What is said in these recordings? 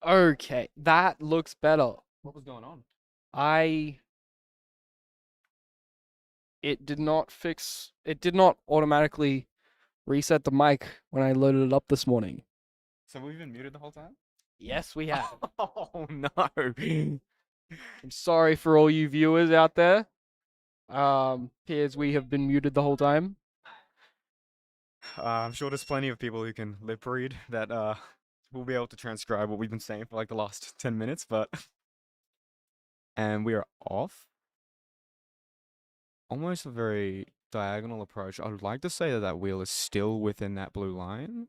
Okay, that looks better. What was going on? I it did not fix it did not automatically reset the mic when I loaded it up this morning. So we've been muted the whole time? Yes, we have. Oh no. I'm sorry for all you viewers out there. Appears we have been muted the whole time. I'm sure there's plenty of people who can lip read that will be able to transcribe what we've been saying for like the last 10 minutes, but and we are off. Almost a very diagonal approach. I would like to say that that wheel is still within that blue line.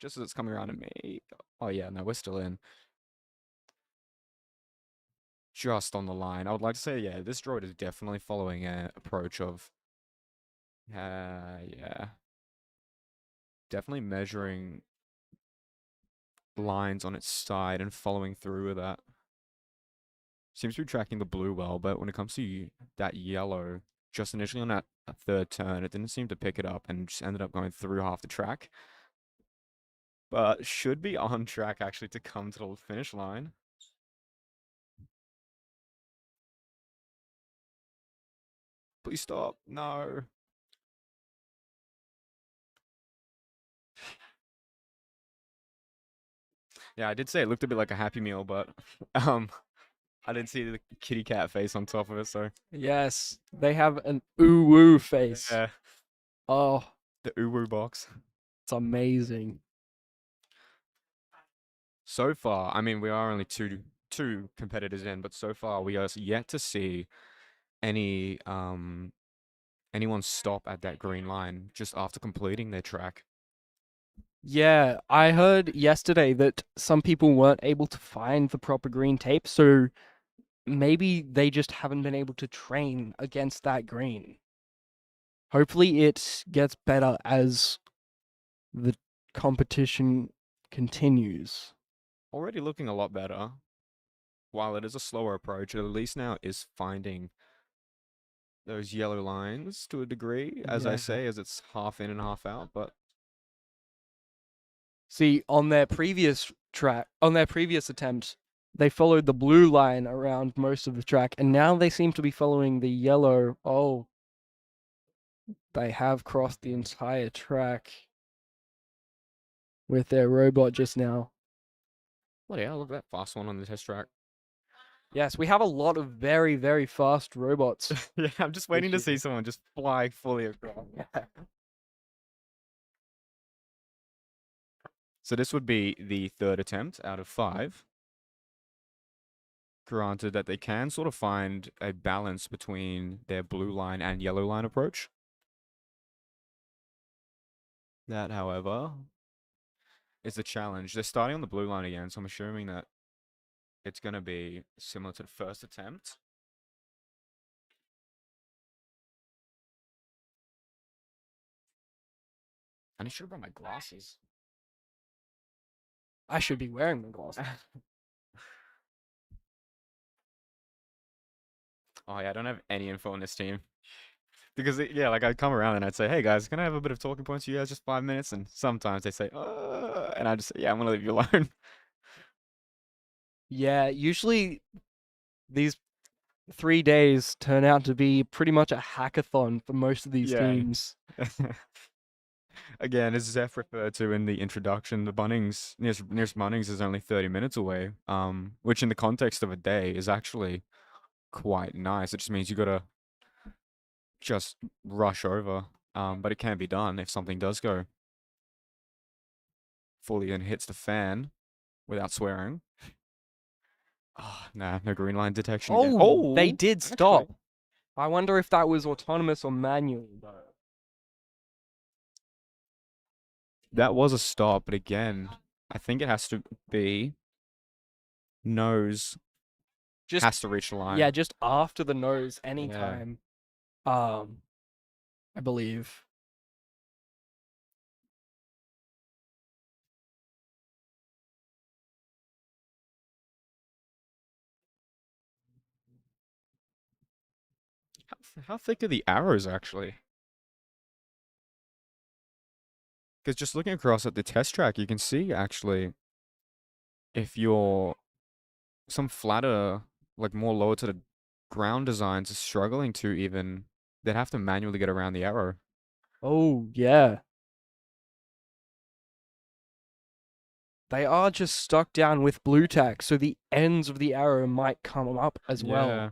Just as it's coming around to me. Oh yeah, no, we're still in. Just on the line. I would like to say, yeah, this droid is definitely following an approach of, yeah, definitely measuring lines on its side and following through with that. Seems to be tracking the blue well, but when it comes to that yellow, just initially on that third turn, it didn't seem to pick it up and just ended up going through half the track. But should be on track actually to come to the finish line. Please stop. No. Yeah, I did say it looked a bit like a Happy Meal, but um, I didn't see the kitty cat face on top of it, so Yes, they have an ooh woo face. yeah, Oh, the Uwu box. it's amazing. So far, I mean, we are only two competitors in, but so far we are yet to see any anyone stop at that green line just after completing their track. Yeah, I heard yesterday that some people weren't able to find the proper green tape, so maybe they just haven't been able to train against that green. Hopefully, it gets better as the competition continues. Already looking a lot better. While it is a slower approach, it at least now is finding those yellow lines to a degree, as I Yeah. say, as it's half in and half out, but See, on their previous attempt, they followed the blue line around most of the track, and now they seem to be following the yellow. Oh, they have crossed the entire track with their robot just now. bloody hell, look at that fast one on the test track. Yes, we have a lot of very, very fast robots Yeah, I'm just waiting this to see year. someone just fly fully across. So this would be the third attempt out of five. Granted that they can sort of find a balance between their blue line and yellow line approach. That, however, is a challenge. They're starting on the blue line again, so I'm assuming that it's going to be similar to the first attempt. And I should have brought my glasses. I should be wearing my glasses. Oh yeah, I don't have any info on this team. Because yeah, like I'd come around and I'd say, "Hey guys, can I have a bit of talking points for you guys, just 5 minutes?" And sometimes they say, and I just say, "Yeah, I'm gonna leave you alone." Yeah, usually these 3 days turn out to be pretty much a hackathon for most of these Yeah. teams. Again, as Zeph referred to in the introduction, the Bunnings nearest Bunnings is only 30 minutes away. Which in the context of a day is actually quite nice. It just means you gotta just rush over. But it can be done if something does go fully and hits the fan without swearing. Oh, nah, no green line detection yet. Oh, they Oh, did actually, stop. I wonder if that was autonomous or manual, though. that was a stop, but again, I think it has to be nose Just has to reach the line. yeah, just after the nose Yeah. anytime. I believe. How thick are the arrows actually? Because just looking across at the test track, you can see actually if you're some flatter, like more lower to the ground designs are struggling to even, they'd have to manually get around the arrow. Oh, yeah. They are just stuck down with blue tack, so the ends of the arrow might come up as well. Yeah.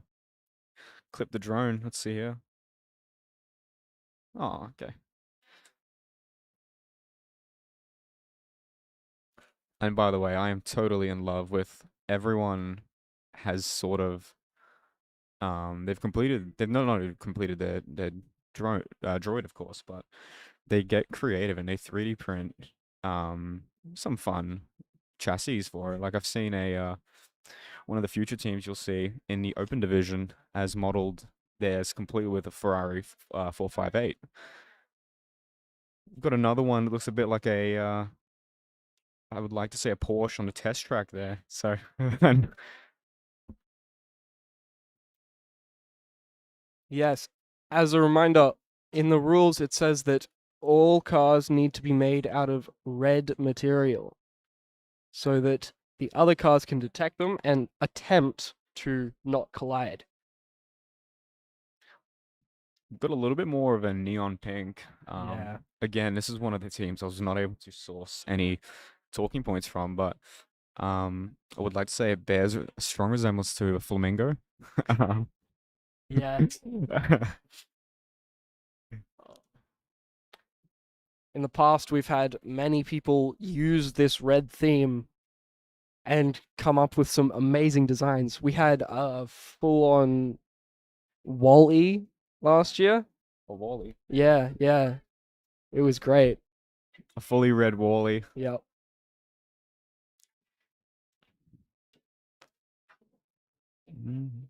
Clip the drone. Let's see here. Oh, okay. And by the way, I am totally in love with everyone has sort of they've not only completed their drone droid of course, but they get creative and they 3D print um some fun chassis for it. Like I've seen a one of the future teams you'll see in the open division has modeled theirs completely with a Ferrari 458. We've got another one that looks a bit like a I would like to say a Porsche on the test track there. So and Yes. As a reminder, in the rules it says that all cars need to be made out of red material so that the other cars can detect them and attempt to not collide. got a little bit more of a neon pink. Yeah. Again, this is one of the teams I was not able to source any talking points from, but I would like to say it bears a strong resemblance to a flamingo. Yeah. In the past, we've had many people use this red theme and come up with some amazing designs. We had a full on Wall-E last year. A Wally. Yeah, yeah. It was great. A fully red Wally. Yep. Mm.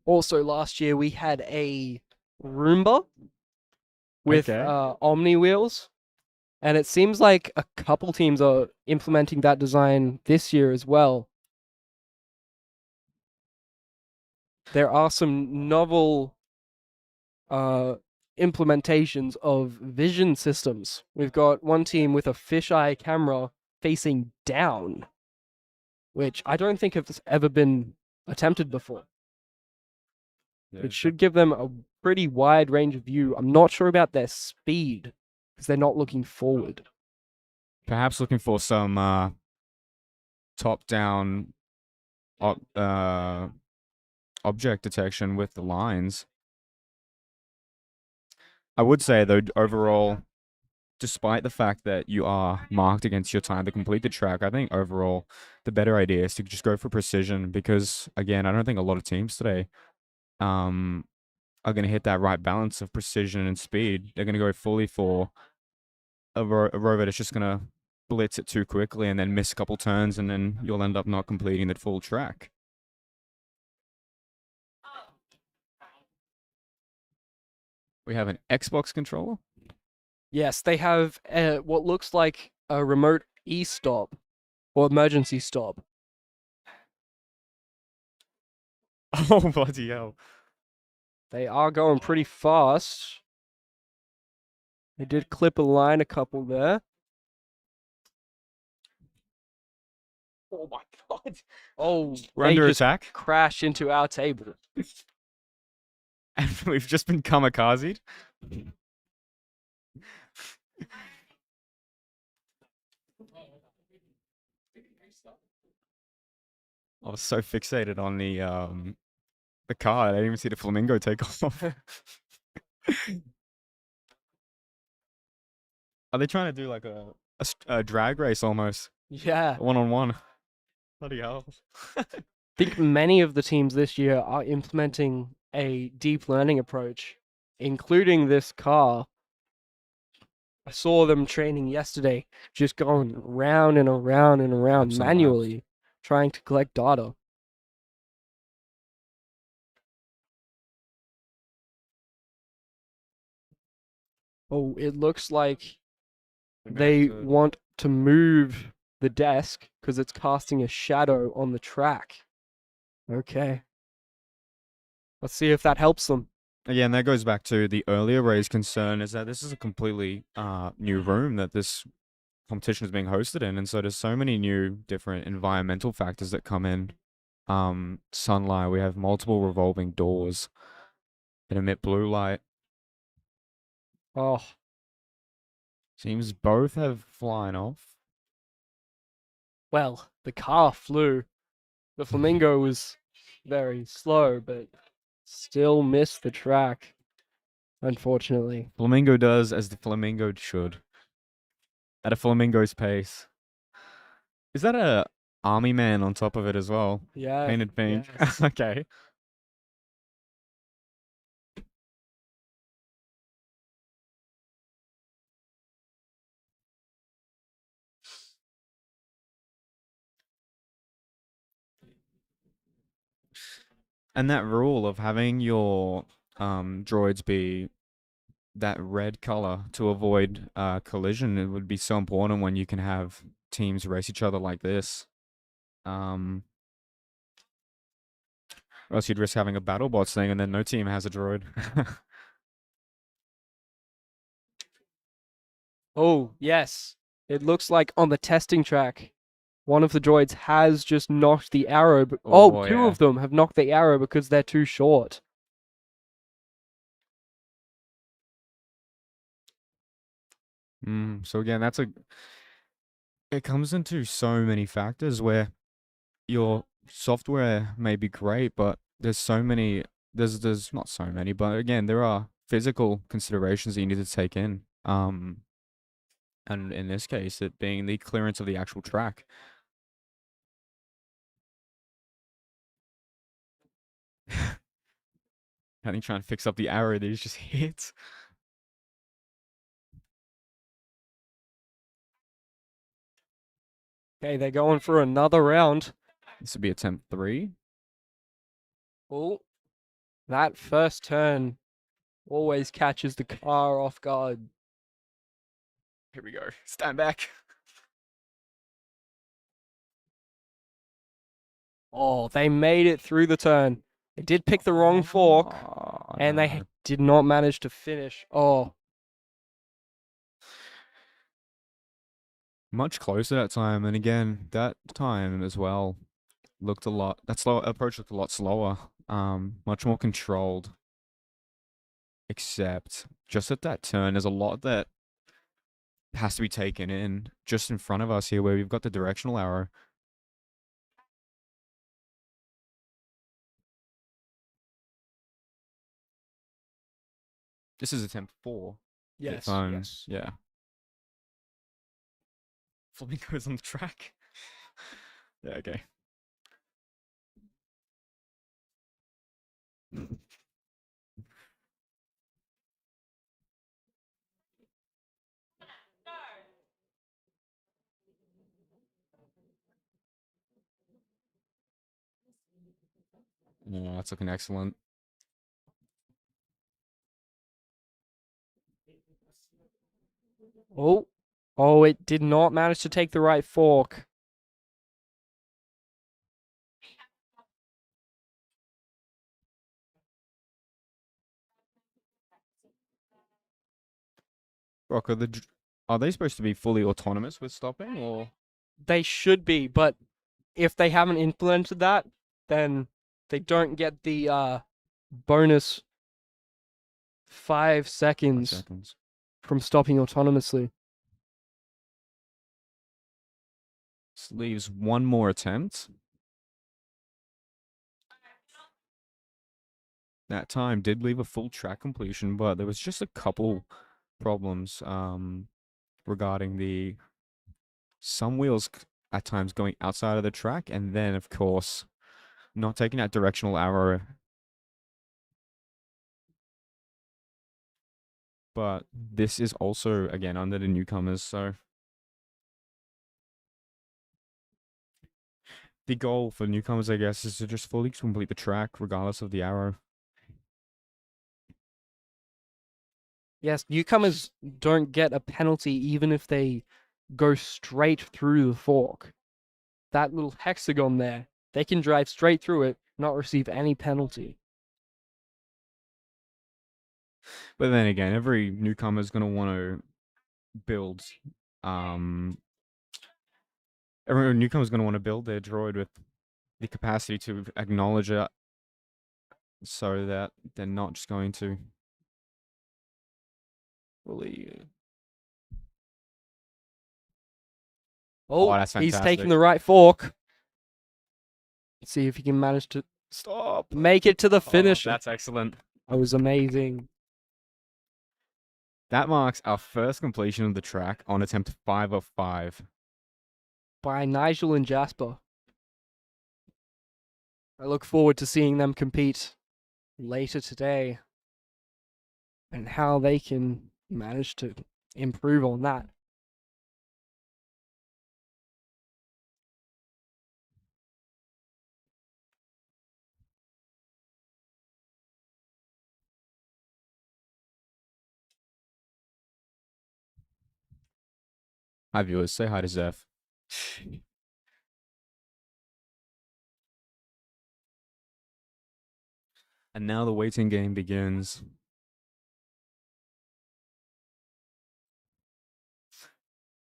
Also, last year we had a Roomba with Okay. Omni wheels, and it seems like a couple teams are implementing that design this year as well. There are some novel uh, implementations of vision systems. We've got one team with a fisheye camera facing down, which I don't think has ever been attempted before. Yeah, It should give them a pretty wide range of view. I'm not sure about their speed because they're not looking forward. perhaps looking for some top-down object detection with the lines. I would say though, overall, despite the fact that you are marked against your time to complete the track, I think overall the better idea is to just go for precision because again, I don't think a lot of teams today um are going to hit that right balance of precision and speed. They're going to go fully for a rover that's just going to blitz it too quickly and then miss a couple turns and then you'll end up not completing the full track. We have an Xbox controller. Yes, they have what looks like a remote e-stop or emergency stop. Oh, bloody hell. They are going pretty fast. They did clip a line a couple there. Oh my god. Oh, We're they under just attack crash into our table. and we've just been kamikazed. I was so fixated on the car, I didn't even see the flamingo take off. Are they trying to do like a drag race almost? Yeah. One on one. Bloody hell. I think many of the teams this year are implementing a deep learning approach, including this car. I saw them training yesterday, just going round and around and around Laps and laps. manually, trying to collect data. Oh, it looks like We may have they to- want to move the desk because it's casting a shadow on the track. Okay. Let's see if that helps them. again, that goes back to the earlier raised concern is that this is a completely new room that this competition is being hosted in, and so there's so many new different environmental factors that come in. Sunlight, we have multiple revolving doors that emit blue light. Oh, Seems both have flying off. well, the car flew. The flamingo was very slow, but still missed the track, unfortunately. Flamingo does as the flamingo should, at a flamingo's pace. Is that a army man on top of it as well? Yeah, Painted pink. yes. Okay. And that rule of having your droids be that red color to avoid collision, it would be so important when you can have teams race each other like this. Um, or else you'd risk having a battle bots thing and then no team has a droid. Oh, yes. It looks like on the testing track, one of the droids has just knocked the arrow. Oh, Oh two yeah. of them have knocked the arrow because they're too short. So again, it comes into so many factors where your software may be great, but there's not so many, but again, there are physical considerations that you need to take in. And in this case, it being the clearance of the actual track. I think trying to fix up the arrow that he's just hit. Okay, they're going for another round. This would be attempt 3. Oh, that first turn always catches the car off guard. Here we go. Stand back. Oh, they made it through the turn. They did pick the wrong fork, Oh, and no. they did not manage to finish. Oh, Much closer that time, and again, that time as well looked a lot. That slow approach looked a lot slower. Much more controlled. Except just at that turn, there's a lot that has to be taken in just in front of us here, where we've got the directional arrow. This is attempt 4. If yes, yes. yeah, flamingo's on the track. Yeah, okay. Yeah, that's looking excellent. Oh, oh, it did not manage to take the right fork. Rock, are they supposed to be fully autonomous with stopping, or They should be, but if they haven't implemented that, then they don't get the bonus 5 5 seconds seconds? from stopping autonomously. This leaves one more attempt. That time did leave a full track completion, but there was just a couple problems regarding the some wheels at times going outside of the track, and then of course not taking that directional arrow. But this is also again under the newcomers, so the goal for newcomers, I guess, is to just fully complete the track regardless of the arrow. Yes, newcomers don't get a penalty even if they go straight through the fork. That little hexagon there, they can drive straight through it, not receive any penalty. But then again, every newcomer's gonna want to build. Um, every newcomer's gonna want to build their droid with the capacity to acknowledge it, so that they're not just going to fully. Oh, Oh, that's he's taking fantastic! the right fork. Let's see if he can manage to Stop! make it to the Oh, finish. that's excellent. That was amazing. That marks our first completion of the track on attempt 5 of 5. By Nigel and Jasper. I look forward to seeing them compete later today and how they can manage to improve on that. Hi viewers, say hi to Zeph. And now the waiting game begins.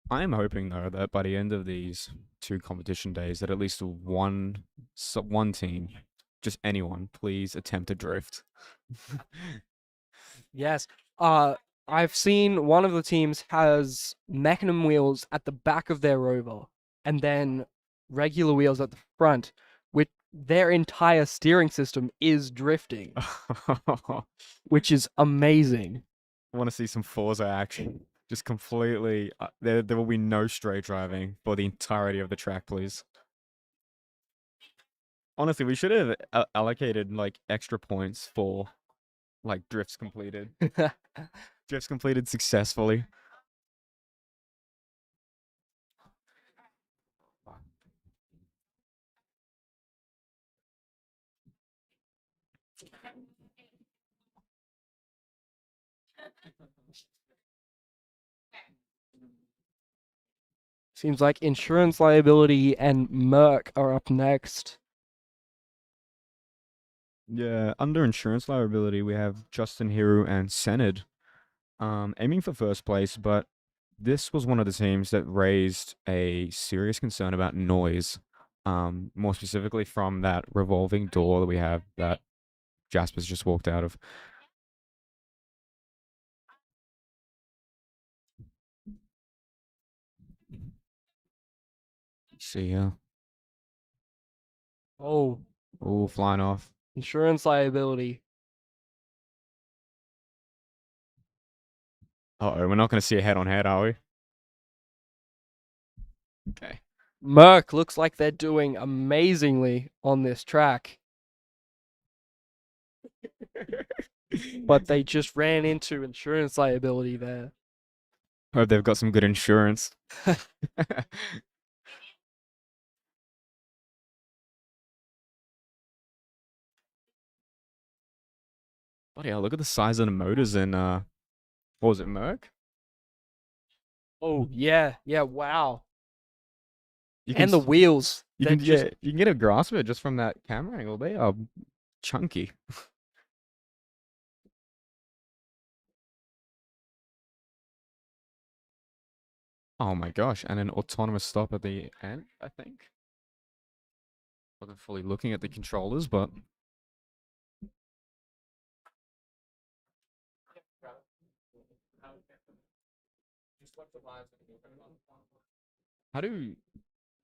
I am hoping though that by the end of these 2 competition days, that at least one team, just anyone, please attempt to drift. Yes. I've seen one of the teams has mechanism wheels at the back of their rover and then regular wheels at the front, which their entire steering system is drifting, I which is amazing. want to see some Forza action. Just completely, there will be no straight driving for the entirety of the track, please. Honestly, we should have allocated like extra points for like drifts completed. Drifts completed successfully. Seems like insurance liability and Merc are up next. Yeah, under insurance liability, we have Justin Hiru and Sened aiming for first place, but this was one of the teams that raised a serious concern about noise, more specifically from that revolving door that we have that Jasper's just walked out of. See ya. Oh, Oh, flying off. insurance liability. Uh-oh, we're not going to see a head-on-head, are we? Okay. Merc looks like they're doing amazingly on this track, but they just ran into insurance liability there. Hope they've got some good insurance. Bloody hell, look at the size of the motors in, what was it, Merc? Oh, yeah, yeah, wow. You can, And the wheels, you they're can, just yeah, you can get a grasp of it just from that camera angle. They are chunky. Oh my gosh, and an autonomous stop at the end, I think. Wasn't fully looking at the controllers, but how do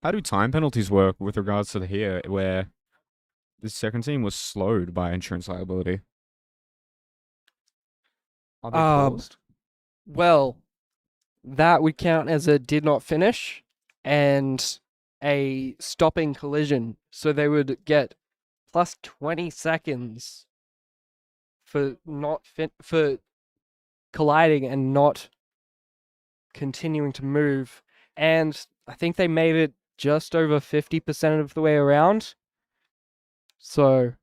how do time penalties work with regards to the here, where the second team was slowed by insurance liability? Are they um paused? well, that would count as a did not finish and a stopping collision. So they would get plus 20 seconds for not for colliding and not continuing to move. And I think they made it just over 50% of the way around. So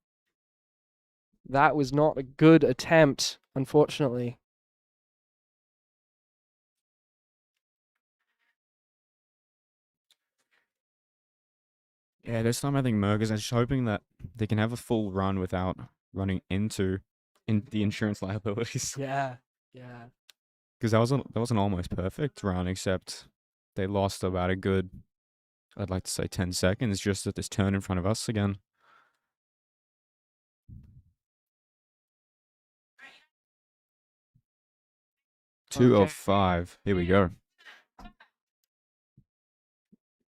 that was not a good attempt, unfortunately. Yeah, this time I think Merc is just hoping that they can have a full run without running into in the insurance liabilities. Yeah, yeah. Because that was an almost perfect run, except they lost about a good, I'd like to say 10 seconds just at this turn in front of us again. Two Okay. of five. Here we go. Oh,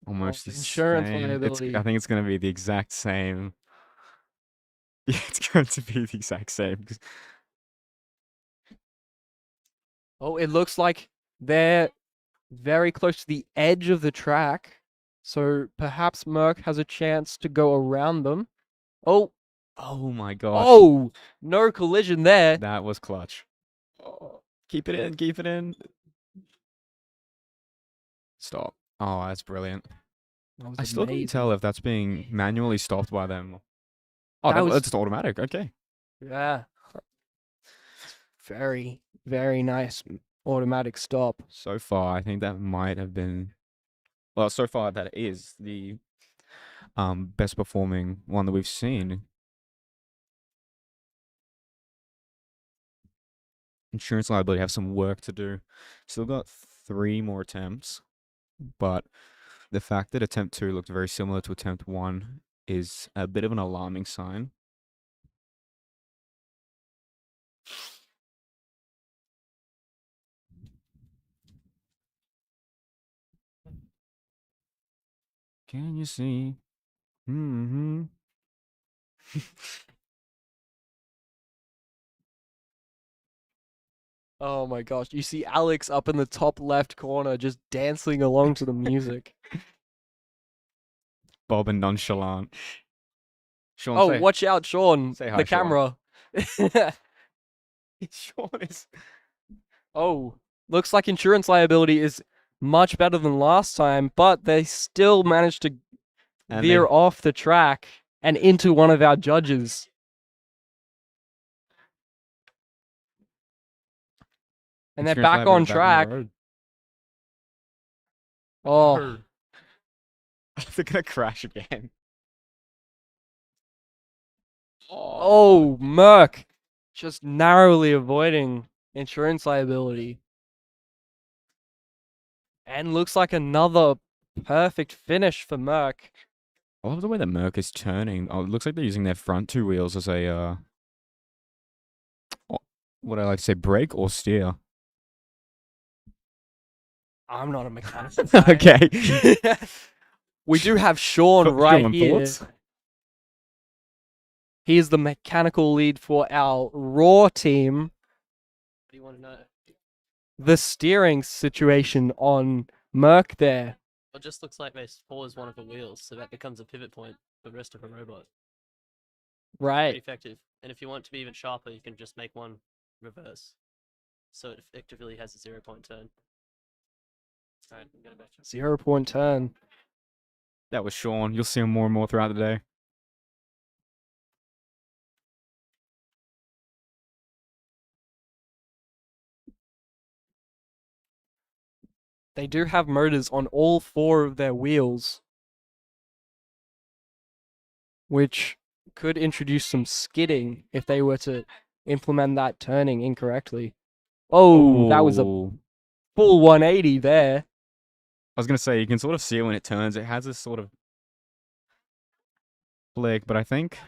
Almost the insurance same. I liability. think it's gonna be the exact same. Yeah, it's going to be the exact same. Oh, it looks like they're very close to the edge of the track. So perhaps Merck has a chance to go around them. Oh, Oh my gosh, oh, no collision there. that was clutch. Oh, keep it in, keep it in. Stop. Oh, that's brilliant. That was I still can't tell amazing. if that's being manually stopped by them. Oh, That was, that's automatic. Okay. yeah, very, very nice automatic stop. So far, I think that might have been, well, so far that is the best performing one that we've seen. Insurance liability have some work to do. Still got 3 more attempts, but the fact that attempt 2 looked very similar to attempt 1 is a bit of an alarming sign. Can you see? Mm-hmm. Oh my gosh, you see Alex up in the top left corner just dancing along to the music. Bob and nonchalant. Sean, Oh, watch out, Sean, say hi, the Sean. camera. Sean is. Oh, looks like insurance liability is much better than last time, but they still managed to And veer they off the track and into one of our judges. And they're insurance back on liability back on the track. road. Oh, No. They're gonna crash again. Oh, oh, Merc just narrowly avoiding insurance liability. And looks like another perfect finish for Merc. I love the way that Merc is turning. Oh, it looks like they're using their front 2 wheels as a what I like to say, brake or steer. I'm not a mechanical guy. Okay. We do have Sean right Sean, here. thoughts? He is the mechanical lead for our Raw team. What do you want to know? The steering situation on Merc there. It just looks like they pause one of the wheels, so that becomes a pivot point for the rest of the robot. Pretty Right. effective. And if you want it to be even sharper, you can just make one reverse. So it effectively has a 0-point turn. Alright, I'm gonna back you. 0-point turn. That was Sean. You'll see him more and more throughout the day. They do have motors on all 4 of their wheels, which could introduce some skidding if they were to implement that turning incorrectly. Oh, that was a Oh, full 180 there. I was gonna say you can sort of see it when it turns. It has this sort of flick, but I think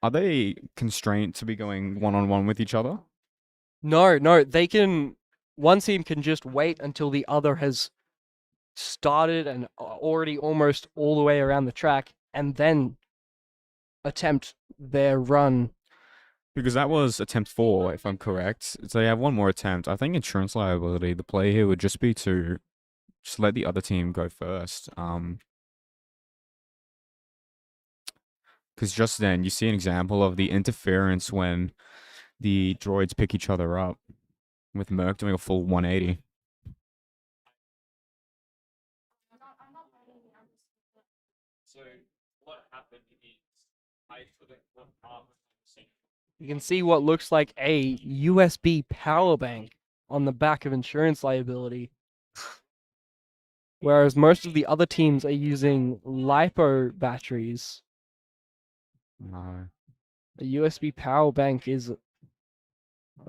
are they constrained to be going one-on-one with each other? No, they can. One team can just wait until the other has started and already almost all the way around the track and then attempt their run. Because that was attempt 4, if I'm correct. So they have one more attempt. I think insurance liability, the play here would just be to just let the other team go first. Because just then you see an example of the interference when the droids pick each other up, with Merc doing a full 180. So what happened is I put it one arm You can see what looks like a USB power bank on the back of insurance liability. Whereas most of the other teams are using LiPo batteries. No. A USB power bank is a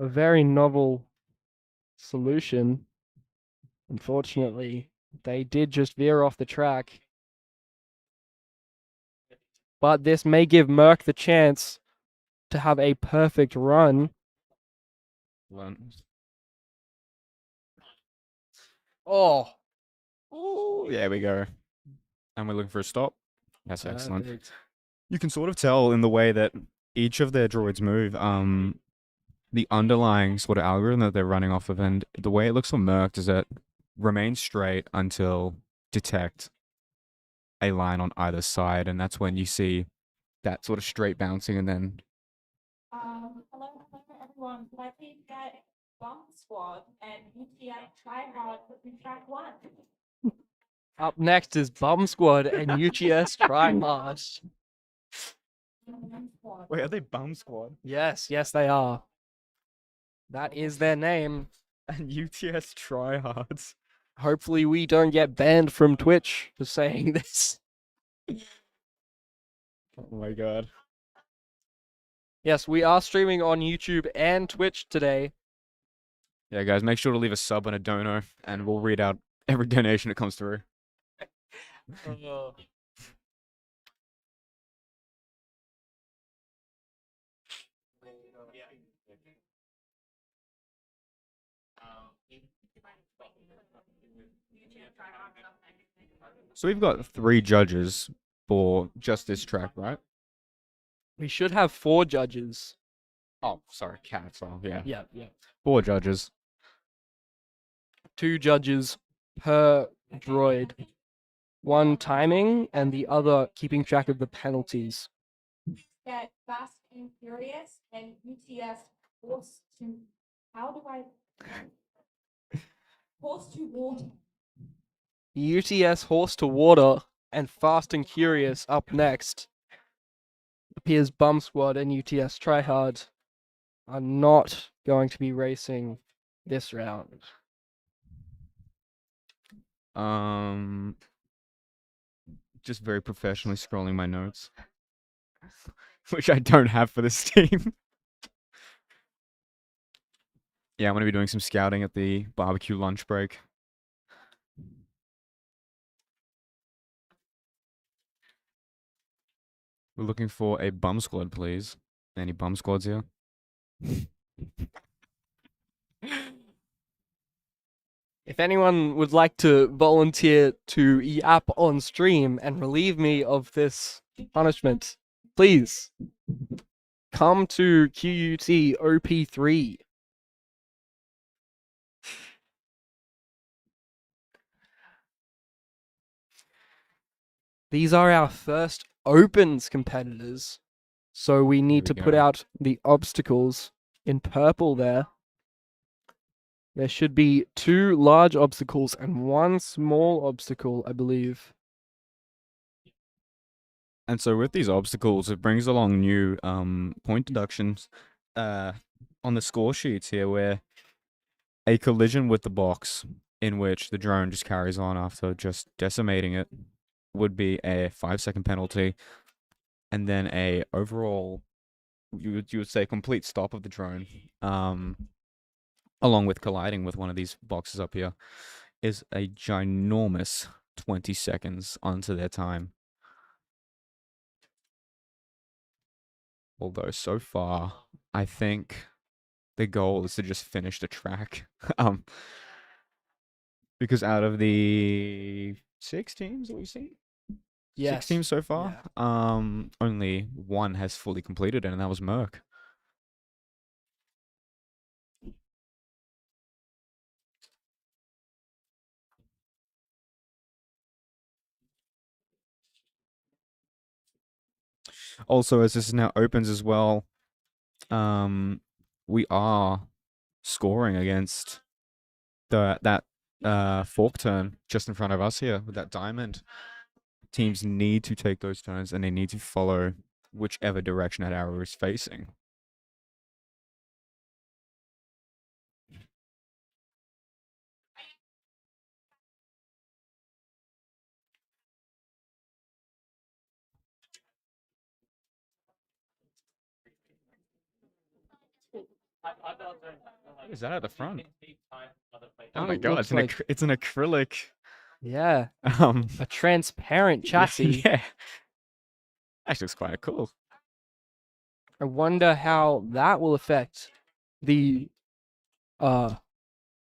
very novel solution. Unfortunately, they did just veer off the track. But this may give Merck the chance to have a perfect run. Oh, Oh, there we go. And we're looking for a stop. That's excellent. perfect. You can sort of tell in the way that each of their droids move, the underlying sort of algorithm that they're running off of, and the way it looks for Merc is that remain straight until detect a line on either side, and that's when you see that sort of straight bouncing, and then Hello everyone. Can I please get Bomb Squad and UTF Try Hard in track 1? Up next is Bomb Squad and UGS Try Hard. wait, are they Bum Squad Yes, yes, they are. That is their name. and UTS Tryhards? Hopefully, we don't get banned from Twitch for saying this. Oh my god. Yes, we are streaming on YouTube and Twitch today. Yeah, guys, make sure to leave a sub and a dono, and we'll read out every donation that comes through. So we've got 3 judges for just this track, right? We should have 4 judges. Oh, sorry, cats. Oh, yeah. Yeah. 4 judges. 2 judges per droid. One timing and the other keeping track of the penalties. Get Fast and Furious and UTF Force to. How do I. Force to Water. UTS Horse to Water and Fast and Curious up next. Appears Bum Squad and UTS Tryhard are not going to be racing this round. Just very professionally scrolling my notes, which I don't have for this team. Yeah, I'm gonna be doing some scouting at the barbecue lunch break. We're looking for a bum squad, please. Any bum squads here? If anyone would like to volunteer to yap on stream and relieve me of this punishment, please come to QUT OP3. These are our first opens competitors, so we need to we put go. out the obstacles in purple there. There should be 2 large obstacles and 1 small obstacle, I believe. And so with these obstacles, it brings along new point deductions on the score sheets here, where a collision with the box in which the drone just carries on after just decimating it would be a 5-second penalty, and then a overall, you would say, complete stop of the drone, along with colliding with one of these boxes up here, is a ginormous 20 seconds onto their time. Although so far, I think the goal is to just finish the track. Because out of the 6 teams that we've seen, Yes. 6 teams so far, only 1 has fully completed it, and that was Merc. Also, as this now opens as well, we are scoring against that fork turn just in front of us here with that diamond. Teams need to take those turns, and they need to follow whichever direction that arrow is facing. What is that at the front? Oh Oh, my it god, looks like it's an acrylic. yeah, Um, a transparent yeah, chassis. yeah. Actually, looks quite cool. I wonder how that will affect the uh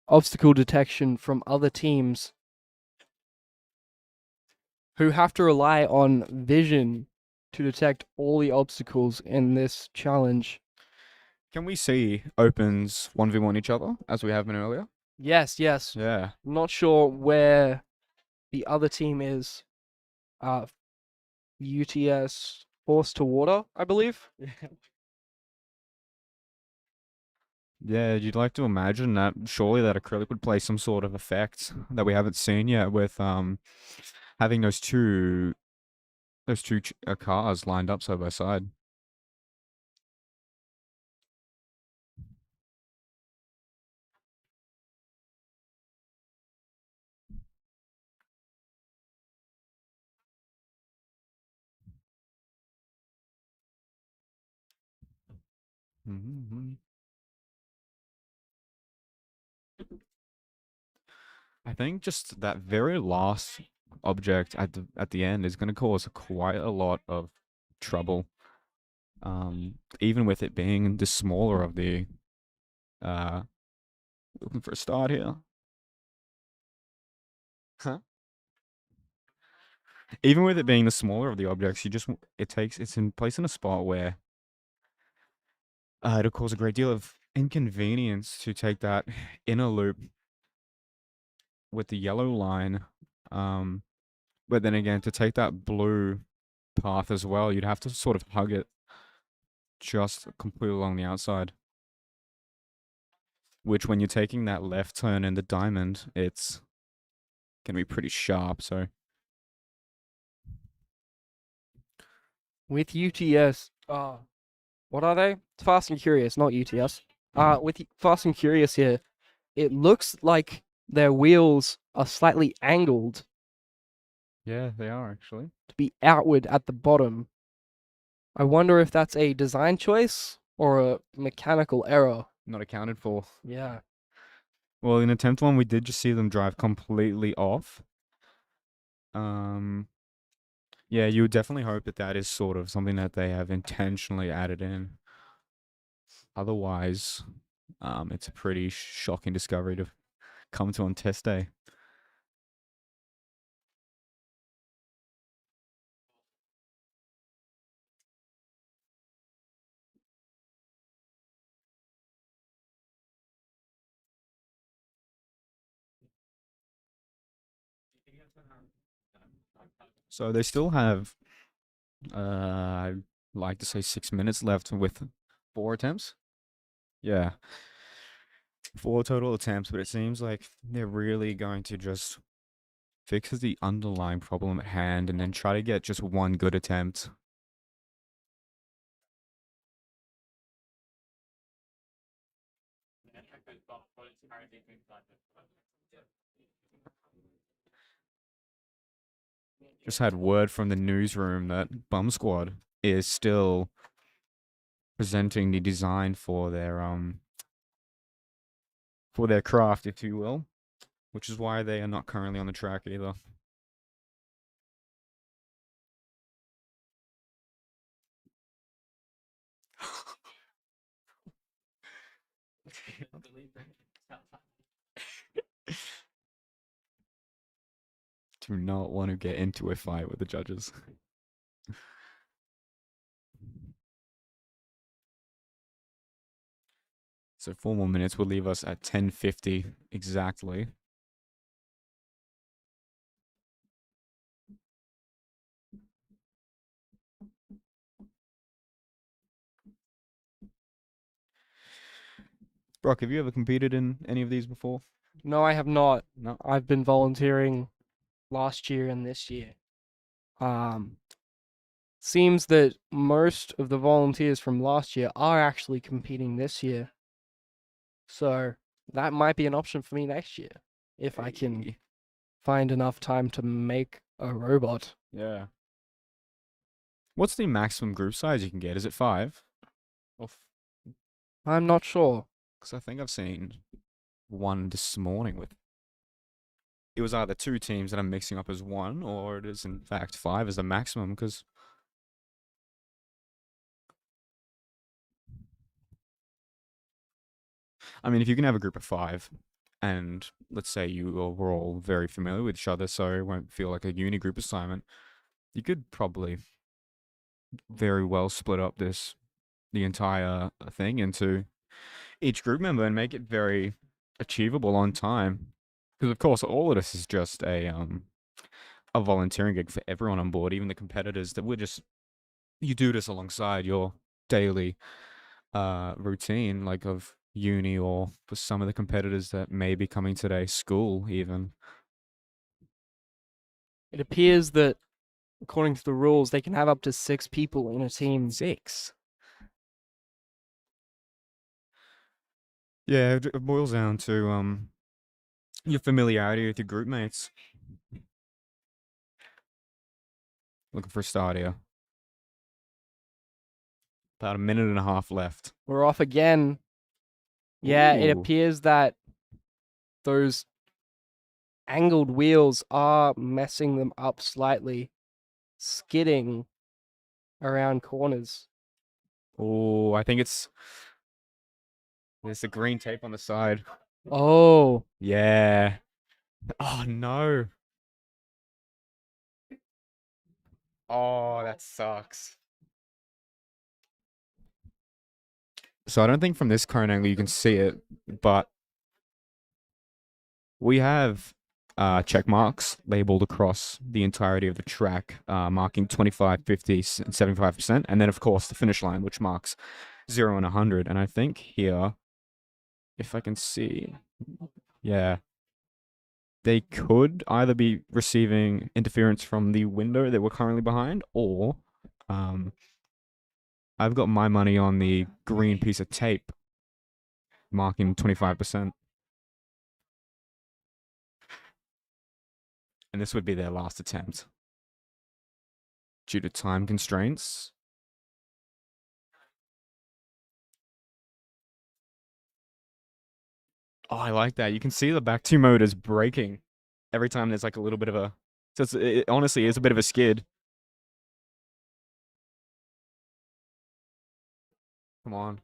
obstacle detection from other teams who have to rely on vision to detect all the obstacles in this challenge. Can we see opens 1v1 each other as we have been earlier? Yes, yes. Yeah. I'm not sure where the other team is. UTS Force to Water, I believe. Yeah, you'd like to imagine that surely that acrylic would play some sort of effect that we haven't seen yet with having those two cars lined up side by side. Mhm. I think just that very last object at the end is going to cause quite a lot of trouble. Even with it being the smaller of the uh, looking for a start here. Huh? Even with it being the smaller of the objects, it's in placed in a spot where it'll cause a great deal of inconvenience to take that inner loop with the yellow line. But then again, to take that blue path as well, you'd have to sort of hug it just completely along the outside. Which, when you're taking that left turn in the diamond, it's gonna be pretty sharp. So With UTS, what are they? It's Fast and Curious, not UTS. With Fast and Curious here, it looks like their wheels are slightly angled yeah, they are actually. to be outward at the bottom. I wonder if that's a design choice or a mechanical error. Not accounted for. Yeah. Well, in attempt one, we did just see them drive completely off. Yeah, you would definitely hope that that is sort of something that they have intentionally added in. Otherwise, it's a pretty shocking discovery to come to on test day. So they still have, I'd like to say 6 minutes left with 4 attempts. Yeah, 4 total attempts, but it seems like they're really going to just fix the underlying problem at hand and then try to get just one good attempt. Just had word from the newsroom that Bum Squad is still presenting the design for their craft, if you will, which is why they are not currently on the track either. Do not want to get into a fight with the judges. So 4 more minutes will leave us at 10:50 exactly. Brock, have you ever competed in any of these before? No, I have not. No. I've been volunteering last year and this year. Seems that most of the volunteers from last year are actually competing this year. So that might be an option for me next year if I can Hey. find enough time to make a robot. Yeah. What's the maximum group size you can get? Is it 5? Or I'm not sure. Because I think I've seen one this morning with. It was either two teams that I'm mixing up as one, or it is in fact five as the maximum. Because I mean, if you can have a group of five, and let's say were all very familiar with each other, so it won't feel like a uni group assignment, you could probably very well split up the entire thing into each group member and make it very achievable on time. Because of course, all of this is just a volunteering gig for everyone on board, even the competitors. That we're just you do this alongside your daily routine, like of uni, or for some of the competitors that may be coming today, school even. It appears that, according to the rules, they can have up to 6 people in a team. 6. Yeah, it boils down to your familiarity with your group mates. Looking for a start here. About a minute and a half left. We're off again. Yeah, it Ooh. appears that those angled wheels are messing them up slightly, skidding around corners. Oh, I think there's the green tape on the side. Oh, Yeah. Oh no. Oh, that sucks. So I don't think from this current angle you can see it, but we have check marks labeled across the entirety of the track, marking 25, 50, and 75%. And then, of course, the finish line, which marks 0 and 100. And I think here, if I can see, yeah, they could either be receiving interference from the window that we're currently behind, or I've got my money on the green piece of tape marking 25%. And this would be their last attempt due to time constraints. Oh, I like that. You can see the back two motors braking every time there's like a little bit of a. So it honestly is a bit of a skid. Come on.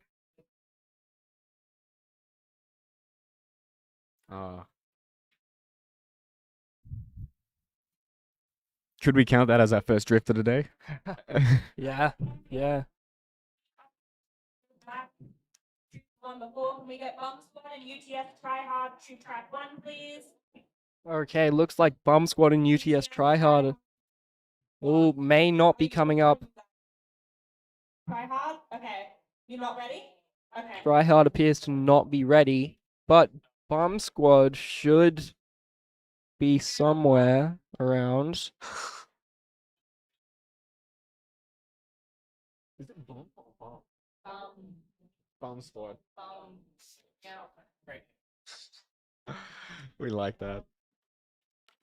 Could we count that as our first drift of the day? yeah, yeah. On the floor, can we get Bump Squad and UTS try hard to track 1, please? Okay, looks like Bum Squad and UTS Try Harder may not be coming up. Try hard? Okay. You're not ready? Okay. Try Hard appears to not be ready, but Bum Squad should be somewhere around. Is it bump or bump? Um, Bum squad. yeah. Right. We like that.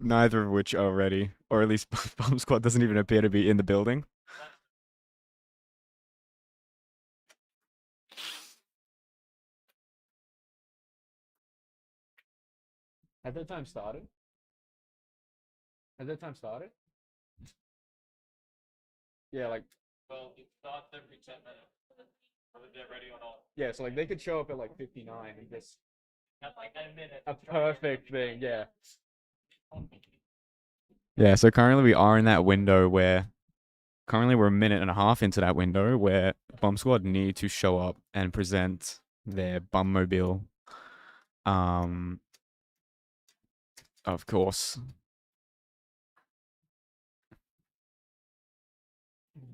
Neither of which are ready, or at least Bum Squad doesn't even appear to be in the building. Has that time started? Has that time started? Yeah, like. Well, it starts every 10 minutes. Whether they're ready or not. Yeah, so like they could show up at like 59 and just. Have like a minute. A perfect thing, yeah. Yeah, so currently we are in that window where. Currently we're a minute and a half into that window where Bum Squad need to show up and present their bum mobile. Of course.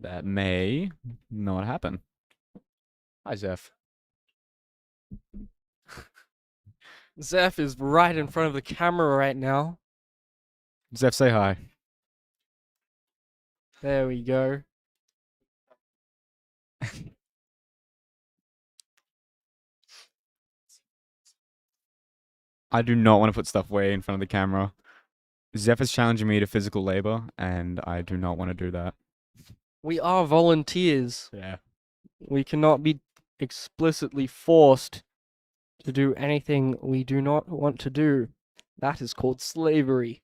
That may not happen. Hi, Zeph. Zeph is right in front of the camera right now. Zeph, say hi. There we go. I do not want to put stuff way in front of the camera. Zeph is challenging me to physical labor, and I do not want to do that. We are volunteers. Yeah. We cannot be explicitly forced to do anything we do not want to do. That is called slavery.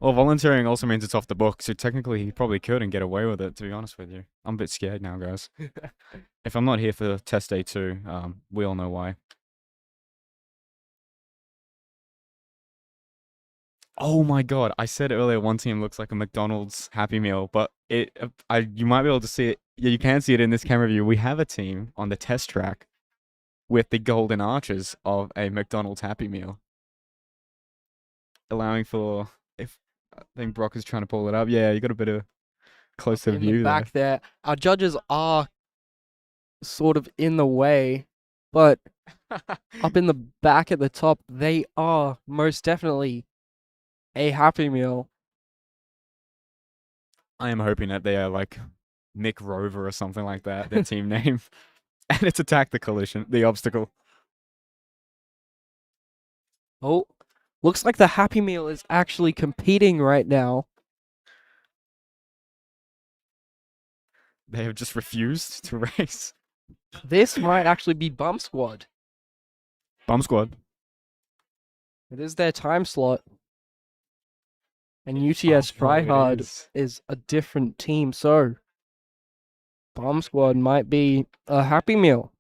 Well, volunteering also means it's off the book, so technically he probably could and get away with it, to be honest with you. I'm a bit scared now, guys. If I'm not here for test day 2, we all know why. Oh my god, I said earlier one team looks like a McDonald's Happy Meal, but you might be able to see it. Yeah, you can see it in this camera view. We have a team on the test track with the golden arches of a McDonald's Happy Meal, allowing for, if I think Brock is trying to pull it up. Yeah, you got a bit of closer In the view back there, our judges are sort of in the way, but there. up in the back at the top, they are most definitely a Happy Meal. I am hoping that they are like Mick Rover or something like that, their team name. And it's attack the collision, the obstacle. Oh, looks like the Happy Meal is actually competing right now. They have just refused to race. This might actually be Bump Squad. Bum Squad. It is their time slot. And UTS Oh, it Tryhard is. is a different team, so Bomb Squad might be a Happy Meal.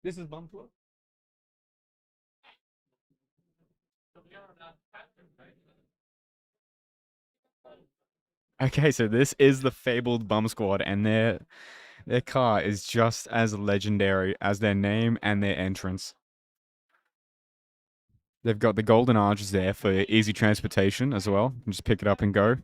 This is Bum Squad. Okay, so this is the fabled Bum Squad, and their car is just as legendary as their name and their entrance. They've got the golden arches there for easy transportation as well. You just pick it up and go.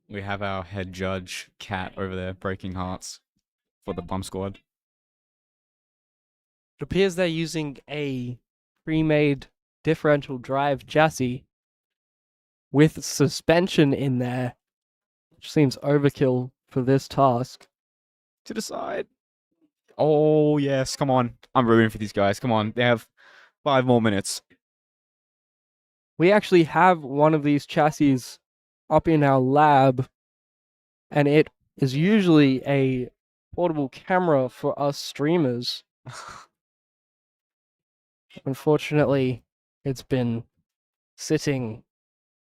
We have our head judge, Cat, over there, breaking hearts for the Bum Squad. It appears they're using a pre-made differential drive chassis with suspension in there, which seems overkill for this task. To the side. Oh, yes, come on. I'm rooting for these guys. Come on, they have 5 more minutes. We actually have one of these chassis up in our lab, and it is usually a portable camera for us streamers. Unfortunately, it's been sitting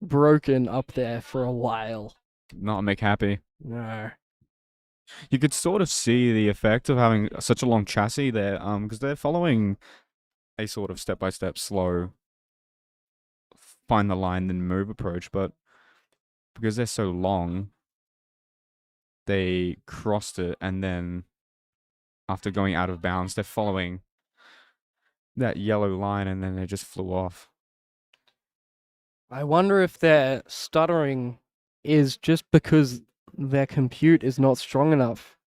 broken up there for a while. Not make happy. No. You could sort of see the effect of having such a long chassis there, because they're following a sort of step-by-step slow find the line then move approach, but because they're so long, they crossed it, and then after going out of bounds, they're following that yellow line, and then they just flew off. I wonder if their stuttering is just because their compute is not strong enough.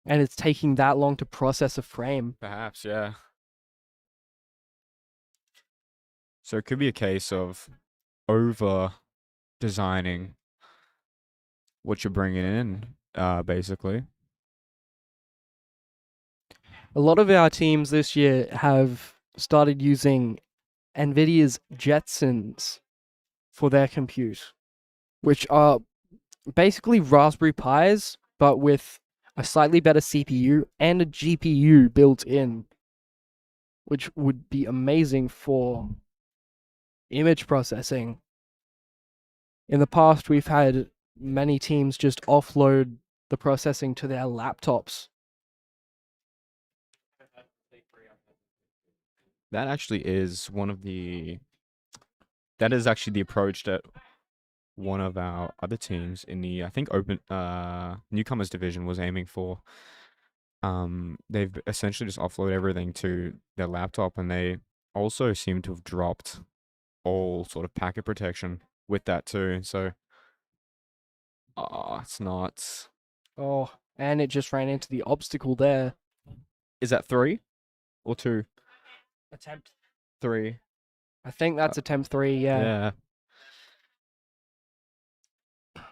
And it's taking that long to process a frame. Perhaps, yeah. So it could be a case of over designing what you're bringing in, basically. A lot of our teams this year have started using NVIDIA's Jetsons for their compute, which are basically Raspberry Pis, but with a slightly better CPU and a GPU built in, which would be amazing for image processing. In the past, we've had many teams just offload the processing to their laptops. That actually is that is actually the approach that one of our other teams in the, I think, open newcomers division was aiming for. they've essentially just offloaded everything to their laptop, and they also seem to have dropped all sort of packet protection with that too. So, it's not. Oh, and it just ran into the obstacle there. Is that 3 or 2? Attempt. 3. I think that's attempt 3, yeah. Yeah.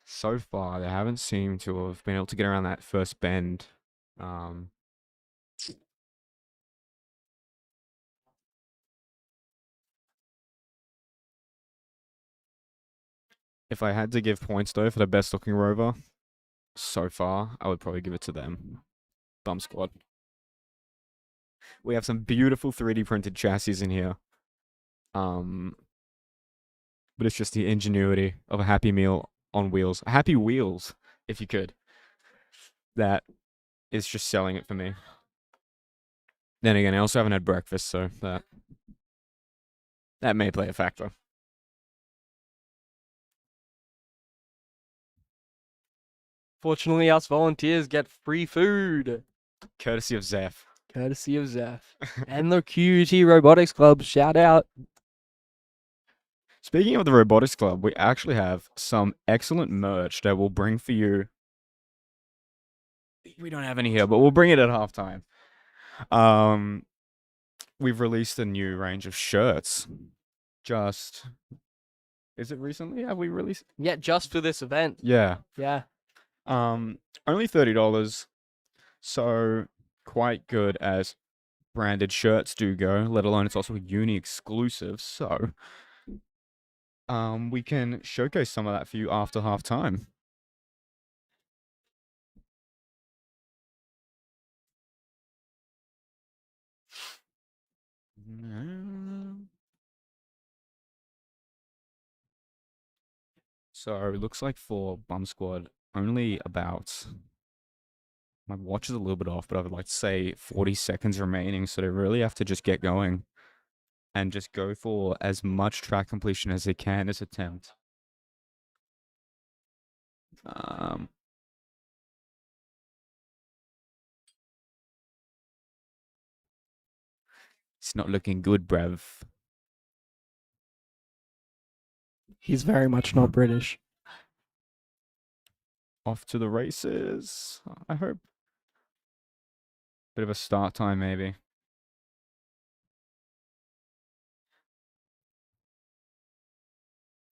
So far, they haven't seemed to have been able to get around that first bend. Um, if I had to give points though for the best looking rover so far, I would probably give it to them. Bum Squad. We have some beautiful 3D printed chassis in here. But it's just the ingenuity of a Happy Meal on wheels. Happy Wheels, if you could. That is just selling it for me. Then again, I also haven't had breakfast, so that may play a factor. Fortunately, us volunteers get free food, Courtesy of Zeph. courtesy of Zeph. And the QUT Robotics Club, shout out. Speaking of the Robotics Club, we actually have some excellent merch that we'll bring for you. We don't have any here, but we'll bring it at halftime. We've released a new range of shirts. Is it recently? Have we released? Yeah, just for this event. Yeah. Yeah. Only $30. So quite good as branded shirts do go, let alone it's also a uni exclusive. So we can showcase some of that for you after halftime. So it looks like for Bum Squad, only about, my watch is a little bit off, but I would like to say 40 seconds remaining. So they really have to just get going and just go for as much track completion as they can this attempt. It's not looking good, bruv. He's very much not British. Off to the races, I hope. Bit of a start time, maybe.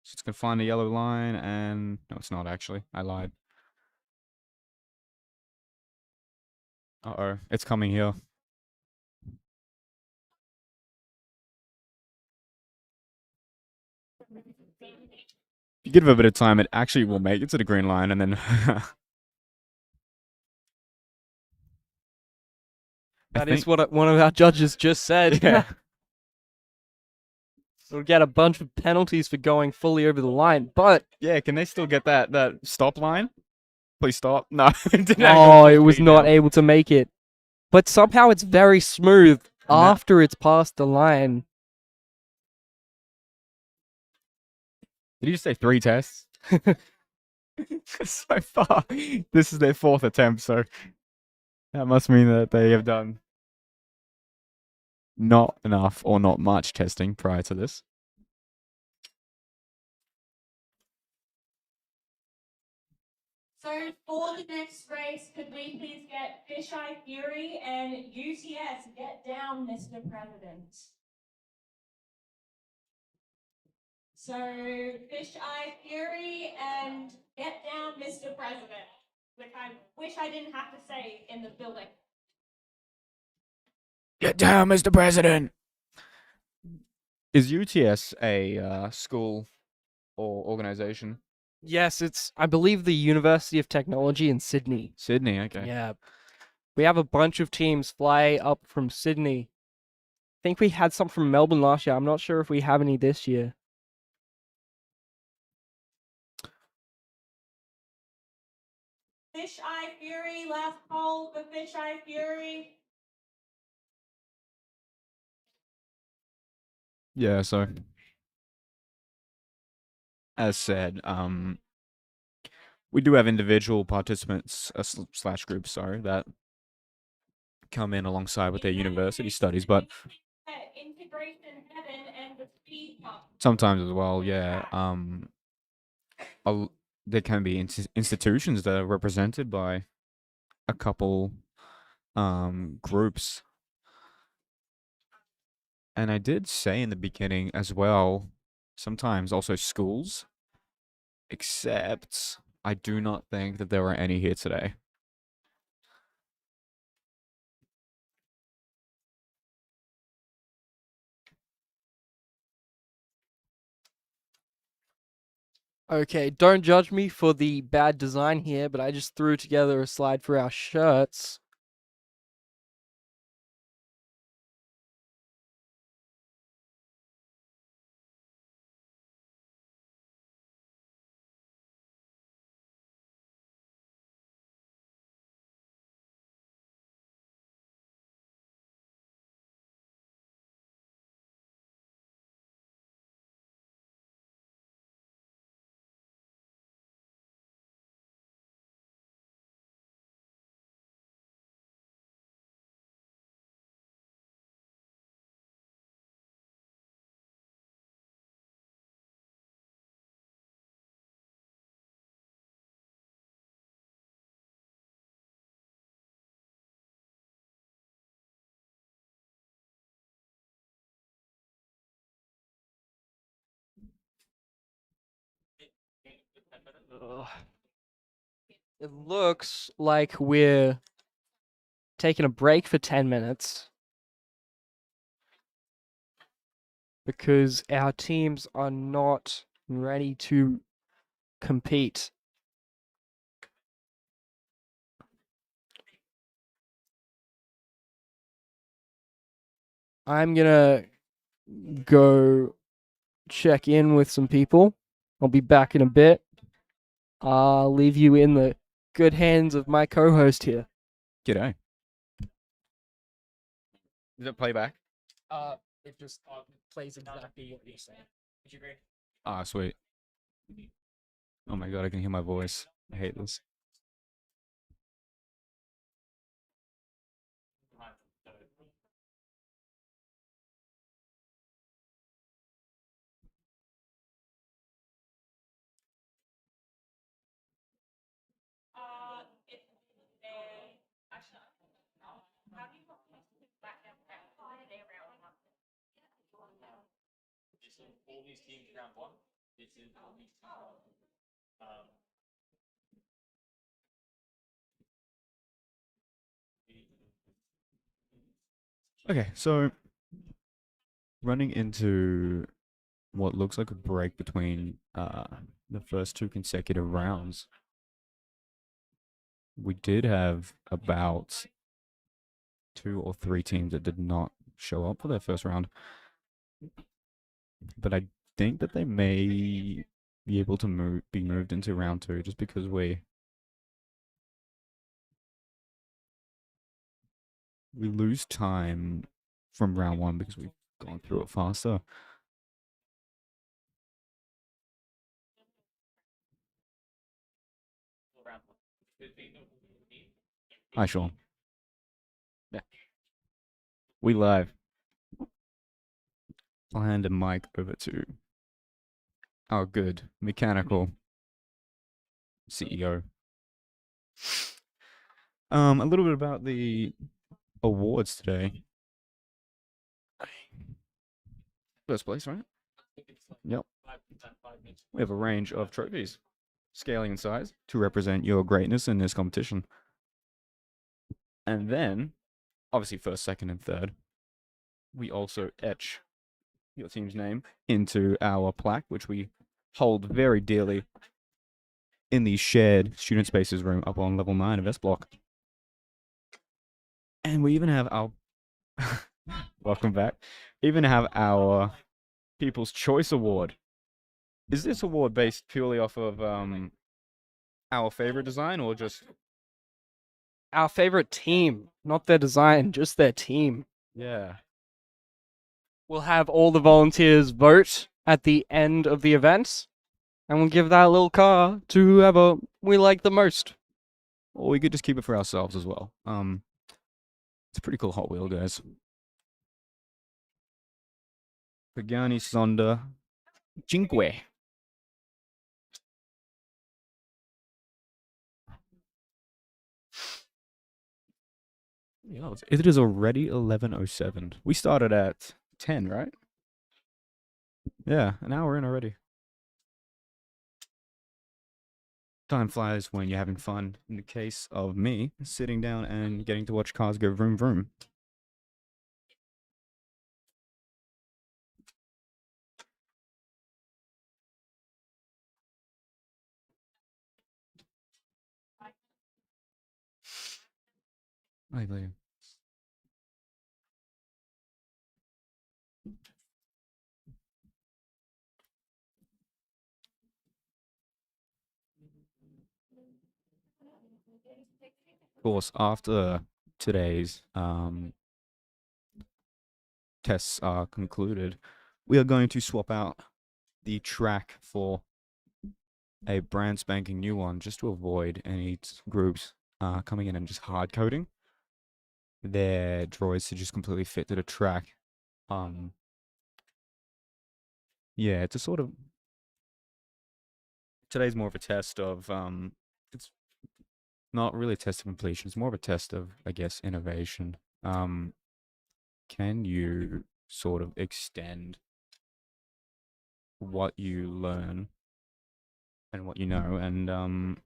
So it's gonna find the yellow line, and no, it's not actually. I lied. Uh-oh, it's coming here. If you give it a bit of time, it actually will make it to the green line, and then That is what one of our judges just said. Yeah. We'll get a bunch of penalties for going fully over the line, but Yeah, can they still get that stop line? Please stop. No, it didn't oh, actually it was speed not down. able to make it. But somehow it's very smooth And that- after it's passed the line. Did you just say 3 tests? So far, this is their 4th attempt, so that must mean that they have done not enough or not much testing prior to this. So for the next race, could we please get Fisheye Fury and UTS get down, Mr. President? So Fisheye Fury and get down, Mr. President, which I wish I didn't have to say in the building. Get down, Mr. President. Is UTS a school or organization? Yes, it's, I believe, the University of Technology in Sydney. Sydney, okay. Yeah. We have a bunch of teams fly up from Sydney. I think we had some from Melbourne last year. I'm not sure if we have any this year. Fisheye Fury, last call for Fisheye Fury. Yeah, so as said, We do have individual participants slash groups, sorry, that come in alongside with their university studies, but Integration heaven and the speed bump. sometimes as well, yeah. There can be institutions that are represented by a couple groups. And I did say in the beginning as well, sometimes also schools, except I do not think that there were any here today. Okay, don't judge me for the bad design here, but I just threw together a slide for our shirts. Ugh. It looks like we're taking a break for 10 minutes because our teams are not ready to compete. I'm gonna go check in with some people. I'll be back in a bit. I'll leave you in the good hands of my co-host here. G'day. Does it play back? It just plays exactly what you're saying. Would you agree? Ah, sweet. Oh my god, I can hear my voice. I hate this. It's a actually. How do you back down holiday around? All these teams round one. This is all these Okay, so running into what looks like a break between the first two consecutive rounds, we did have about 2 or 3 teams that did not show up for their first round. But I think that they may be able to be moved into round 2 just because we lose time from round 1 because we've gone through it faster. Hi, Sean. Yeah. We live. I'll hand the mic over to our good mechanical CEO. A little bit about the awards today. First place, right? Yep. We have a range of trophies, scaling in size, to represent your greatness in this competition. And then, obviously, first, second, and third, we also etch your team's name into our plaque, which we hold very dearly in the shared student spaces room up on level 9 of S Block. And we even have our welcome back. Even have our People's Choice Award. Is this award based purely off of our favorite design or just Our favorite team, not their design, just their team. yeah? We'll have all the volunteers vote at the end of the event, And we'll give that little car to whoever we like the most. Or we could just keep it for ourselves as well. It's a pretty cool Hot Wheel, guys. Pagani Sonda Cinque. Yeah, it is already 11:07. We started at 10, right? Yeah, an hour in already. Time flies when you're having fun. In the case of me, sitting down and getting to watch cars go vroom vroom. Hi, Liam. Of course, after today's tests are concluded, we are going to swap out the track for a brand spanking new one, just to avoid any groups coming in and just hard coding their droids to just completely fit to the track. Yeah, it's a sort of today's more of a test of it's not really a test of completion. It's more of a test of, I guess, innovation. Can you sort of extend what you learn and what you know? And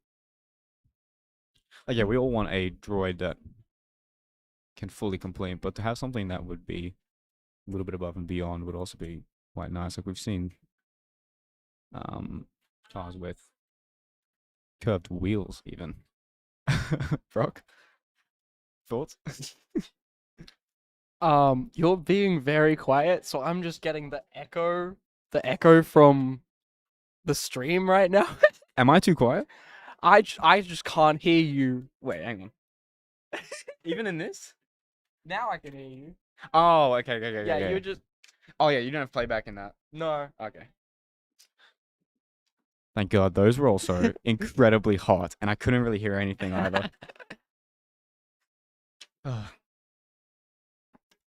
like, yeah, we all want a droid that can fully complete, but to have something that would be a little bit above and beyond would also be quite nice. Like we've seen cars with curved wheels, even. Brock, thoughts? You're being very quiet, so I'm just getting the echo from the stream right now. Am I too quiet? I just can't hear you. Wait, hang on. Even in this? Now I can hear you. Oh, okay. Yeah, you just Oh, yeah, you don't have playback in that. no. Okay. Thank God, those were also incredibly hot, and I couldn't really hear anything either.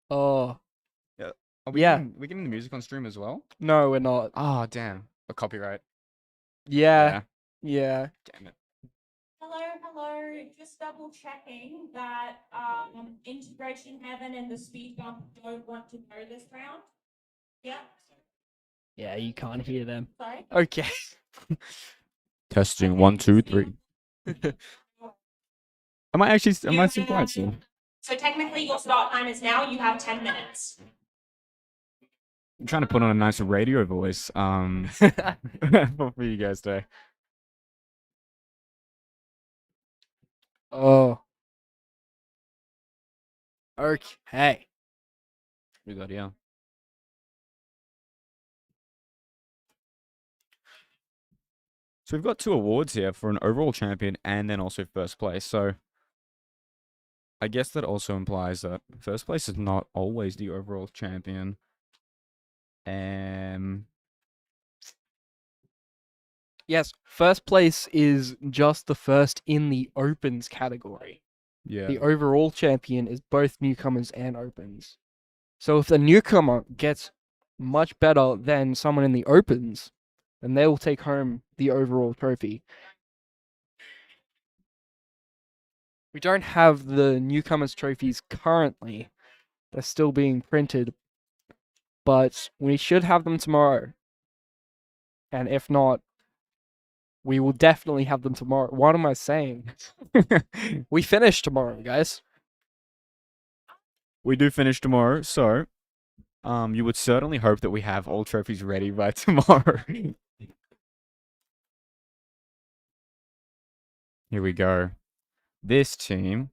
Oh, Are we Yeah. we getting the music on stream as well? no, we're not. Oh, damn. A copyright. Yeah, yeah. Damn it. Hello. Just double checking that Integration Heaven and the Speed Bump don't want to go this round. Yeah. Yeah, you can't hear them. Sorry. Okay. Testing Okay, 1, 2, so 3. you- Am I still quiet still? So technically, your start time is now. You have 10 minutes. I'm trying to put on a nice radio voice for you guys today. Oh. Okay. We got, yeah. So we've got 2 awards here for an overall champion and then also first place. So I guess that also implies that first place is not always the overall champion. Yes, first place is just the first in the opens category. Yeah. The overall champion is both newcomers and opens. So if the newcomer gets much better than someone in the opens, then they will take home the overall trophy. We don't have the newcomers trophies currently. They're still being printed, but we should have them tomorrow. And if not, we will definitely have them tomorrow. What am I saying? We finish tomorrow, guys. We do finish tomorrow, so you would certainly hope that we have all trophies ready by tomorrow. Here we go. This team,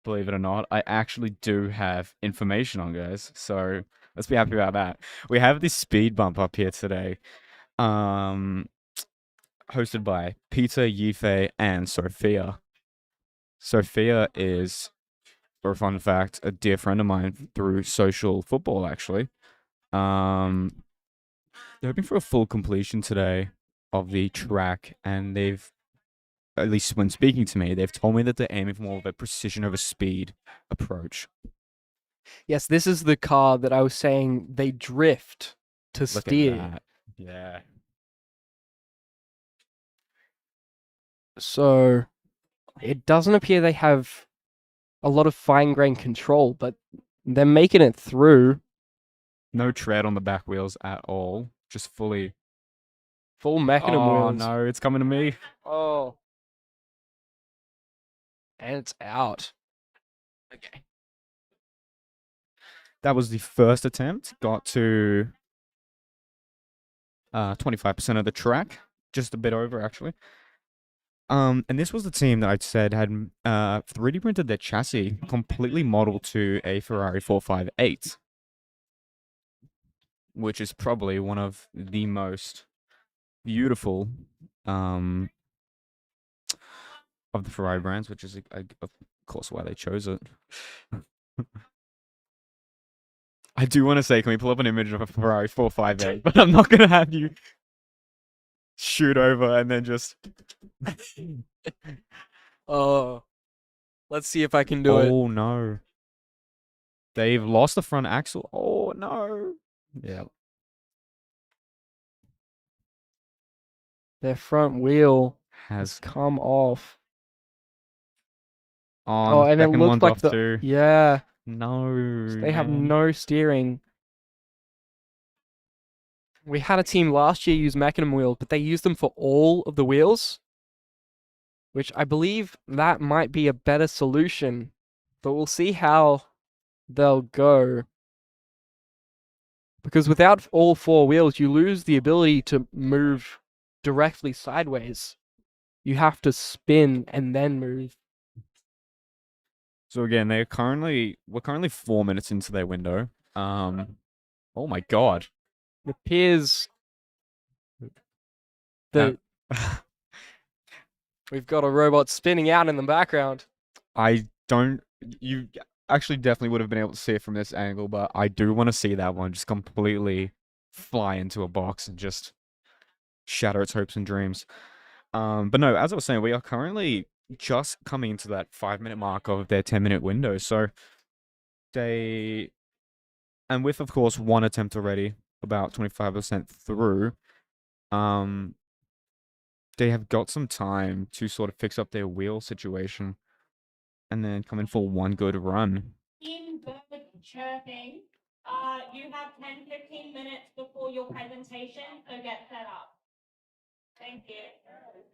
believe it or not, I actually do have information on, guys. So let's be happy about that. We have this speed bump up here today. Hosted by Peter, Yifei, and Sophia. Sophia is, for a fun fact, a dear friend of mine through social football, actually. They're hoping for a full completion today. of the track, and they've, at least when speaking to me, they've told me that they're aiming for more of a precision over speed approach. Yes, this is the car that I was saying they drift to Look steer. at that. Yeah. So it doesn't appear they have a lot of fine grained control, but they're making it through. No tread on the back wheels at all. Just fully. Full mechanism Oh wheels. no, it's coming to me. Oh. And it's out. Okay. That was the first attempt. Got to 25% of the track. Just a bit over, actually. And this was the team that I'd said had 3D printed their chassis completely modeled to a Ferrari 458, which is probably one of the most beautiful of the Ferrari brands, which is of course why they chose it. I do want to say, can we pull up an image of a Ferrari 458? But I'm not gonna have you shoot over and then just. Oh. Let's see if I can do it. Oh no. They've lost the front axle. Oh no. Yeah. Their front wheel Has come off. on. Oh, and it Second looks one's like off the too. yeah. No. So they have man. no steering. We had a team last year use mechanism wheels, but they used them for all of the wheels, which I believe that might be a better solution. But we'll see how they'll go. Because without all four wheels, you lose the ability to move directly sideways. You have to spin and then move. So again, we're currently 4 minutes into their window. Oh my god. It appears that we've got a robot spinning out in the background. I don't. You actually definitely would have been able to see it from this angle, but I do want to see that one just completely fly into a box and just shatter its hopes and dreams. But no, as I was saying, we are currently just coming into that 5-minute mark of their 10-minute window. So they, and with of course one attempt already, about 25% through, they have got some time to sort of fix up their wheel situation, and then come in for one good run. Team bird chirping. You have 10-15 minutes before your presentation, so get set up. Thank you.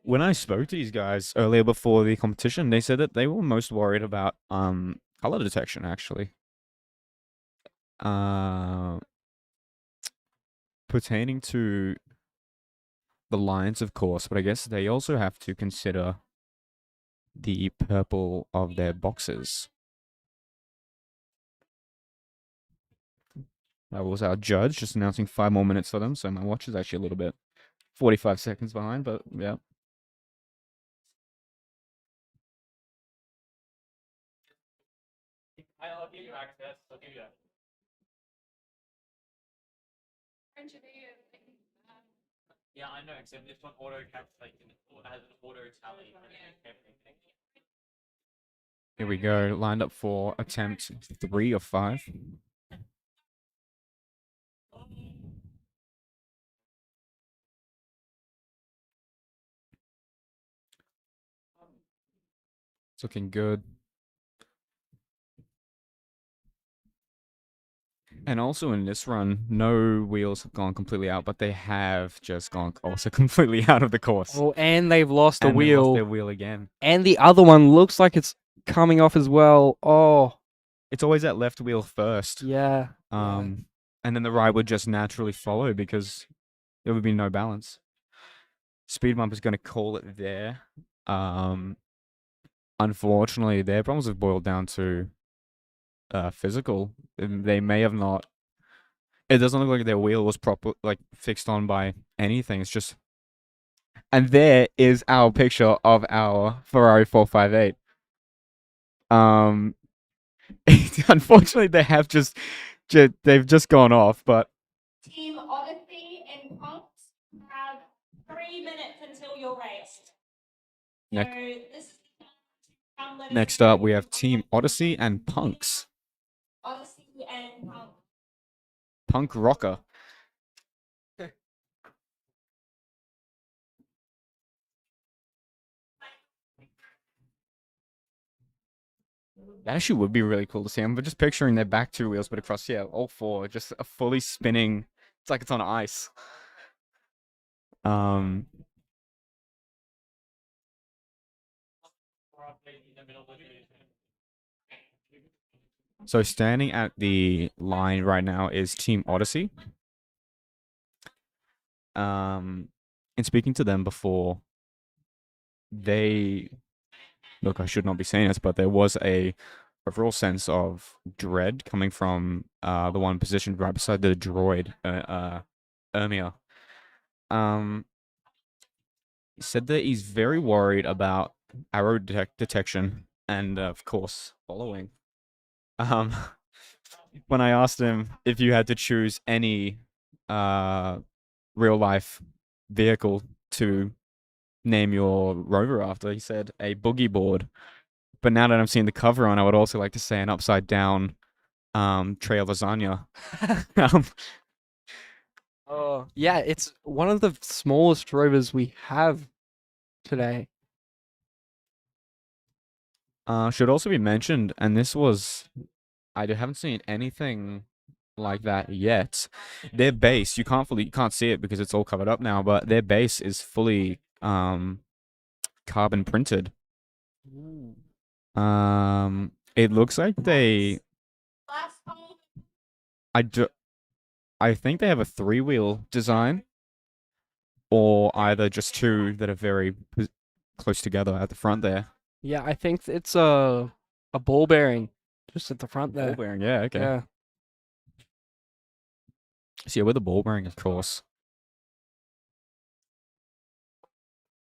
When I spoke to these guys earlier before the competition, they said that they were most worried about color detection actually. Pertaining to the lines, of course, but I guess they also have to consider the purple of their boxes. That was our judge, just announcing 5 more minutes for them, so my watch is actually a little bit 45 seconds behind, but yeah. I'll give you access. I'll give you that. Yeah, I know, except this one auto calculates has an auto tally and everything. Here we go, lined up for attempt 3 of 5. It's looking good. And also in this run, no wheels have gone completely out, but they have just gone also completely out of the course. Oh, and they've lost a And they lost wheel. their wheel again. And the other one looks like it's coming off as well. Oh, It's always that left wheel first. yeah. And then the right would just naturally follow because there would be no balance. Speed bump is going to call it there. Unfortunately, their problems have boiled down to physical. They may have not. It doesn't look like their wheel was fixed on by anything. It's just. And there is our picture of our Ferrari 458. Unfortunately, they have they've just gone off, but Team Odyssey and Punks have 3 minutes Next- So this is Next up, we have Team Odyssey and Punks. Odyssey and Punk Rocker. That actually would be really cool to see. I'm just picturing their back two wheels, but across, yeah, all four, just a fully spinning. It's like it's on ice. Um, so standing at the line right now is Team Odyssey. In speaking to them before, they look. I should not be saying this, but there was a overall sense of dread coming from the one positioned right beside the droid, Ermia. He said that he's very worried about arrow detection and, of course, following. Um, when I asked him if you had to choose any real life vehicle to name your rover after, he said a boogie board. But now that I'm seeing the cover on, I would also like to say an upside down tray of lasagna. um, Oh, yeah, it's one of the smallest rovers we have today. should also be mentioned, and this was, I haven't seen anything like that yet. Their base, you can't see it because it's all covered up now, but their base is fully carbon printed. It looks like I do, I think they have a 3-wheel design, or either just two that are very close together at the front there. Yeah, I think it's a ball bearing just at the front Ball there. bearing, yeah, okay. Yeah. So yeah, with the ball bearing, of course.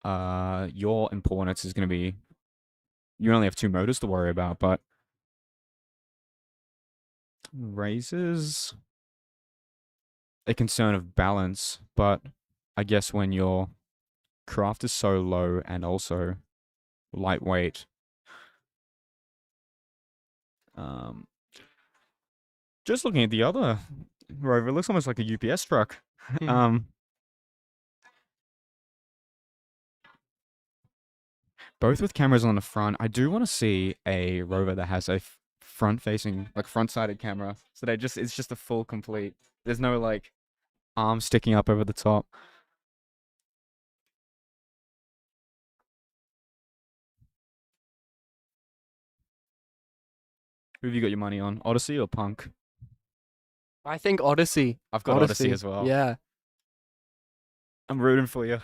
Your importance is going to be, you only have 2 motors to worry about, but raises a concern of balance. But I guess when your craft is so low and also lightweight, just looking at the other rover, it looks almost like a UPS truck. Both with cameras on the front. I do want to see a rover that has a front-facing, like front-sided camera, so that it's just a full complete. There's no like arm sticking up over the top. Who have you got your money on, Odyssey or Punk? I think Odyssey. I've got Odyssey as well. Yeah. I'm rooting for you.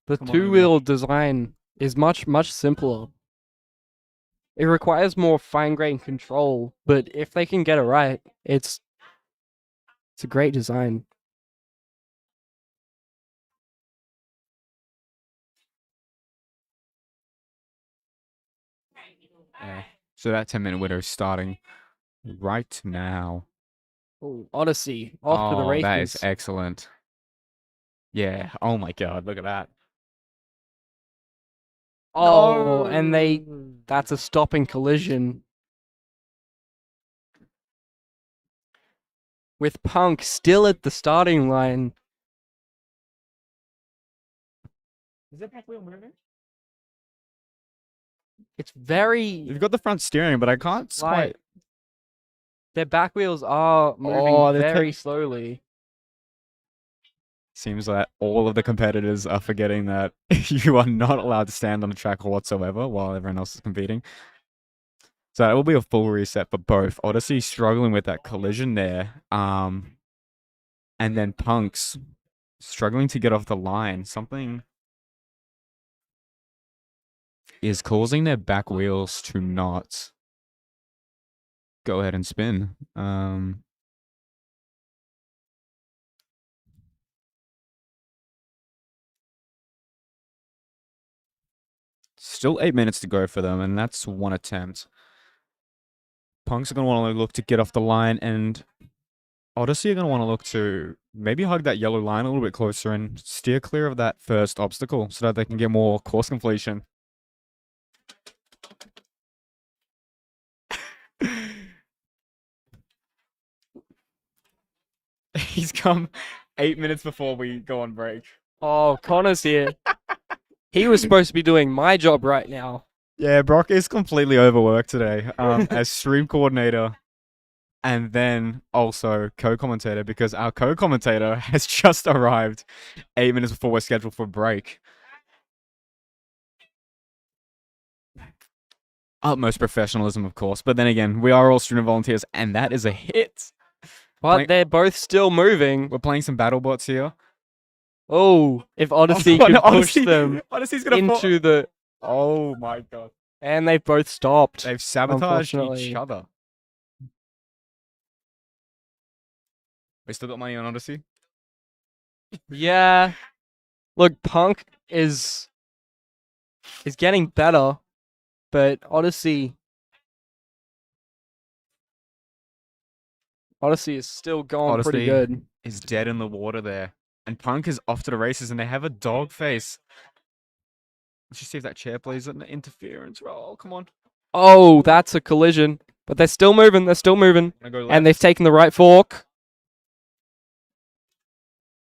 The Come on, Luna. two-wheel design is much simpler. It requires more fine-grained control, but if they can get it right, it's a great design. Yeah. So that 10-minute window is starting right now. Oh, Odyssey off to the races. That is excellent. Yeah. Oh my God, look at that. Oh, and that's a stopping collision. With Punk still at the starting line. Is that back wheel moving? It's very You've got the front steering, but I can't slight. quite. Their back wheels are moving Oh, they're very slowly. Seems like all of the competitors are forgetting that you are not allowed to stand on the track whatsoever while everyone else is competing. So it will be a full reset for both. Odyssey struggling with that collision there. And then Punk's struggling to get off the line. Something is causing their back wheels to not go ahead and spin. Still 8 minutes to go for them, and that's one attempt. Punks are going to want to look to get off the line, and Odyssey are going to want to look to maybe hug that yellow line a little bit closer and steer clear of that first obstacle so that they can get more course completion. He's come 8 minutes before we go on break. Oh, Connor's here. He was supposed to be doing my job right now. Yeah, Brock is completely overworked today as stream coordinator and then also co-commentator because our co-commentator has just arrived 8 minutes before we're scheduled for break. Utmost professionalism, of course, but then again, we are all student volunteers and that is a hit. But they're both still moving. We're playing some battle bots here. Oh, if Odyssey Oh, could no, push them Odyssey's gonna fall. into the... Oh my god. And they've both stopped. They've sabotaged each Unfortunately. other. We still got money on Odyssey? Yeah. Look, Punk is getting better, but Odyssey is still going pretty Odyssey good. is dead in the water there. And Punk is off to the races and they have a dog face. Let's just see if that chair plays an interference roll. Come on. Oh, that's a collision. But they're still moving. They're still moving. Wanna go And they've left? taken the right fork.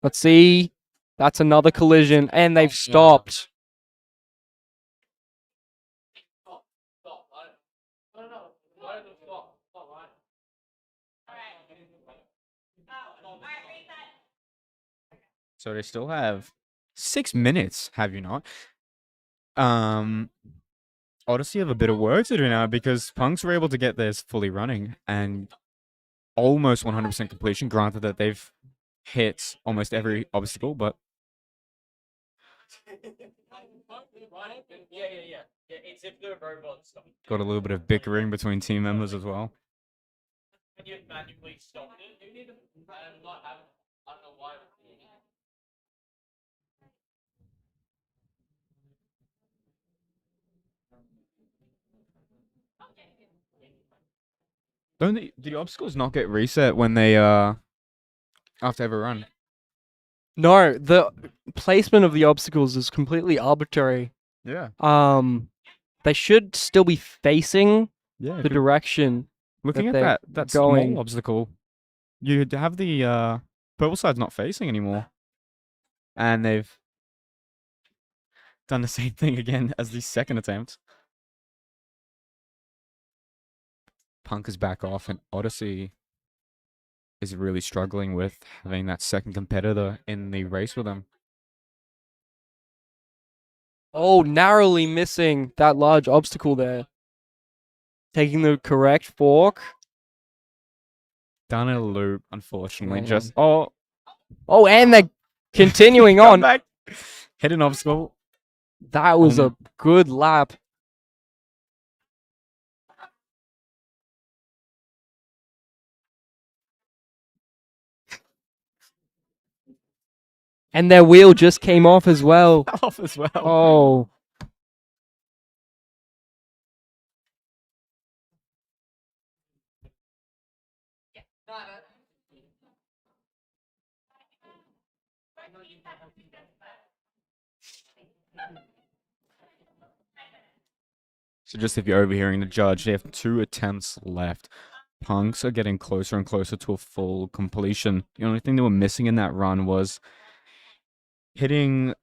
Let's see. That's another collision. And they've stopped. So they still have 6 minutes, have you not? Odyssey have a bit of work to do now because Punks were able to get theirs fully running and almost 100% completion. Granted that they've hit almost every obstacle, but Yeah. It's if the robot stopped. got a little bit of bickering between team members as well. When you manually stopped it, you need to not have. I don't know why. Do the obstacles not get reset when they after every run? No, the placement of the obstacles is completely arbitrary. Yeah. They should still be facing Yeah. the direction. Looking at they're that going. small obstacle, you have the purple side's not facing anymore. And they've done the same thing again as the second attempt. Punk is back off and Odyssey is really struggling with having that second competitor in the race with them. Oh, narrowly missing that large obstacle there. Taking the correct fork. Done in a loop, unfortunately. Man. Just oh, And they're continuing come on. back. Hit an obstacle. That was a good lap. And their wheel just came off as well. Off as well. Oh. So just if you're overhearing the judge, they have 2 attempts left. Punks are getting closer and closer to a full completion. The only thing they were missing in that run was hitting...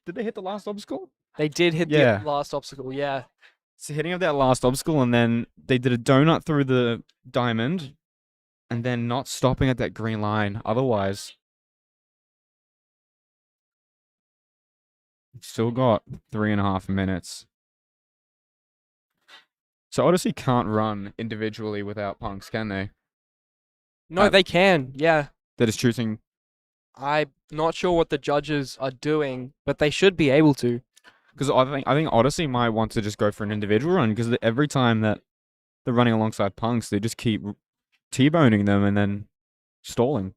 Did they hit the last obstacle? They did hit Yeah. the last obstacle, yeah. So hitting of that last obstacle, and then they did a donut through the diamond, and then not stopping at that green line. Otherwise, still got 3.5 minutes. So Odyssey can't run individually without Punks, can they? No, they can, yeah. They're just choosing... I'm not sure what the judges are doing, but they should be able to. Because I think Odyssey might want to just go for an individual run, because every time that they're running alongside Punks, they just keep T-boning them and then stalling.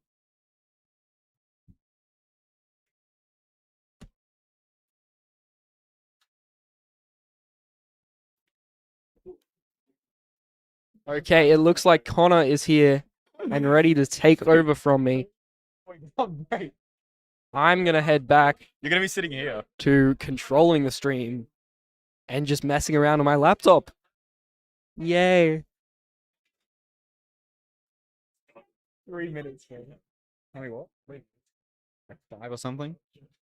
Okay, it looks like Connor is here and ready to take over from me. I'm gonna head back You're going to be sitting here. to controlling the stream and just messing around on my laptop. Yay. 3 minutes, man. How many what? Wait, like 5 or something?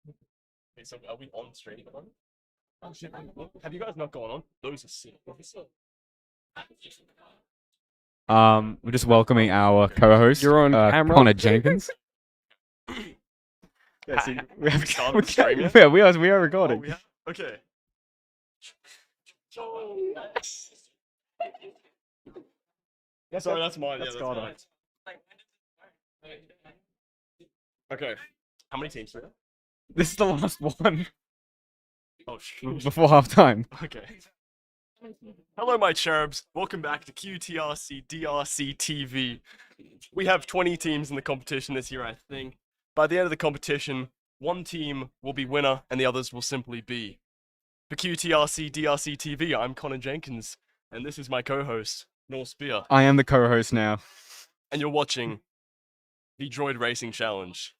Okay, so are we on stream? Oh shit! Have you guys not gone on? Those are sick. We're just welcoming our co-host, You're on camera? Connor Jenkins. Yeah, see, we have started the stream yet? yeah, we are Oh, recording. we have? Okay. Sorry, that's mine. That's Yeah, Connor. that's mine. Okay. How many teams do we have? This is the last one Oh, shoot. before half time. Okay. Hello, my cherubs. Welcome back to QTRC DRC TV. We have 20 teams in the competition this year, I think. By the end of the competition, one team will be winner and the others will simply be. For QTRC DRC TV, I'm Connor Jenkins, and this is my co-host, Noel Spear. I am the co-host now. And you're watching the Droid Racing Challenge.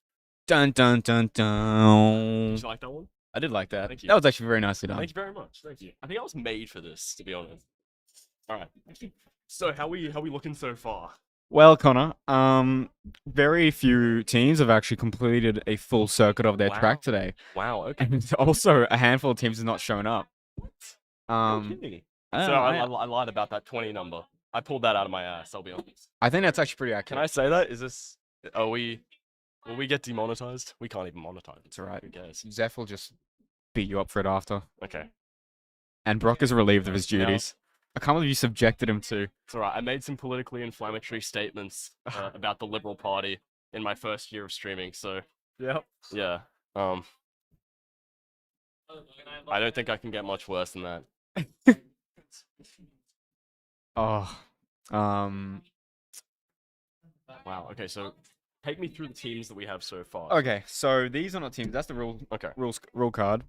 Dun dun dun dun. Did you like that one? I did like that. Thank you. That was actually very nicely done. Thank you very much. Thank you. I think I was made for this, to be honest. All right. So how we looking so far? Well, Connor, very few teams have actually completed a full circuit of their Wow. track today, Wow. Okay. and also a handful of teams have not shown up. No kidding. So I lied about that 20 number. I pulled that out of my ass. I'll be honest. I think that's actually pretty Can accurate. I say that? Is this? Are we? Will we get demonetized? We can't even monetize. It's alright. Who cares? Zeph will just beat you up for it after. Okay. And Brock is relieved of his Now- duties. I can't believe you subjected him to. It's alright. I made some politically inflammatory statements about the Liberal Party in my first year of streaming. So Yep. yeah. I don't think I can get much worse than that. Oh. Wow. Okay. So take me through the teams that we have so far. Okay, so these are not teams. That's the Okay. rule card.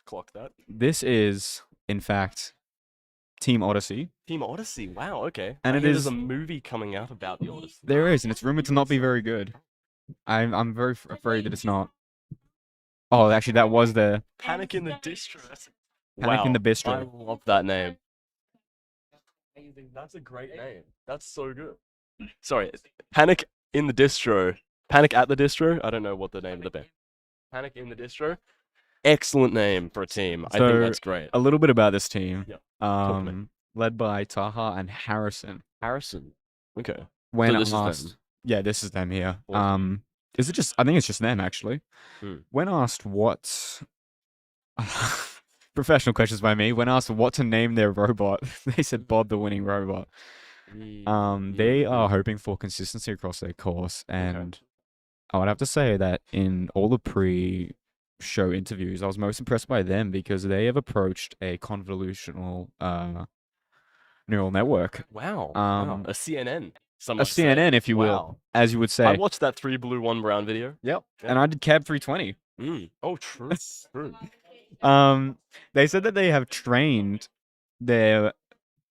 Clock that. This is in fact Team Odyssey. Team Odyssey. Wow. Okay. And I it hear is- there's a movie coming out about the Odyssey. There is, and it's rumored to not be very good. I'm very afraid that it's not. Oh, actually, that was the Panic in the Distro. Panic in the Bistro. I love that name. That's a great name. That's so good. Sorry, Panic in the Distro. Panic at the Distro. I don't know what the name of the band. Panic in the Distro. Excellent name for a team. I think So, that's great. a little bit about this team. Yeah, to me. Led by Taha and Harrison. Harrison. Okay. When So this is them. asked, yeah, this is them here. Awesome. Is it just? I think it's just them actually. Hmm. When asked what, professional questions by me. When asked what to name their robot, they said Bod the winning robot. They are hoping for consistency across their course, and I would have to say that in all the pre-show interviews, I was most impressed by them because they have approached a convolutional neural network, Wow. Um, A CNN. Some a might say. CNN, if you will, Wow. as you would I say. watched that 3 blue 1 brown video. Yep. Yeah. And I did Cab 320. Oh, true. True. They said that they have trained their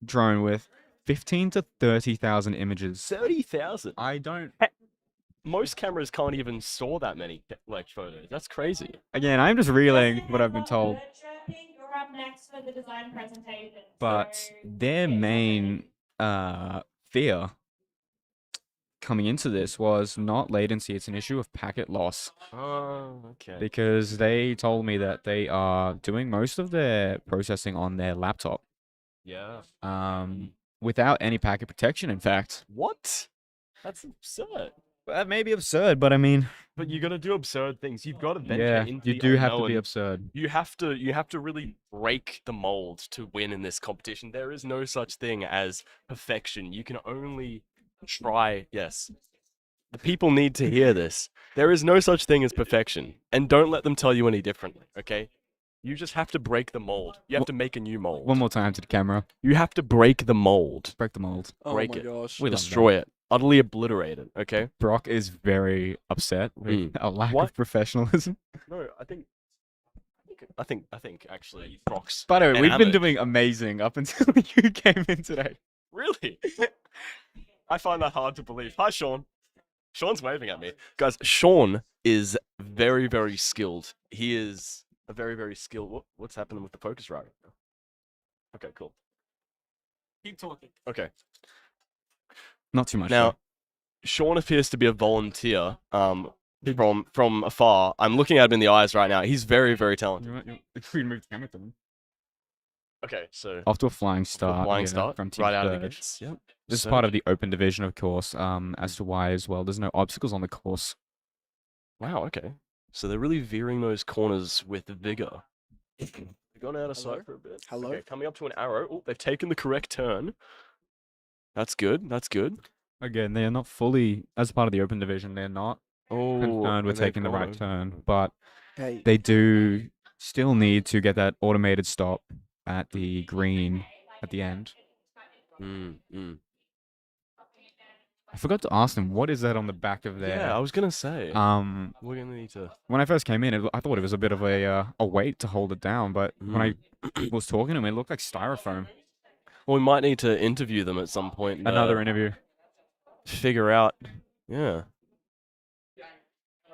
drone with 15 to 30,000 images. 30,000. I don't. Most cameras can't even store that many photos. That's crazy. Again, I'm just relaying what I've been told. You're up next for the design presentation. But So, their main fear coming into this was not latency, it's an issue of packet loss. Oh, okay. Because they told me that they are doing most of their processing on their laptop. Yeah. Without any packet protection, in fact. What? That's absurd. That may be absurd, but I mean, But you got to do absurd things. You've got to venture yeah, into you the do have to be unknown. absurd. You have to really break the mold to win in this competition. There is no such thing as perfection. You can only try. Yes. The people need to hear this. There is no such thing as perfection. And don't let them tell you any differently, okay? You just have to break the mold. You have to make a new mold. One more time to the camera. You have to break the mold. Break the mold. Break it. gosh. We love Destroy it. Utterly obliterate it, okay? Brock is very upset with a lack What? of professionalism. No, I think actually Brock's By the way, we've been enamored. doing amazing up until you came in today. Really? I find that hard to believe. Hi, Sean. Sean's waving at me. Guys, Sean is very, very skilled. He is a very, very skilled... What's happening with the focus right now? Okay, cool. Keep talking. Okay. Not too much. Now, Sean appears to be a volunteer. From afar, I'm looking at him in the eyes right now. He's very, very talented. We moved the camera to him. Okay, so Off to a flying start. flying yeah, start from Team right out of the Surge. gates. Yep. This is So- part of the open division, of course. As to why as well, there's no obstacles on the course. Wow. Okay. So they're really veering those corners with vigor. They've gone out of sight for a bit. Hello? Okay, coming up to an arrow. Oh, they've taken the correct turn. That's good. That's good. Again, they are not fully as part of the open division. They're not Oh, concerned with and they've taking the gone right over. turn, but Hey, they do still need to get that automated stop at the green at the end. I forgot to ask them, what is that on the back of their? Yeah, I was gonna say. Um, We're gonna need to. when I first came in, I thought it was a bit of a weight to hold it down, but when I was talking to them, it looked like styrofoam. Well, we might need to interview them at some point. Another interview. Figure out. Yeah.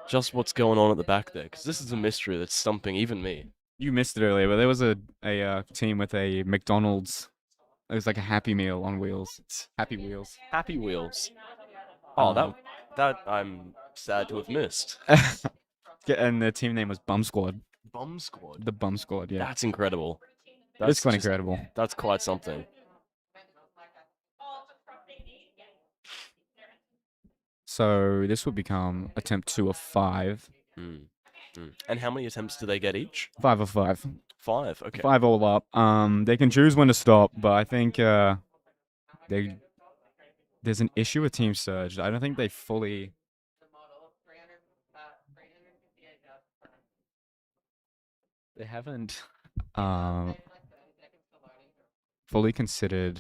Just what's going on at the back there, because this is a mystery that's stumping even me. You missed it earlier, but there was a team with a McDonald's. It was like a Happy Meal on wheels. It's Happy Wheels. Happy Wheels. Oh, Um, that I'm sad to have missed. Yeah, and the team name was Bum Squad. Bum Squad. The Bum Squad, yeah. That's incredible. That's quite just- incredible. That's quite something. So this would become attempt 2 of 5. And how many attempts do they get each? 5 of 5. 5. Okay. 5 all up. They can choose when to stop, but I think there's an issue with Team Surge. I don't think they fully. They haven't fully considered.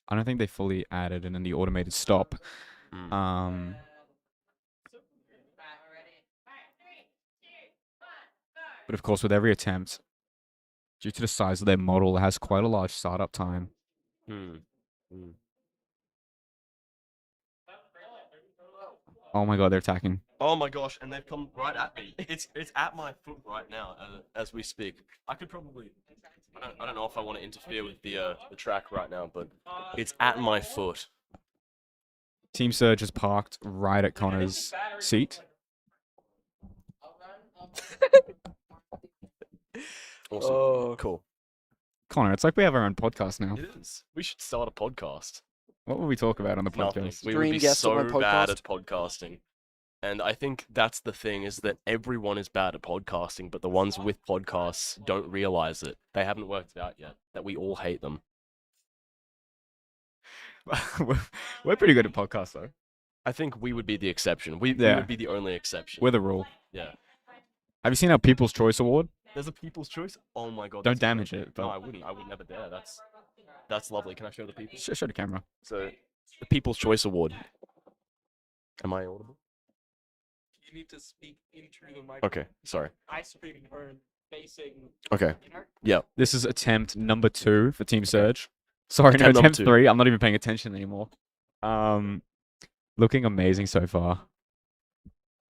I don't think they fully added in the automated stop. But of course, with every attempt, due to the size of their model, it has quite a large startup time. Oh my god, they're attacking. Oh my gosh, and they've come right at me. It's at my foot right now as we speak. I could probably. I don't know if I want to interfere with the track right now, but it's at my foot. Team Surge is parked right at Connor's seat. Awesome. Cool. Connor, it's like we have our own podcast now. It is. We should start a podcast. What will we talk about on the Nothing. podcast? We Dream would be guest so on my bad podcast. at podcasting. And I think that's the thing, is that everyone is bad at podcasting, but the ones with podcasts don't realize it. They haven't worked it out yet, that we all hate them. We're pretty good at podcasts, though. I think we would be the exception. We Yeah. would be the only exception. We're the rule. Yeah. Have you seen our People's Choice Award? There's a People's Choice? Oh my god. Don't that's damage incredible. it, but- No, I wouldn't. I would never dare. That's lovely. Can I show the people? Show the camera. So, the People's Choice Award. Am I audible? You need to speak into the mic. Okay, sorry. Ice cream burn facing. Okay. This is attempt number 2 for Team Surge. Sorry, Attempt no, number attempt 2. 3. I'm not even paying attention anymore. Looking amazing so far.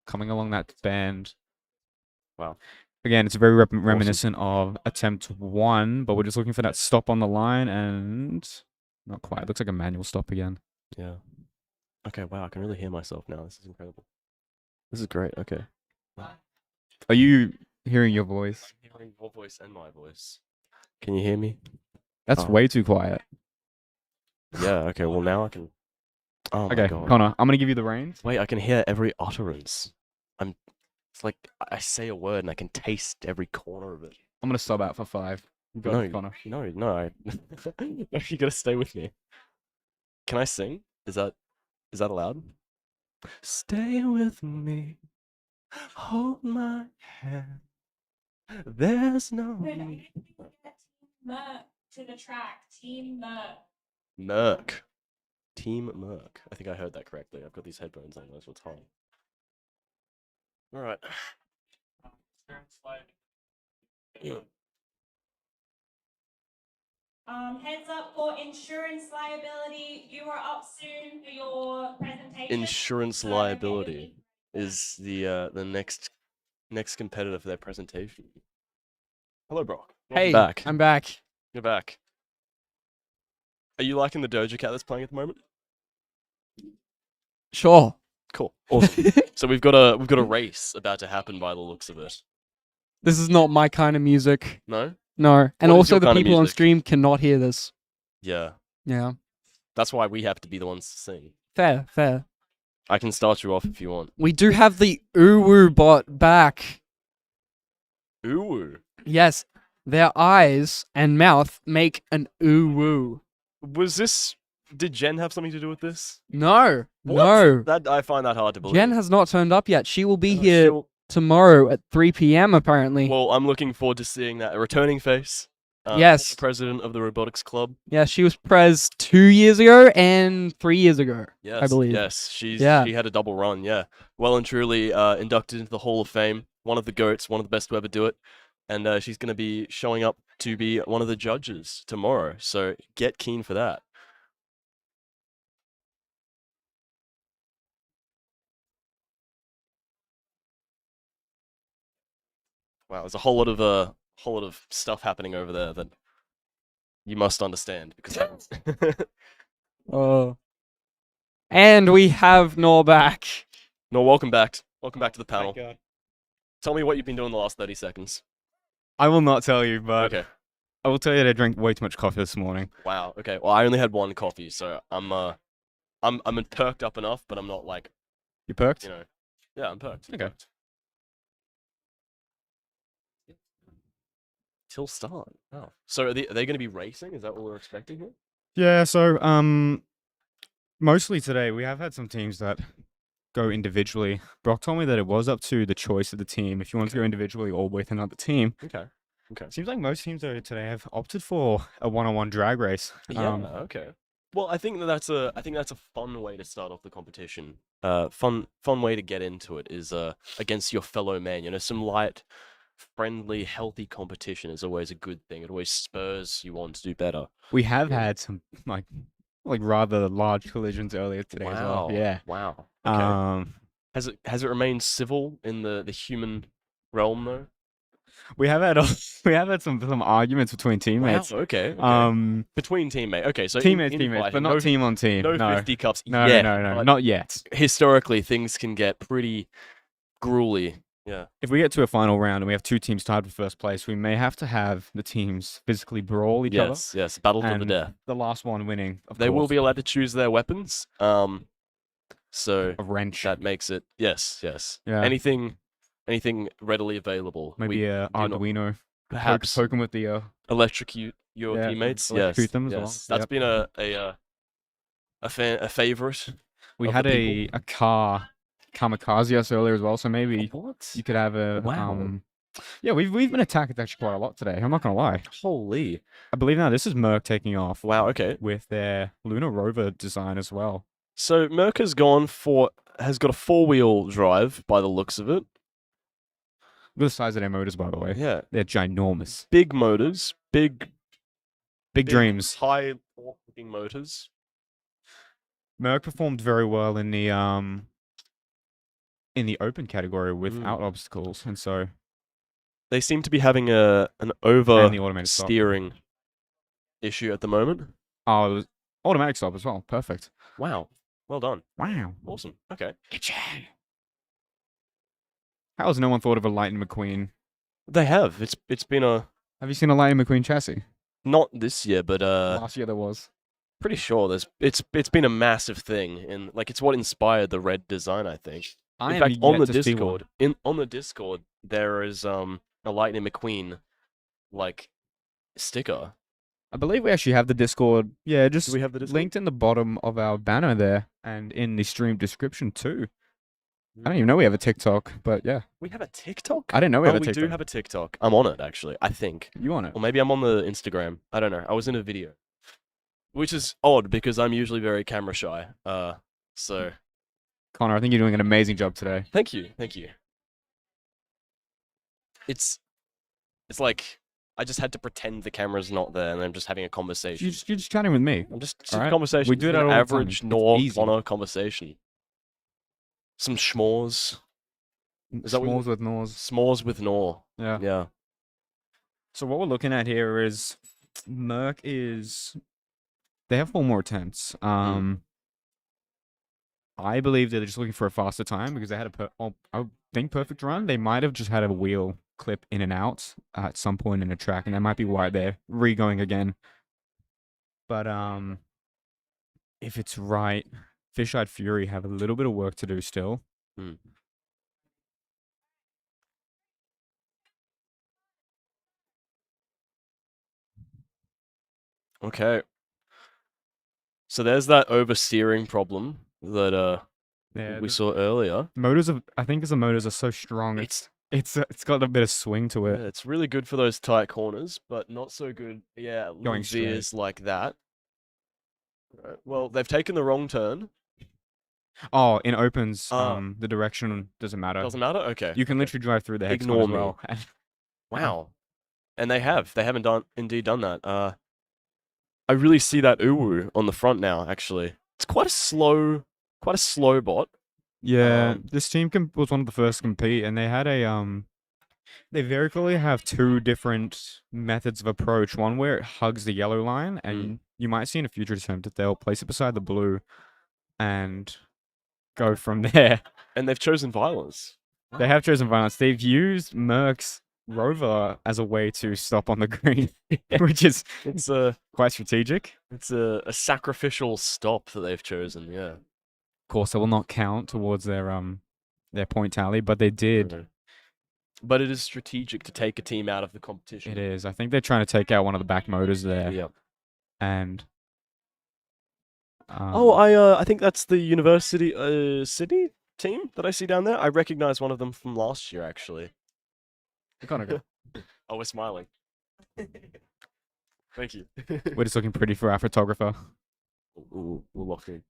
Coming along that bend. Wow. Again, it's very reminiscent of attempt 1, but we're just looking for that stop on the line, and not quite. It looks like a manual stop again. Yeah. Okay, wow, I can really hear myself now. This is incredible. This is great. Okay. Are you hearing your voice? I'm hearing your voice and my voice. Can you hear me? That's Oh. way too quiet. Yeah, okay, well now I can. Oh my Okay, god. Connor, I'm gonna give you the reins. Wait, I can hear every utterance. It's like I say a word and I can taste every corner of it. I'm gonna sub out for 5. You got it, Connor. No, no, you gotta stay with me. Can I sing? Is that allowed? Stay with me, hold my hand. There's no need. Merc to the track. Team Merc. Merc. Team Merc. I think I heard that correctly. I've got these headphones on. That's what's hard. All right. Heads up for insurance liability. You are up soon for your presentation. Insurance So liability maybe- is the next competitor for their presentation. Hello, Brock. Welcome Hey, back. I'm back. You're back. Are you liking the Doja Cat that's playing at the moment? Sure. Cool. Awesome. So we've got a race about to happen by the looks of it. This is not my kind of music. No? No. And What is also your the kind of people on music? stream cannot hear this. Yeah. Yeah. That's why we have to be the ones to sing. Fair, fair. I can start you off if you want. We do have the Uwu bot back. Ooh. Yes. Their eyes and mouth make an Uwu. Did Jen have something to do with this? No. What? No. That I find that hard to believe. Jen has not turned up yet. She will be Uh, here she'll- tomorrow at 3 p.m. apparently. Well, I'm looking forward to seeing that. A returning face. Yes. former president of the Robotics Club. Yeah, she was pres 2 years ago and 3 years ago. Yes, believe. Yes, she Yeah. had a double run. Yeah, well and truly inducted into the Hall of Fame. One of the goats, one of the best to ever do it, and she's going to be showing up to be one of the judges tomorrow. So get keen for that. Wow, there's a whole lot of stuff happening over there that you must understand because Oh. And we have Nor back. No, welcome back. Welcome back to the panel. Tell me what you've been doing the last 30 seconds. I will not tell you, but Okay. I will tell you that I drank way too much coffee this morning. Wow. Okay. Well, I only had one coffee, so I'm perked up enough, but I'm not like, You perked? you know, yeah, I'm perked. Okay. Till start. Oh. So are they going to be racing? Is that what we're expecting here? Yeah, so mostly today we have had some teams that go individually. Brock told me that it was up to the choice of the team if you want to go individually or with another team. Okay. Seems like most teams though today have opted for a one-on-one drag race. Yeah. Okay. Well, I think that's a fun way to start off the competition. Fun way to get into it is against your fellow man. You know, some light, friendly, healthy competition is always a good thing. It always spurs you on to do better. We have had some like rather large collisions earlier today as well. Yeah. Wow. Okay. Um, Has it remained civil in the human realm though? we have had some arguments between teammates. Wow. Okay. Between teammate. Okay. So Teammates, in teammates, fighting, but not team on team. no No, 50 cups no, yet, no, but not yet. historically things can get pretty gruely. Yeah. If we get to a final round and we have two teams tied for first place, we may have to have the teams physically brawl each other. Yes. Battle to the And death. the last one winning. Of They will course, be allowed to choose their weapons. So a wrench. that makes it yes. Yeah. Anything readily available. Maybe a not- Arduino. perhaps Poke 'em with the electrocute your Yeah, teammates. electrocute Yes. them as well. Yes. That's Yep. been a favorite. We of had the a people. car kamikaze us earlier as well, so maybe What? you could have a Wow. yeah, we've been attacked actually quite a lot today. I'm not gonna lie. Holy. I believe now this is Merc taking off Wow. Okay. with their lunar rover design as well. So Merc has got a 4-wheel drive by the looks of it. Look at the size of their motors, by the way. Yeah. They're ginormous. Big motors. Big Dreams. High looking motors. Merc performed very well in the open category without obstacles, and so They seem to be having an and over the automated stop. steering issue at the moment. Oh, it was automatic stop as well. Perfect. Wow. Well done. Wow. Awesome. Okay. How has no one thought of a Lightning McQueen? They have. It's been Have you seen a Lightning McQueen chassis? not this year, but Last year there was. pretty sure it's been a massive thing and like it's what inspired the red design, I think. I In am fact, on yet the to see one. Discord, on the Discord there is a Lightning McQueen like sticker. I believe we actually have the Discord. Yeah, just Do we have the Discord? linked in the bottom of our banner there and in the stream description too. I don't even know we have a TikTok, but yeah. We have a TikTok? I didn't know we Oh, have a we TikTok. do have a TikTok. I'm on it actually, I think. You on it? Or maybe I'm on the Instagram. I don't know. I was in a video. Which is odd because I'm usually very camera shy. So Connor, I think you're doing an amazing job today. thank you. It's like I just had to pretend the camera's not there and I'm just having a conversation. You're just chatting with me. I'm just Alright, a conversation. we do just that an all the time. average It's Nor easy. Connor conversation. Some schmores. Is that what you- S'mores with Nors. S'mores with Nor. Yeah. Yeah. So what we're looking at here is Merc is they have 4 more attempts. I believe they're just looking for a faster time because they had I would think perfect run. They might have just had a wheel clip in and out at some point in a track, and that might be why they're re-going again. But if it's right, Fish-Eyed Fury have a little bit of work to do still. Okay. So there's that oversteering problem that Yeah, we saw earlier. I think the motors are so strong. It's got a bit of swing to Yeah, it. it's really good for those tight corners, but not so good. Yeah, little Going straight. veers like that. Right. Well, they've taken the wrong turn. Oh, in opens, Ah. the direction doesn't matter. Doesn't matter. Okay. You can okay. literally drive through the hexagon Ignore as me. well. Wow. And they have. They haven't indeed done that. I really see that uwu on the front now. Actually, it's quite a slow bot. Yeah, this team was one of the first to compete, and they had they very clearly have two different methods of approach. One where it hugs the yellow line, and you might see in a future attempt that they'll place it beside the blue, and go from there. And they've chosen violence. They have chosen violence. They've used Merck's Rover as a way to stop on the green, which is It's quite strategic. It's a sacrificial stop that they've chosen. Yeah. Of course, it will not count towards their point tally, but they did. Mhm. But it is strategic to take a team out of the competition. It is. I think they're trying to take out one of the back motors there. Yeah. And I think that's the University Sydney team that I see down there. I recognize one of them from last year, actually. kind of Oh, we're smiling. Thank you. we're just looking pretty for our photographer. Ooh, we're locking.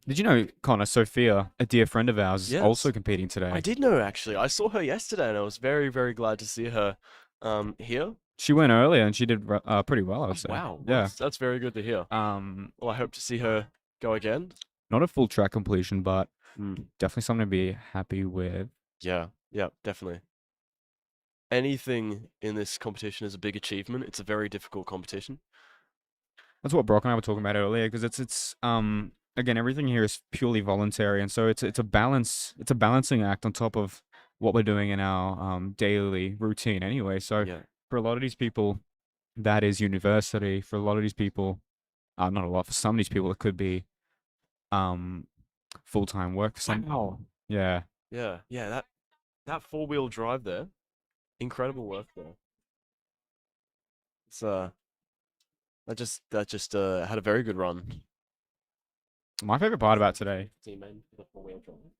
Did you know, Connor, Sophia, a dear friend of ours, is also Yes. competing today? I did know, actually. I saw her yesterday, and I was very, very glad to see her here. She went earlier and she did pretty well, I would say. Wow. Yeah. That's very good to hear. Well, I hope to see her go again. Not a full track completion, but Mm. definitely something to be happy with. Yeah, definitely. Anything in this competition is a big achievement. It's a very difficult competition. That's what Brock and I were talking about earlier, because it's again, everything here is purely voluntary, and so it's a balancing act on top of what we're doing in our daily routine anyway. So Yeah. for a lot of these people, that is university. For a lot of these people, not a lot. For some of these people, it could be full-time work. For some, Wow. yeah. Yeah, that four-wheel drive there. Incredible work there. It's that just had a very good run. My favorite part about today, Teammate for the four-wheel drive.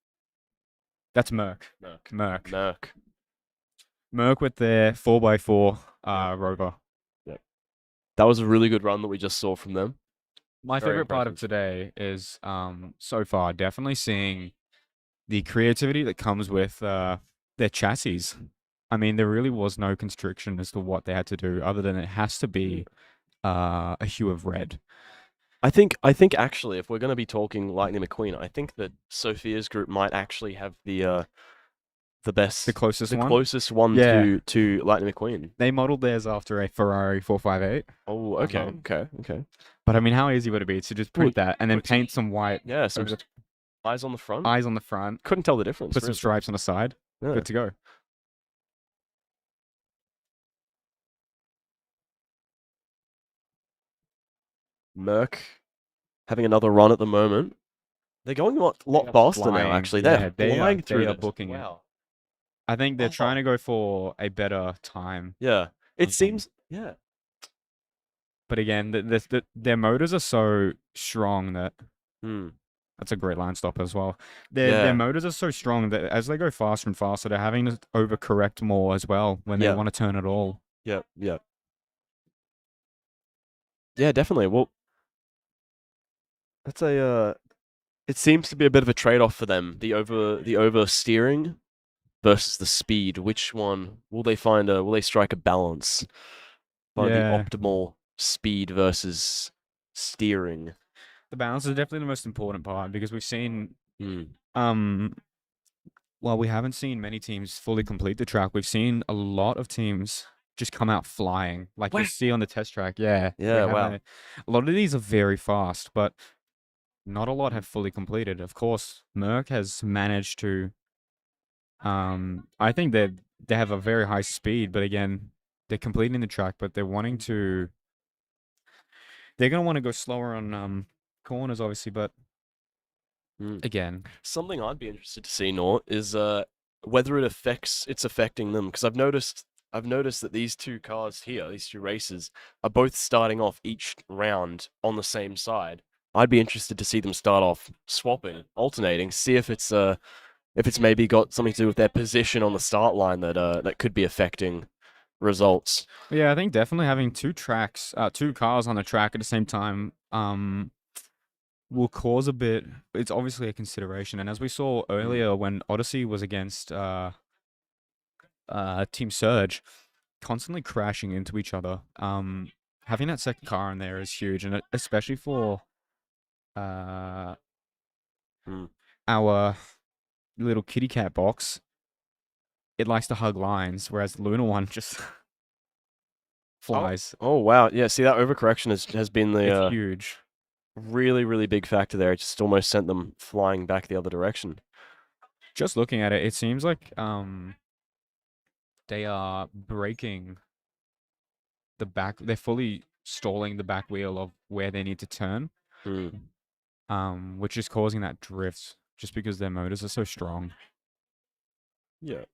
that's Merck. Merc. Merck with their 4x4 Rover. That was a really good run that we just saw from them. My Very favorite part of impressive. today is so far definitely seeing the creativity that comes with their chassis. I mean, there really was no constriction as to what they had to do, other than it has to be a hue of red. I think actually, if we're going to be talking Lightning McQueen, I think that Sophia's group might actually have the best, The closest one. closest one Yeah. to Lightning McQueen. They modeled theirs after a Ferrari 458. Oh, okay, Uh-huh. okay. But I mean, how easy would it be to just print that and then put- paint some white Yeah, some over the eyes on the front. eyes on the front, Couldn't tell the difference. put some really. stripes on the side, Yeah. good to go. Merc having another run at the moment. They're going a lot faster now, flying. actually. Yeah, They're flying through they are this. booking it. Wow. I think they're Oh. trying to go for a better time. Yeah. It Mhm. seems, yeah. But again, their motors are so strong that Hmm. that's a great line stop as well. Yeah. Their motors are so strong that as they go faster and faster, they're having to overcorrect more as well when they Yeah. want to turn it all. Yep. Yeah, definitely. Well, that's it seems to be a bit of a trade-off for them. The oversteering versus the speed. Which one will they find will they strike a balance? Find the Yeah. optimal speed versus steering. The balance is definitely the most important part, because we've seen Hmm. well, we haven't seen many teams fully complete the track. We've seen a lot of teams just come out flying, like you Wow. see on the test track. Yeah. we Yeah, have wow. a lot of these are very fast, but not a lot have fully completed. Of course, Merck has managed to. I think they have a very high speed, but again, they're completing the track, but they're wanting to. They're gonna want to go slower on corners, obviously, but Mm. again, Something I'd be interested to see, Nort, is whether it's affecting them, because I've noticed that these two cars here, these two races, are both starting off each round on the same side. I'd be interested to see them start off swapping, alternating, see if it's maybe got something to do with their position on the start line that could be affecting results. yeah, I think definitely having two cars on the track at the same time, will cause a bit. It's obviously a consideration, and as we saw earlier when Odyssey was against Team Surge, constantly crashing into each other. Having that second car in there is huge, and especially for Hmm. our little kitty cat box, it likes to hug lines, whereas the Luna one just flies. Oh wow, yeah. See, that overcorrection has been the It's huge. really, really big factor there. It just almost sent them flying back the other direction. Just looking at it, it seems like they are breaking the back. They're fully stalling the back wheel of where they need to turn, which is causing that drift just because their motors are so strong. Yeah.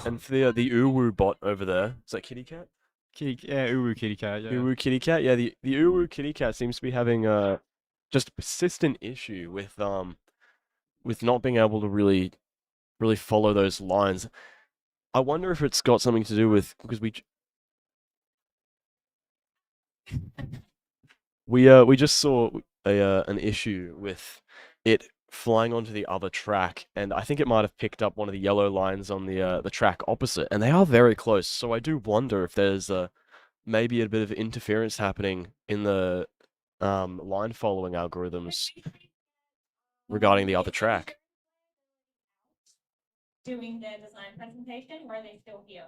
And for the Uwu bot over there, is that Kitty Cat? Uwu kitty cat, yeah. Uwu Kitty Cat? Yeah, the Uwu Kitty Cat seems to be having just a persistent issue with not being able to really follow those lines. I wonder if it's got something to do with because we just saw an issue with it flying onto the other track, and I think it might have picked up one of the yellow lines on the track opposite, and they are very close. So I do wonder if there's maybe a bit of interference happening in the line following algorithms regarding the other track. Doing their design presentation, or are they still here?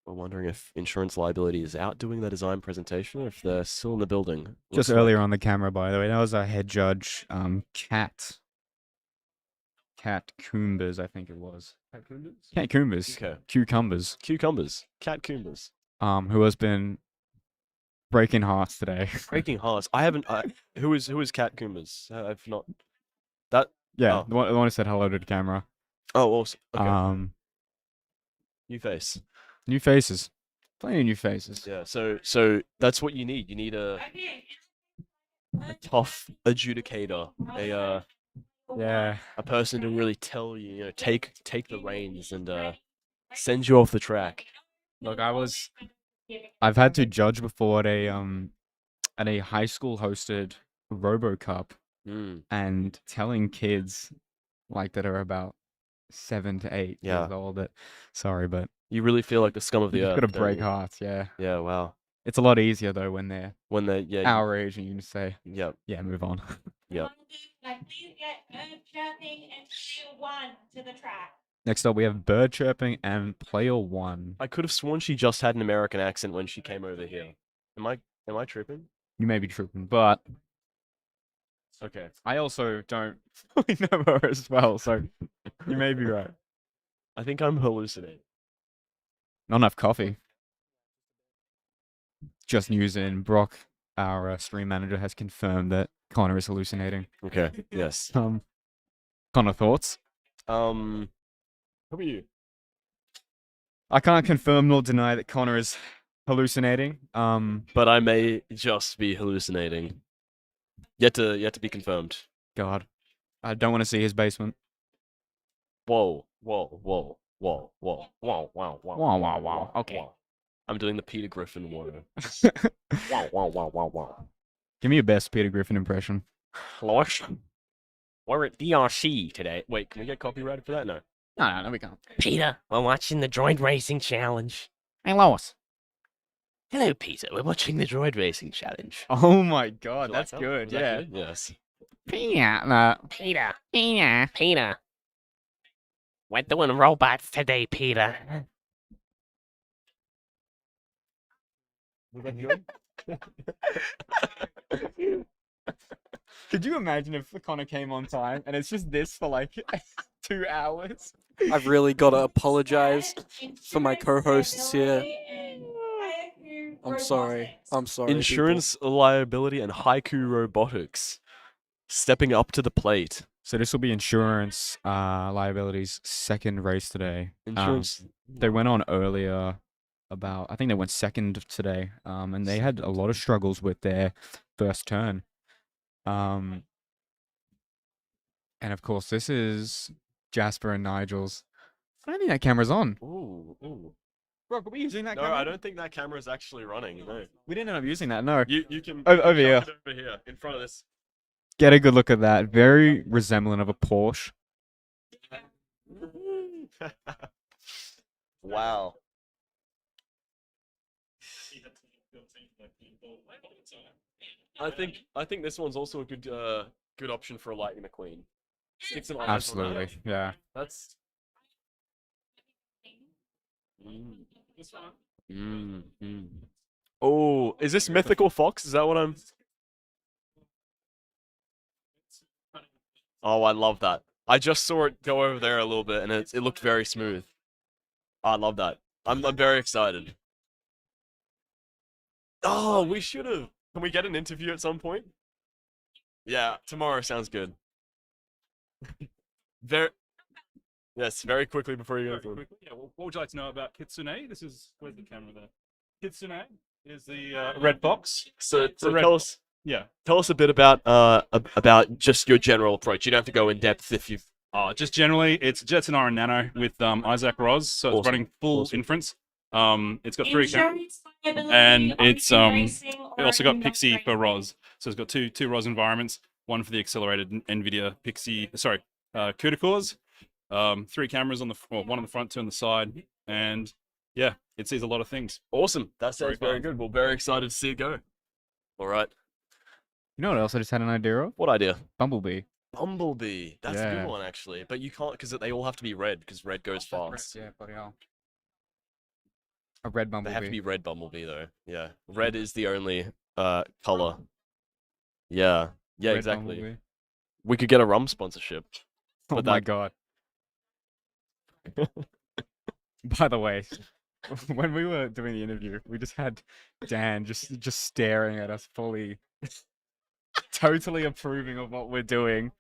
We're wondering if insurance liability is out doing their design presentation, or if they're still in the building. Just Looks earlier like- on the camera, by the way, that was our head judge, Cat Coombers, I think it was. Cat Coombers. Okay. Cucumbers. Cucumbers. Cat Coombers. Who has been breaking hearts today. Breaking hearts. I haven't. Who is Cat Coombers? I've not. That. Yeah, Oh. the one who said hello to the camera. Oh, awesome. Okay. New face. New faces. Plenty of new faces. Yeah. So that's what you need. You need a tough adjudicator. Yeah. A person to really tell you, take the reins and send you off the track. Look, I've had to judge before at a high school hosted Robo Cup Mm. and telling kids like that are about 7 to 8 Yeah. years old that sorry, but You really feel like the scum of the you've earth. got to don't break you? hearts, yeah. Yeah. Wow. It's a lot easier though when they're When they our age and you just say, Yep. yeah, move on. Yep. Please get bird chirping and player one to the track. Next up we have bird chirping and player 1. I could have sworn she just had an American accent when she came over here. Am I tripping? You may be tripping, but Okay. I also don't fully know her as well, so you may be right. I think I'm hallucinating. Not enough coffee. Just news in. Brock, our stream manager, has confirmed that Connor is hallucinating. Okay. Yes. Connor, thoughts? Who are you? I can't confirm nor deny that Connor is hallucinating. But I may just be hallucinating. Yet to be confirmed. God, I don't want to see his basement. Whoa. Whoa. Whoa. Whoa. Whoa. Wow. Wow. Wow. Wow, wow, wow. Okay. Wow. I'm doing the Peter Griffin word. Wow. Wow. Wow. Wow. Wow. Give me your best Peter Griffin impression. Lois, we're at DRC today. Wait, can we get copyrighted for that? No. No, we can't. Peter, we're watching the Droid Racing Challenge. Hey, Lois. Hello, Peter. We're watching the Droid Racing Challenge. Oh my God, You like that's that? good. Was that Yeah. good? Yes. Peter. We're doing robots today, Peter. Was that good? Could you imagine if Connor came on time and it's just this for like 2 hours? I've really got to apologize for my co-hosts here. I'm sorry. I'm sorry. Insurance liability and Haiku Robotics stepping up to the plate. So this will be insurance liabilities second race today. Insurance. They went on earlier I think they went second today. And they had a lot of struggles with their first turn. And of course this is Jasper and Nigel's. I don't think that camera's on. Ooh, ooh. Bro, are we using that No, camera? I don't think that camera is actually running. No. We didn't end up using that, no. You can Over chuck here. it over here in front of this. Get a good look at that. Very resemblant of a Porsche. Wow. I think this one's also a good option for a Lightning McQueen. Stick some eyes on that. Absolutely, yeah. That's. Oh, is this Mythical Fox? Is that what I'm? Oh, I love that. I just saw it go over there a little bit, and it looked very smooth. I love that. I'm very excited. Oh, we should have. Can we get an interview at some point? Yeah, tomorrow sounds good. Very. Yes, very quickly before you Very go. quickly, yeah. Well, what would you like to know about Kitsune? Where's the camera there? Kitsune is the red fox. So red tell us. Yeah. Tell us a bit about just your general approach. You don't have to go in depth if you've. Just generally, it's Jetson Iron Nano with Isaac Roz, so it's Awesome. running full Awesome. inference. It's got 3 cameras, Insurance liability, and it's racing, it also or got Pixie not for racing. Roz. So it's got two Roz environments, one for the accelerated NVIDIA CUDA cores. 3 cameras on one on the front, 2 on the side, and yeah, it sees a lot of things. Awesome. That sounds very fun. good. We're very excited to see it go. All right. You know what else I just had an idea of? What idea? Bumblebee. Bumblebee. That's a Yeah. good one, actually. But you can't, because they all have to be red, because red goes fast. Yeah, bloody hell. A red They Bumblebee. have to be red Bumblebee, though. Yeah. Red is the only color. Yeah. Yeah, Red exactly. Bumblebee. We could get a rum sponsorship. Oh But my that- god. By the way, when we were doing the interview, we just had Dan just staring at us fully, totally approving of what we're doing.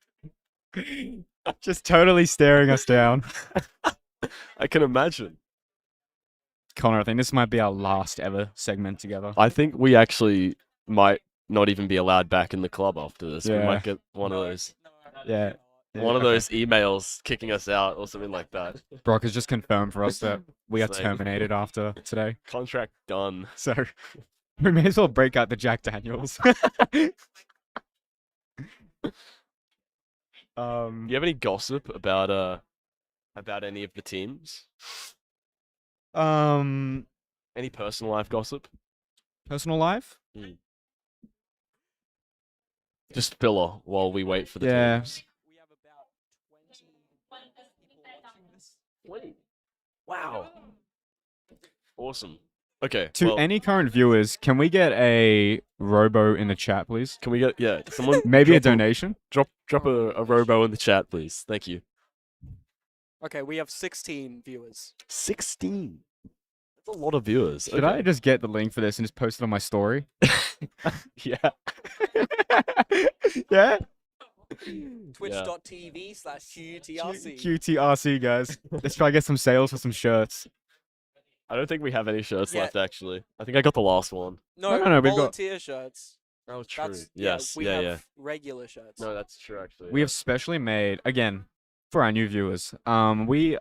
Just totally staring us down. I can imagine. Connor, I think this might be our last ever segment together. I think we actually might not even be allowed back in the club after this. We Yeah. might get one of those. Yeah. One of okay. those emails kicking us out or something like that. Brock has just confirmed for us that we are Same. terminated after today. Contract done. So we may as well break out the Jack Daniels. Do you have any gossip about any of the teams? Any personal life gossip? Personal life? Just filler while we wait for the Yeah. teams. We have about 20. Wow. Awesome. Okay. To well, any current viewers, can we get a robo in the chat, please? can we get someone Maybe a drop donation? drop a robo in the chat, please. Thank you. Okay, we have 16 viewers. 16. That's a lot of viewers. Should I just get the link for this and just post it on my story? Yeah. Yeah? Twitch.tv/QUTRC. QTRC, guys. Let's try to get some sales for some shirts. I don't think we have any shirts Yeah. left, actually. I think I got the last one. No, no, we've got- volunteer shirts. Oh, true. That's Yes. we yeah, have yeah. regular shirts. No, that's true, actually. We yeah. have specially made, again, for our new viewers, we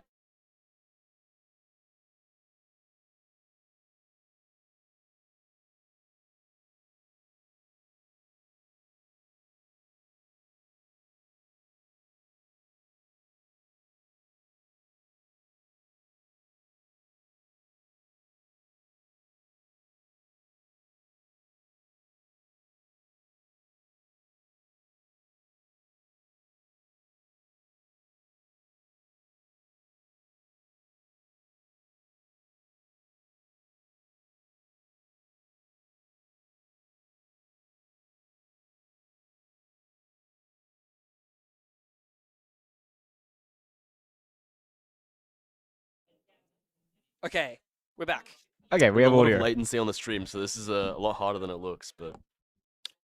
Okay, we're back. Okay, we We've have got a lot of audio. latency on the stream, so this is a lot harder than it looks. But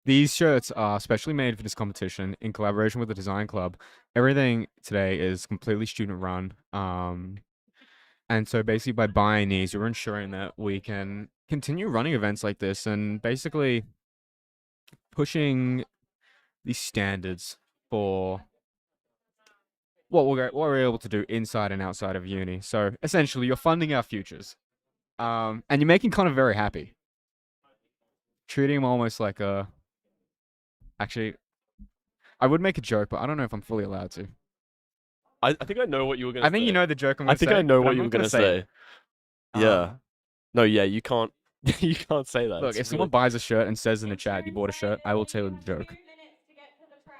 These shirts are specially made for this competition in collaboration with the design club. Everything today is completely student run. And so basically by buying these, you're ensuring that we can continue running events like this and basically pushing these standards for what we're able to do inside and outside of uni. So essentially, you're funding our futures, and you're making Connor very happy. Treating him almost like a. Actually, I would make a joke, but I don't know if I'm fully allowed to. I think I know what you were gonna. I think say. you know the joke I'm I gonna say. think I know but what I'm you were not gonna say. say. Yeah. No, yeah, you can't. You can't say that. Look, It's if someone buys a shirt and says in the chat you bought a shirt, I will tell you the joke. 2 minutes to get to the track.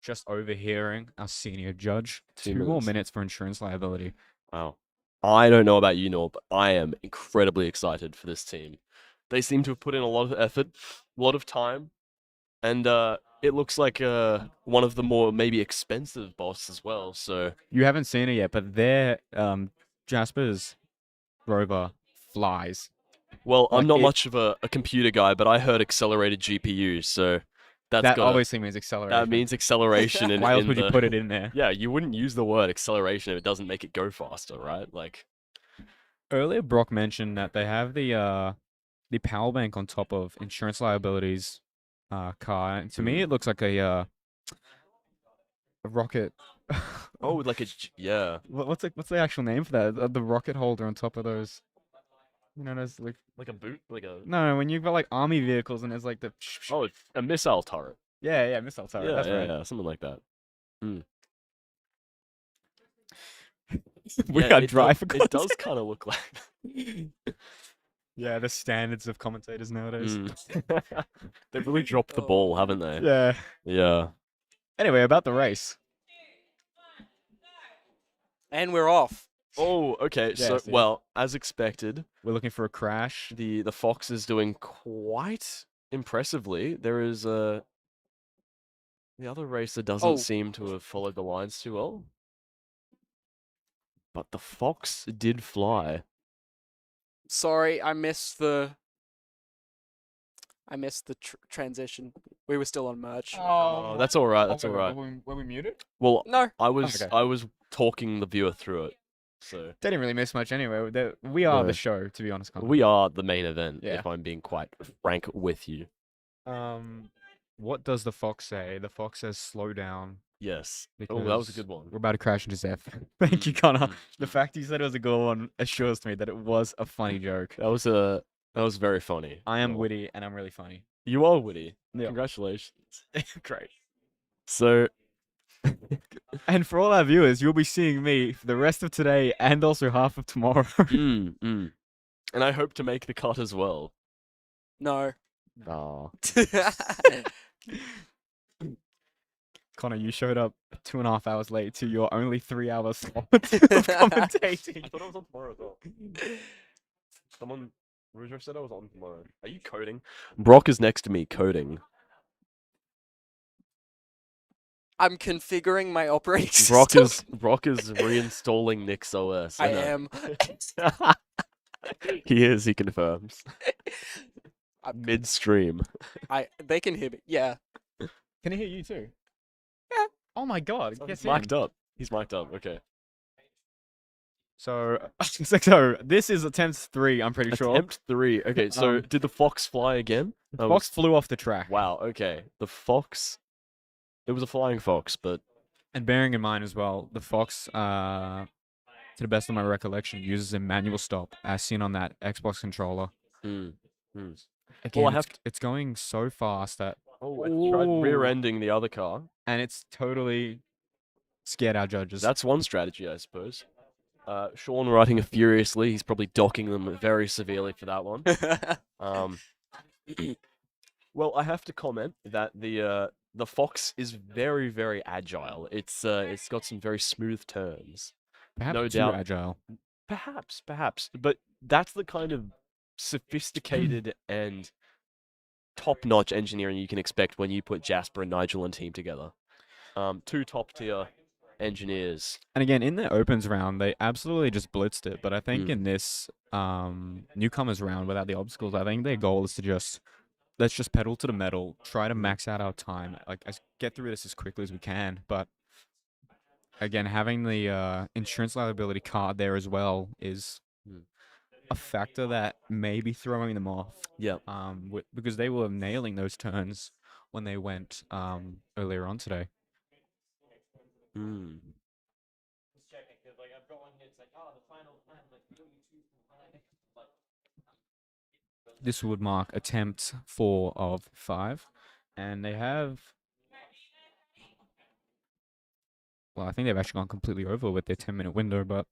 Just overhearing our senior judge. 2 2 more minutes. minutes for insurance liability. Wow. I don't know about you, Noel, but I am incredibly excited for this team. They seem to have put in a lot of effort, a lot of time, and it looks like one of the more maybe expensive boss as well. So You haven't seen it yet, but their Jasper's rover flies. well, I'm Like, not it- much of a computer guy, but I heard accelerated GPUs, so that's That gotta, obviously means acceleration. that means acceleration. Why else in would you the- put it in there? Yeah, you wouldn't use the word acceleration if it doesn't make it go faster, right? Like, Earlier, Brock mentioned that they have the power bank on top of insurance liabilities car. And to me, it looks like a rocket. oh, like yeah, What's the actual name for that? The rocket holder on top of those. You know, those like like a boot, like a no, when you've got like army vehicles and there's like the oh, it's a missile turret. yeah, missile turret. Yeah, That's yeah, right. yeah, something like that. We Yeah, got it dry does, for It does content. kind of look like. Yeah, the standards of commentators nowadays. They've really dropped the ball, haven't they? Yeah. Yeah. Anyway, about the race. And we're off. Oh, okay. So, Yes, yeah. well, as expected, We're looking for a crash. the Fox is doing quite impressively. There is the other racer doesn't Oh. seem to have followed the lines too well. But the Fox did fly. Sorry, I missed the transition. We were still on merch. Oh, that's all right. That's all right. Were we muted? Well, No. Okay. I was talking the viewer through it. So They didn't really miss much anyway. We are No. the show, to be honest. Connor. we are the main event, Yeah. if I'm being quite frank with you. What does the fox say? The fox says slow down. Yes. Oh, that was a because good one. We're about to crash into Zeph. Thank you, Connor. Mm, The fact you said it was a good one assures me that it was a funny joke. That was very funny. I am Noel. witty and I'm really funny. You are witty. Yeah. Congratulations. Great. So And for all our viewers, you'll be seeing me for the rest of today and also half of tomorrow. and I hope to make the cut as well. No. Ah. Connor, you showed up 2.5 hours late to your only 3 hours slot of commentating. thought I was on tomorrow as well. Someone Rouge said I was on tomorrow. Are you coding? Brock is next to me coding. I'm configuring my operating system. Brock is reinstalling Nick's OS. I know. am. He is, he confirms. I'm- Midstream. They can hear me. Yeah. Can I hear you too? Yeah. Oh my god. He's Guess mic'd up. He's mic'd up, okay. So, so this is attempt 3, I'm pretty sure. Attempt 3. Okay, so did the Fox fly again? The fox flew off the track. Wow, okay. The Fox. It was a flying fox, but And bearing in mind as well, the fox, to the best of my recollection, uses a manual stop as seen on that Xbox controller. hmm. Again, I have it's going so fast that, Oh, I tried Ooh. rear-ending the other car. and it's totally scared our judges. That's one strategy, I suppose. Sean writing it furiously. He's probably docking them very severely for that one. Well, I have to comment that the Fox is very, very agile. It's got some very smooth turns. perhaps no too doubt. agile. Perhaps, but that's the kind of sophisticated and top-notch engineering you can expect when you put Jasper and Nigel and team together. Two top-tier engineers. And again, in the opens round, they absolutely just blitzed it. But I think Mm. in this newcomers round, without the obstacles, I think their goal is to just let's just pedal to the metal, try to max out our time, like get through this as quickly as we can. But again, having the insurance liability card there as well is Mm. a factor that may be throwing them off. Yep. Because they were nailing those turns when they went earlier on today. Mm. This would mark attempt 4 of 5, and they have. Well, I think they've actually gone completely over with their 10-minute window, but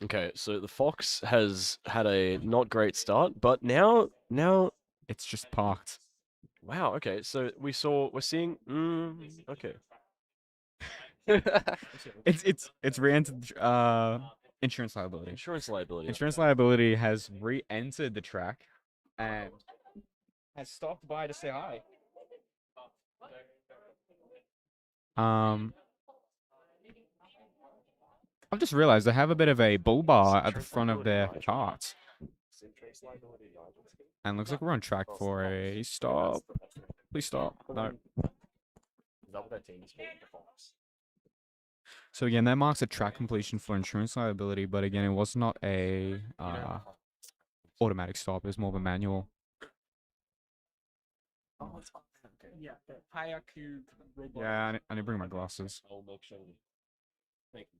Okay, so the Fox has had a not great start, but now it's just parked. wow. Okay, so we're seeing. Okay. It's re-entered insurance liability. Insurance liability. Insurance liability has re-entered the track and has stopped by to say hi. I've just realized they have a bit of a bull bar at the front of their cart. And looks like we're on track for a stop. Please stop. No. So again, that marks a track completion for insurance liability, but again, it was not a automatic stop. It was more of a manual. Yeah, QUT Robotics. Yeah, I need to bring my glasses. Thank you.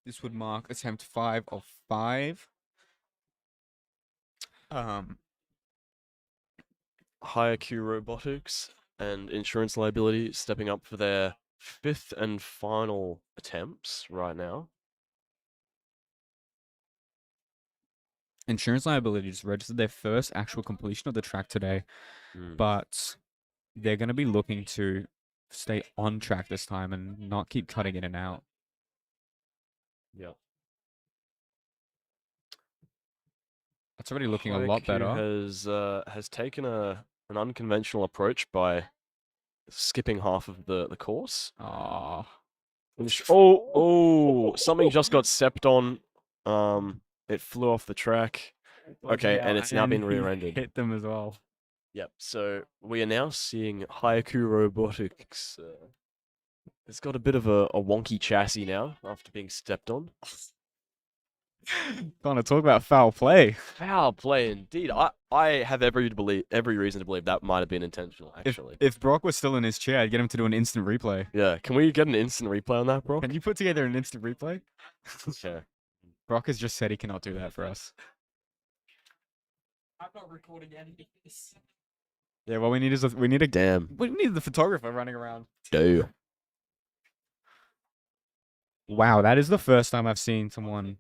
This would mark attempt 5 of 5. QUT Robotics and insurance liability stepping up for their 5th and final attempts right now. Insurance liability just registered their first actual completion of the track today, but they're going to be looking to stay on track this time and not keep cutting in and out. Yep. That's already looking a lot better. Has taken an unconventional approach by skipping half of the course. Oh, Something just got stepped on. It flew off the track. Okay, and it's now been he rear-ended. hit them as well. Yep. So we are now seeing QUT Robotics. It's got a bit of a wonky chassis now after being stepped on. Gonna talk about foul play. Foul play indeed. I have every reason to believe that might have been intentional. Actually, If Brock was still in his chair, I'd get him to do an instant replay. yeah. Can we get an instant replay on that, bro? Can you put together an instant replay? Okay. Brock has just said he cannot do that for us. I'm not recording any of this. Yeah, what we need is we need the photographer running around. Do. Wow, that is the first time I've seen someone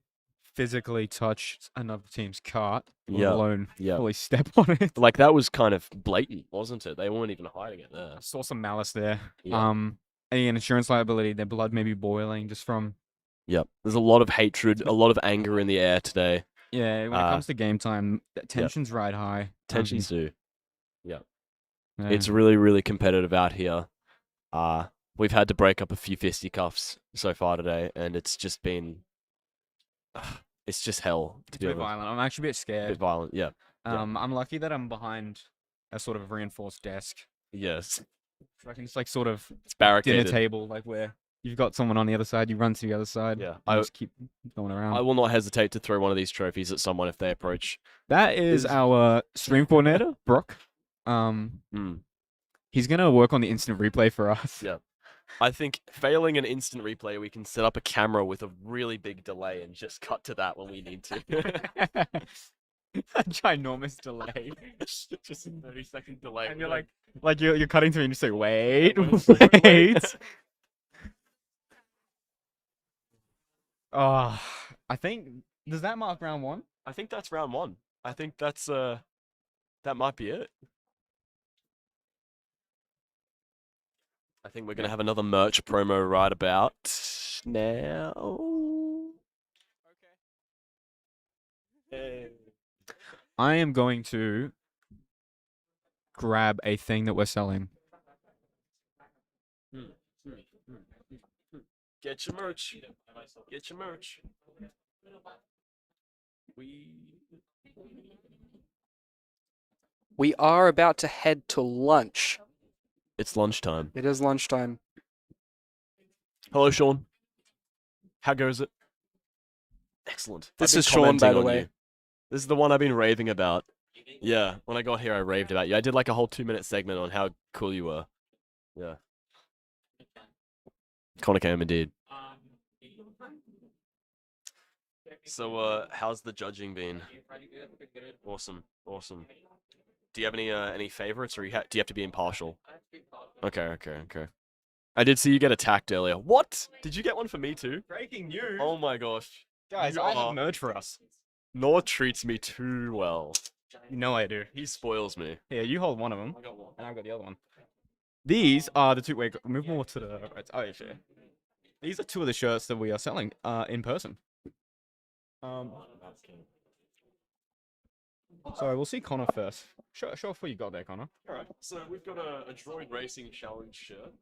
physically touch another team's cart, let alone fully step on it. Like that was kind of blatant, wasn't it? They weren't even hiding it there. I saw some malice there. Yeah. Again, insurance liability, their blood may be boiling just from. Yep. There's a lot of hatred, a lot of anger in the air today. Yeah, when it comes to game time, tensions ride high. Tensions do. Yep. Yeah. It's really, really competitive out here. We've had to break up a few fisticuffs so far today, and it's just been. It's just hell, to It's be a bit honest. violent. I'm actually a bit A scared. bit violent, yeah. I'm lucky that I'm behind a sort of reinforced desk. Yes. So I can just like sort of It's barricaded. dinner table, like where you've got someone on the other side, you run to the other side. Yeah. I just keep going around. I will not hesitate to throw one of these trophies at someone if they approach. That is our stream coordinator, Brock. He's gonna work on the instant replay for us. Yeah. I think failing an instant replay, we can set up a camera with a really big delay and just cut to that when we need to. A ginormous delay. Just a 30-second delay. And you're like you're cutting to me and you say, wait, wait. Oh, I think does that mark round 1? I think that's round 1. I think that's that might be it. I think we're gonna have another merch promo right about now. I am going to grab a thing that we're selling. Get your merch. Get your merch. We are about to head to lunch. It's lunchtime. It is lunchtime. Hello, Sean. How goes it? Excellent. This I've been is Sean, by commenting the on way. you. This is the one I've been raving about. Yeah, when I got here, I raved about you. I did like a whole 2-minute segment on how cool you were. Yeah. Connor came indeed. So, how's the judging been? Awesome, awesome. Do you have any favorites, or do you have to be impartial? Okay. I did see you get attacked earlier. What? Did you get one for me too? Breaking news. Oh my gosh. Guys, You I are- have merch for us. Nor treats me too well. You know I do. He spoils me. Here, you hold one of them, and I've got the other one. These are the two. Wait, move more to the right. Oh, yeah, sure. These are two of the shirts that we are selling in person. So we'll see Connor first. Show off what you got there, Connor. Alright, so we've got a droid racing challenge shirt.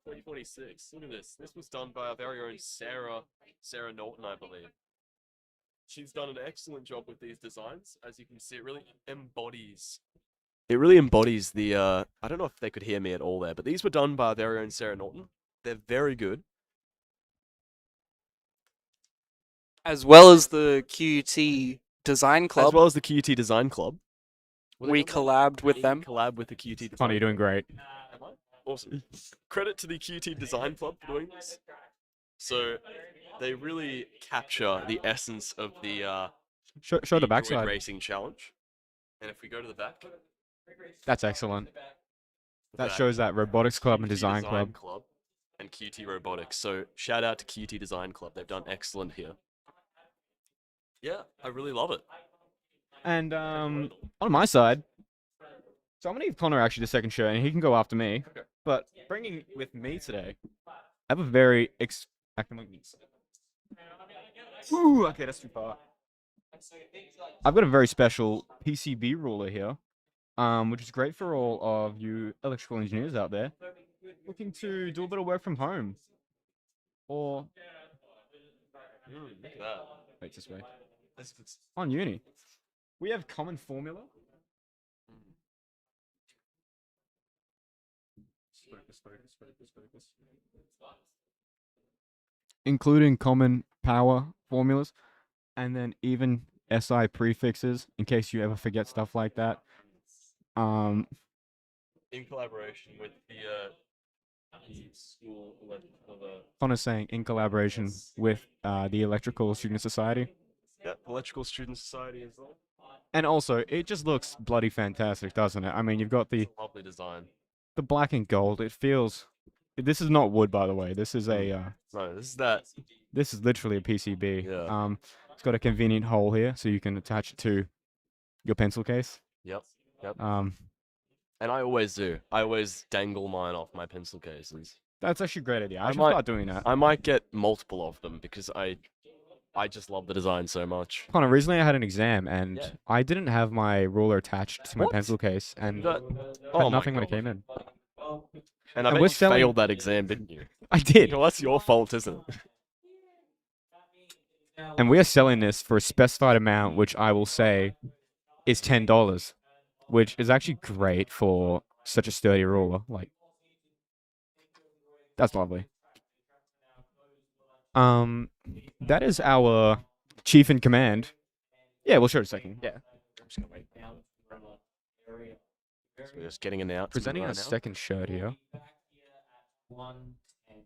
2046. Look at this. This was done by our very own Sarah Norton, I believe. She's done an excellent job with these designs. As you can see, it really embodies. It really embodies the, I don't know if they could hear me at all there, but these were done by our very own Sarah Norton. They're very good. As well as the QUT Design Club. As well as the QUT Design Club. Were they We done by- collabed with they them. Collab with the QUT Design Connor, you're doing great. Awesome. Credit to the QT Design Club for doing this. So, they really capture the essence of the Show the droid backside. racing challenge. And if we go to the back, That's excellent. That shows that Robotics Club and QT Design Club. and QT Robotics. So shout out to QT Design Club. They've done excellent here. Yeah, I really love it. And on my side, so I'm gonna give Connor actually the second shirt, and he can go after me. Okay. But bringing with me today, I have a very Ooh, okay, that's too far. I've got a very special PCB ruler here, which is great for all of you electrical engineers out there looking to do a bit of work from home, or Look at that. wait, this way on uni. We have common formula. Including common power formulas, and then even SI prefixes in case you ever forget stuff like that. in collaboration with the school electrical. Connor's saying in collaboration with the Electrical Student Society. Yeah, Electrical Student Society as well. And also, it just looks bloody fantastic, doesn't it? I mean, you've got the Lovely design. black and gold. It feels. This is not wood, by the way. This is a. No, this is that. This is literally a PCB. Yeah. It's got a convenient hole here, so you can attach it to your pencil case. Yep. Um, And I always do. I always dangle mine off my pencil cases. that's actually a great idea. I I should might- start doing that. I might get multiple of them because I just love the design so much. Connor, recently I had an exam and Yeah. I didn't have my ruler attached to my What? pencil case and That- had oh my nothing when it God. came in. And I And bet we're you selling- failed that exam, didn't you? I did. Well, that's your fault, isn't it? And we are selling this for a specified amount, which I will say is $10, which is actually great for such a sturdy ruler. Like, that's lovely. That is our chief in command. Yeah, we'll show it in a second. Yeah. I'm just gonna wait. So we're just getting announced. Presenting our right now. second shirt here. One and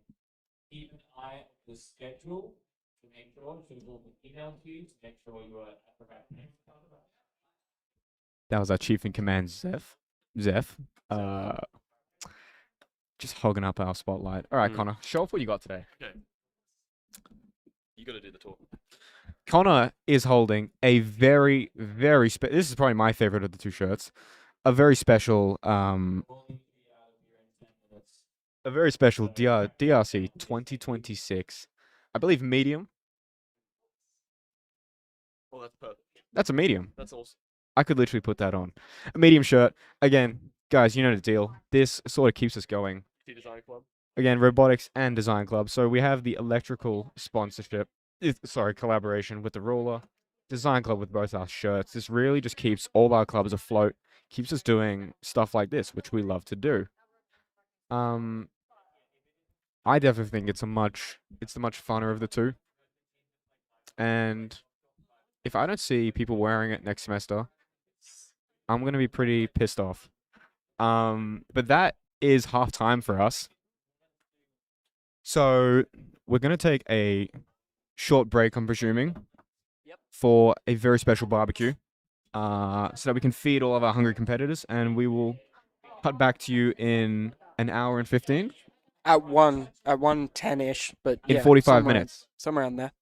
keep an eye on the schedule to make sure so we'll email to you to make sure you are at the right time. That was our chief in command, Zeph. Just hogging up our spotlight. All right, Mm. Connor, show off what you got today. You got to do the talk. Connor is holding a very, very this is probably my favorite of the two shirts. A very special DRC 2026. I believe medium. Well, that's perfect. That's a medium. That's awesome. I could literally put that on. A medium shirt. Again, guys, you know the deal. This sort of keeps us going. Design Club. Again, robotics and design club. So we have the electrical sponsorship, collaboration with the ruler, design club with both our shirts. This really just keeps all our clubs afloat, keeps us doing stuff like this, which we love to do. I definitely think it's the much funner of the two. And if I don't see people wearing it next semester, I'm gonna be pretty pissed off. But that is half time for us. So we're gonna take a short break, I'm presuming, for a very special barbecue. So that we can feed all of our hungry competitors, and we will cut back to you in an hour and 15. At 1:10-ish, but In yeah, 45 minutes. somewhere around there.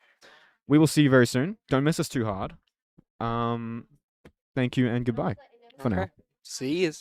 We will see you very soon. Don't miss us too hard. Thank you and goodbye for now. Okay. See you.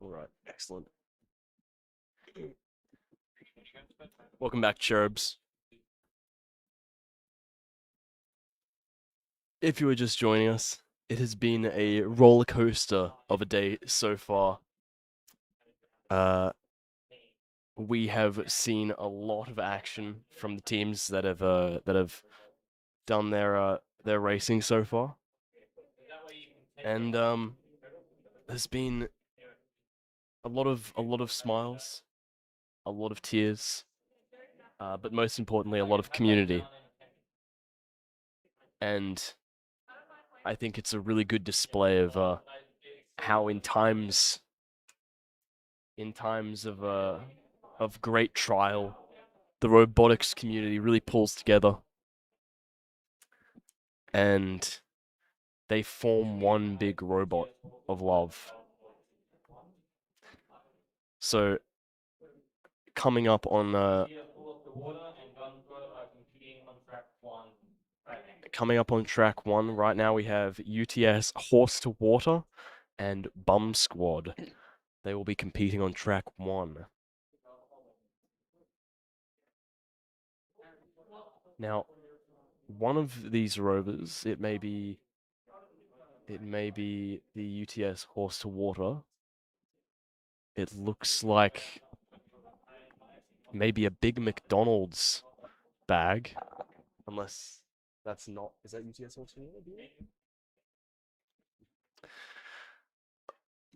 All right, excellent. Welcome back, Cherubs. If you were just joining us, it has been a roller coaster of a day so far. We have seen a lot of action from the teams that have done their racing so far, and there's been a lot of smiles, a lot of tears, but most importantly, a lot of community. And I think it's a really good display of how in times of great trial, the robotics community really pulls together and they form one big robot of love. So coming up on track one right now, we have UTS Horse to Water and Bum Squad. They will be competing on track one. Now, one of these rovers, it may be the UTS Horse to Water. It looks like maybe a big McDonald's bag, unless that's not. Is that UTS Horse to Water?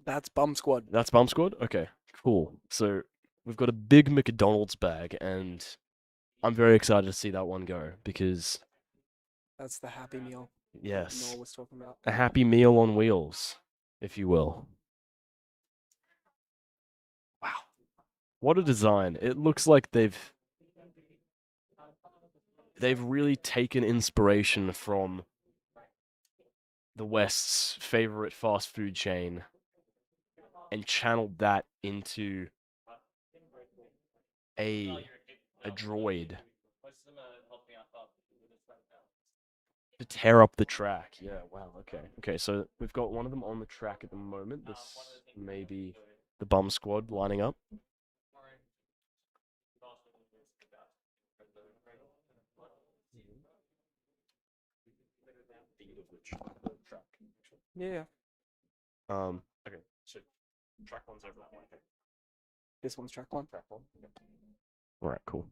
That's Bum Squad. That's Bum Squad? Okay, cool. So we've got a big McDonald's bag, and I'm very excited to see that one go because That's the Happy Meal yes, Noel was talking about. a Happy Meal on wheels, if you will. Wow, what a design! It looks like they've really taken inspiration from the West's favorite fast food chain and channeled that into a droid to tear up the track. Yeah, wow, okay. Okay, so we've got one of them on the track at the moment. This may be the Bum Squad lining up. Yeah. Okay, so track one's over that way. This one's track one. Track one. All right, cool.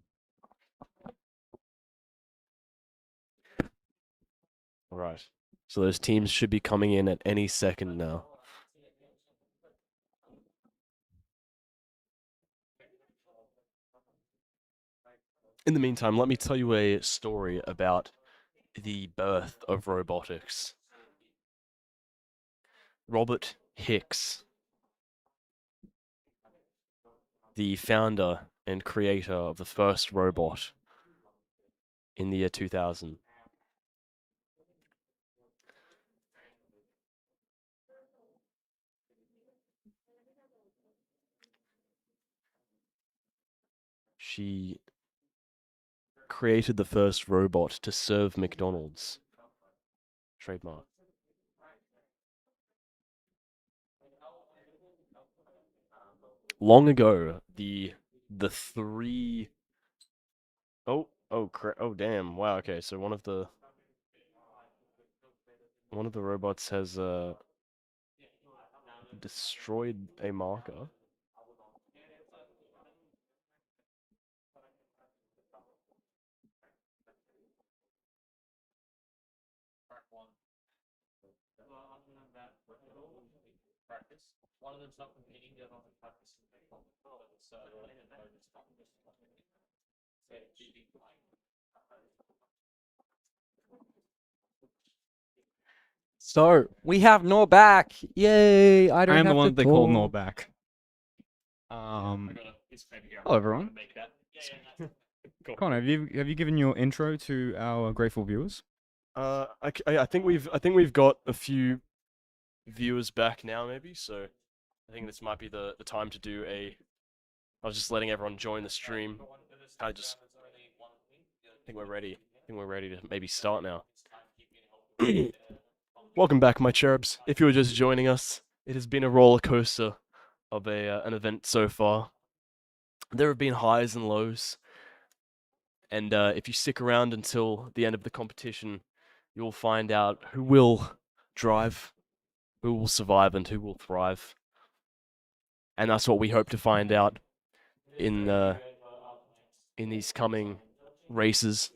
All right. So those teams should be coming in at any second now. In the meantime, let me tell you a story about the birth of robotics. Robert Hicks, the founder and creator of the first robot in the year 2000. She created the first robot to serve McDonald's. Trademark. Long ago, the three. Oh damn! Wow. Okay, so one of the robots has destroyed a marker. One of them's not competing, the other one's practice. So we have Nor back. Yay! I don't I am have the one to they call talk. Norback. Hello everyone. Connor, have you given your intro to our grateful viewers? I think we've got a few viewers back now, maybe. So I think this might be the time to do a. I was just letting everyone join the stream. I think we're ready. I think we're ready to maybe start now. Welcome back, my cherubs. If you were just joining us, it has been a roller coaster of an event so far. There have been highs and lows, and if you stick around until the end of the competition, you'll find out who will drive, who will survive, and who will thrive. And that's what we hope to find out in these coming races.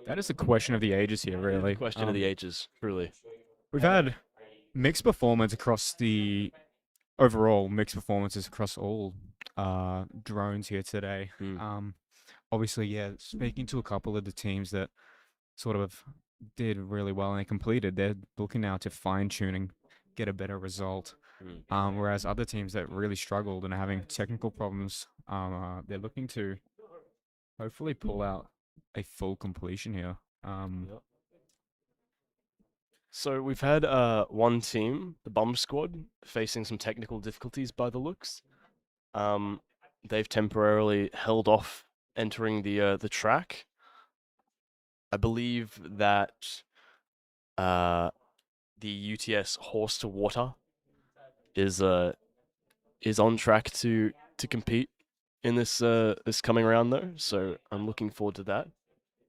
That is a question of the ages here, really. Question of the ages, truly. We've had mixed performance across the overall mixed performances across all drones here today. Obviously, yeah, speaking to a couple of the teams that sort of did really well and they completed, they're looking now to fine tuning, get a better result. Whereas other teams that really struggled and are having technical problems, they're looking to hopefully pull out a full completion here. So we've had one team, the Bum Squad, facing some technical difficulties by the looks. They've temporarily held off entering the track. I believe that the UTS Horse to Water is on track to compete in this this coming round though. So I'm looking forward to that.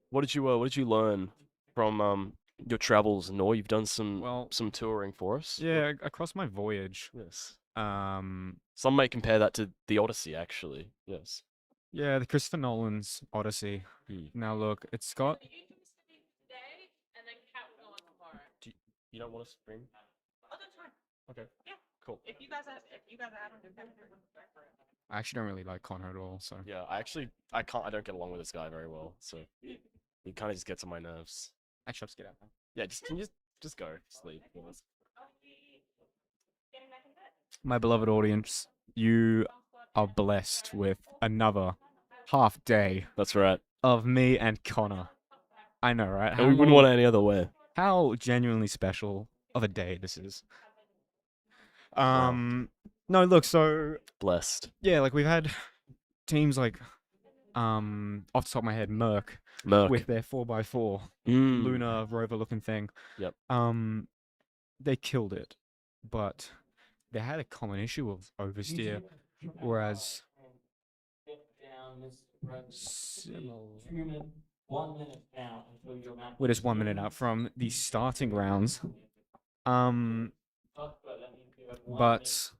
What did you learn from your travels, Nor? You've done some touring for us. Yeah, across my voyage. Yes. Um, Some might compare that to the Odyssey, actually. Yes. yeah, the Christopher Nolan's Odyssey. Now look, it's got. You don't want to stream? Oh, that's fine. Okay. Yeah. Cool. If you guys add on, I actually don't really like Connor at all, so. Yeah, I don't get along with this guy very well, so he kind of just gets on my nerves. Actually, let's get out now. Yeah, just go sleep. My beloved audience, you are blessed with another half day. That's right. Of me and Connor. I know, right? And we wouldn't want it any other way. How genuinely special of a day this is. Wow. No, look, so blessed. Yeah, like we've had teams like off the top of my head, Merc. With their 4x4 lunar rover looking thing. Yep. They killed it. But they had a common issue of oversteer. Whereas we're just 1 minute out from the starting rounds. But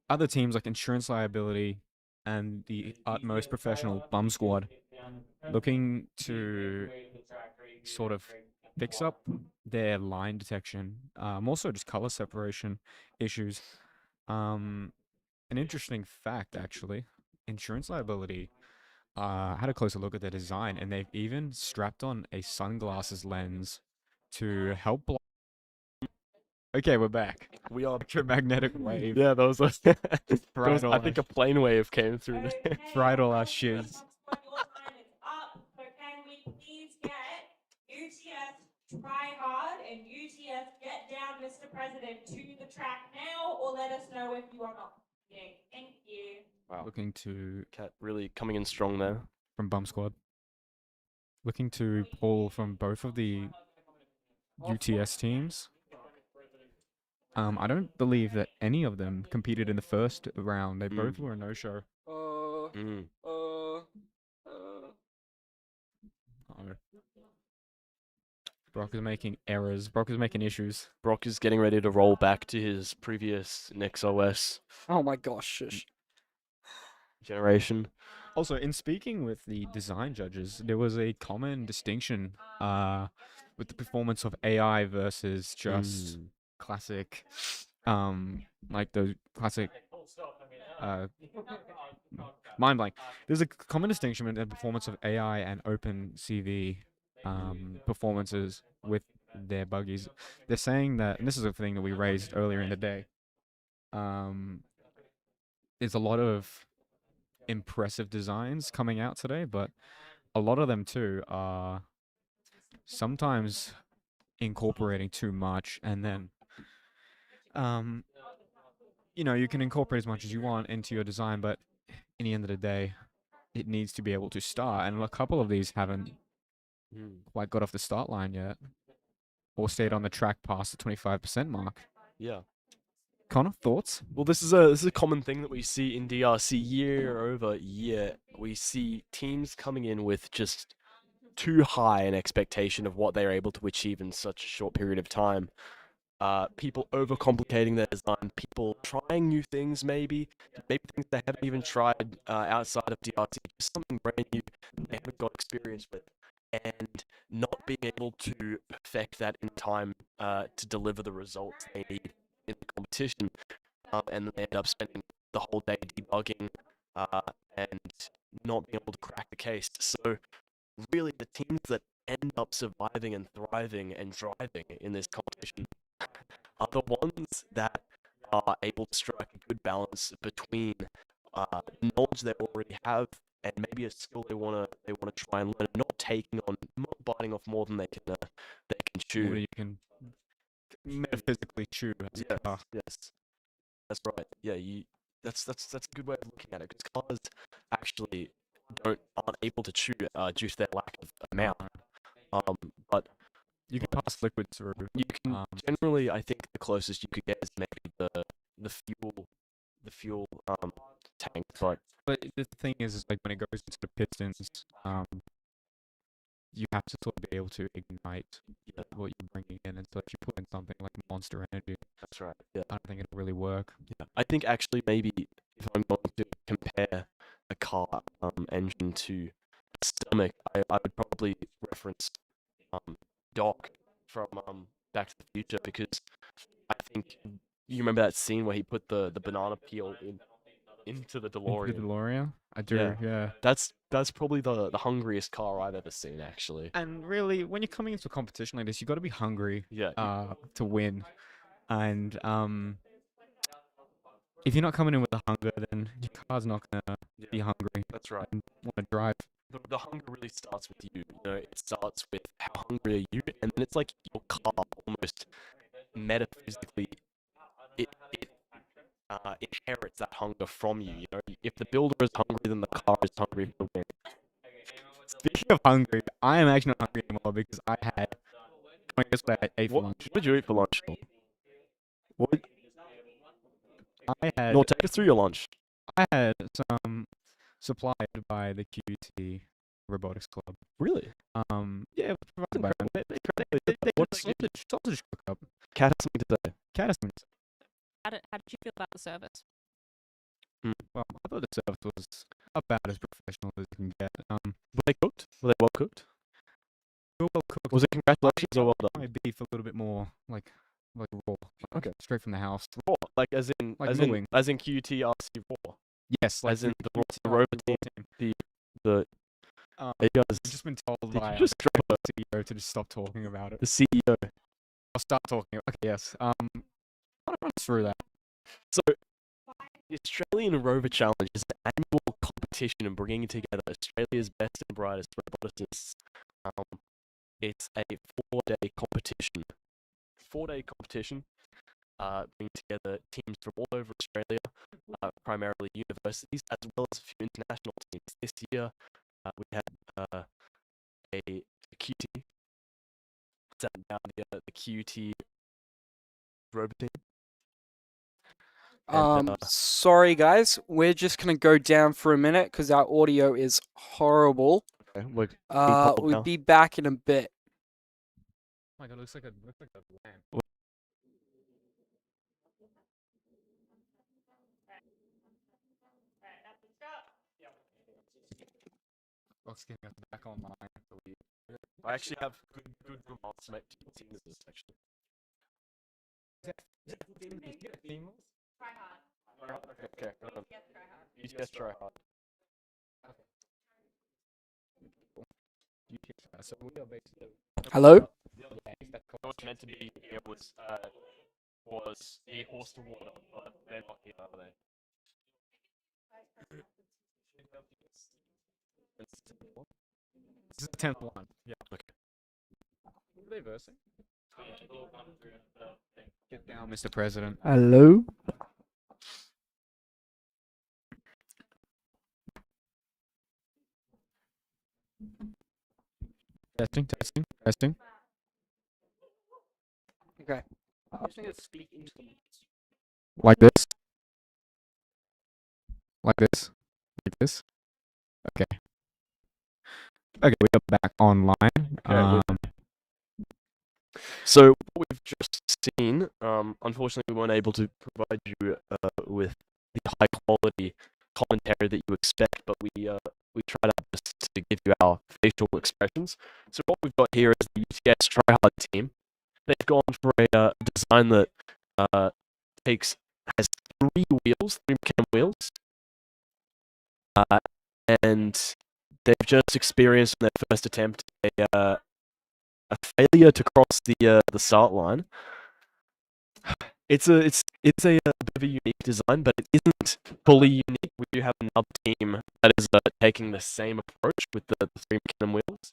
other teams like Insurance Liability and the utmost professional Bum Squad looking to sort of fix up their line detection, also just color separation issues. An interesting fact, actually, Insurance Liability had a closer look at their design, and they've even strapped on a sunglasses lens to help block. Okay, we're back. We are electromagnetic wave. Yeah, that was a I think a a plane wave came through there. Fried all our shiz. So can we please get UTS Try Hard and UTS Get Down, Mr. President, to the track now, or let us know if you are not. Thank you. Wow. Looking to Cat really coming in strong there. From Bum Squad. Looking to pull from both of the UTS teams. I don't believe that any of them competed in the first round. They both were a no-show. Brock is making errors. Brock is making issues. Brock is getting ready to roll back to his previous NextOS. Oh my gosh, shush. Generation. Also, in speaking with the design judges, there was a common distinction with the performance of AI versus just classic, like the classic mind blank. There's a common distinction in the performance of AI and OpenCV performances with their buggies. They're saying that, and this is a thing that we raised earlier in the day, there's a lot of impressive designs coming out today, but a lot of them too are sometimes incorporating too much, and then you know, you can incorporate as much as you want into your design, but in the end of the day, it needs to be able to start, and a couple of these haven't quite got off the start line yet, or stayed on the track past the 25% mark. Yeah. Connor, thoughts? Well, this is a common thing that we see in DRC year over year. We see teams coming in with just too high an expectation of what they're able to achieve in such a short period of time. People overcomplicating their design, people trying new things, maybe things they haven't even tried outside of DRC, just something brand new they haven't got experience with, and not being able to perfect that in time to deliver the results they need in the competition, and then they end up spending the whole day debugging and not being able to crack the case. So really, the teams that end up surviving and thriving and driving in this competition are the ones that are able to strike a good balance between knowledge they already have and maybe a skill they wanna try and learn, not biting off more than they can What chew. you can metaphysically chew. As Yes, a car. yes, that's right. Yeah, that's a good way of looking at it, because cars actually aren't able to chew due to their lack of mouth. But You can pass liquid through. you can generally, I think the closest you could get is maybe the fuel tank. But the thing is like when it goes into the pistons, you have to sort of be able to ignite what you're bringing in, and so if you put in something like Monster Energy, That's right. Yeah. I don't think it'll really work. Yeah. I think actually maybe if I'm going to compare a car engine to a stomach, I would probably reference Doc from Back to the Future, because I think you remember that scene where he put the banana peel into the Into DeLorean. the DeLorean, I do. Yeah. That's probably the hungriest car I've ever seen, actually. And really, when you're coming into a competition like this, you got to be hungry. Yeah. To win, and if you're not coming in with the hunger, then your car's not gonna be hungry That's right. and want to drive. The hunger really starts with you. You know, it starts with how hungry are you, and then it's like your car almost metaphysically it inherits that hunger from you. You know, if the builder is hungry, then the car is hungry for the win. Speaking of hungry, I am actually not hungry anymore because I had. I guess what I ate for What lunch. did you eat for lunch? What? I had. No, take us through your lunch. I had some supplied by the QUT Robotics Club. Really? Yeah, it was provided by them. They What did sausage cook up. Cat has something to say. Cat has something. How did you feel about the service? Well, I thought the service was about as professional as you can get. Were they cooked? Were they well cooked? Well cooked. Was it congratulations or well done? My beef a little bit more like raw. Okay. Straight from the house. Raw, like as in Like as mooing. in QTRC raw. Yes, like As in the QUT robot team. The Um, hey guys, I've just been told did by you just drop the CEO to just stop talking about it. the CEO? I'll start talking. Okay, yes. I'll run through that. So, the Australian Rover Challenge is an annual competition in bringing together Australia's best and brightest roboticists. It's a 4-day competition. 4-day competition, bringing together teams from all over Australia, primarily universities, as well as a few international teams. This year, we had a QT, down the QT robot team. And, Sorry guys, we're just gonna go down for a minute because our audio is horrible. okay, we're cold We'll now. be back in a bit. Oh my god, it looks like a lamp. Box getting us back online. I actually have good remarks to make to your team this actually. Try hard. Okay. UTS try hard. So we are basically. Hello? What's meant to be here was a horse to water, but they're not here, are they? This is the 10th one. Yeah. Okay. What are they versing? Get down, Mr. President. Hello? Testing. Okay. I'm just gonna speak into the Like this. Like this. Like this. Okay. Okay, we are back online. So what we've just seen, unfortunately, we weren't able to provide you with the high quality commentary that you expect, but we tried our best to give you our facial expressions. So what we've got here is the UTS tryhard team. They've gone for a design that has three mechanical wheels, and they've just experienced in their first attempt a failure to cross the start line. It's a bit of a unique design, but it isn't fully unique. We do have another team that is taking the same approach with the three mechanical wheels,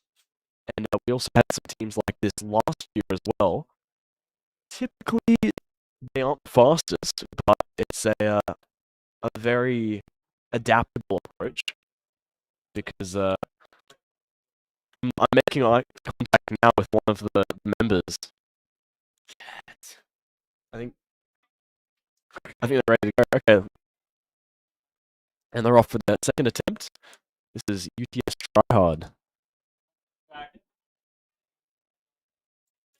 and we also had some teams like this last year as well. Typically, they aren't the fastest, but it's a very adaptable approach because I'm making eye contact now with one of the members. I think they're ready to go. Okay. And they're off for that second attempt. This is UTS tryhard.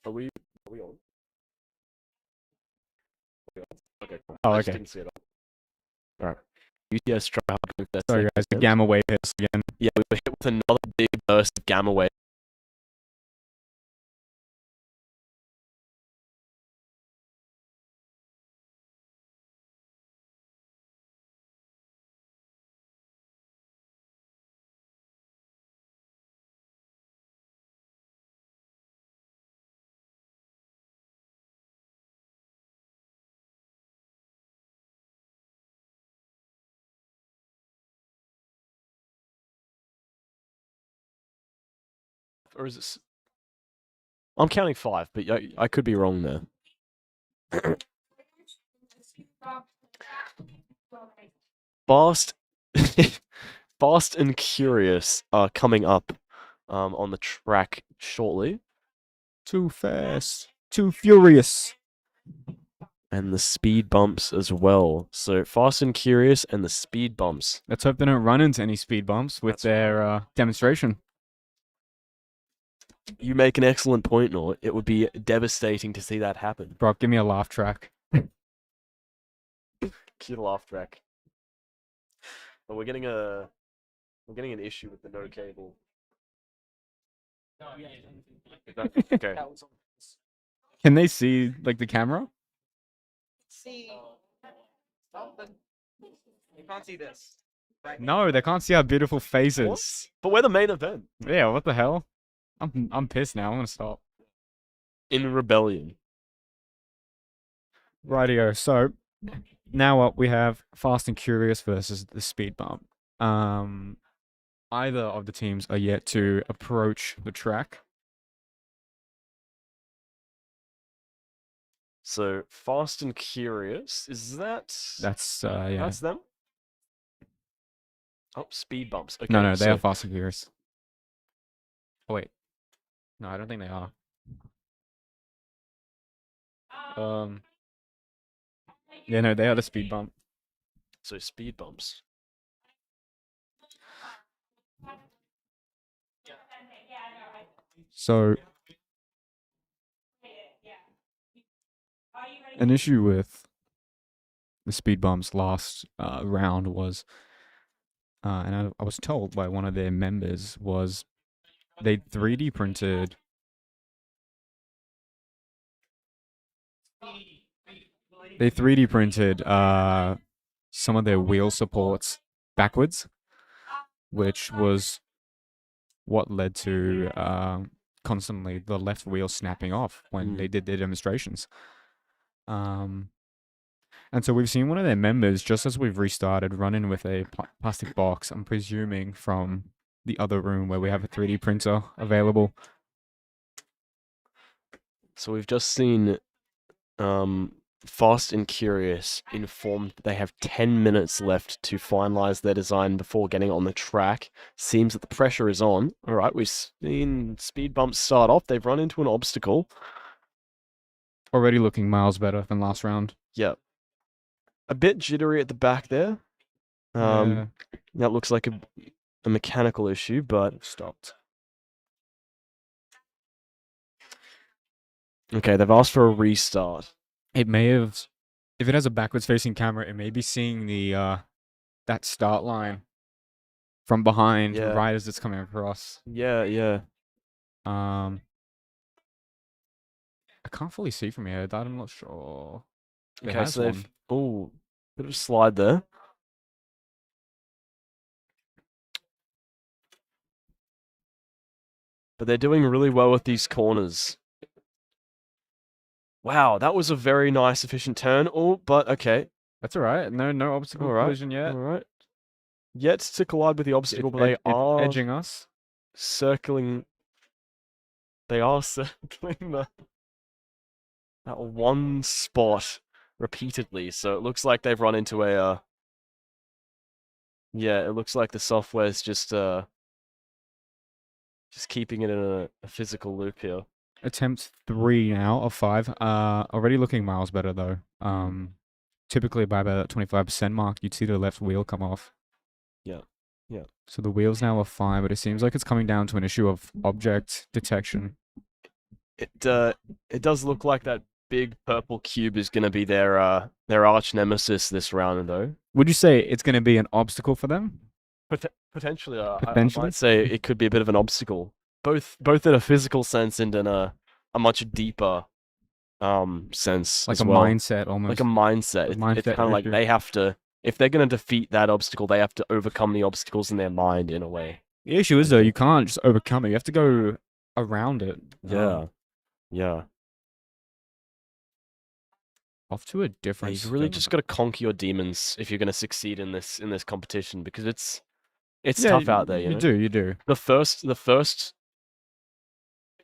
Are we on? Okay, cool. Oh, I just okay. didn't see it all. Alright. UTS tryhard with that Sorry second guys, the attempt. gamma wave hits again. Yeah, we were hit with another big burst of gamma wave. Or is it? I'm counting 5, but I could be wrong there. Fast, Fast and Curious are coming up on the track shortly. Too fast. Too furious. And the speed bumps as well. So Fast and Curious and the speed bumps. Let's hope they don't run into any speed bumps with their demonstration. You make an excellent point, Nor. It would be devastating to see that happen. Bro, give me a laugh track. Cue the laugh track. But we're getting an issue with the no cable. Okay. Can they see like the camera? See. You can't see this. No, they can't see our beautiful faces. But we're the main event. Yeah, what the hell? I'm pissed now. I'm gonna stop. In rebellion. Rightio. So now what we have Fast and Curious versus the speed bump. Either of the teams are yet to approach the track. So Fast and Curious, is that? That's yeah. That's them. Oh, speed bumps. Okay, No, they so are Fast and Curious. Oh wait. No, I don't think they are. Yeah, no, they are the speed bump. So speed bumps. So an issue with the speed bumps last round was, and I was told by one of their members, was they 3D printed some of their wheel supports backwards, which was what led to constantly the left wheel snapping off when they did their demonstrations. And so we've seen one of their members, just as we've restarted, run in with a plastic box, I'm presuming from the other room where we have a 3D printer available. So we've just seen Fast and Curious informed that they have 10 minutes left to finalize their design before getting on the track. Seems that the pressure is on. All right, we've seen speed bumps start off. They've run into an obstacle. Already looking miles better than last round. Yep. a bit jittery at the back there. Yeah. That looks like a mechanical issue, but Stopped. okay, they've asked for a restart. It may have, if it has a backwards facing camera, it may be seeing the that start line from behind Yeah. right as it's coming across. Yeah. I can't fully see from here. That I'm not sure. It Okay, has so they've one. oh, bit of a slide there. But they're doing really well with these corners. Wow, that was a very nice, efficient turn. Oh, but okay. That's all right. No obstacle All right. collision yet. All right. Yet to collide with the obstacle, but they It's are edging us. circling. They are circling that one spot repeatedly. So it looks like they've run into a. Yeah, it looks like the software's just keeping it in a physical loop here. Attempt 3 now of 5. Already looking miles better though. Typically by about 25% mark, you'd see the left wheel come off. Yeah. So the wheels now are fine, but it seems like it's coming down to an issue of object detection. It does look like that big purple cube is going to be their arch nemesis this round, though. Would you say it's going to be an obstacle for them? Potentially, I Potentially? might say it could be a bit of an obstacle, both in a physical sense and in a much deeper sense, Like as a well. mindset almost. Like a mindset. It's mindset kind of like issue. they have to, if they're going to defeat that obstacle, they have to overcome the obstacles in their mind in a way. The issue is though, you can't just overcome it. You have to go around it. Yeah. Off to a Yeah, different. you've really spin. just got to conquer your demons if you're going to succeed in this competition, because it's Yeah, tough out there. You know? You do. The first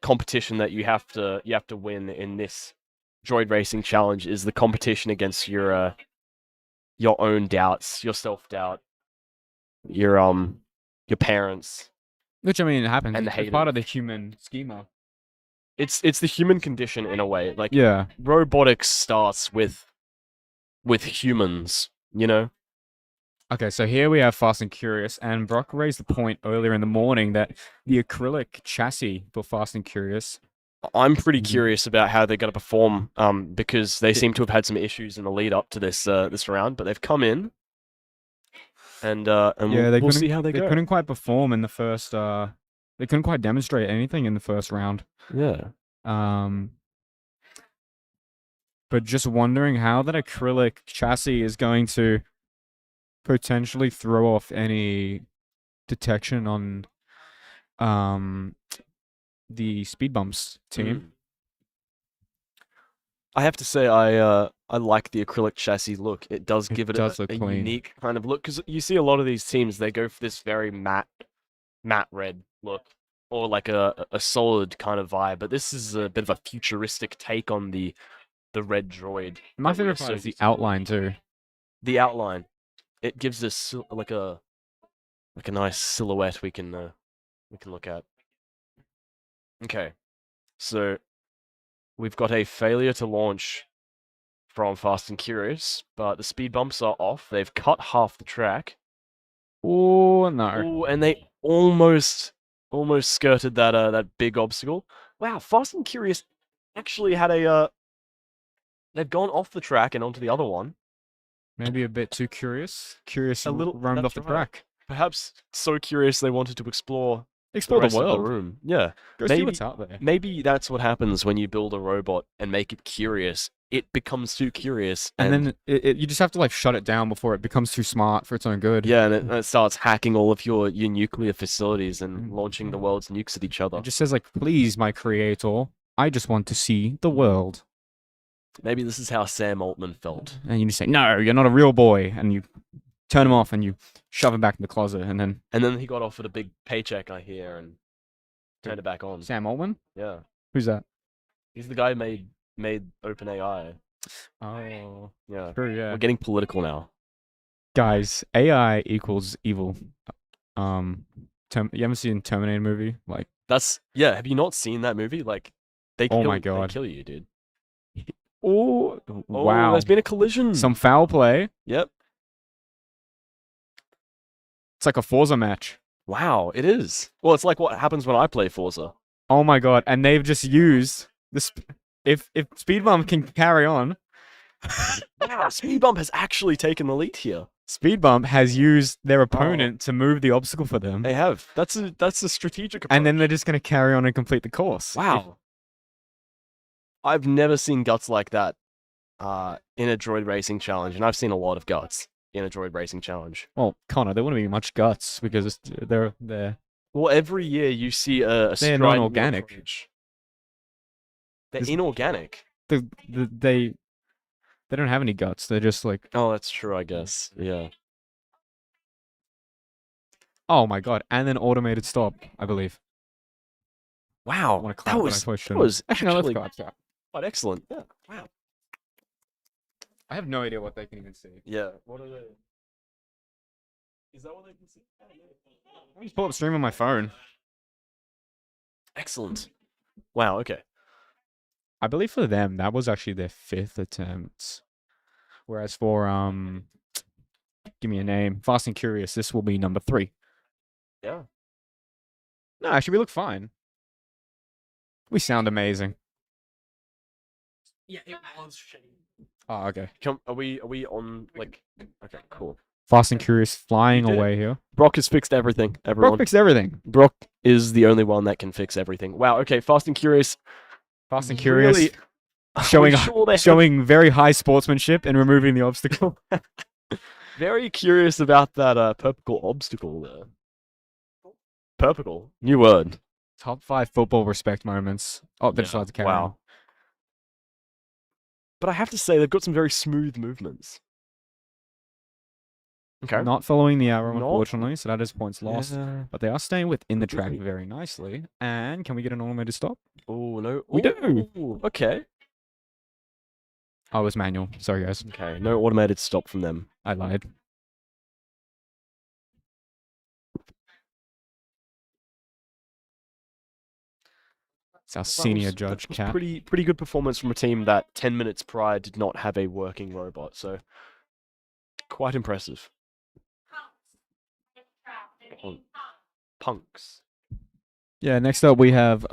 competition that you have to win in this droid racing challenge is the competition against your own doubts, your self-doubt, your parents. Which I mean, it happens. And the It's part haters. of the human schema. It's the human condition in a way. Like Yeah. robotics starts with humans, you know? Okay, so here we have Fast and Curious, and Brock raised the point earlier in the morning that the acrylic chassis for Fast and Curious. I'm pretty Mhm. curious about how they're going to perform, because they seem to have had some issues in the lead up to this round, but they've come in, and Yeah, we'll see how they go. couldn't quite perform in the first. They couldn't quite demonstrate anything in the first round. Yeah. But just wondering how that acrylic chassis is going to potentially throw off any detection on the speed bumps team. Mm. I have to say, I like the acrylic chassis look. It does give it does a look clean. unique kind of look, because you see a lot of these teams, they go for this very matte red look, or like a solid kind of vibe. But this is a bit of a futuristic take on the red droid. My that we're favorite so part is the used to. outline too. The outline, it gives us like a nice silhouette we can look at. Okay, so we've got a failure to launch from Fast and Curious, but the speed bumps are off. They've cut half the track. Oh no! Ooh, and they almost skirted that big obstacle. Wow, Fast and Curious actually had they've gone off the track and onto the other one. Maybe a bit too curious. Curious A little- roamed off that's the right. track. Perhaps so curious they wanted to explore Explore the the rest of world. room. Yeah. Go see maybe- what's out there. Maybe that's what happens when you build a robot and make it curious. It becomes too curious, And then you just have to like shut it down before it becomes too smart for its own good. yeah, and it starts hacking all of your nuclear facilities and launching the world's nukes at each other. It just says like, "Please, my creator, I just want to see the world." Maybe this is how Sam Altman felt. And you just say, "No, you're not a real boy," and you turn him off and you shove him back in the closet, and then And then he got offered a big paycheck, I hear, and turned it back on. Sam Altman, Yeah, who's that? he's the guy who made OpenAI. Oh, Yeah, true, yeah. we're getting political now. Guys, AI equals evil. You haven't seen Terminator movie? Like, Have you not seen that movie? Like, they Oh kill, my they God. kill you, dude. Oh, Wow. there's been a collision. Some foul play. Yep. It's like a Forza match. Wow, it is. Well, it's like what happens when I play Forza. Oh my god! And they've just used this. If Speed Bump can carry on, Wow, Speed Bump has actually taken the lead here. Speed Bump has used their opponent to move the obstacle for them, They have. That's a strategic approach. and then they're just going to carry on and complete the course. Wow. I've never seen guts like that in a droid racing challenge, and I've seen a lot of guts in a droid racing challenge. Well, Connor, there wouldn't be much guts because they're Well, every year you see a They're strident non-organic. approach. They're There's- inorganic. they don't have any guts. They're just like, Oh, that's true, I guess. Yeah. oh my god, and then automated stop, I believe. Wow. I wanna That clap, but I was probably that shouldn't. was Actually, no, let's actually clap, clap. quite excellent. Yeah. Wow. I have no idea what they can even see. Yeah. What are they? Is that what they can see? Let me just pull up stream on my phone. Excellent. Wow. Okay. I believe for them that was actually their 5th attempt, whereas for give me a name, Fast and Curious, this will be number 3. Yeah. No, actually, we look fine. We sound amazing. Yeah, it was shady. Oh, okay. Are we on like? Okay. Cool. Fast and Curious flying You did it. away here. Brock has fixed everything. Everyone. Brock fixed everything. Brock is the only one that can fix everything. Wow. Okay. Fast and Curious. Fast and Curious Really- showing Are we sure they have- showing very high sportsmanship and removing the obstacle. Very curious about that purple obstacle there. Purple. New word. Top 5 football respect moments. Oh, they Yeah, decided to carry wow. on. But I have to say they've got some very smooth movements. Okay. Not following the arrow, Not- unfortunately, so that is points lost. Yeah. But they are staying within the track very nicely. And can we get an automated stop? Oh no. We do. Ooh, okay. Oh, it was manual. Sorry, guys. Okay. No automated stop from them. I lied. It's our senior That judge, was Cat. pretty good performance from a team that 10 minutes prior did not have a working robot. So quite impressive. Punks. Yeah, next up we have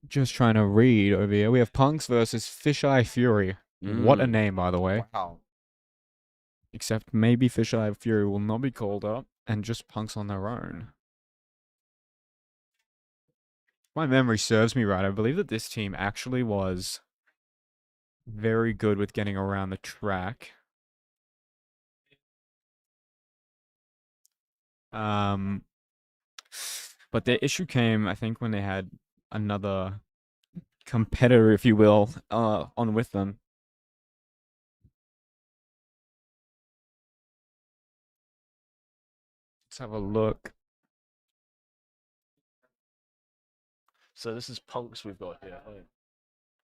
just trying to read over here. We have Punks versus Fisheye Fury. What a Mm. name, by the way. Wow. Except maybe Fisheye Fury will not be called up and just Punks on their own. If my memory serves me right, I believe that this team actually was very good with getting around the track. But their issue came, I think, when they had another competitor, if you will, on with them. Let's have a look. So this is punks we've got here. Oh,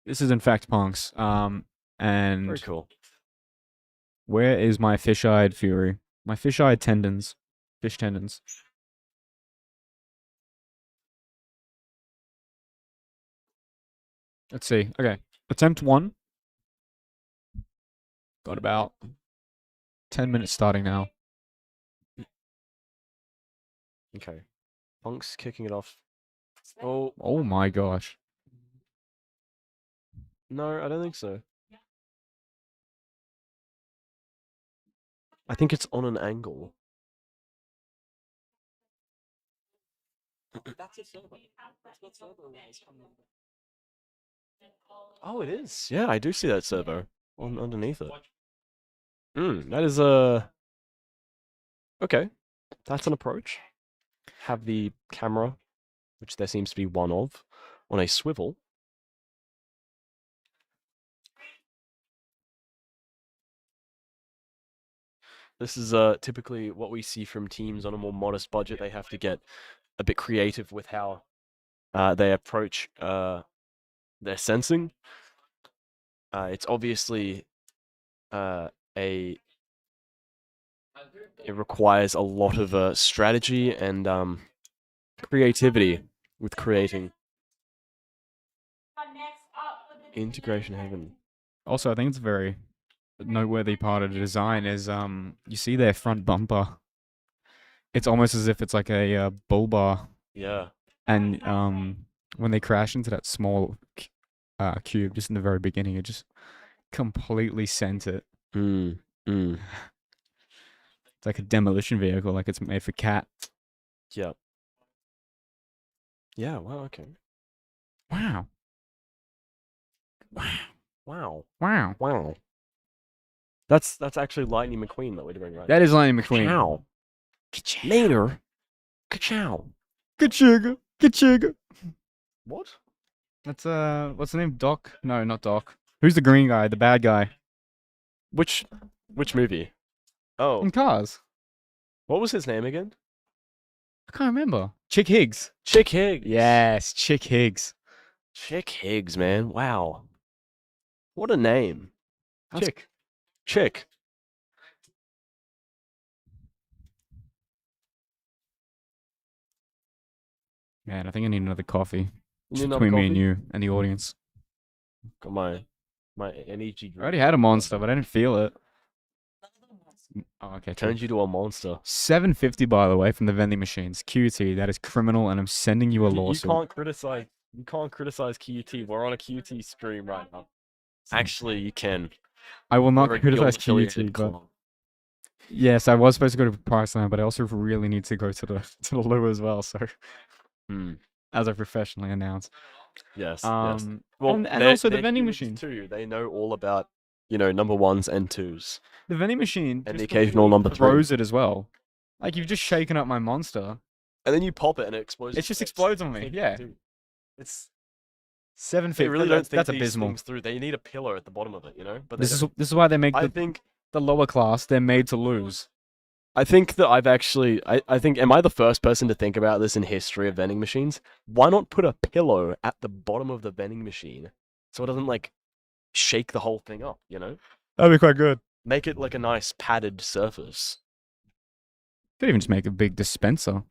This is in fact Punks. And very cool. where is my fish-eyed Fury? My fish-eyed tendons. Fish tendons. Let's see. Okay. Attempt 1. Got about 10 minutes starting now. Okay. Punks kicking it off. Oh, Oh my gosh. no, I don't think so. I think it's on an angle. That's a server. That's what server is coming. Oh, it is. Yeah, I do see that servo underneath it. That is okay. That's an approach. Have the camera, which there seems to be one of, on a swivel. This is typically what we see from teams on a more modest budget. They have to get a bit creative with how they approach their sensing. It's obviously it requires a lot of strategy and creativity with creating. Next up for the Integration heaven. Also, I think it's a very noteworthy part of the design is you see their front bumper. It's almost as if it's like a bull bar, Yeah. and when they crash into that small cube just in the very beginning, it just completely sent it. Mm. Mm. It's like a demolition vehicle, like it's made for cat. Yeah. Yeah. Wow. Okay. Wow. Wow. Wow. Wow. That's actually Lightning McQueen that we're doing right. That is Lightning McQueen. Ka-chow. Later. Ka-chow. Ka-chugga. Ka-chugga. What? That's what's the name? Doc? No, not Doc. Who's the green guy? The bad guy Which movie? Oh, in Cars? what was his name again? I can't remember. Chick Higgs. Chick Higgs. Yes, Chick Higgs. Chick Higgs, man. Wow. What a name. That's- Chick. Man, I think I need another coffee. You Just need another between me and coffee? you and the audience. Got my energy I drink. already had a monster, but I didn't feel it. Oh, okay. True. Turned you to a monster. $7.50 by the way from the vending machines. QT, that is criminal, and I'm sending you a You lawsuit. can't criticize. You can't criticize QT. We're on a QT stream right now. Actually, you can. I will not We're a criticize guild-affiliated QT, but club. yes, I was supposed to go to Priceline, but I also really need to go to the loo as well. So, Hmm. as I professionally announced. Yes. Yes. Well, Well, and they're- also the they're vending humans machine. too. They know all about, number ones and twos. The vending machine And just the occasional completely number three. throws it as well. Like you've just shaken up my monster. And then you pop it and it explodes. It just explodes on me. Yeah. Dude, it's they $7.50. really don't think That's these abysmal. things through. They need a pillar at the bottom of it, But This is why they make I the think lower class. They're made to lose. I think that I've actually I think am I the first person to think about this in history of vending machines? Why not put a pillow at the bottom of the vending machine so it doesn't like shake the whole thing up, That'd be quite good. Make it like a nice padded surface. Could even just make a big dispenser.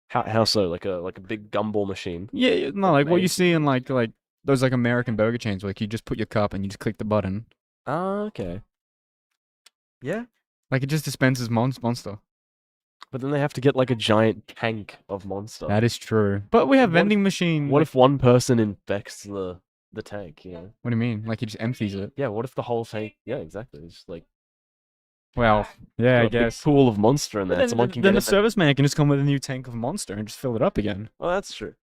How so? Like a big gumball machine. Yeah, no, like what you Amazing. see in like those like American burger chains, where like you just put your cup and you just click the button. Ah, okay. Yeah. Like it just dispenses monster. But then they have to get like a giant tank of monster. That is true. But we have What if- vending machine. What like- if one person infects the tank, What do you mean? Like he just empties it? Yeah, what if the whole tank? Yeah, exactly. It's just like Well, yeah, I got a big guess. pool of monster in But there. then, Someone can then get the in there. service man can just come with a new tank of monster and just fill it up again. Oh, that's true.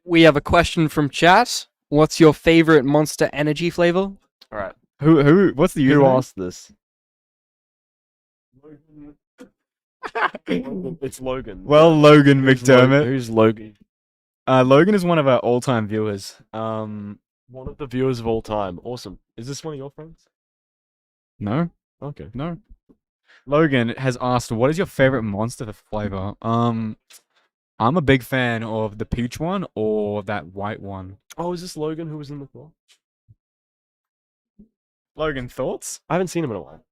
We have a question from chat. What's your favorite Monster Energy flavor? All right. Who? What's the Who username? asked this? It's Logan. Well, Logan McDermott. Who's Logan? Logan is one of our all-time viewers. One of the viewers of all time. Awesome. Is this one of your friends? No, Okay. no. Logan has asked, "What is your favorite monster flavor?" I'm a big fan of the peach one or that white one. Oh, is this Logan who was in the call? Logan, thoughts? I haven't seen him in a while.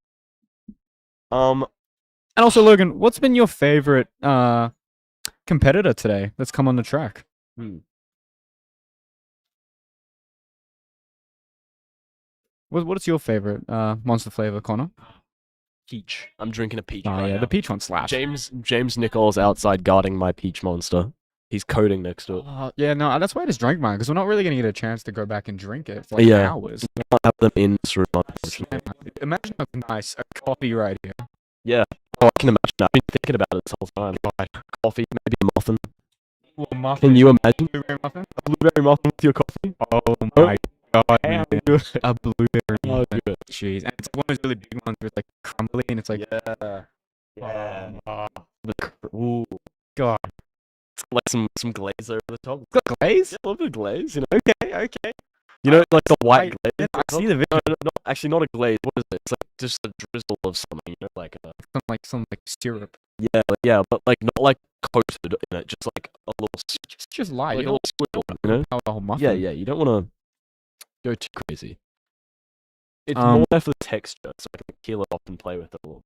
And also, Logan, what's been your favorite competitor today that's come on the track? What's your favorite monster flavor, Connor? Peach. I'm drinking a peach. Oh right yeah, now. the peach one slaps. James Nichols outside guarding my peach monster. He's coding next to it. Yeah, no, that's why I just drank mine, because we're not really going to get a chance to go back and drink it for like Yeah. hours. Can't have them in this room, unfortunately. Imagine how nice a coffee right here. Yeah. Oh, I can imagine. I've been thinking about it this whole time. Like coffee, maybe a muffin. Little muffin. Can you imagine Blueberry muffin? a blueberry muffin with your coffee? Oh my god, How man. good. A blueberry How muffin. good. Jeez. And it's one of those really big ones where it's like crumbly and it's like, Yeah. Yeah. oh, Ooh. god. It's like some glaze over the top. It's got glaze? Yeah, a little bit of glaze, Okay. You know, like the white glaze. Yeah, I on top? see the video. No, actually, not a glaze. What is it? It's like just a drizzle of something. Like a Some like syrup. yeah, but like not like coated in it. Just like a little, Just light. like You a little squiggle. the whole muffin. Yeah, yeah. You don't want to go too crazy. It's Um, more there for the texture, so I can peel it off and play with it a little.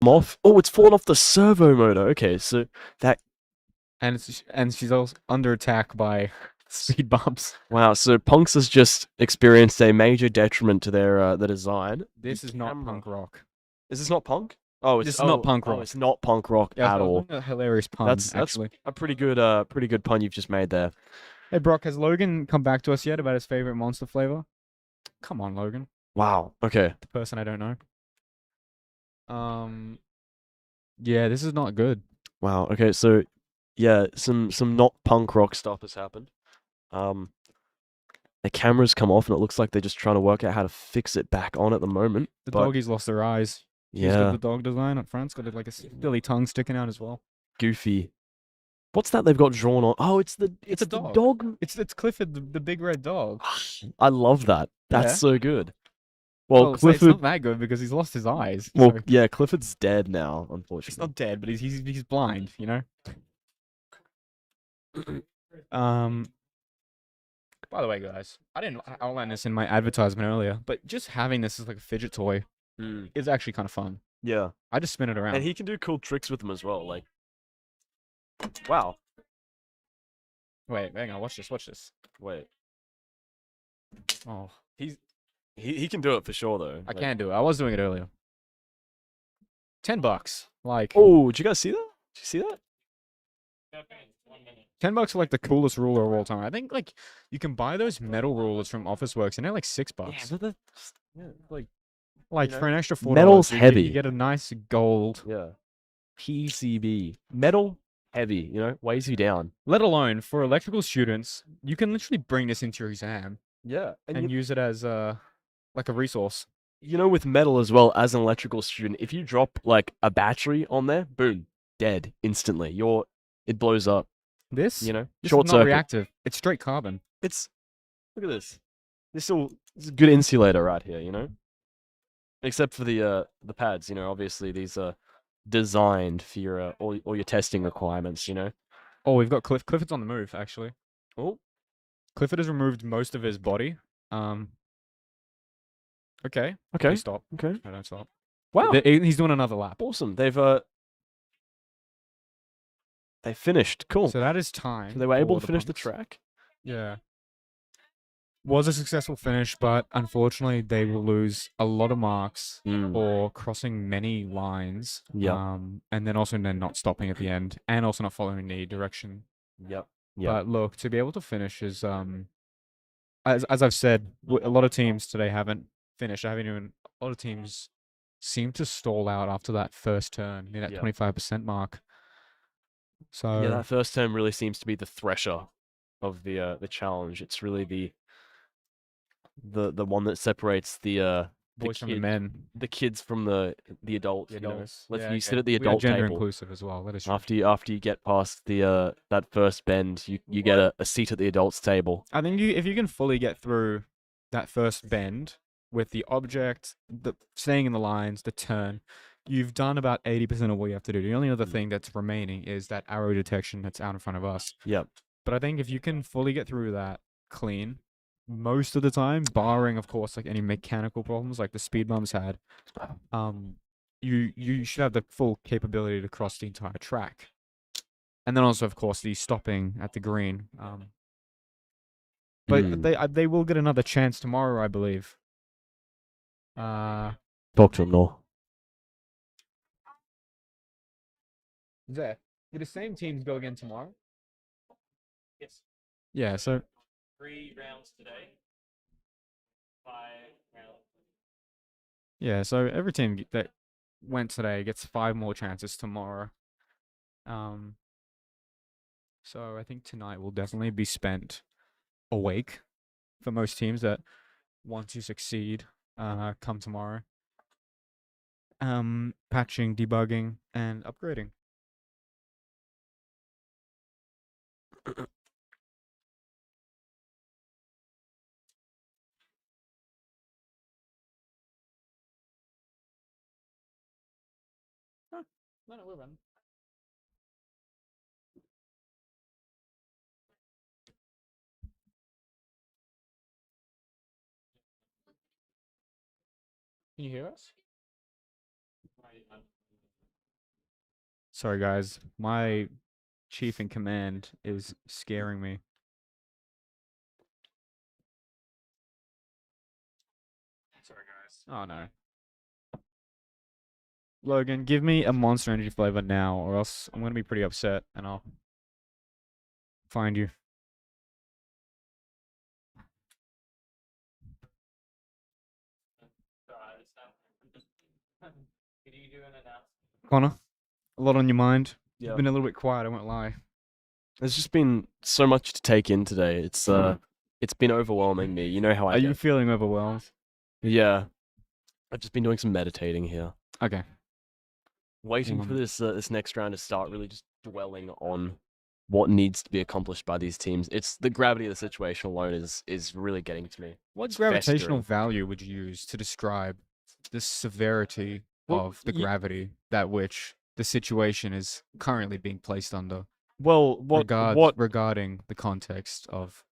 come off. Oh, it's fallen off the servo motor. Okay, so that And she's also under attack by speed bumps. wow. So Punks has just experienced a major detriment to their the design. This The is not camera. punk rock. Is this not punk? Oh, it's This is not punk Oh, rock. it's not punk rock Yeah, at I was all. doing a hilarious pun, That's actually. a pretty good pun you've just made there. Hey, Brock, has Logan come back to us yet about his favorite monster flavor? Come on, Logan. Wow. Okay. The person I don't know. Yeah, this is not good. Wow. Okay. So, yeah, some not punk rock stuff has happened. The cameras come off, and it looks like they're just trying to work out how to fix it back on at the moment. The but doggies lost their eyes. He's got yeah, the dog design up front. It's got like a silly tongue sticking out as well. goofy. What's that they've got drawn on? Oh, it's the It's a the dog. dog. It's Clifford, the big red dog. I love that. That's Yeah. so good. Well, it's not Clifford. that good because he's lost his eyes. Well, so yeah, Clifford's dead now, he's unfortunately. not dead, but he's blind. You know. Um. By the way, guys, I didn't outline this in my advertisement earlier, but just having this as like a fidget toy Mm, is actually kind of fun. yeah, I just spin it around. and he can do cool tricks with them as well. Like, wow. Wait, hang on. Watch this. Watch this. Wait, Oh, he can do it for sure though. I Like- can't do it. I was doing it earlier. $10. Like, Oh, did you guys see that? Did you see that? $10 for like the coolest ruler of all time. I think like you can buy those metal rulers from Officeworks and they're like $6. but like Like you for know, an extra $4, metal's you heavy. get a nice gold. yeah, PCB metal heavy. You know, weighs you down. Let alone for electrical students, you can literally bring this into your exam Yeah, and use it as like a resource. you know, with metal as well as an electrical student, if you drop like a battery on there, boom, dead instantly. It blows up. This, You know, this short is not circuit. reactive. It's straight carbon. It's look at this. This is a good insulator right here. You know, except for the pads. You know, obviously these are designed for your all your testing requirements. You know. Oh, we've got Clifford's on the move actually. Oh, Clifford has removed most of his body. Okay. okay, Please stop. okay. No, don't stop. Wow, He's doing another lap. awesome. They finished. Cool. So that is time. So they were able for to finish the punks. track. Yeah. Was a successful finish, but unfortunately they will lose a lot of marks Mm. for crossing many lines. Yeah. And then also not stopping at the end and also not following the direction. Yep. Yep. But look, to be able to finish is as I've said, a lot of teams today haven't finished. I haven't even a lot of teams seem to stall out after that first turn near that Yeah. 25% mark. So Yeah, that first term really seems to be the thresher of the challenge. It's really the one that separates the boys from the kid- men. the kids from the adults. The you know? adults. Let's Yeah, you sit okay. at the We are adult gender table. inclusive as well. That is true. After you get past the that first bend, you get a seat at the adults table. I think if you can fully get through that first bend with the object, the staying in the lines, the turn, you've done about 80% of what you have to do. The only other thing that's remaining is that arrow detection that's out in front of us. Yep. But I think if you can fully get through that clean, most of the time, barring of course like any mechanical problems like the speed bumps had, you should have the full capability to cross the entire track. And then also of course the stopping at the green. But Mm. they will get another chance tomorrow, I believe. Talk to him, no. There. Do the same teams go again tomorrow? Yes. Yeah, so 3 rounds today. 5 rounds. yeah, so every team that went today gets 5 more chances tomorrow. So I think tonight will definitely be spent awake for most teams that want to succeed come tomorrow. Patching, debugging, and upgrading. No, we're running. Can you hear us? Sorry, guys. My chief in command is scaring me. Sorry, guys. Oh, no. Logan, give me a Monster Energy flavor now, or else I'm going to be pretty upset, and I'll find you. Connor, a lot on your mind. Yeah. You've been a little bit quiet, I won't lie. There's just been so much to take in today. It's been overwhelming me. You know how I Are you get. feeling overwhelmed? Yeah. I've just been doing some meditating here. Okay. Waiting for this next round to start, really just dwelling on what needs to be accomplished by these teams. It's the gravity of the situation alone is really getting to me. What It's gravitational festering. value would you use to describe the severity of the gravity that which the situation is currently being placed under Well, regarding the context of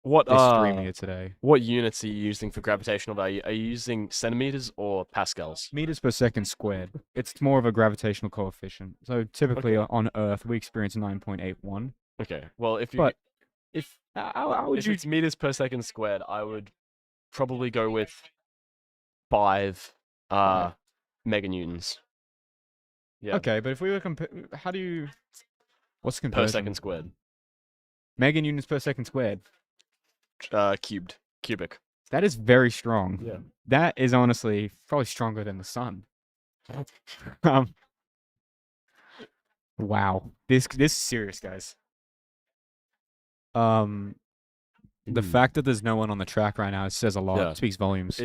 what this stream here today? What units are you using for gravitational value? Are you using centimeters or pascals? Meters per second squared. It's more of a gravitational coefficient. So typically on Earth, we experience 9.81. Okay. Well, if you But how would if you... it's meters per second squared, I would probably go with 5 meganewtons. Yeah. Okay, but if we were how do you... What's the Per comparison? second squared. Meganewtons per second squared. Cubic. That is very strong. Yeah. That is honestly probably stronger than the sun. Wow. This is serious, guys. The fact that there's no one on the track right now says a lot. Yeah. It speaks volumes.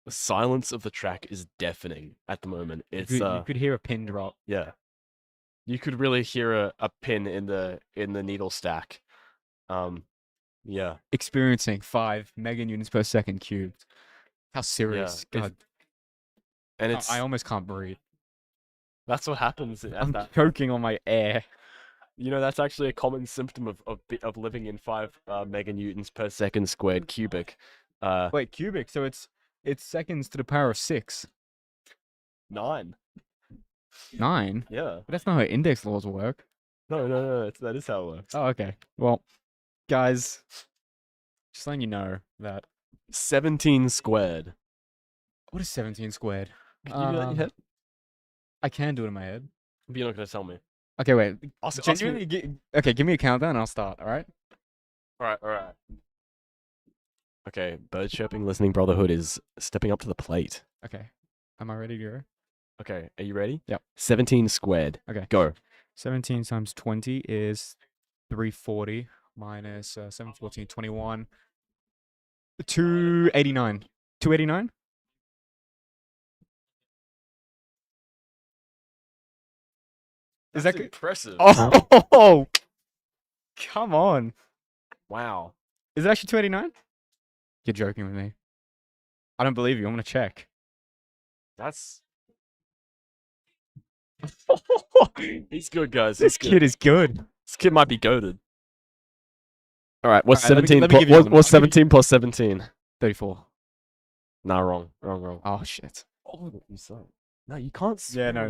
The silence of the track is deafening at the moment. It's you could hear a pin drop. yeah. You could really hear a pin in the needle stack. Yeah. Experiencing 5 meganewtons per second cubed. How serious? Yeah, God, And it's I almost can't breathe. that's what happens at I'm that. choking on my air. You know, that's actually a common symptom of living in 5 meganewtons per second squared cubic. Wait, cubic? So it's seconds to the power of 6. 9. 9? Yeah. But that's not how index laws work. No. That is how it works. Oh, okay. Well, guys, just letting you know that... 17 squared. What is 17 squared? Can you do that in your head? I can do it in my head. But you're not gonna tell me. Okay, wait. Ask me- Genuinely, okay, give me a countdown and I'll start, alright? All right. Okay, bird chirping listening brotherhood is stepping up to the plate. Okay. Am I ready to go? Okay, are you ready? Yep. 17 squared. Okay. Go. 17 times 20 is 340 minus 714, 21. 289. 289? Is That's that good? impressive? Oh! Come on. Wow. Is it actually 289? You're joking with me. I don't believe you. I'm going to check. That's. He's good, guys. This He's good. kid is good. This kid might be goaded. All right, what's Alright, let me 17? give you another one. What's I'll give you- 17 plus 17? 34. Nah, wrong. Oh, shit. Oh, you suck. No, you can't. Yeah, no.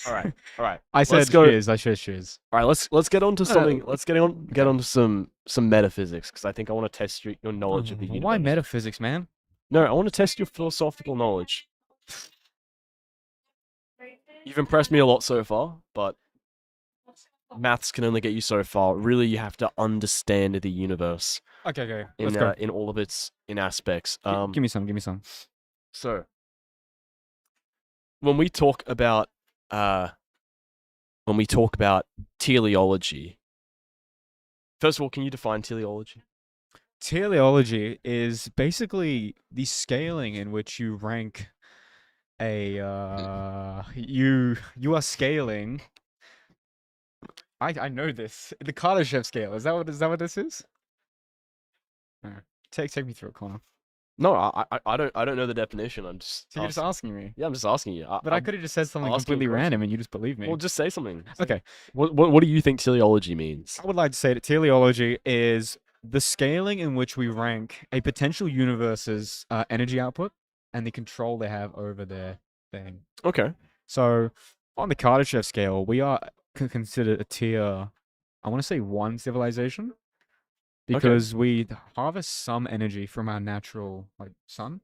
All right. I said Let's go. shiz. I said shiz. All right, let's get on to something. Let's get on to some metaphysics because I think I want to test your knowledge of the universe. Why metaphysics, man? No, I want to test your philosophical knowledge. You've impressed me a lot so far, but maths can only get you so far. Really, you have to understand the universe Okay. Let's go. in all of its aspects. Give me some. So, when we talk about teleology, first of all, can you define teleology? Teleology is basically the scaling in which you rank a you are scaling. I know this. The Kardashev scale. Is that what this is? No. Take me through it, Connor. No, I don't know the definition. I'm just So you're just asking me. Yeah, I'm just asking you. But I could have just said something asking completely a question. random and you just believe me. Well, just say something. Okay. What do you think teleology means? I would like to say that teleology is the scaling in which we rank a potential universe's energy output and the control they have over their thing. Okay. So On the Kardashev scale, we are considered a tier, I want to say 1 civilization, because we harvest some energy from our natural like sun.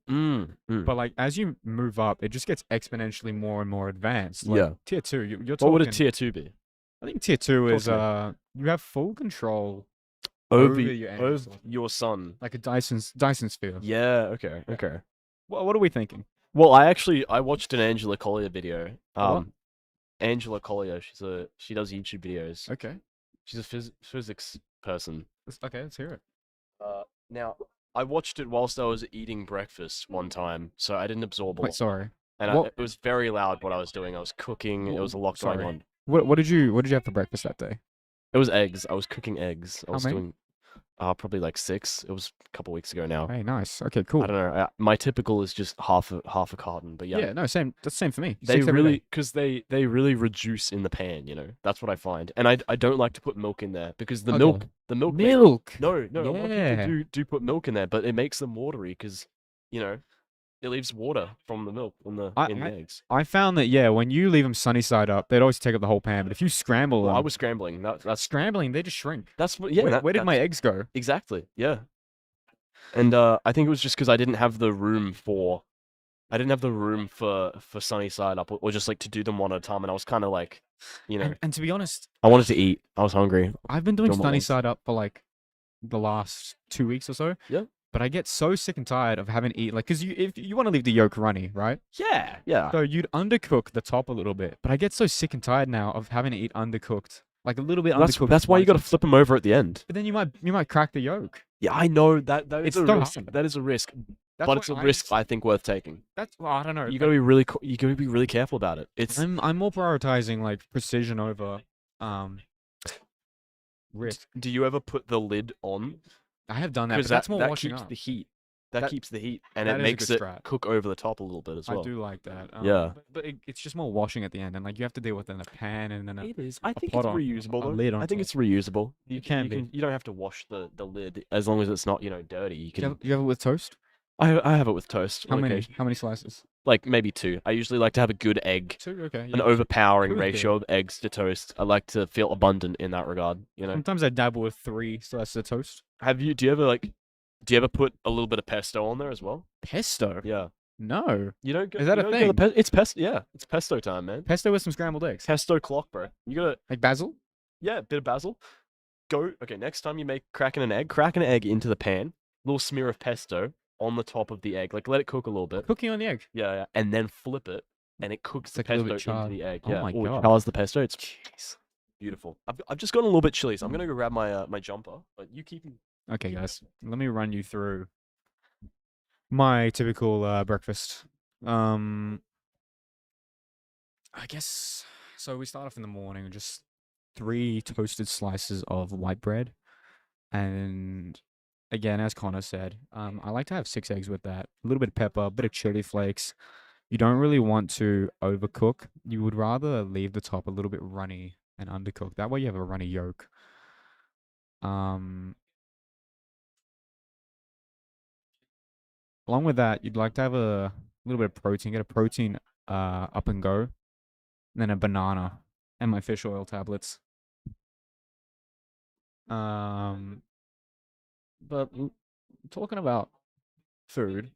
But like as you move up, it just gets exponentially more and more advanced. Like, Yeah. tier 2, you're What talking. would a tier 2 be? I think tier 2 Talk is to you have full control Over, your energy over source. your sun. Like a Dyson sphere. Yeah, okay, okay. What are we thinking? Well, I watched an Angela Collier video. what? Angela Collier, she does YouTube videos. Okay. She's a physics person. Okay, let's hear it. Now, I watched it whilst I was eating breakfast one time, so I didn't absorb a Wait, lot. sorry. And what- it was very loud what I was doing. I was cooking. It was a lot going Sorry. on. What did you have for breakfast that day? It was eggs. I was cooking eggs. I How was many? doing probably like 6. It was a couple weeks ago now. Hey, nice. Okay, cool. I don't know. My typical is just half a carton, but yeah. Yeah, no, same. That's the same for me. They 6 every really, day. because they really reduce in the pan, you know. That's what I find, and I don't like to put milk in there because the Okay. milk ma- Milk. no, a lot of Yeah. people do put milk in there, but it makes them watery because, you know, it leaves water from the milk in the eggs. I found that when you leave them sunny side up, they'd always take up the whole pan. But if you scramble Well, them, I was scrambling. That's scrambling, they just shrink. that's what. Yeah. Where did my eggs go? Exactly. Yeah. And I think it was just because I didn't have the room for sunny side up or just like to do them one at a time, and I was kind of like, you know, And to be honest, I wanted to eat. I was hungry. I've been doing Doing what sunny once. side up for like the last 2 weeks or so. Yeah. But I get so sick and tired of having to eat because if you want to leave the yolk runny, right? Yeah. Yeah. So you'd undercook the top a little bit. But I get so sick and tired now of having to eat undercooked, like a little bit undercooked. That's why you got to slices. flip them over at the end. But then you might crack the yolk. Yeah, I know that is It's a so risk. hard. That is a risk, That's but it's a why risk I think worth taking. Well, I don't know. You got to be really careful about it. It's I'm more prioritizing like precision over risk. Do you ever put the lid on? I have done that, but Because that's more washing keeps up. the heat. That That- keeps the heat, and that it is a makes good it strat. cook over the top a little bit as well. I do like that. Yeah. But it's just more washing at the end, and like you have to deal with it in a pan and then It is. I think pot it's on- reusable. a Though. lid on I think top. it's reusable. You can be. You don't have to wash the lid as long as it's not dirty. You can. You have it with toast? I have it with toast. How on many? occasion. How many slices? Like maybe 2. I usually like to have a good egg. 2. Okay. An yeah. overpowering 2 is good. ratio of eggs to toast. I like to feel abundant in that regard. You know. Sometimes I dabble with 3 slices of toast. Do you ever put a little bit of pesto on there as well? Pesto? Yeah. No. You don't. Is that you a don't get thing? It's pesto. Yeah, it's pesto time, man. Pesto with some scrambled eggs. Pesto clock, bro. You gotta. Like basil? Yeah, a bit of basil. Okay, next time you make crack an egg into the pan. Little smear of pesto on the top of the egg. Like let it cook a little bit. Cooking on the egg. Yeah, and then flip it, and it cooks It's the like a little pesto bit into charred. the egg. Oh Yeah, my it God. chars the pesto. It's beautiful. I've just gotten a little bit chilly, so I'm gonna go grab my my jumper. But you keep. Okay, guys. Let me run you through my typical breakfast. I guess so. We start off in the morning with just 3 toasted slices of white bread, and again, as Connor said, I like to have 6 eggs with that. A little bit of pepper, a bit of chili flakes. You don't really want to overcook. You would rather leave the top a little bit runny and undercooked. That way, you have a runny yolk. Along with that, you'd like to have a little bit of protein. Get a protein up and go. And then a banana and my fish oil tablets. But talking about food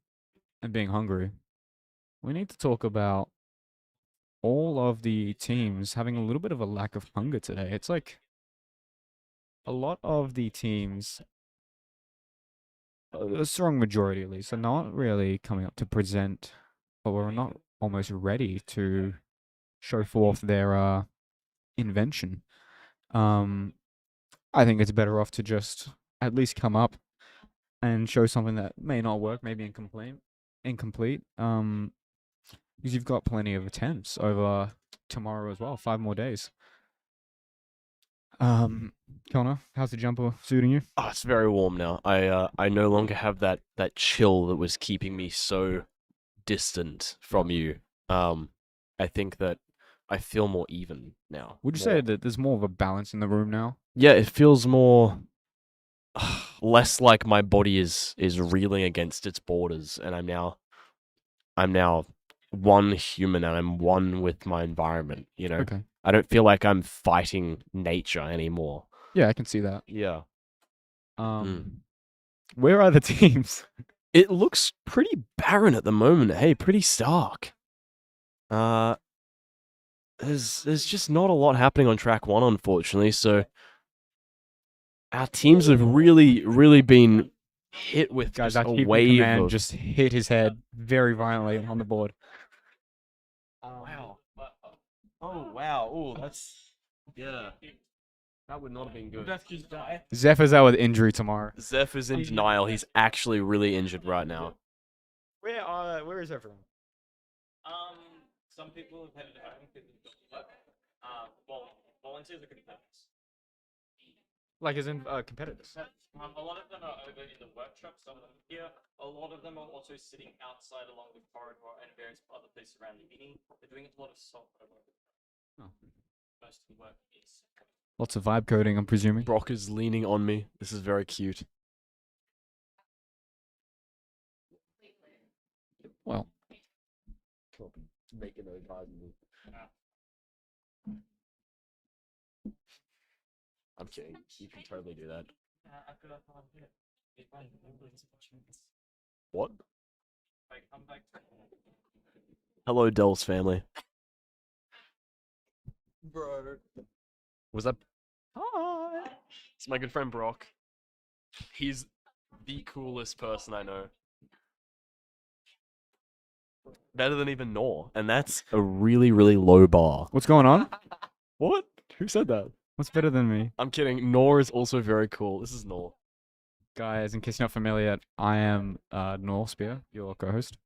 and being hungry, we need to talk about all of the teams having a little bit of a lack of hunger today. It's like a lot of the teams, a strong majority at least, are not really coming up to present, or are not almost ready to show forth their invention. I think it's better off to just at least come up and show something that may not work, maybe incomplete. Because you've got plenty of attempts over tomorrow as well, 5 more days. Connor, how's the jumper suiting you? Oh, it's very warm now. I no longer have that chill that was keeping me so distant from you. I think that I feel more even now. Would you say that there's more of a balance in the room now? Yeah, it feels more less like my body is reeling against its borders, and I'm now one human and I'm one with my environment. You know, Okay. I don't feel like I'm fighting nature anymore. Yeah, I can see that. Yeah. Where are the teams? It looks pretty barren at the moment. Hey, pretty stark. There's just not a lot happening on track 1, unfortunately. So our teams have really been hit with Guys, just our a chief in wave command of. just hit his head very violently on the board. Wow. Oh wow. Oh, that's yeah. That would not have been good. Zephyr's out with injury tomorrow. Zeph is in denial. He's actually really injured right now. Where is everyone? Some people have headed home because of work. Volunteers are competitors. Like as in competitors. A lot of them are over in the workshop, some of them here. A lot of them are also sitting outside along the corridor and various other places around the mini. They're doing a lot of software work. Oh. Most of the work is. Lots of vibe coding, I'm presuming. Brock is leaning on me. This is very cute. Well, Making those eyes move. I'm kidding. You can totally do that. What? Hello, Dell's family. Bro. Was that? Hi. It's my good friend Brock. He's the coolest person I know. Better than even Nor, and that's a really low bar. what's going on? What? Who said that? What's better than me? I'm kidding. Nor is also very cool. This is Nor. Guys, in case you're not familiar, I am Noel Spear, your co-host.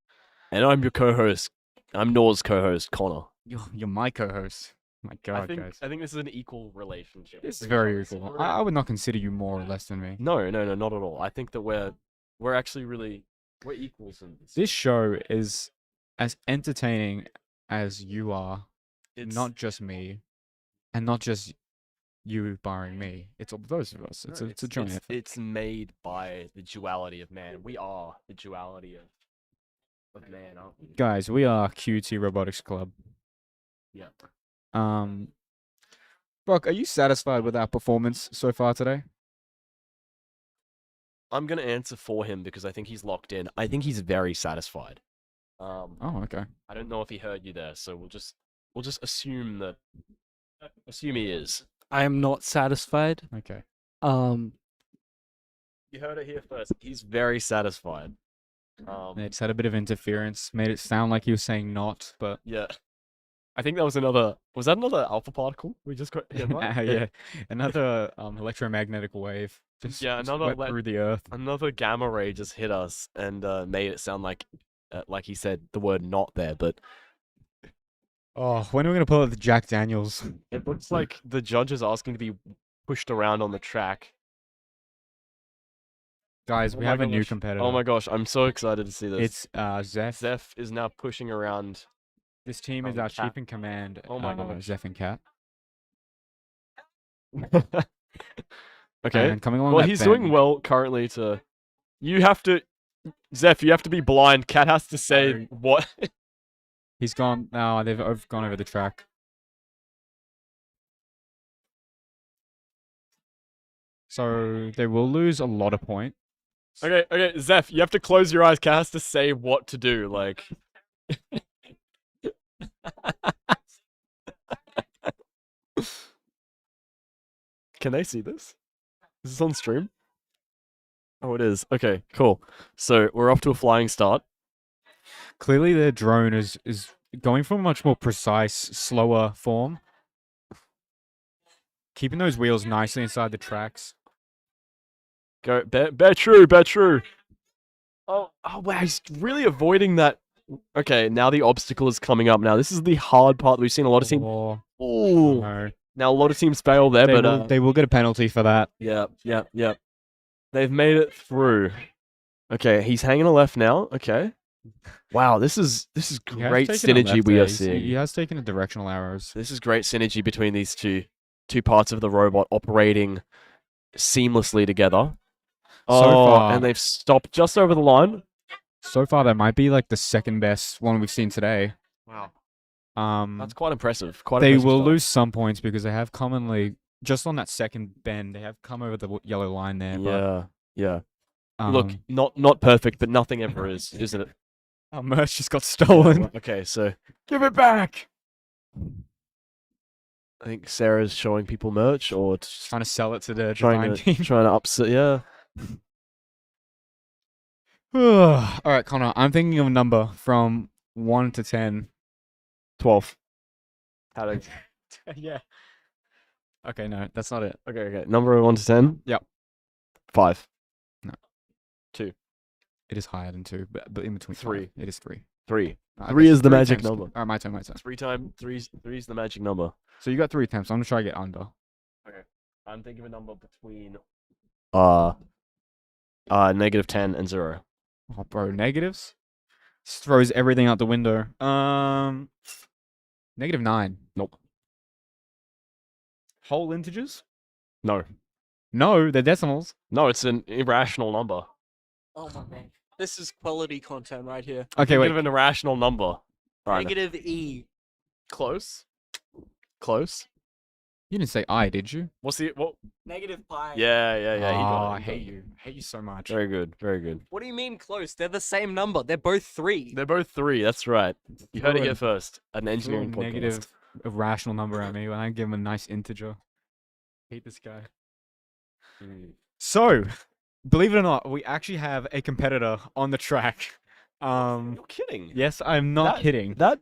And I'm your co-host. I'm Nor's co-host, Connor. You're my co-host. My God, guys. I think this is an equal relationship. This is very equal. I would not consider you more or less than me. No, not at all. I think that we're actually we're equals in this. This show is as entertaining as you are, It's not just me, and not just you barring me. It's all both of us. It's a joint effort. It's made by the duality of man. We are the duality of man, aren't we? Guys, we are QT Robotics Club. Yeah. Brock, are you satisfied with our performance so far today? I'm gonna answer for him because I think he's locked in. I think he's very satisfied. Oh, okay. I don't know if he heard you there, so we'll just assume he is. I am not satisfied. Okay. Um, You heard it here first. He's very satisfied. They just had a bit of interference, made it sound like he was saying not, but Yeah. I think that was another. Was that another alpha particle we just got hit by? yeah, another electromagnetic wave just another went through the earth. Another gamma ray just hit us and made it sound like he said the word "not" there. But Oh, when are we gonna pull out the Jack Daniels? it looks like the judge is asking to be pushed around on the track. Guys, Oh we my have a new gosh. competitor. Oh my gosh, I'm so excited to see this. It's Zeph. Zeph is now pushing around. This team is our Cat. chief in command. Oh my gosh. Zeph and Cat. Okay. And coming along Well, that he's doing bend- well currently. You have to, Zeph. You have to be blind. Cat has to say Sorry. what. He's gone. No, they've gone over the track. So they will lose a lot of points. Okay, Zeph. You have to close your eyes. Cat has to say what to do. Like. Can they see this? Is this on stream? Oh, it is. Okay, cool. So we're off to a flying start. Clearly, their drone is going for a much more precise, slower form. Keeping those wheels nicely inside the tracks. Go, bear true. Oh wow, he's really avoiding that. Okay, now the obstacle is coming up. Now this is the hard part. We've seen a lot of teams. Oh, Oh, no. now a lot of teams fail there, but They will get a penalty for that. yeah. They've made it through. Okay, he's hanging a left now. Okay. Wow, this is He has great taken a synergy left we there. are He seeing. has taken a directional arrows. This is great synergy between these two parts of the robot operating seamlessly together. So far- and they've stopped just over the line. So far, that might be like the second best one we've seen today. Wow. Um, That's quite impressive. Quite they impressive will stuff. lose some points because they have commonly just on that second bend they have come over the yellow line there. Yeah, yeah. But Look, not perfect, but nothing ever is, isn't it? our merch just got Yeah, stolen. well, okay, so Give it back. I think Sarah's showing people merch or just Trying to sell it to the trying divine to team. trying to upset. Yeah. All right, Connor. I'm thinking of a number from 1 to 10. 12. How to? Yeah. Okay, no, that's not it. Okay. Number of 1 to 10. Yep. 5. No. 2. It is higher than 2, but in between. 3. 5. It is 3. 3. I 3 guess is the 3 magic attempts. number. All right, my turn. 3's the magic number. So you got 3 attempts. I'm gonna try to get under. Okay. I'm thinking of a number between -10 and 0. Oh, bro, negatives. Just throws everything out the window. -9. Nope. Whole integers? No. No, they're decimals. No, it's an irrational number. Oh my man. This is quality content right here. Okay, Think wait. of an irrational number. Right. Negative E. Close. Close. You didn't say I, did you? What's the what? Negative pi. Yeah. You Oh, got it. I hate you. I hate you so much. Very good. Very good. What do you mean close? They're the same number. They're both 3. They're both 3. That's right. You heard it Throw here a- first. An throw a engineering podcast. negative irrational number at me when I give him a nice integer. Hate this guy. So, believe it or not, we actually have a competitor on the track. You're kidding. Yes, I'm not That- kidding. That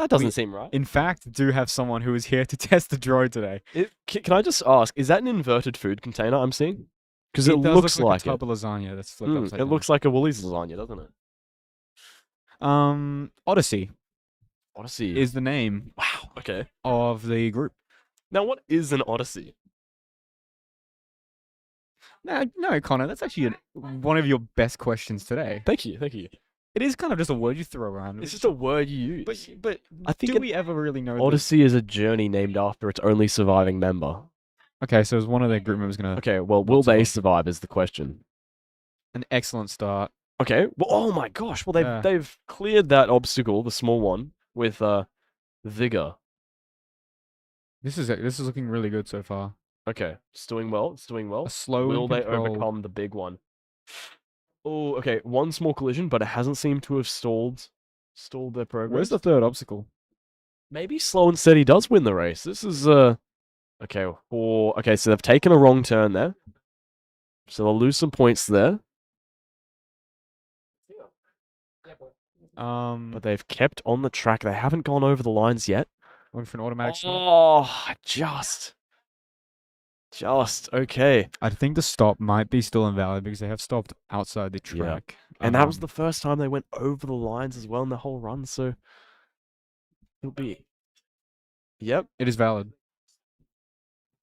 doesn't We- seem right. In fact, do have someone who is here to test the droid today. Can I just ask? Is that an inverted food container I'm seeing? Because it does looks look like a it. tub of lasagna that's flipped upside It down. looks like a Woolies lasagna, doesn't it? Odyssey Odyssey. is the name Wow. Okay. of the group. Now, what is an Odyssey? No, Connor, that's actually one of your best questions today. Thank you. Thank you. It is kind of just a word you throw around. It's just a word you use. But I think do an we ever really know? Odyssey is a journey named after its only surviving member. Okay, so is one of their group members gonna? Okay, well, will they survive? survive is the question. An excellent start. Okay. Well, oh my gosh. Well, Yeah. they've cleared that obstacle, the small one, with vigor. This is looking really good so far. Okay, it's doing well. It's doing well. A slow Will and they controlled- overcome the big one? Oh, okay. One small collision, but it hasn't seemed to have stalled their progress. Where's the third obstacle? Maybe slow and steady does win the race. This is okay. Okay, so they've taken a wrong turn there, so they'll lose some points there. But they've kept on the track. They haven't gone over the lines yet. Waiting for an automatic stop. Oh, just okay. I think the stop might be still invalid because they have stopped outside the Yeah. track. And that was the first time they went over the lines as well in the whole run. So it'll be. Yep. It is valid.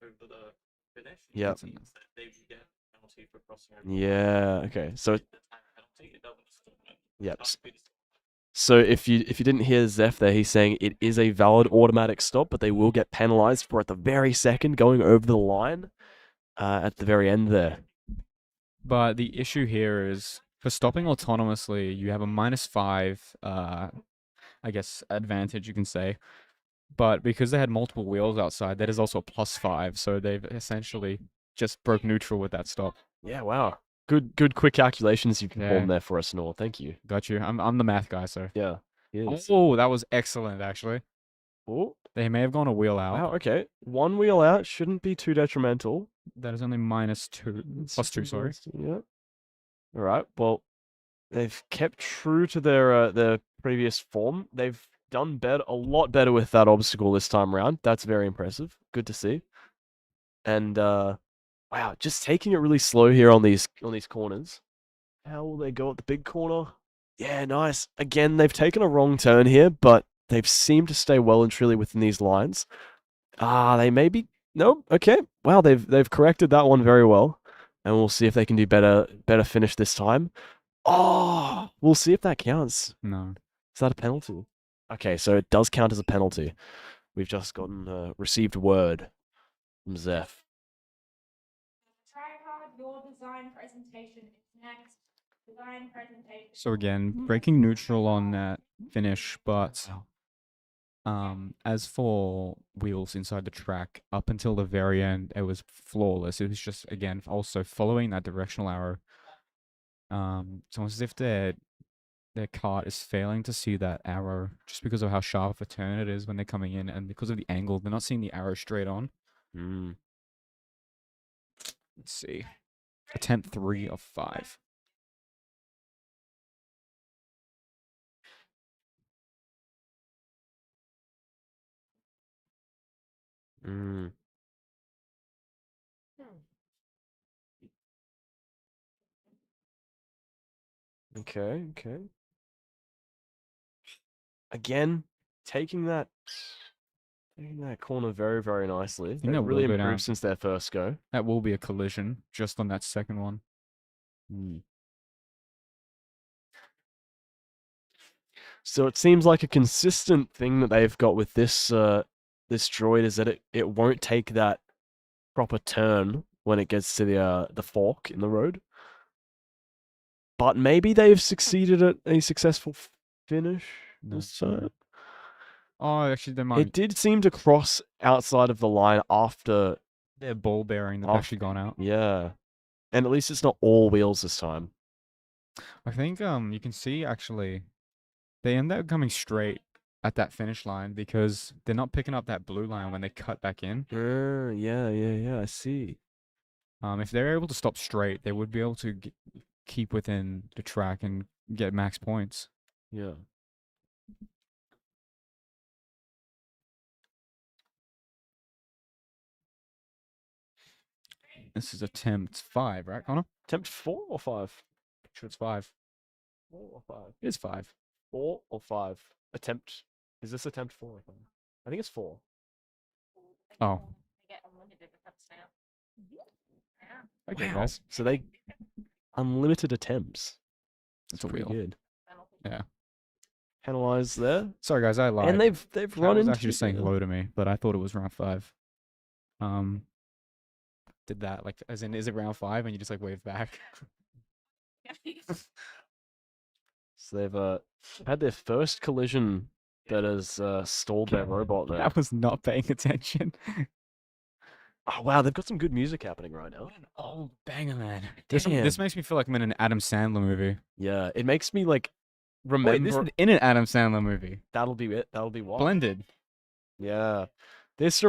Over the finish. Yep. That's Means that they will get a penalty for crossing over. Yeah. Okay. So The time penalty, it doesn't stop it. yep. Doesn't be the stop. So if you didn't hear Zeph there, he's saying it is a valid automatic stop, but they will get penalized for at the very second going over the line at the very end there. But the issue here is for stopping autonomously, you have a -5, I guess, advantage, you can say. But because they had multiple wheels outside, that is also a +5. So they've essentially just broke neutral with that stop. Yeah. Wow. Good quick calculations you performed Yeah. there for us, Noor. Thank you. Got you. I'm the math guy, so. Yeah. Yes. Oh, that was excellent, actually. Oh, They may have gone a wheel out. wow. Okay. One wheel out shouldn't be too detrimental. That is only -2, +2, sorry. Yeah. All right. Well, they've kept true to their previous form. They've done a lot better with that obstacle this time around. That's very impressive. Good to see. And wow, just taking it really slow here on these corners. How will they go at the big corner? Yeah, nice. Again, they've taken a wrong turn here, but they've seemed to stay well and truly within these lines. They may be. Nope. Okay. Wow, they've corrected that one very well, and we'll see if they can do better finish this time. Oh, we'll see if that counts. No. Is that a penalty? Okay, so it does count as a penalty. We've just gotten received word from Zeph. Try hard, your design presentation is next. design presentation. So again, breaking neutral on that finish, but as for wheels inside the track, up until the very end, it was flawless. It was just again also following that directional arrow. It's almost as if their cart is failing to see that arrow just because of how sharp a turn it is when they're coming in, and because of the angle, they're not seeing the arrow straight on. Mm. Let's see. Attempt 3 of 5. Mm. Okay, okay. Again, taking that corner very, very nicely. think They've that really will go down. improved since their first go. That will be a collision just on that second one. So it seems like a consistent thing that they've got with this this droid is that it won't take that proper turn when it gets to the fork in the road. But maybe they've succeeded at a successful finish this time. Oh, actually, they might. It did seem to cross outside of the line after Their ball bearing that's off- actually gone out. Yeah. And at least it's not all wheels this time. I think you can see actually they end up coming straight at that finish line because they're not picking up that blue line when they cut back in. Yeah, I see. If they're able to stop straight, they would be able to keep within the track and get max points. Yeah. This is attempt 5, right, Connor? Attempt 4 or 5? Sure, it's 5. 4 or 5? It's 5. 4 or 5? Attempt. Is this attempt 4 or 5? I think it's 4. Oh. Okay, Wow. guys. So they unlimited attempts. That's a pretty wheel. good. Yeah. Penalized there. Sorry, guys, I lied. And they've Cat run was into actually just saying hello to me, but I thought it was round 5. Did that like as in is it round 5 and you just like wave back? So they've had their first collision that has stalled their robot there. I was not paying attention. Oh wow, they've got some good music happening right now. Oh, banger, man. Damn. This makes me feel like I'm in an Adam Sandler movie. Yeah, it makes me like Wait, remember. this is in an Adam Sandler movie. That'll be it. That'll be what? Blended. Yeah. This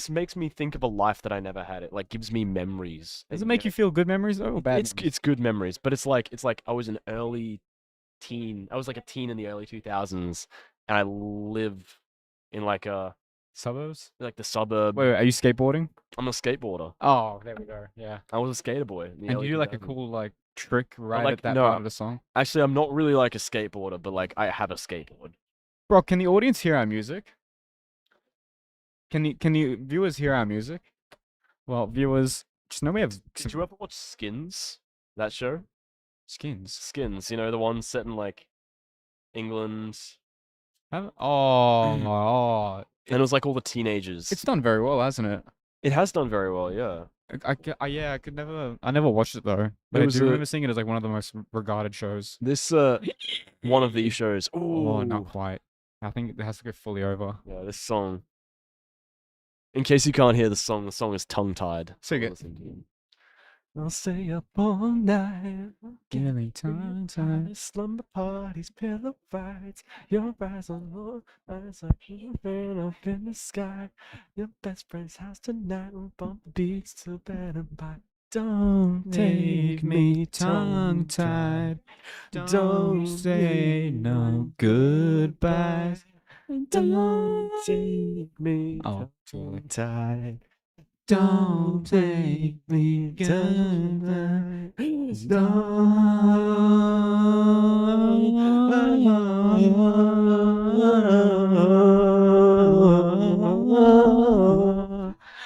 makes me think of a life that I never had. It like gives me memories. Does it make you feel good memories though, or bad? It's good memories, but it's like I was an early teen. I was like a teen in the early 2000s, and I live in like the Suburbs? suburb. Wait, are you skateboarding? I'm a skateboarder. Oh, there we go. Yeah. I was a skater boy. In the And early you do like a 2000s. cool like trick right like, at that no, part of the song. Actually, I'm not really like a skateboarder, but like I have a skateboard. Bro, can the audience hear our music? Can you viewers hear our music? Well, viewers, just know we have Did you ever watch Skins? That show? skins. Skins, you know, the one set in like England. Oh, And it was like all the teenagers. it's done very well, hasn't it? It has done very well, yeah. I could never. I never watched it though, but I was do a- remember seeing it as like one of the most regarded shows. This one of these shows. Oh, Ooh. not quite. I think it has to go fully over. Yeah, this song. In case you can't hear the song is tongue tied. Sing it. I'll stay up all night. Getting tongue-tied. Slumber parties, pillow fights. Your eyes on low, eyes are keeping up in the sky. Your best friend's house tonight. We'll bump the beats till bed and bye. Don't take me tongue-tied. Don't say no goodbyes. Don't take me Oh, too early. tongue-tied. Don't take me goodbye.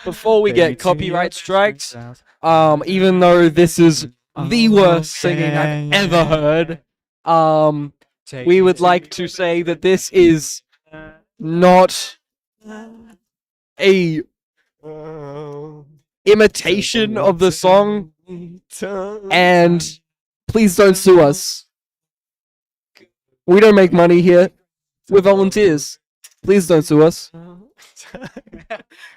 Before we get copyright strikes, even though this is the worst singing I've ever heard, we would like to say that this is not a imitation of the song, and Please don't sue us. We don't make money here. We're volunteers. Please don't sue us.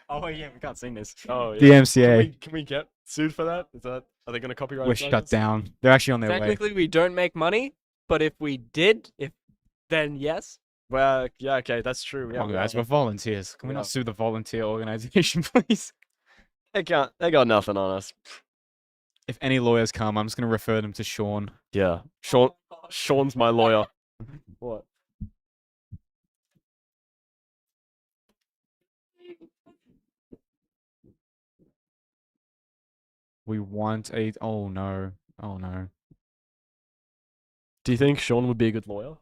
Oh yeah, we can't sing this. Oh, yeah. The MCA. Can we get sued for that? Are they going to copyright We're us? shut down. They're actually on their way. Technically, we don't make money, but if we did, then yes. Well, yeah, okay, that's true. Come on, we guys, are. we're volunteers. Can we Yeah. not sue the volunteer organization, please? They got nothing on us. If any lawyers come, I'm just gonna refer them to Sean. Yeah, Sean's my lawyer. What? We want a. Oh no. Oh no. Do you think Sean would be a good lawyer?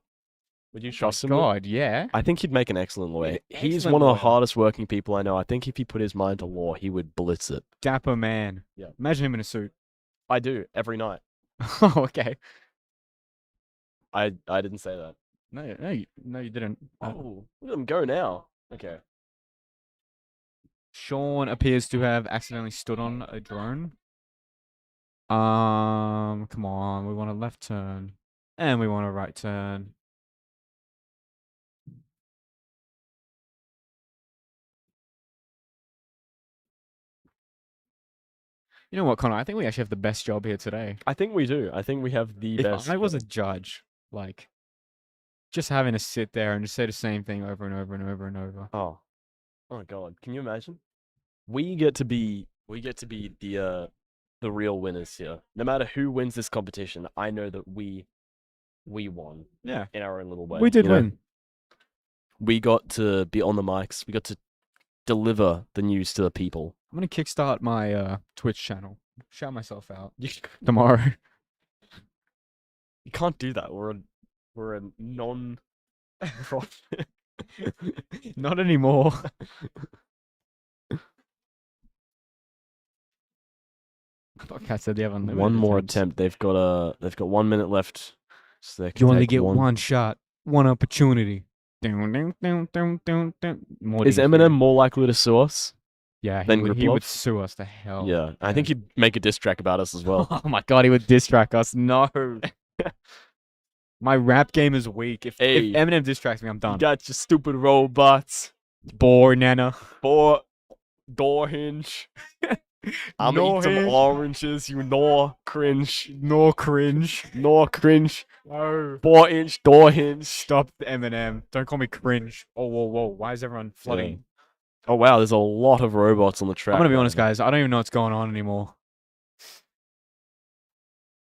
Would you trust him? God, yeah. I think he'd make an excellent lawyer. He's excellent one of the lawyer. hardest working people I know. I think if he put his mind to law, he would blitz it. Dapper man. Yeah. Imagine him in a suit. I do every night. Oh, okay. I didn't say that. No, you didn't. Oh, look at him go now. Okay. Sean appears to have accidentally stood on a drone. Come on. We want a left turn. And we want a right turn. You know what, Connor? I think we actually have the best job here today. I think we do. I think we have the If best. I was a judge, like, just having to sit there and just say the same thing over and over and over and over. Oh my God! Can you imagine? We get to be the real winners here. No matter who wins this competition, I know that we won Yeah, in our own little way. we did you know? win. We got to be on the mics. We got to deliver the news to the people. I'm gonna kickstart my Twitch channel. Shout myself out tomorrow. You can't do that. We're a non-profit. Not anymore. I thought Cat said they have unlimited One more attempts. attempt. They've got 1 minute left. So they can You only take get one shot, one opportunity. More Is DQ. Eminem more likely to sue us? Yeah, than he would Riplov? sue us to hell. Yeah, I think he'd make a diss track about us as well. Oh my god, he would diss track us. No. My rap game is weak. If Hey. Eminem diss tracks me, I'm You done. got your stupid robots. Bore Nana. Door hinge. I'm gonna eat some hinge. oranges. You nor cringe. No cringe. Nor cringe. No. 4-inch door hinge. Stop the Eminem. Don't call me cringe. Oh, whoa, whoa. Why is everyone flooding? Oh wow, there's a lot of robots on the track. I'm gonna be right honest, now. guys. I don't even know what's going on anymore.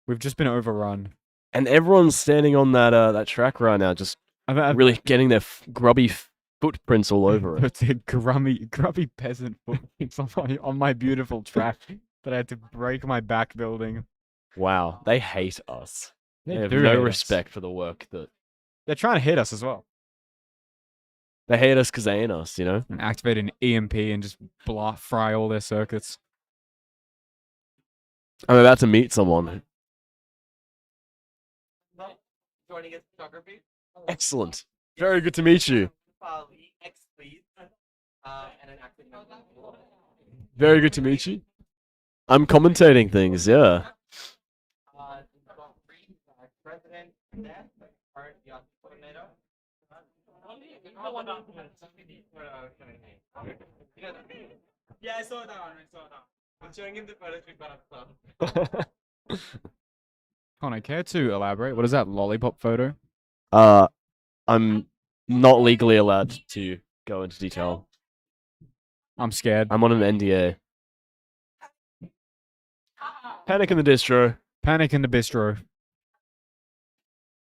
We've just been overrun. And everyone's standing on that track right now, just I've really getting their grubby footprints all over it. It's a grubby peasant footprints on my beautiful track that I had to break my back building. Wow, they hate us. They have do no hate us. respect for the work that They're trying to hit us as well. they hate us because they ain't us, you know. And activate an EMP and just fry all their circuits. I'm about to meet someone. Joining us photography. Excellent. Very good to meet you. Very good to meet you. I'm commentating things, yeah. President, current yacht coordinator. Yeah, I saw that one. I'm showing him the photos we got up. Connor, care to elaborate? What is that lollipop photo? I'm not legally allowed to go into detail. I'm scared. I'm on an NDA. Panic in the distro. Panic in the bistro.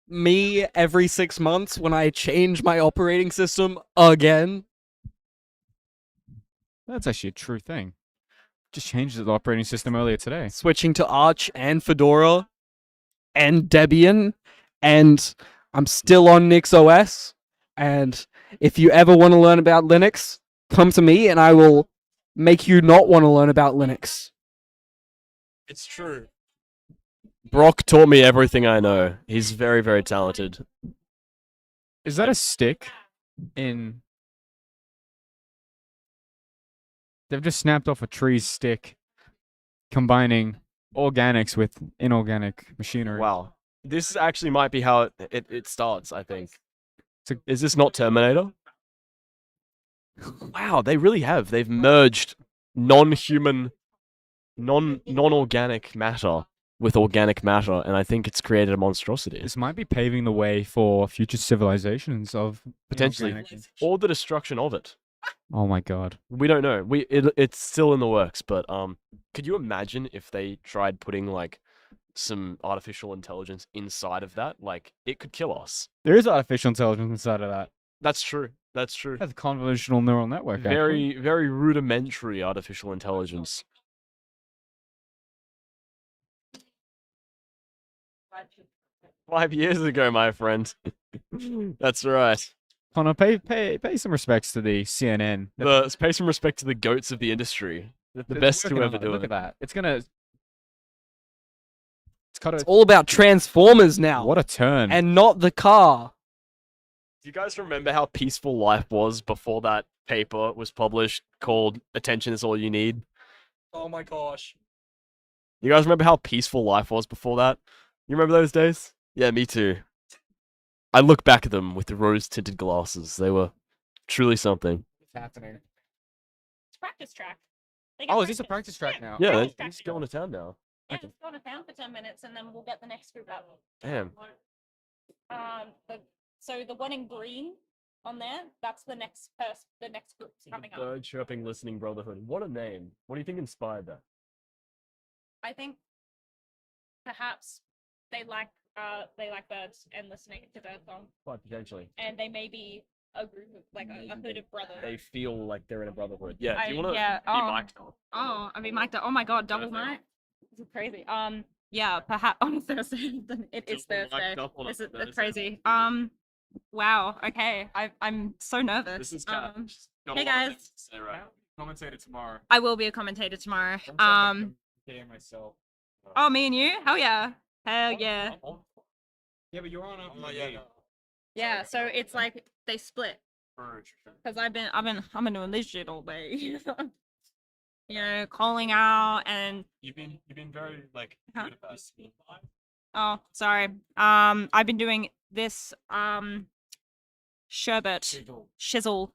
Me every 6 months when I change my operating system again. That's actually a true thing. Just changed the operating system earlier today. Switching to Arch and Fedora and Debian, and I'm still on Nix OS. And if you ever want to learn about Linux, come to me and I will make you not want to learn about Linux. It's true. Brock taught me everything I know. He's very, very talented. Is that a stick in... They've just snapped off a tree's stick, combining organics with inorganic machinery. Wow. This actually might be how it starts, I think. Is this not Terminator? Wow, they really have. They've merged non-human, non-organic matter with organic matter, and I think it's created a monstrosity. This might be paving the way for future civilizations of Potentially, inorganic- or the destruction of it. Oh my god. We don't know. It's still in the works, but could you imagine if they tried putting like some artificial intelligence inside of that? Like, it could kill us. There is artificial intelligence inside of that. That's true. That's true. That's a convolutional neural network. actually. Very rudimentary artificial intelligence. Five years ago, my friend. That's right. Connor, pay some respects to the CNN. Pay some respect to the goats of the industry. The It's best to working on ever it. do Look it. at that. It's gonna. It's got It's a. all about Transformers now, What a turn! and not the car. Do you guys remember how peaceful life was before that paper was published called "Attention is All You Need"? Oh my gosh. You guys remember how peaceful life was before that? You remember those days? Yeah, me too. I look back at them with the rose-tinted glasses. They were truly something. What's happening? It's practice track. They get Oh, is this a practice track now? Yeah, Practice they track just go into town now. Yeah, just go to town for 10 minutes and then we'll get the next group up. Damn. So the one in green on there, that's the next the next group's coming up. Bird Chirping Listening Brotherhood. What a name. What do you think inspired that? I think perhaps they like birds and listening to bird songs, Quite potentially. and they may be a group of like a hood of brothers. They feel like they're in a brotherhood. Yeah, do you want to yeah, be mic'd up? Oh, I mean, Mike. Oh my God, double mic. This is crazy. Yeah, perhaps on Thursday. It is Double mic'd Thursday. up on a This is Thursday. crazy. Wow. Okay. I'm so nervous. This is Kat. She's got a hey lot of guys. things to say, right? Commentator tomorrow. I will be a commentator tomorrow. Myself. Oh, me and you? Hell yeah. Hell yeah. Yeah, but you're on a. Yeah. So it's like they split because I've been doing this shit all day. You know, calling out and. You've been very like Huh? good about this. Oh, sorry. I've been doing this sherbet shizzle.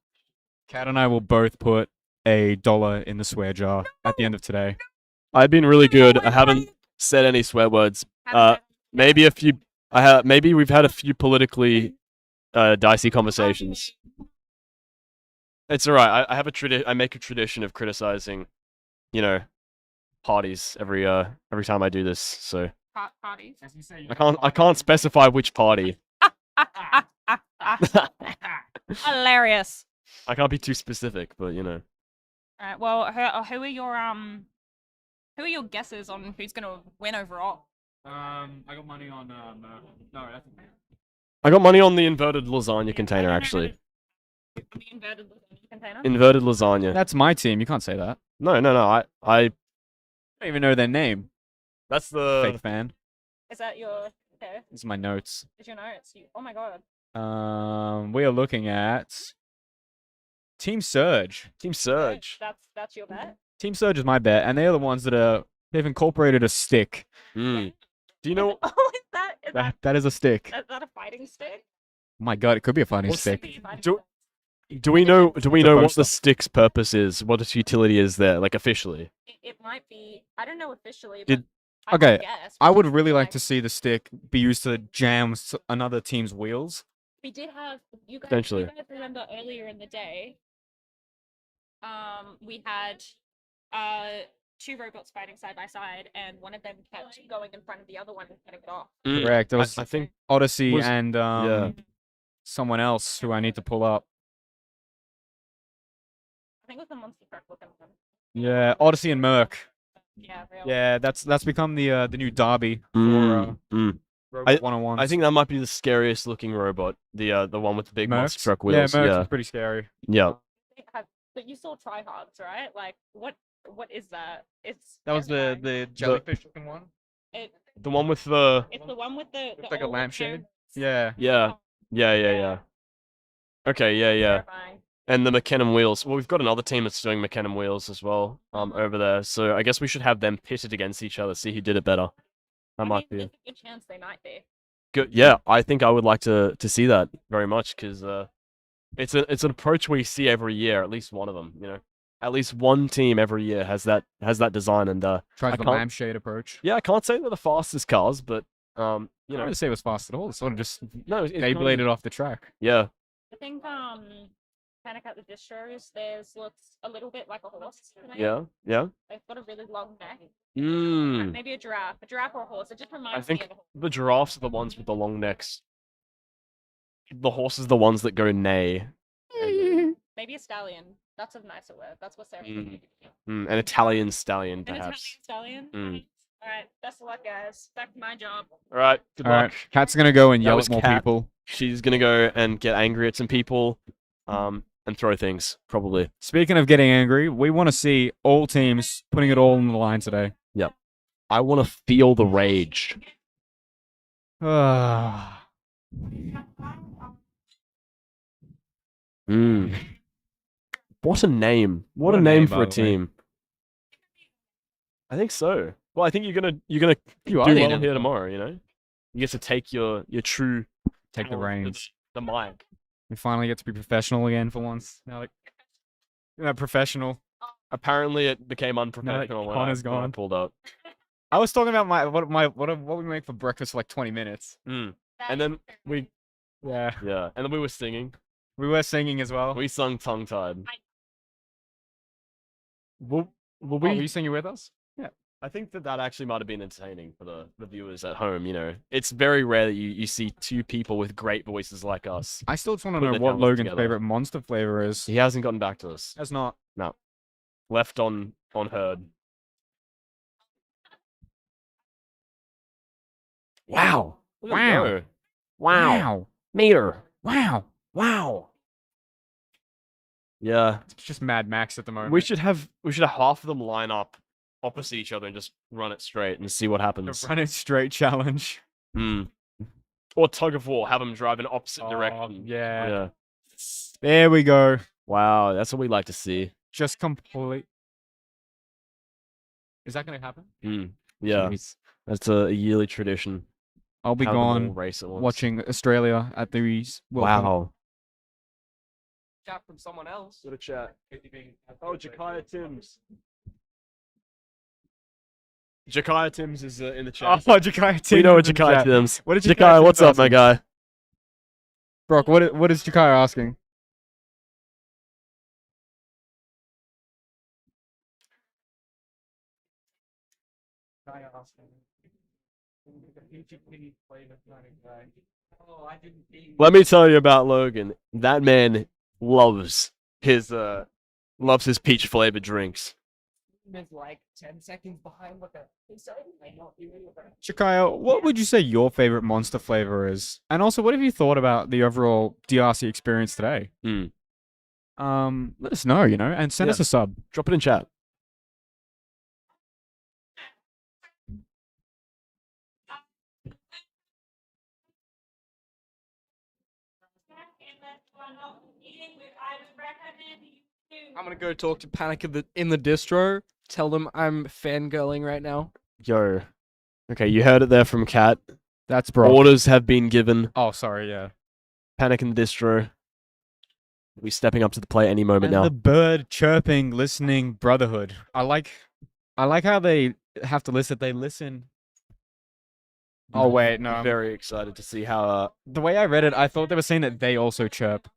Kat and I will both put $1 in the swear jar at the end of today. I've been really good. I haven't said any swear words. Maybe a few. Maybe we've had a few politically dicey conversations. It's alright. I have a I make a tradition of criticizing, you know, parties every time I do this. So Parties. As you say, I can't specify which party. Hilarious. I can't be too specific, but you know. Alright, well, who are your guesses on who's gonna win overall? I got money on no, that's I got money on the inverted lasagna container actually. The inverted lasagna container. Inverted lasagna. That's my team. You can't say that. No. I don't even know their name. that's the Fake fan. Is that your okay? These are my notes. Is your notes? Oh my God. We are looking at Team Surge. Team Surge. That's your bet. Team Surge is my bet, and they are the ones that they've incorporated a stick. Mm. Do you know? Oh, is that That is a stick. is that a fighting stick? Oh my god, it could be a fighting What's stick. Do we know It's a what poster. the stick's purpose is? What its utility is there, like officially? It might be. I don't know officially. Did- but Okay, would guess, I would because, really like to see the stick be used to jam another team's wheels. We did have you guys. Potentially. You guys remember earlier in the day? We had two robots fighting side by side, and one of them kept going in front of the other one and cutting it off. Correct. It was I think Odyssey was- and yeah. someone else who I need to pull up. I think it was the monster truck looking one. Yeah, Odyssey and Merc. Yeah, real. Yeah, that's become the new derby for Robot 101. I think that might be the scariest looking robot. The one with the big monster Mercs? truck wheels. Yeah, Merc Yeah. is pretty scary. Yeah. But you saw tryhards, right? Like, what is that? It's That was terrifying. the jellyfish looking one. It, The one with the it's the one with the Looks like a old lampshade. hair- Yeah. yeah. Okay, yeah. Okay, yeah. Terrifying. And the McKinnon wheels. Well, we've got another team that's doing McKinnon wheels as well, over there. So I guess we should have them pitted against each other, see who did it better. That might be There's a good chance they might be. good. Yeah, I think I would like to see that very much because it's an approach we see every year. At least one of them, at least one team every year has that design. And Tries I the can't- lampshade approach. yeah, I can't say they're the fastest cars, but I wouldn't say it was fast at all. It sort of just no, it's kinda- Beybladed off the track. Yeah. I think Panic at the Distros, theirs looks a little bit like a horse. to me. Yeah. Yeah. They've got a really long neck. Mm. Maybe a giraffe or a horse. It just I reminds me think of a horse. the giraffes are the ones with the long necks. The horses are the ones that go neigh. Maybe a stallion. That's a nicer word. That's what Sarah Mm. said. An Italian stallion, An Italian perhaps. stallion. Mm. All right. Best of luck, guys. Back to my job. All right. Good All luck. right, Kat's gonna go and That yell was at more Kat. people. She's gonna go and get angry at some people, and throw things probably. Speaking of getting angry, we want to see all teams putting it all on the line today. Yep. I want to feel the rage. Ah. Mm. What a name! What What a a name name, for by a the way. team. I think so. Well, I think you're gonna You do are well inevitable. here tomorrow. You get to take your true Take the talent to reins. the mic. We finally get to be professional again for once. Now, professional. Apparently, it became unprofessional when Connor's when I gone. pulled up. I was talking about what we make for breakfast for like 20 minutes. Mm. And then we Yeah, and then we were singing. we were singing as well. We sung tongue tied. Will Oh, were we? you singing with us? I think that actually might have been entertaining for the viewers at home. It's very rare that you see two people with great voices like us. I still just want to Put know their what talents Logan's together. favorite monster flavor is. He hasn't gotten back to us. That's not. Left on herd. Wow. Look at him Wow. go. Wow. Meter. Wow. Wow. Yeah. It's just Mad Max at the moment. We should have half of them line up opposite each other and just run it straight and see what happens. The run it straight challenge. Hmm. Or tug of war, have them drive in opposite direction. Yeah. Yeah. There we go. Wow, that's what we like to see. Just complete. Is that going to happen? Hmm. Yeah. Jeez. That's a yearly tradition. I'll be Have them all gone race at once. watching Australia at the World Cup. Wow. Chat from someone else. What a chat. Oh, Jakaya Timms. Jakaya Timms is in the chat. Oh, Jakaya Timms. We know what is in the Jakaya chat. Timms. What did Jakaya, Timms what's up, my asking? guy? Brock, what is Jakaya asking? Let me tell you about Logan. That man loves his peach flavored drinks. Is like 10 seconds behind what the Jakaya, what would you say your favorite monster flavor is? And also, what have you thought about the overall DRC experience today? Hmm. Let us know, and send Yeah. us a sub. Drop it in chat. I'm gonna go talk to Panic in the distro. Tell them I'm fangirling right now. Yo. Okay, you heard it there from Kat. That's Brock. Orders have been given. Oh, sorry, yeah. Panic in the distro. We stepping up to the plate any moment And now. the bird chirping, listening brotherhood. I like how they have to listen. They listen. Oh wait, no. Very excited to see how. The way I read it, I thought they were saying that they also chirp.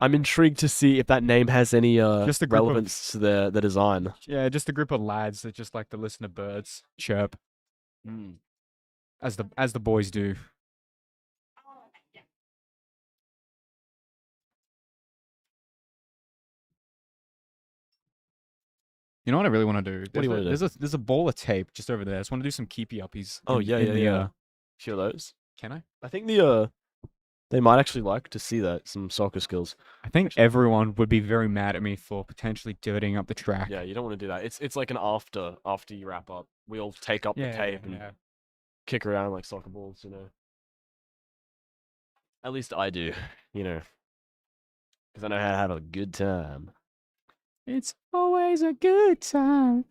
I'm intrigued to see if that name has any Just a group of- relevance to the design. Yeah, just a group of lads that just like to listen to birds chirp, as the boys do. You know what I really want to do? do you wanna do? There's a ball of tape just over there. I just want to do some keepy uppies. Oh, in- yeah, in yeah, the, yeah. Sure those. Can I? I think they might actually like to see that some soccer skills. I think everyone would be very mad at me for potentially dirtying up the track. Yeah, you don't want to do that. It's like an after you wrap up. We all take up the tape and kick around like soccer balls, At least I do, Because I know how to have a good time. It's always a good time.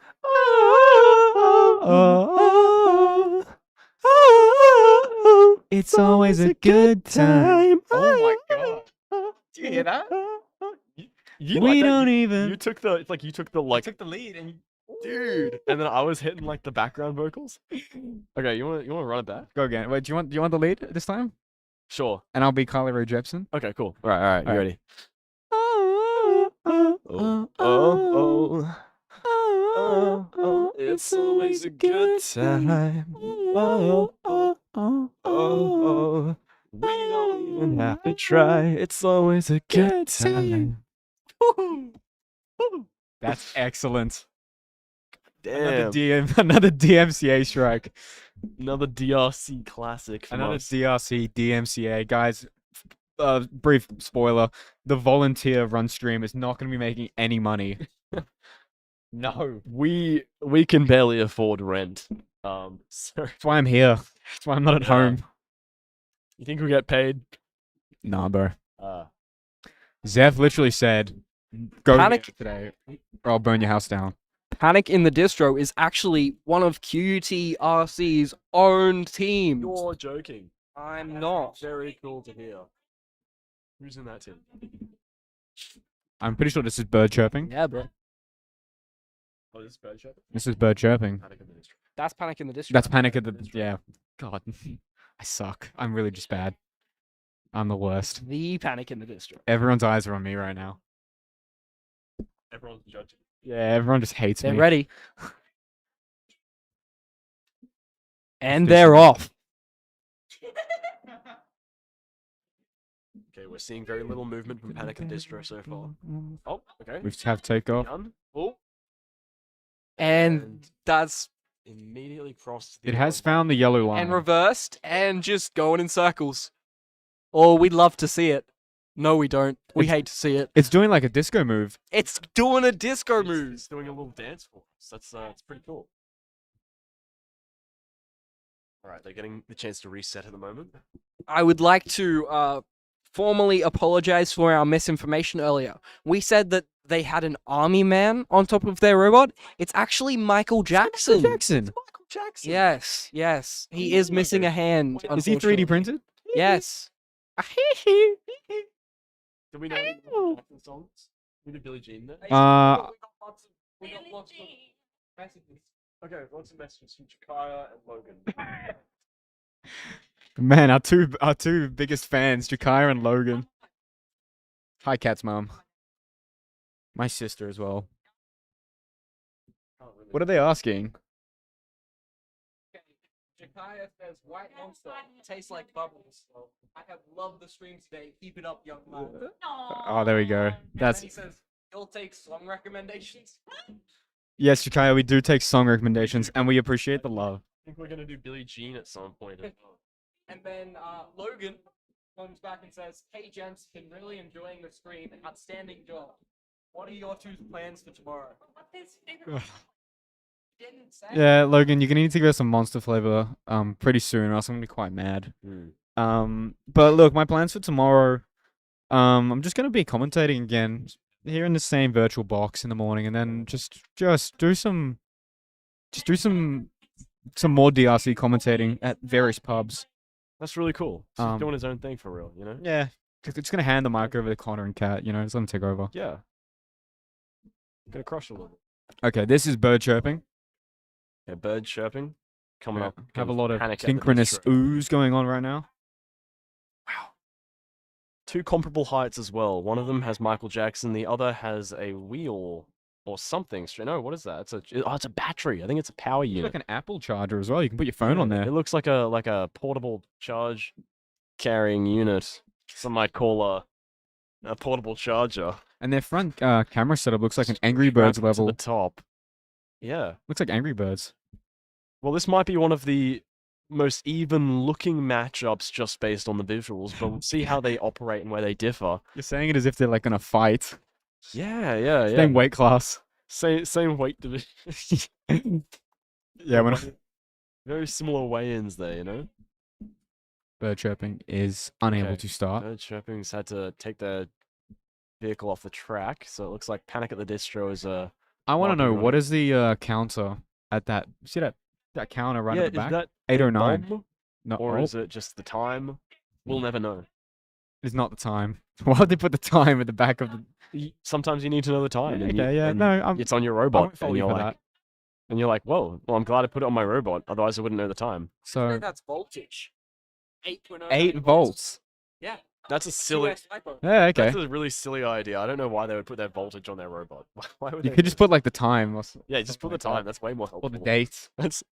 Oh, it's always a good time. Oh my god. Do you hear that? You We like that? don't You even. took the, it's like you took the, I like, took the lead and dude, and then I was hitting like the background vocals. Okay, you wanna run it back? Go again. Wait, do you want the lead this time? Sure. And I'll be Carly Rae Jepsen. Okay, cool. All right, you Alright. ready? Oh, it's always a good time. Oh, we don't even have to try. It's always a good time. That's excellent. Damn. Another DMCA strike. Another DRC classic from Another us. DRC DMCA. Guys, brief spoiler. The volunteer run stream is not going to be making any money. No. We can barely afford rent. So That's why I'm here. That's why I'm not at Yeah. home. you think we get paid? Nah, bro. Uh, Zev literally said, go Panic- here today or I'll burn your house down. Panic in the Distro is actually one of QTRC's own teams. you're joking. I'm not. Very cool to hear. Who's in that team? I'm pretty sure this is bird chirping. Yeah, bro. Oh, this is Bird Shop? This is bird chirping. Panic Administrator. That's Panic in the Distro. That's Panic at the... Yeah. God. I suck. I'm really just bad. I'm the worst. The Panic in the Distro. Everyone's eyes are on me right now. Everyone's judging. Yeah, everyone just hates They're me. ready. And Officially. they're off. Okay, we're seeing very little movement from Panic and Distro so far. Oh, okay. We have takeoff. Done. Oh, And that's immediately crossed. The It has yellow found the yellow line. and reversed and just going in circles. Or we'd love to see it. No, we don't. We It's- hate to see it. It's doing like a disco move. It's doing a disco line. move. It's doing a little dance for us. That's pretty cool. All right, they're getting the chance to reset at the moment. I would like to formally apologize for our misinformation earlier. We said that they had an army man on top of their robot. It's actually Michael Jackson. Jackson. Michael Jackson. Yes. He is missing a hand. Is he 3D unfortunately. printed? Yes. Do we know any Michael Jackson songs? We did Billie Jean there. Billie Jean. Okay, lots of messages from Jakaya and Logan. Man, our two biggest fans, Jakaya and Logan. Hi, Cat's mom. My sister as well. What are they asking? Jakaya says white monster tastes like bubbles. So I have loved the stream today. Keep it up, young man. Oh, there we go. That's And he says you'll take song recommendations. yes, Jakaya. We do take song recommendations, and we appreciate the love. I think we're gonna do Billie Jean at some point. as well. And then Logan comes back and says, "Hey gents, been really enjoying the stream. Outstanding job. What are your two plans for tomorrow?" Didn't say. Yeah, Logan, you're gonna need to give us some monster flavor pretty soon, or else I'm gonna be quite mad. But look, my plans for tomorrow, I'm just gonna be commentating again here in the same virtual box in the morning, and then just do some more DRC commentating at various pubs. That's really cool. So he's Um, doing his own thing for real, you know? Yeah, just gonna hand the mic over to Connor and Kat, you know, just let them take over. Yeah. Gonna crush a little bit. Okay, this is bird chirping. Yeah, bird chirping. Coming Yeah, up. have a against lot of Panic at the synchronous Distro. ooze going on right now. Two comparable heights as well. One of them has Michael Jackson. The other has a wheel or something. No, what is that? It's a battery. I think it's a power It's unit. like an Apple charger as well. You can put your phone on Yeah, there. It looks like a portable charge carrying unit. Some might call a portable charger. And their front camera setup looks like an Angry Strapped Birds to level. the top. Yeah. Looks like Angry Birds. Well, this might be one of the most even looking matchups just based on the visuals, but we'll see how they operate and where they differ. You're saying it as if they're like gonna fight. Yeah. Same weight class. Same weight division. Yeah, when I- Very similar weigh-ins there, you know? bird chirping is unable Okay. to start. Bird chirping's had to take their vehicle off the track. So it looks like Panic at the Distro is I want to might be know what running. is the counter at that. See that counter right Yeah, at the is back? that a 809. bomb, No, or oh, is it just the time? We'll never know. it's not the time. Why would they put the time at the back of the? Sometimes you need to know the time. and Okay, yeah, and no, it's on your I robot, won't follow and you you're for like, that. and you're like, whoa, well, I'm glad I put it on my robot. Otherwise, I wouldn't know the time. So That's voltage. 8.09 8 volts. Yeah. That's a silly. Yeah, okay. That's a really silly idea. I don't know why they would put their voltage on their robot. Why would You they could do just put like the time or Yeah, just put the like that. time. That's way more helpful. or the date. That's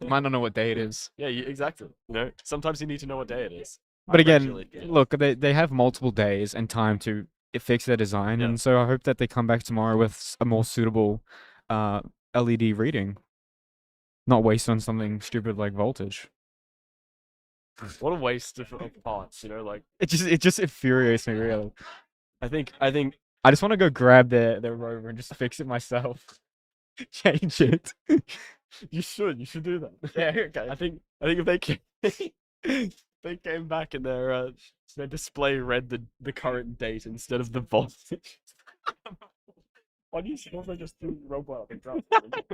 You might not know what day it is. yeah, exactly. You know, sometimes you need to know what day it is. But again, regularly do that. look, they have multiple days and time to fix their design, Yeah. and so I hope that they come back tomorrow with a more suitable LED reading. Not waste on something stupid like voltage. What a waste of parts. You know, like It just infuriates me really. I think I just want to go grab their rover and just fix it myself. Change it. you should do that. Yeah, okay. I think if they they came back and their display read the current date instead of the voltage. Why do you suppose I just threw the robot up and dropped it?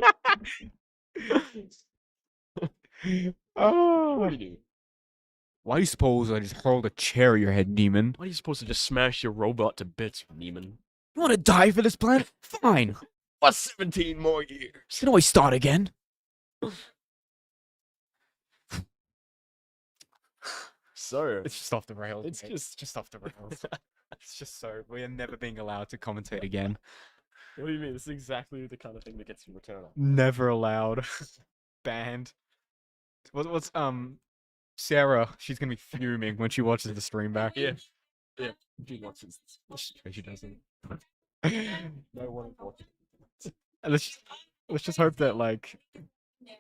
Oh. What do you do? Why do you suppose I just hurled a chair at your head, Neiman? Why are you supposed to just smash your robot to bits, Neiman? You want to die for this planet? Fine. What's 17 more years? Can always start again. So It's just off the rails. It's mate. just- just off the rails. It's just so we are never being allowed to commentate again. what do you mean? This is exactly the kind of thing that gets you return on. Never allowed. Banned. What's Sarah? She's gonna be fuming when she watches the stream back. Yeah. She watches this. She doesn't. No one watches. Let's just hope that like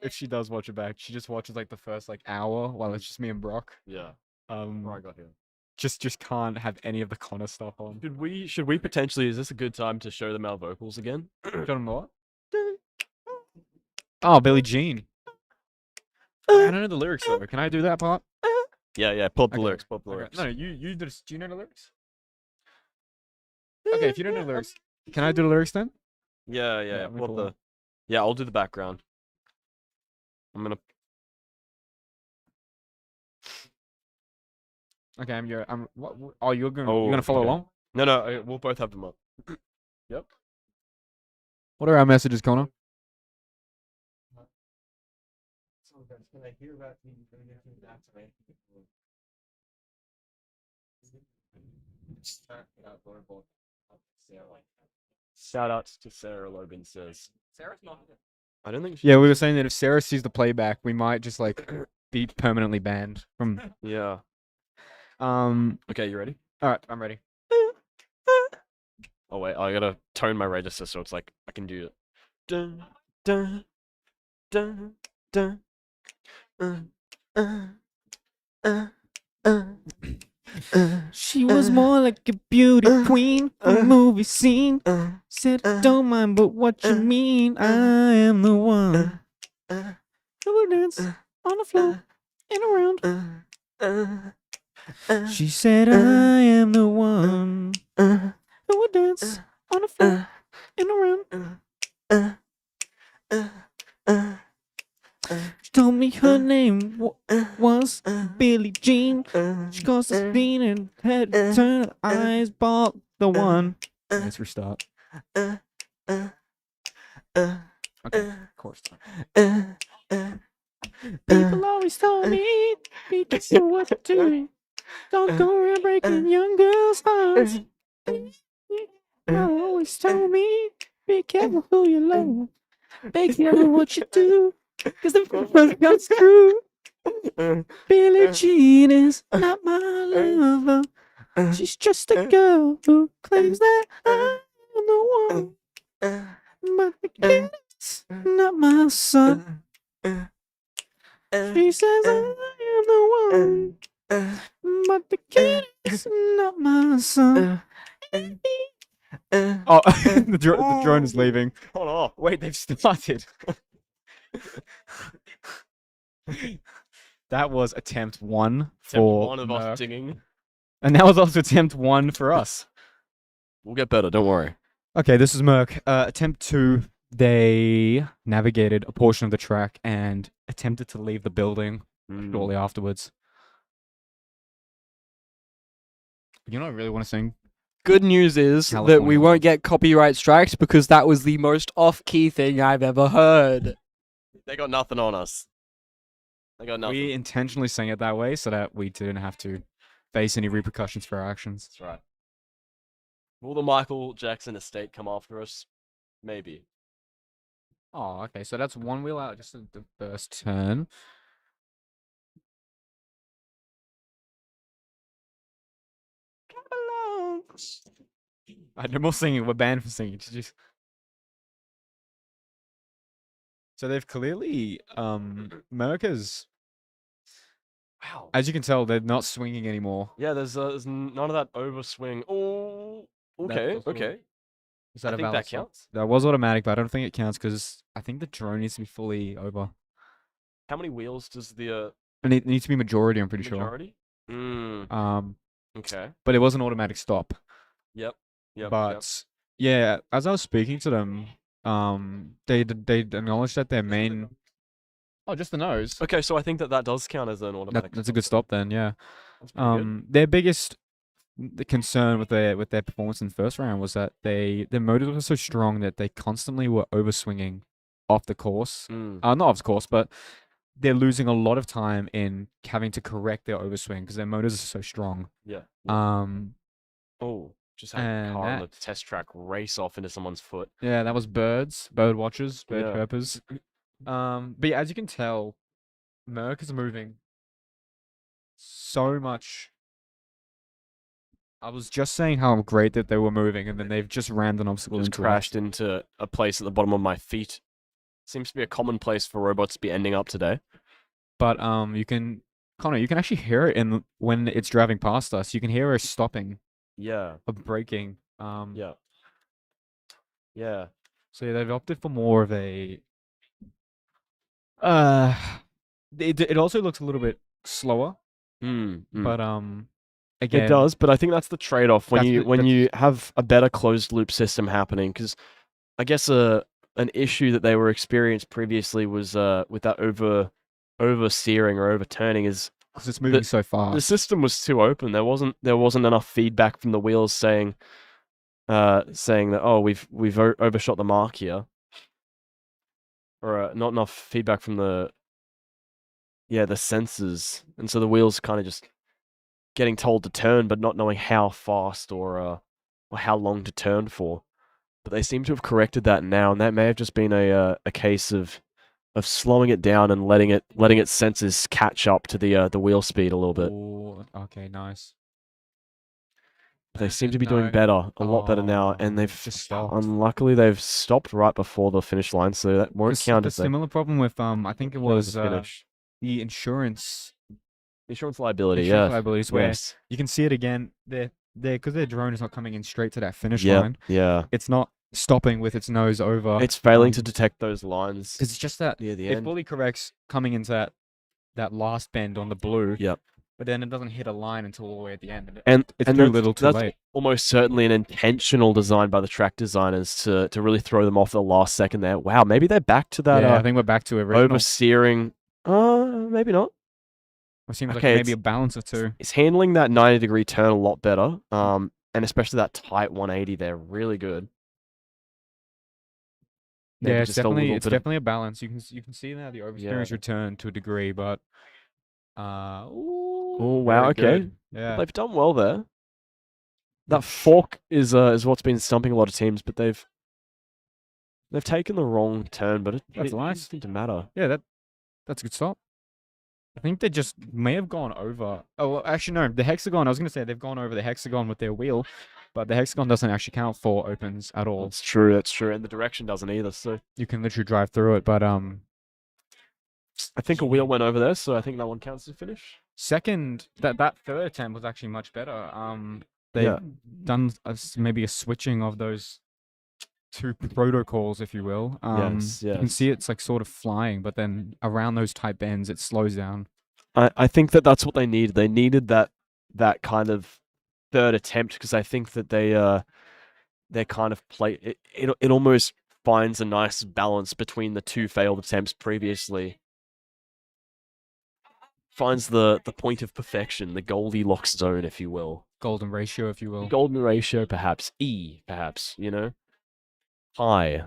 if she does watch it back, she just watches like the first like hour while it's just me and Brock. Yeah. Before I got here. Just can't have any of the Connor stuff on. Should we potentially? Is this a good time to show them our vocals again? John what? Oh, Billie Jean. I don't know the lyrics though. Can I do that part? Yeah. Pull up the Okay, lyrics. Pull up the Okay. lyrics. No, you do. Do you know the lyrics? Okay, if you don't know the lyrics, can I do the lyrics then? Yeah. let me Pull pull up up. the. Yeah, I'll do the background. I'm gonna. Okay, I'm. Oh, you're gonna follow okay. along? No. We'll both have them up. Yep. What are our messages, Connor? Shout outs to Sarah Logan says. Sarah's not here. I don't think. She Yeah, we were saying that if Sarah sees the playback, we might just like be permanently banned from. Yeah. Okay, you ready? All right, I'm ready. Oh wait, I gotta tone my register so it's like I can do it. Dun, dun, dun, dun, She was more like a beauty queen from a movie scene. Said, don't mind, but what you mean? I am the one who will dance on the floor and around. She said, I am the one who will dance on the floor and around. She told me her name was Billie Jean. She caused a scene and had to turn her eyes, bought the one. Let's restart. Okay, of course. People always told me, be careful what you do. Don't go around breaking young girls' hearts. Mama always told me, be careful who you love. Be careful what you do. Cause the first comes true. Billie Jean is not my lover. She's just a girl who claims that I'm the one. But the kid's not my son. She says I am the one. But the kid is not my son. Oh, the drone is leaving. Hold on. Wait, they've started. That was attempt 1 Attempt for one of Merc. us singing. And that was also attempt 1 for us. We'll get better. Don't worry. Okay, this is Merc. Attempt 2. They navigated a portion of the track and attempted to leave the building shortly afterwards. You know, I really want to sing. Good news is that we California. won't get copyright strikes because that was the most off-key thing I've ever heard. They got nothing on us. They got nothing. We intentionally sang it that way so that we didn't have to face any repercussions for our actions. That's right. Will the Michael Jackson estate come after us? Maybe. Oh, okay. So that's one wheel out just at the first turn. No more singing. We're banned from singing. Just... So they've clearly, America's. Wow. As you can tell, they're not swinging anymore. Yeah, there's none of that overswing. Oh, okay, also- okay. Is that I a think valid that stop? counts. That was automatic, but I don't think it counts because I think the drone needs to be fully over. How many wheels does the And it needs to be majority, I'm pretty sure. majority? Okay. But it was an automatic stop. Yep. Yep. But yeah, as I was speaking to them, they acknowledged that their main. Oh, just the nose. Okay, so I think that does count as an automatic. That's a good stop then. Yeah. That's pretty good. Their biggest concern with their performance in the first round was that their motors were so strong that they constantly were overswinging off the course. Not off the course, but they're losing a lot of time in having to correct their overswing because their motors are so strong. Yeah. Oh, just had a and car on the that- test track race off into someone's foot. yeah, that was bird watchers, bird Yeah. chirpers. But yeah, as you can tell, Merc is moving so much. I was just saying how great that they were moving, and then they've just rammed an obstacle Just into crashed us. into a place at the bottom of my feet. Seems to be a common place for robots to be ending up today. But Connor, you can actually hear it when it's driving past us. You can hear her stopping, Yeah. braking. Yeah. Yeah. So yeah, they've opted for more of a. It also looks a little bit slower, but again, It does, but I think that's the trade-off when That's you have a better closed-loop system happening. Because I guess an issue that they were experienced previously was with that oversteering or overturning is 'cause it's moving so the fast. system was too open. There wasn't enough feedback from the wheels saying that we've overshot the mark here, or not enough feedback from the sensors, and so the wheels kind of just getting told to turn, but not knowing how fast or how long to turn for. But they seem to have corrected that now, and that may have just been a case of slowing it down and letting its sensors catch up to the wheel speed a little bit. Oh, okay, nice. But they seem to be No. doing better, a lot better now, and they've just stopped. unluckily they've stopped right before the finish line, so that won't count The as a similar problem with I think it count as was a finish. the insurance Liability. insurance Yeah. liabilities where Yes. you can see it again. They're because their drone is not coming in straight to that finish Yeah. line. Yeah. It's not stopping with its nose over. It's failing to detect those lines. because it's just that near the it end. fully corrects coming into that last bend on the blue. Yep. But then it doesn't hit a line until all the way at the end. And it's and too that's- little, too that's late. almost certainly an intentional design by the track designers to really throw them off the last second there. Wow, maybe they're back to that Yeah, I think we're back to original. oversteering. Maybe not. It seems okay, like maybe a balance or two. It's handling that 90-degree turn a lot better. And especially that tight 180 there, really good. Maybe Yeah, it's just a little definitely bit a balance. You can see now the oversteering's Yeah. returned to a degree, but Oh wow, very okay. good. Yeah. They've done well there. That fork is what's been stumping a lot of teams, but they've taken the wrong turn, but it That's nice. doesn't seem to matter. Yeah, that's a good stop. I think they just may have gone over. Oh, well, actually, no. The hexagon, I was going to say they've gone over the hexagon with their wheel, but the hexagon doesn't actually count for opens at all. That's true, and the direction doesn't either, so You can literally drive through it, but I think a wheel went over there, so I think that one counts as a finish. second, that third attempt was actually much better. They've Yeah. done maybe a switching of those two protocols, if you will. Yes, You can yes. see it's like sort of flying, but then around those tight bends, it slows down. I think that's what they needed. They needed that kind of third attempt because I think that they they're kind of it almost finds a nice balance between the two failed attempts previously. Finds the point of perfection, the Goldilocks zone, if you will. Golden ratio, if you will. Golden ratio, perhaps. Perhaps, you know? High.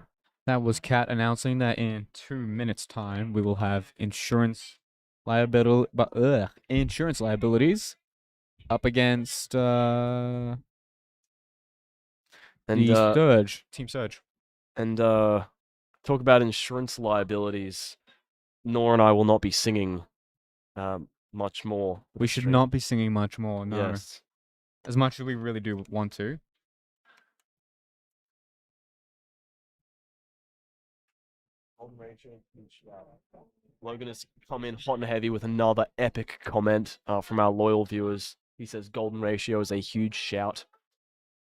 That was Cat announcing that in 2 minutes' time we will have insurance liabilities up against And the Surge, Team Surge. And talk about insurance liabilities. Nor and I will not be singing much more. We should not be singing much more, no. Yes. As much as we really do want to. Logan has come in hot and heavy with another epic comment from our loyal viewers. He says golden ratio is a huge shout.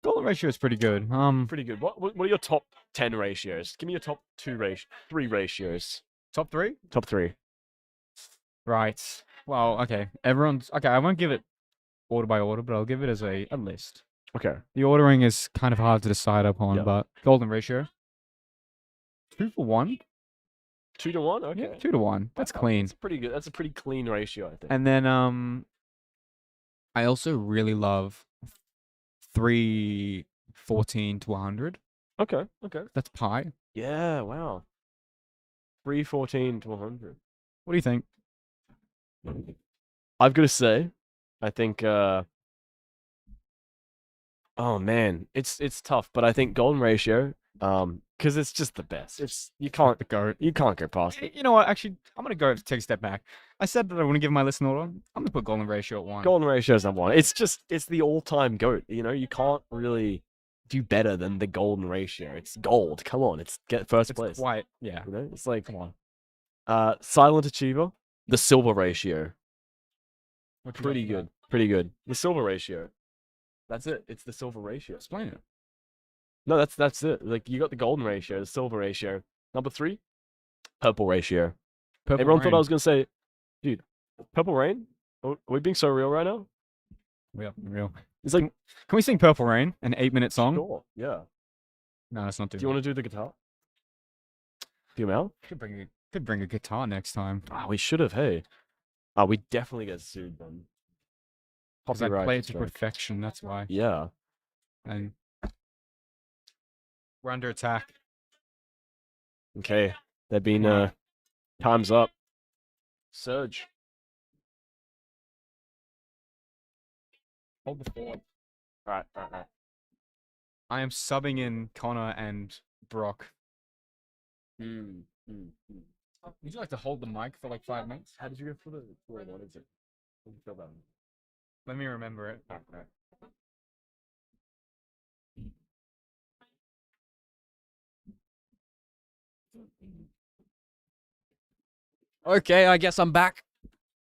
Golden ratio is pretty good. Pretty good. What are your top 10 ratios? Give me your top 3 ratios. Top 3? Top 3. Right. Well, okay. I won't give it order by order, but I'll give it as a list. Okay. The ordering is kind of hard to decide upon, Yeah. but golden ratio. 2 for 1. 2 to 1? Okay. Yeah, 2 to 1. That's clean. That's pretty good. That's a pretty clean ratio, I think. And then I also really love 314 to 100. Okay. That's pi. Yeah, wow. 314 to 100. What do you think? I've got to say, I think oh man, it's tough, but I think golden ratio because it's just the best. You can't go past it. You know what? Actually, I'm gonna take a step back. I said that I want to give my list an order. I'm gonna put golden ratio at 1. Golden ratio is number 1. It's the all-time goat. You know, you can't really do better than the golden ratio. It's gold. Come on, it's first place. Quite, yeah. You know, it's like, come on. Silent achiever, the silver ratio. Pretty good. Pretty good. The silver ratio. That's it. It's the silver ratio. Explain it. No, that's it. Like, you got the golden ratio, the silver ratio. Number 3, purple ratio. Purple Everyone thought I rain. was gonna say, dude, purple rain? Are we being so real right now? Real. It's like, Can we sing Purple Rain, an 8-minute song? sure, yeah. No, let's not do Do you want to do the guitar? Do you know? Could bring a guitar next time. We should have. Hey. We definitely get sued then. Because I Copyright play it to strike. perfection, that's why. Yeah. And we're under attack. Okay. They've been Wow. time's up. Surge. Hold the fort. Alright. I am subbing in Connor and Brock. Would you like to hold the mic for like 5 minutes? How did you go for the what is it? How did you feel that? Let me remember it. Okay, I guess I'm back.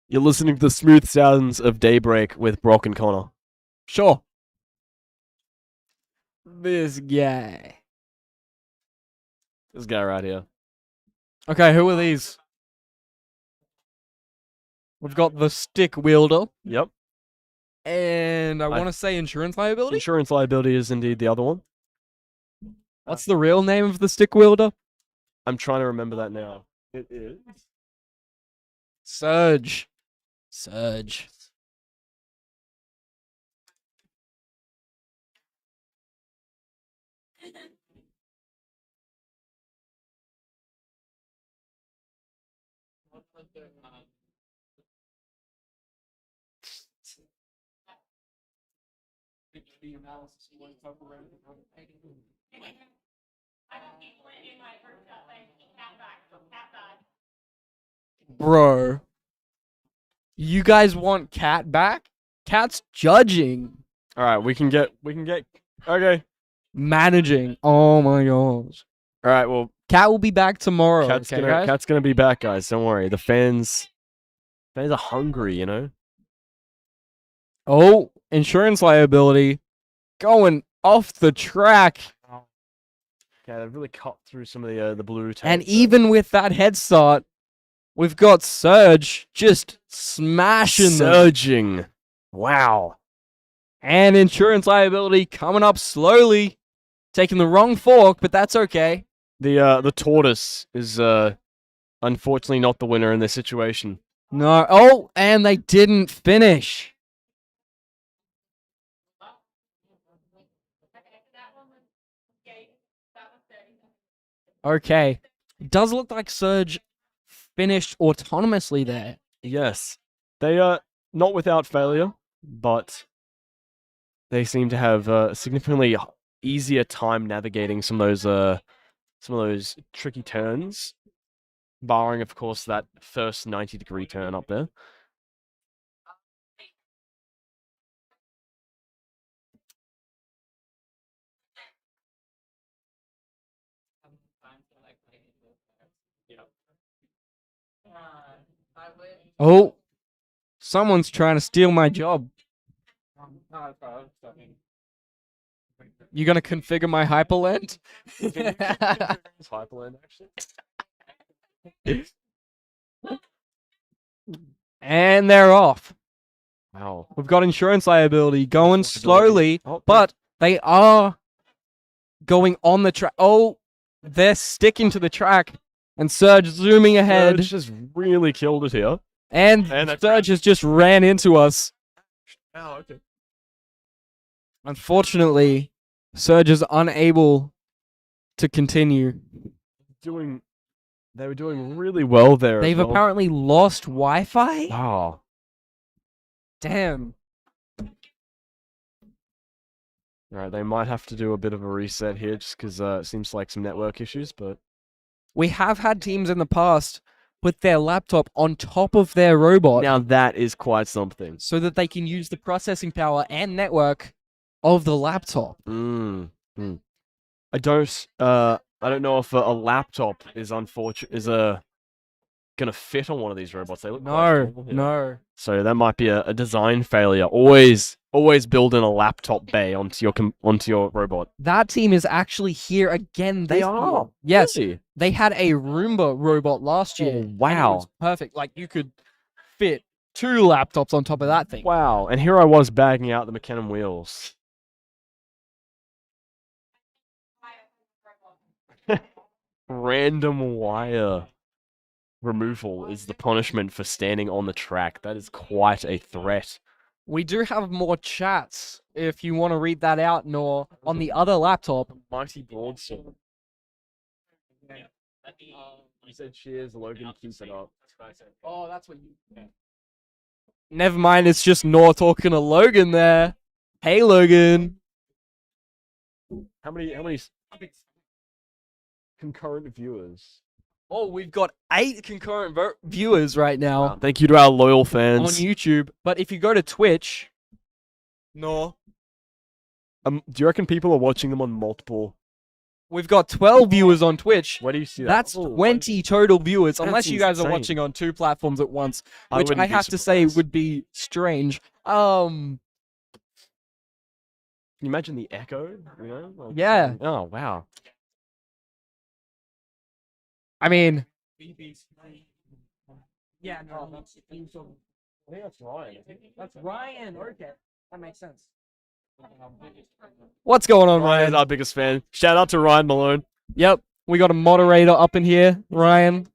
You're listening to the smooth sounds of Daybreak with Brock and Connor. Sure. This guy. This guy right here. Okay, who are these? We've got the stick wielder, Yep. and I want to say insurance liability. Insurance liability is indeed the other one. What's the real name of the stick wielder? I'm trying to remember that now. It is. Surge. Bro. You guys want Cat back? Cat's judging. Alright, we can get okay. Managing. Oh my gosh. Alright, well, Cat will be back tomorrow. Cat's okay, guys? gonna be back, guys. Don't worry. The fans are hungry, you know? Oh, insurance liability going off the track. Okay, they've really cut through some of the blue tape. And even with that head start, we've got Surge just smashing them. surging. Wow. And insurance liability coming up slowly. Taking the wrong fork, but that's okay. The tortoise is unfortunately not the winner in this situation. No. Oh, and they didn't finish. Okay. It does look like Surge finished autonomously there. Yes, they are not without failure, but they seem to have significantly easier time navigating some of those tricky turns, barring of course that first 90-degree turn up there. Oh, someone's trying to steal my job. You gonna configure my hyperland? Hyperland, actually. And they're off. Wow. We've got insurance liability going Liability. slowly, Oh, but they are going on the track. Oh, they're sticking to the track, and Surge zooming ahead, Surge just really killed it here. and that Surge has just ran into us. Oh, okay. Unfortunately, Surge is unable to continue. They were doing really well there. as They've well. apparently lost Wi-Fi? Wow. Damn. Alright, they might have to do a bit of a reset here just because it seems like some network issues, but We have had teams in the past put their laptop on top of their robot now that is quite something. so that they can use the processing power and network of the laptop. I don't know if a laptop is gonna fit on one of these robots. They look quite small here. No. So that might be a design failure. Always build in a laptop bay onto your robot. That team is actually here again. They this are. year. Yes. Really? They had a Roomba robot last year. Oh, and it wow. was perfect. Like you could fit 2 laptops on top of that thing. Wow. And here I was bagging out the McKinnon wheels. Random wire removal is the punishment for standing on the track. That is quite a threat. We do have more chats if you want to read that out, nor on the other laptop. Mighty broadsword. You said cheers, Logan, keep it up. Oh, that's what you. Never mind, it's just Nor talking to Logan there. Hey, Logan. How many concurrent viewers? Oh, we've got 8 concurrent viewers right now Thank you to our loyal on fans. YouTube. But if you go to Twitch, no, Do you reckon people are watching them on multiple? we've got 12 viewers on Twitch. Where do you see that? That's Oh, 20 total viewers, That's unless you guys are insane. watching on 2 platforms at once, I which I wouldn't be have to say surprised. would be strange. Can you imagine the echo? You know? Like, Yeah. Oh wow. I mean, Yeah, no, that's I think that's Ryan. that's Ryan. Okay, that makes sense. What's going on, Ryan is Ryan? our biggest fan. Shout out to Ryan Malone. Yep, we got a moderator up in here, Ryan.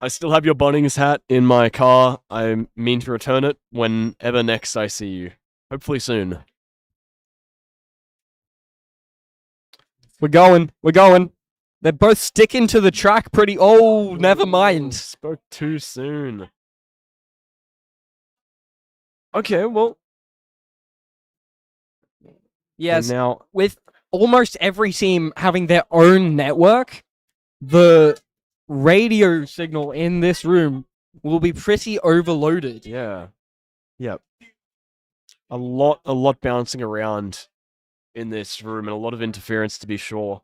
I still have your Bunnings hat in my car. I mean to return it whenever next I see you. Hopefully soon. We're going. They're both sticking to the track pretty. Oh, never mind. Spoke too soon. Okay, well. Yes, And now, with almost every team having their own network, the radio signal in this room will be pretty overloaded. yeah. Yep. A lot bouncing around in this room and a lot of interference to be sure.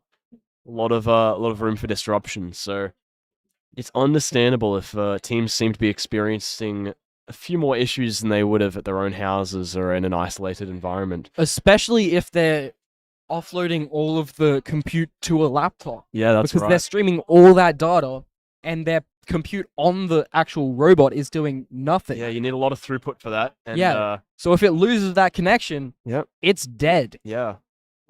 A lot of room for disruption. So it's understandable if teams seem to be experiencing a few more issues than they would have at their own houses or in an isolated environment. Especially if they're offloading all of the compute to a laptop. Yeah, that's because right. they're streaming all that data and their compute on the actual robot is doing nothing. Yeah, you need a lot of throughput for that. And, Yeah. So if it loses that connection, Yep. it's dead. Yeah.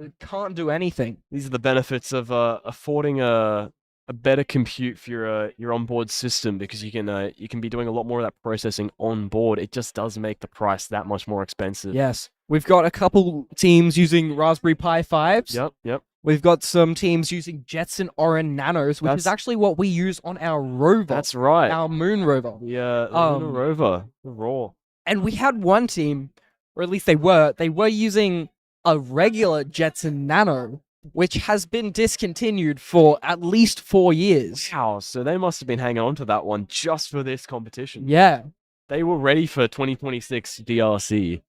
It can't do anything. These are the benefits of affording a better compute for your onboard system, because you can be doing a lot more of that processing on board. It just does make the price that much more expensive. Yes. We've got a couple teams using Raspberry Pi 5s. Yep. We've got some teams using Jetson Orin Nanos, which is That's- actually what we use on our rover. That's right. Our moon rover. The Lunar rover, the Raw. And we had one team, or at least they were using a regular Jetson Nano, which has been discontinued for at least 4 years. Wow, so they must have been hanging on to that one just for this competition. Yeah. They were ready for 2026 DRC.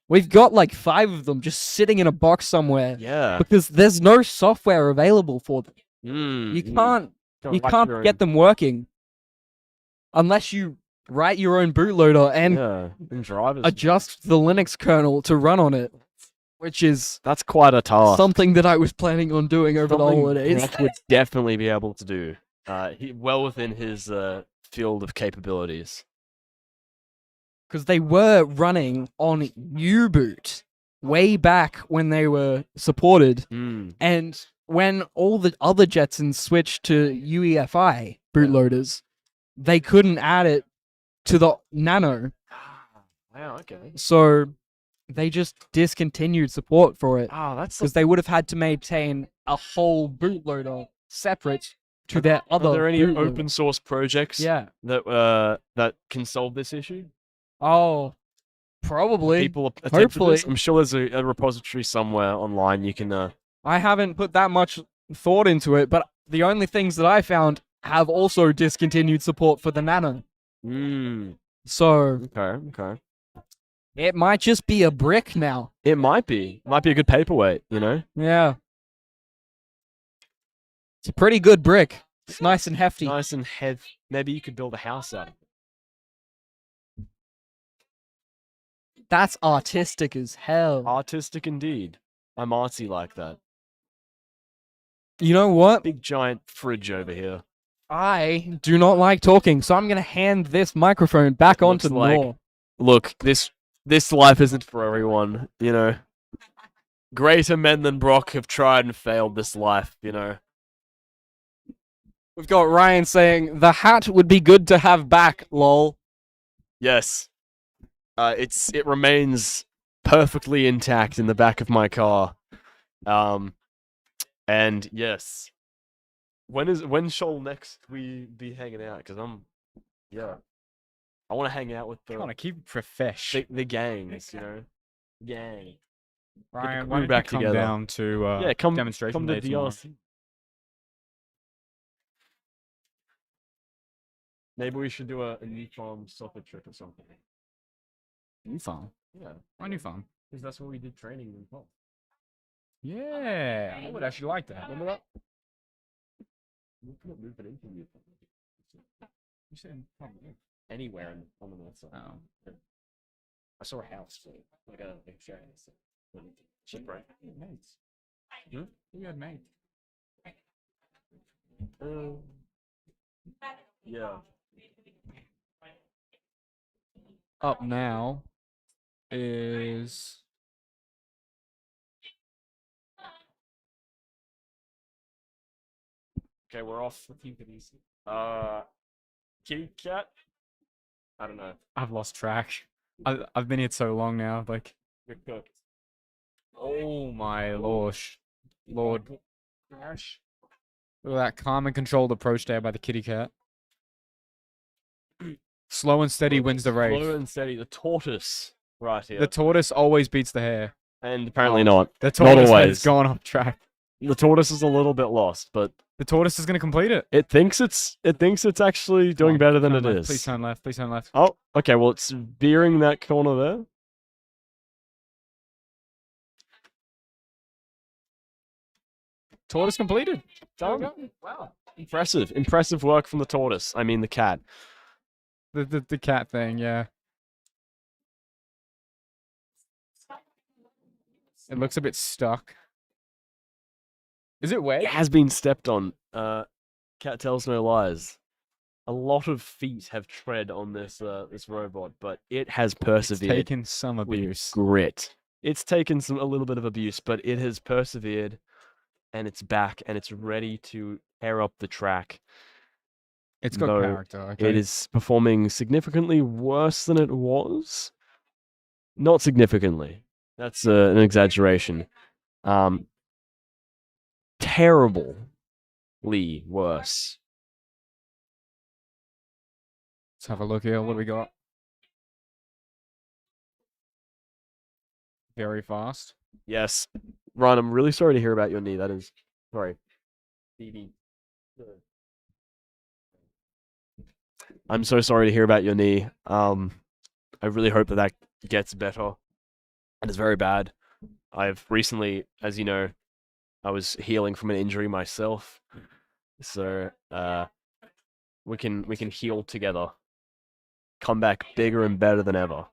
We've got like 5 of them just sitting in a box somewhere Yeah. because there's no software available for them. Mm, You can't Don't you write can't your get own- them working unless you write your own bootloader and yeah, and drivers. adjust the Linux kernel to run on it, which is That's quite a task. something that I was planning on doing over the Something holidays. Brock would definitely be able to do. Well within his field of capabilities. Because they were running on U-Boot way back when they were supported, Mm. and when all the other Jetsons switched to UEFI bootloaders, they couldn't add it to the Nano, Wow, okay. so they just discontinued support for it Oh, that's because they would have had to maintain a whole bootloader separate to their other. Are there any bootloader. open source projects Yeah. that can solve this issue? Oh, probably. People attempt to Hopefully. this? I'm sure there's a repository somewhere online you can I haven't put that much thought into it, but the only things that I found have also discontinued support for the Nano. So Okay. it might just be a brick now. It might be. Might be a good paperweight, you know? Yeah. It's a pretty good brick. It's nice and hefty. Nice and heavy. Maybe you could build a house out of it. That's artistic as hell. Artistic indeed. I'm artsy like that. You know what? Big giant fridge over here. I do not like talking, so I'm going to hand this microphone back onto Looks like- Noor. Look, this life isn't for everyone, you know. Greater men than Brock have tried and failed this life, you know. We've got Ryan saying, the hat would be good to have back, lol. Yes. It remains perfectly intact in the back of my car. And yes. When shall next we be hanging out? Because I want to hang out with I want to keep it profesh. the gangs, you know. Gang. Ryan, crew why don't back you come together. down to Come demonstration to day tomorrow? DRC. Maybe we should do a new farm soccer trip or something. New farm. Yeah, My new farm. because that's where we did training in Pop. Yeah, I would actually like that. Remember that? We couldn't move it into you. You said probably. Anywhere on the north side. Oh. I saw a house, like a sharing house. Cheap, right? Mates. Hmm? You had mates. Yeah. Up now is Okay, we're off. QUT. I don't know. I've lost track. I've been here so long now. Like, We're cooked. oh my lord, crash. Look at that calm and controlled approach there by the kitty cat. Slow and steady wins the race. Slow and steady. The tortoise. Right here. The tortoise always beats the hare. And apparently not. The tortoise always. has gone off track. The tortoise is a little bit lost, but The tortoise is going to complete it. it thinks it's actually Come doing on, better than turn it left. is. Please turn left. Please turn left. Oh, okay. Well, it's veering that corner there. Tortoise completed. Done. Wow. Impressive work from the tortoise. I mean the cat. The cat thing, yeah. It looks a bit stuck. Is it wet? It has been stepped on. Cat tells no lies. A lot of feet have tread on this robot, but it has It's persevered taken some with abuse. grit. It's taken a little bit of abuse, but it has persevered, and it's back, and it's ready to tear up the track. It's got Though character, okay? it is performing significantly worse than it was. Not significantly. That's an exaggeration. Terribly worse. Let's have a look here. What do we got? Very fast. Yes. Ryan, I'm really sorry to hear about your knee. That is... Sorry. I'm so sorry to hear about your knee. I really hope that gets better. It is very bad. I've recently, as you know, I was healing from an injury myself. So, we can heal together. Come back bigger and better than ever.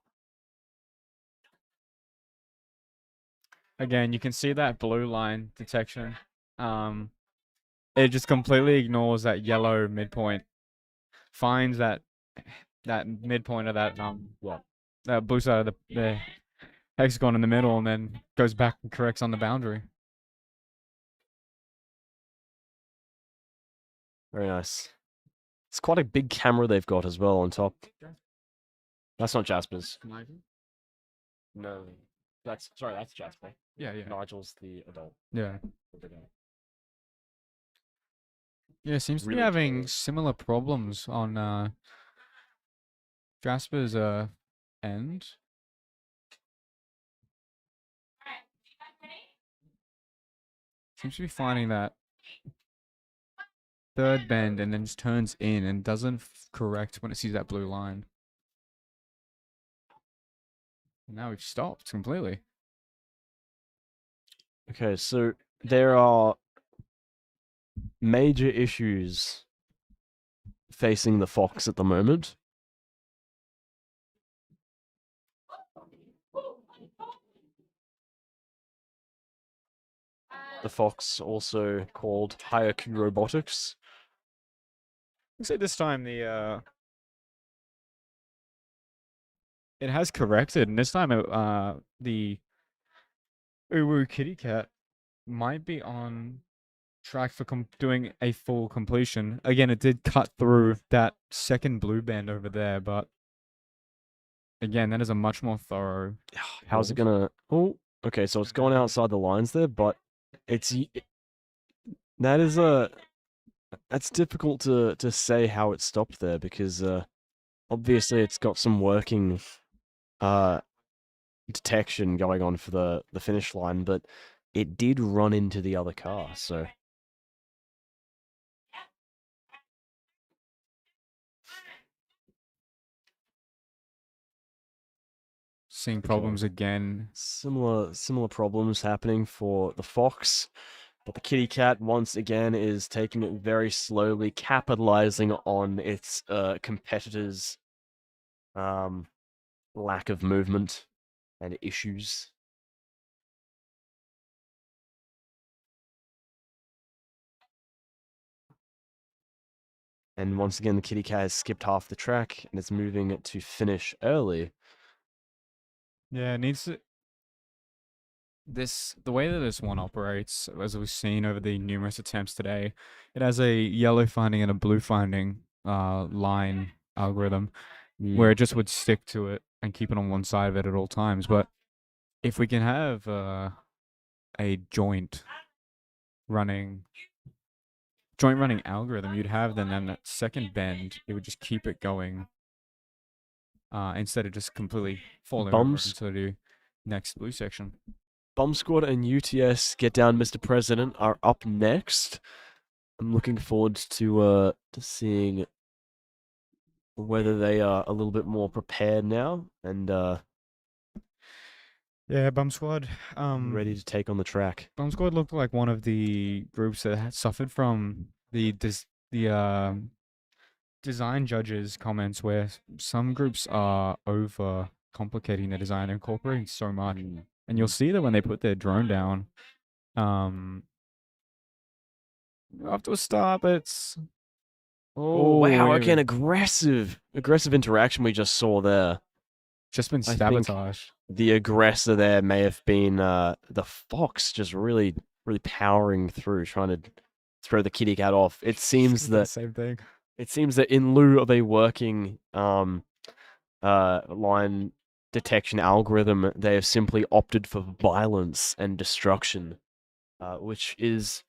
Again, you can see that blue line detection. It just completely ignores that yellow midpoint. Finds that midpoint of that that blue side of the hexagon in the middle, and then goes back and corrects on the boundary. Very nice. It's quite a big camera they've got as well on top. That's not Jasper's. No. That's Jasper. Yeah. Nigel's the adult. Yeah. Yeah, seems to be Really having cool. similar problems on Jasper's end. Seems to be finding that third bend and then just turns in and doesn't correct when it sees that blue line. And now we've stopped completely. Okay, so there are major issues facing the Fox at the moment. The Fox, also called QUT Robotics. I'd say this time it has corrected, and this time the Uwu Kitty Cat might be on track for doing a full completion. Again, it did cut through that second blue band over there, but again, that is a much more thorough. How's it build. gonna... Oh, okay, so it's gone outside the lines there, but it's... That is that's difficult to say how it stopped there, because obviously it's got some working detection going on for the finish line, but it did run into the other car, so... Seeing problems again. Similar problems happening for the Fox, but the Kitty Cat once again is taking it very slowly, capitalizing on its competitors' lack of movement and issues. And once again, the Kitty Cat has skipped half the track and is moving to finish early. Yeah, it needs to. The way that this one operates, as we've seen over the numerous attempts today, it has a yellow finding and a blue finding line algorithm where it just would stick to it and keep it on one side of it at all times. But if we can have a joint running algorithm, you'd have then that second bend, it would just keep it going instead of just completely falling over into the next blue section. Bomb Squad and UTS Get Down, Mr. President are up next. I'm looking forward to seeing whether they are a little bit more prepared now and yeah, Bomb Squad ready to take on the track. Bomb Squad looked like one of the groups that had suffered from the design judges' comments, where some groups are over complicating their design, incorporating so much. And you'll see that when they put their drone down, off to a start, but it's... Oh, wow, again, aggressive interaction we just saw there. Just been I think sabotaged. the aggressor there may have been the fox, just really, really powering through, trying to throw the kitty cat off. It seems The that same thing. in lieu of a working line detection algorithm, they have simply opted for violence and destruction, which is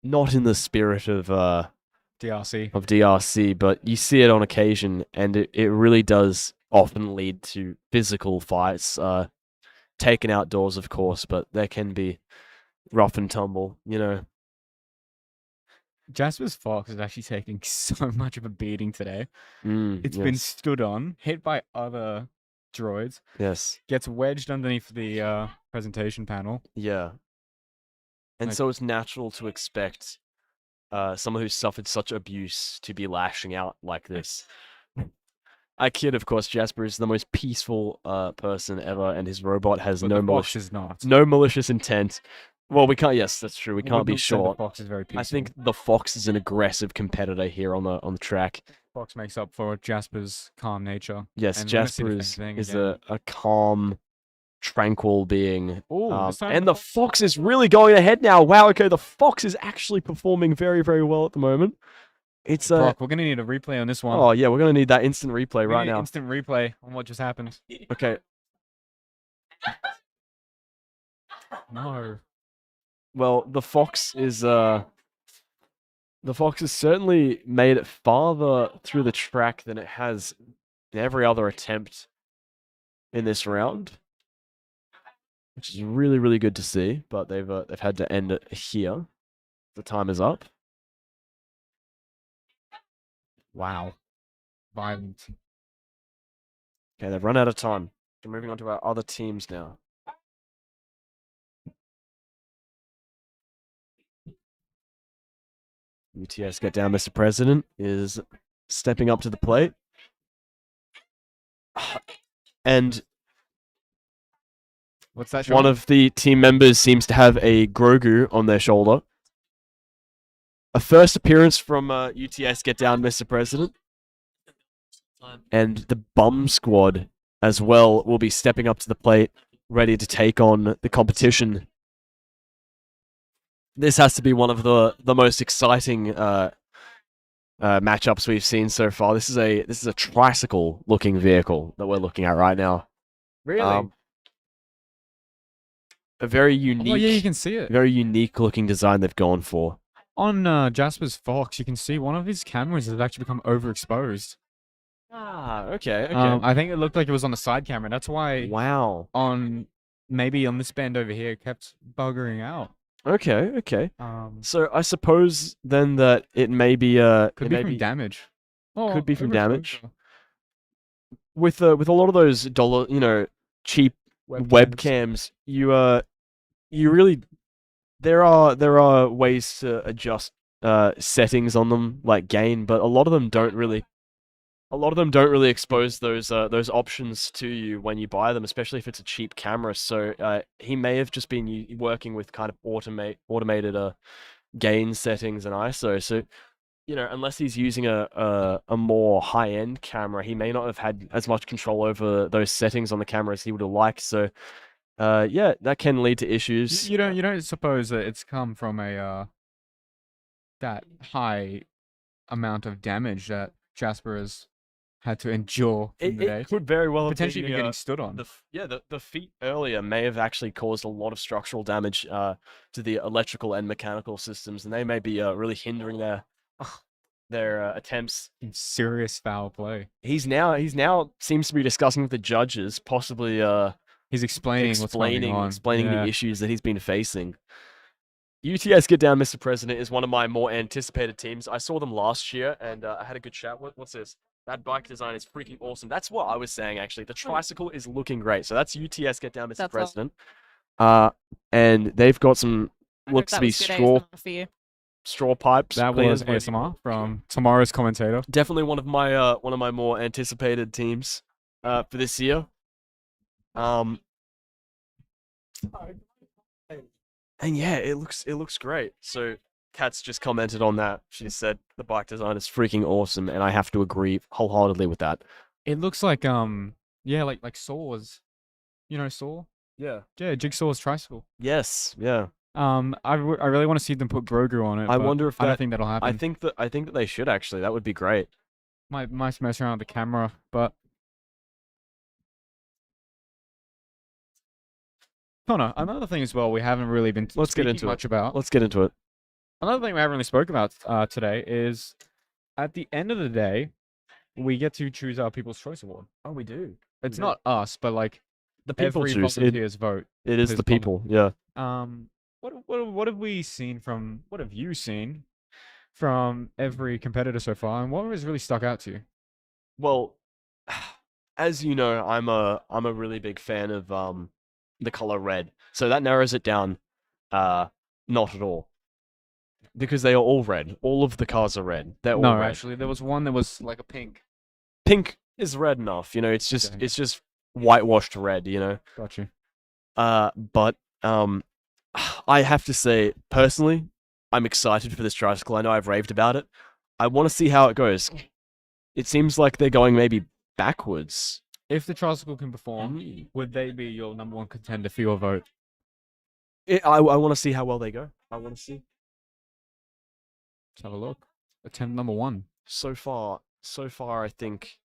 not in the spirit of DRC. DRC, but you see it on occasion, and it really does often lead to physical fights, taken outdoors, of course, but there can be rough and tumble, you know. Jasper's fox is actually taking so much of a beating today. It's been Yes. stood on, hit by other droids, Yes. gets wedged underneath the presentation panel. Yeah. And Like- so it's natural to expect someone who's suffered such abuse to be lashing out like this. I kid, of course. Jasper is the most peaceful person ever, and his robot has But no the fox malicious, is not. no malicious intent. Well, we can't. Yes, that's true. We can't be wouldn't say sure. The fox is very peaceful. I think the fox is an aggressive competitor here on the track. fox makes up for Jasper's calm nature. Yes, And we're gonna see Jasper the same thing is again. a calm, tranquil being. Ooh, this time And the fox is really going ahead now. Wow, okay, the fox is actually performing very, very well at the moment. It's Brock, we're gonna need a replay on this one. oh yeah, we're gonna need that instant replay We right need an now. Instant replay on what just happened. Okay. No. Well, the fox has certainly made it farther through the track than it has in every other attempt in this round, which is really, really good to see. But they've had to end it here. The time is up. Wow. Violent. Okay, they've run out of time. We're moving on to our other teams now. UTS Get Down, Mr. President is stepping up to the plate. And What's that? one of the team members seems to have a Grogu on their shoulder. A first appearance from UTS Get Down, Mr. President. And the Bum Squad as well will be stepping up to the plate, ready to take on the competition. This has to be one of the most exciting matchups we've seen so far. This is a tricycle looking vehicle that we're looking at right now. Really? A very unique, Oh yeah, you can see it. very unique looking design they've gone for. On Jasper's Fox, you can see one of his cameras has actually become overexposed. Ah, okay, okay. I think it looked like it was on the side camera. That's why Wow. maybe on this band over here it kept buggering out. Okay, okay. Um, So I suppose then that it may be could be from damage. Oh, could be from overexposure. damage. With a lot of those cheap webcams, you really there are ways to adjust settings on them like gain, but a lot of them don't really expose those options to you when you buy them, especially if it's a cheap camera. So he may have just been working with kind of automated gain settings and ISO. So unless he's using a more high-end camera, he may not have had as much control over those settings on the camera as he would have liked. So yeah, that can lead to issues. You don't suppose that it's come from a that high amount of damage that Jasper has had to endure from the day? It could very well have Potentially been even getting stood on. the feet earlier may have actually caused a lot of structural damage to the electrical and mechanical systems, and they may be really hindering their attempts. Serious foul play. He's now seems to be discussing with the judges, possibly He's explaining what's going on. explaining Yeah. the issues that he's been facing. UTS Get Down, Mr. President is one of my more anticipated teams. I saw them last year, and I had a good chat. What's this? That bike design is freaking awesome. That's what I was saying, actually. The tricycle is looking great. So that's UTS Get Down, Mr. That's President. And they've got some, looks to be straw pipes. That clean was as well. ASMR from tomorrow's commentator. Definitely one of my more anticipated teams for this year. And yeah, it looks great. So Kat's just commented on that. She said the bike design is freaking awesome, and I have to agree wholeheartedly with that. It looks like Yeah, like Saw's. You know Saw? Yeah. Yeah, Jigsaw's tricycle. Yes. Yeah. I really want to see them put Grogu on it. I but wonder if I don't that. think that'll happen. I think that they should actually. That would be great. Might mess around with the camera, but Connor, another thing as well we haven't really been Let's get speaking into much it. about. Let's get into it. Another thing we haven't really spoke about today is at the end of the day, we get to choose our People's Choice Award. Oh, we do. It's not us, but like The people every choose. volunteer's vote. It is who's the people. Yeah. What have we seen from? What have you seen from every competitor so far, and what has really stuck out to you? Well, as you know, I'm a really big fan of the color red. So that narrows it down. Not at all. Because they are all red. All of the cars are red. They're all No, red. actually, there was one that was like a pink. Pink is red enough, you know, it's just Okay. it's just whitewashed red, you know. Got you. But I have to say, personally, I'm excited for this tricycle. I know I've raved about it. I want to see how it goes. It seems like they're going maybe backwards. If the tricycle can perform, would they be your number one contender for your vote? I want to see how well they go. I want to see. Let's have a look. Attempt number one. So far, I think.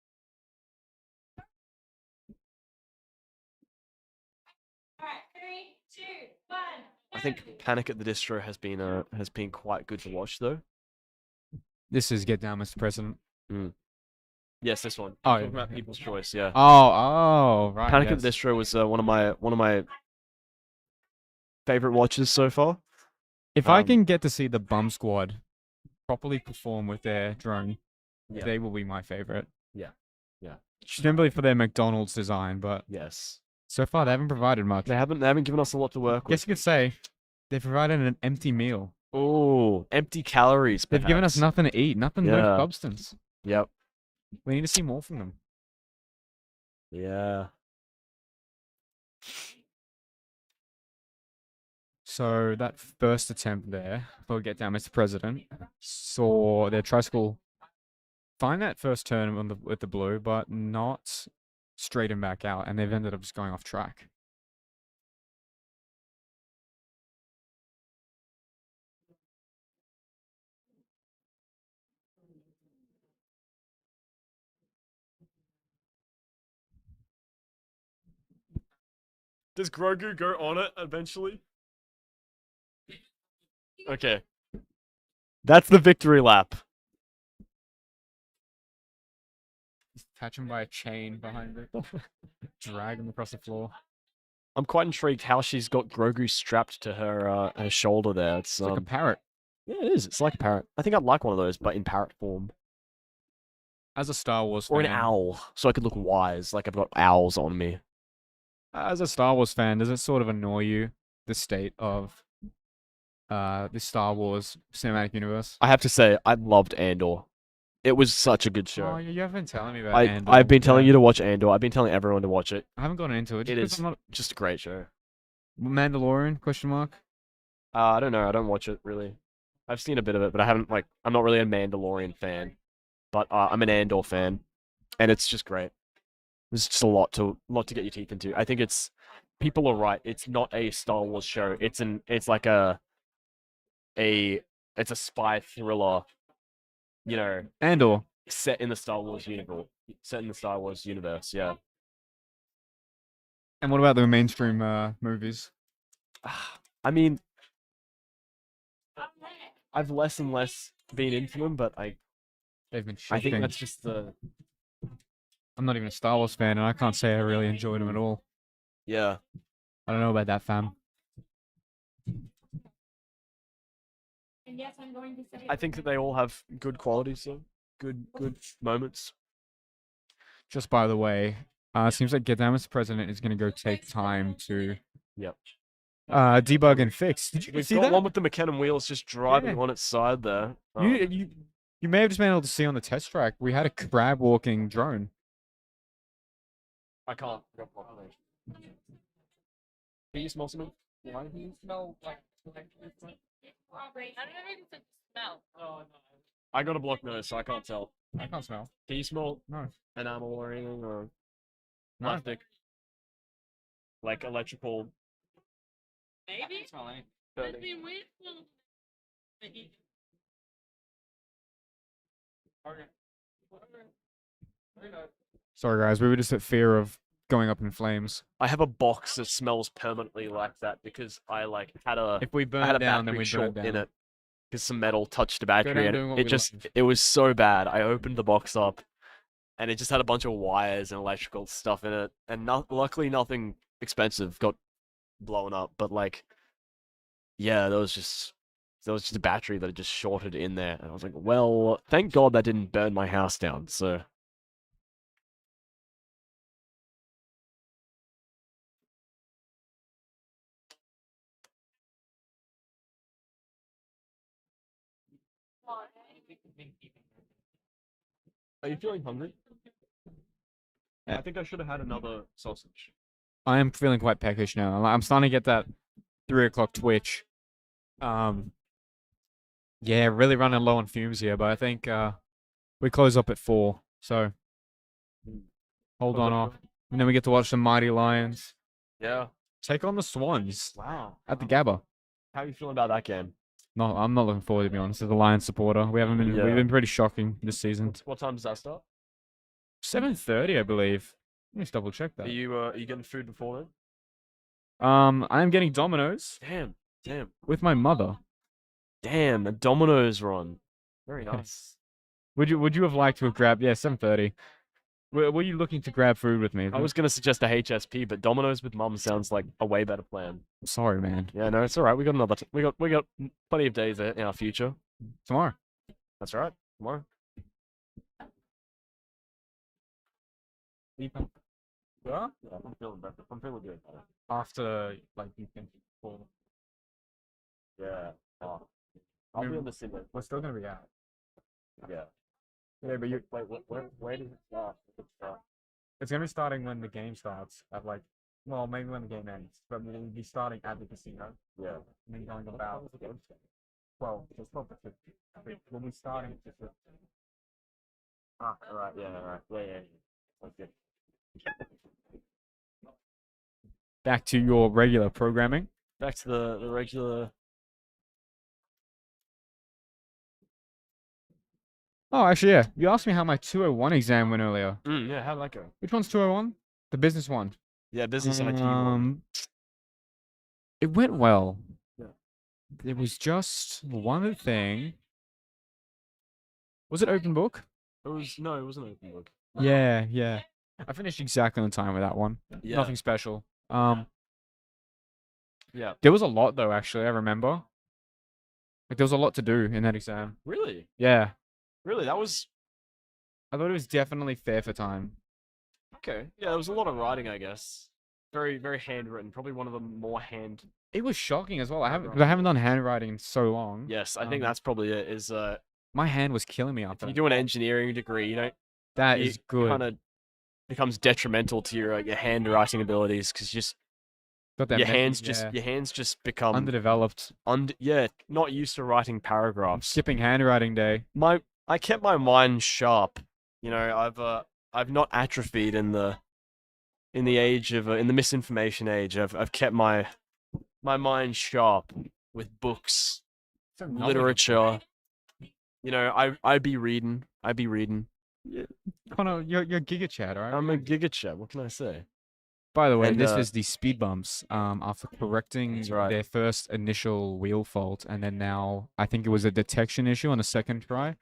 Alright, 3, 2, 1. I think Panic at the Distro has been quite good to watch though. This is Get Down, Mr. President. Yes, this one. Oh, Talking yeah. about People's Choice, yeah. Oh, right. Panic yes. at the Distro was one of my favorite watches so far. If I can get to see the Bum Squad properly perform with their drone, Yeah. they will be my favorite. Yeah. Yeah. Simply for their McDonald's design, but Yes. so far they haven't provided much. They haven't given us a lot to work with. Guess you could say they provided an empty meal. Oh, empty calories. They've given us perhaps. nothing to eat, nothing, no Yeah. substance. Yep. We need to see more from them. Yeah. So that first attempt there for Get Down, Mr. President, saw their tricycle find that first turn on with the blue, but not straighten back out, and they've ended up just going off track. Does Grogu go on it eventually? Okay. That's the victory lap. Catch him by a chain behind it, drag him across the floor. I'm quite intrigued how she's got Grogu strapped to her shoulder there. It's It's like a parrot. yeah, it is. It's like a parrot. I think I'd like one of those, but in parrot form. As a Star Wars Or fan, an owl, so I could look wise, like I've got owls on me. as a Star Wars fan, does it sort of annoy you the state of the Star Wars cinematic universe? I have to say, I loved Andor. It was such a good show. Oh, you have been telling me about Andor. I've been telling Yeah. you to watch Andor. I've been telling everyone to watch it. I haven't gotten into it. It just 'cause is I'm not just a great show. Mandalorian? Question mark. I don't know. I don't watch it really. I've seen a bit of it, but I haven't like. I'm not really a Mandalorian fan, but I'm an Andor fan, and it's just great. There's just a lot to get your teeth into. I think it's people are right. It's not a Star Wars show. It's like it's a spy thriller. You know, Andor. set in the Star Wars universe. Yeah. And what about the mainstream movies? I mean, I've less and less been into them, but They've been I think shifting. that's just the I'm not even a Star Wars fan, and I can't say I really enjoyed them at all. yeah. I don't know about that, fam. And yes, I'm going to say. I think that they all have good qualities, so good moments. Just by the way, seems like Get Down, Mr. President is going to go take time to Yep. debug and fix. Did you We've see got that? one with the McKinnon wheels just driving Yeah. on its side there. You may have just been able to see on the test track. We had a crab walking drone. I can't. Can you smell something? Why do you smell like? I don't know if it's smell. Oh no. I got a blocked nose, so I can't tell. I can't smell. Can you smell No. enamel or anything? Or No. Plastic. Like electrical. Maybe. burning. Sorry, guys. We were just at fear of going up in flames. I have a box that smells permanently like that because I like had a If we I burn had a down, then battery we short burn in down. it because some metal touched the battery down and doing what it we just love. it was so bad. I opened the box up and it just had a bunch of wires and electrical stuff in it, and luckily nothing expensive got blown up. But like, yeah, there was just a battery that had just shorted in there, and I was like, well, thank God that didn't burn my house down. So. Are you feeling hungry? Yeah. I think I should have had another sausage. I am feeling quite peckish now. I'm starting to get that 3 o'clock twitch. Yeah, really running low on fumes here, but I think we close up at 4. So hold on off, and then we get to watch the Mighty Lions Yeah. take on the Swans Wow. at the Gabba. How are you feeling about that game? No, I'm not looking forward to be honest. As a Lions supporter, we've Yeah. been pretty shocking this season. What time does that start? 7:30, I believe. Let me just double check that. Are you getting food before then? I'm getting Domino's Damn. with my mother. Damn, a Domino's run. Very nice. Would you have liked to have grabbed? Yeah, 7:30. Were you looking to grab food with me? I was gonna suggest a HSP, but Domino's with Mum sounds like a way better plan. I'm sorry, man. Yeah, no, it's all right. We got another. We got plenty of days in our future. Tomorrow. That's all right. Tomorrow. Yeah? Yeah, I'm feeling better. I'm feeling good. After like you can. Yeah. Oh. I'll be in the city. We're still gonna be out. Yeah. Yeah, but you. Wait, where does it start? It's gonna be starting when the game starts. At like, well, maybe when the game ends. But we'll be starting at the casino. Yeah. And then going about 12. Just 12 to 15. We'll be starting at 15. Ah, all right. Yeah, all right. Yeah. That's good. Back to your regular programming. Back to the regular. Oh, actually, yeah. You asked me how my 201 exam went earlier. Yeah, how'd that go? Which one's 201? The business one. Yeah, business IT one. It went well. Yeah. It was just one thing. Was it open book? It wasn't open book. Yeah. I finished exactly on time with that one. Yeah. Nothing special. Yeah. There was a lot though, actually, I remember. Like there was a lot to do in that exam. Really? Yeah. Really? That was I thought it was definitely fair for time. okay. Yeah, there was a lot of writing, I guess. Very, very handwritten. Probably one of the more hand. It was shocking as well. I haven't done handwriting in so long. Yes, I think that's probably it. Is My hand was killing me if after you that. do an engineering degree, you don't. That It is good. kind of becomes detrimental to your handwriting abilities because just Got that your messy- hands yeah. your hands just become underdeveloped. not used to writing paragraphs. Skipping handwriting day. I kept my mind sharp. You know, I've not atrophied in the age of in the misinformation age. I've kept my mind sharp with books, So knowledgeable. literature. You know, I'd be reading. Connor, you're Giga Chad, alright? I'm a giga chat. What can I say? By the way, And, this is the speed bumps. After correcting That's right. their first initial wheel fault, and then now I think it was a detection issue on the second try.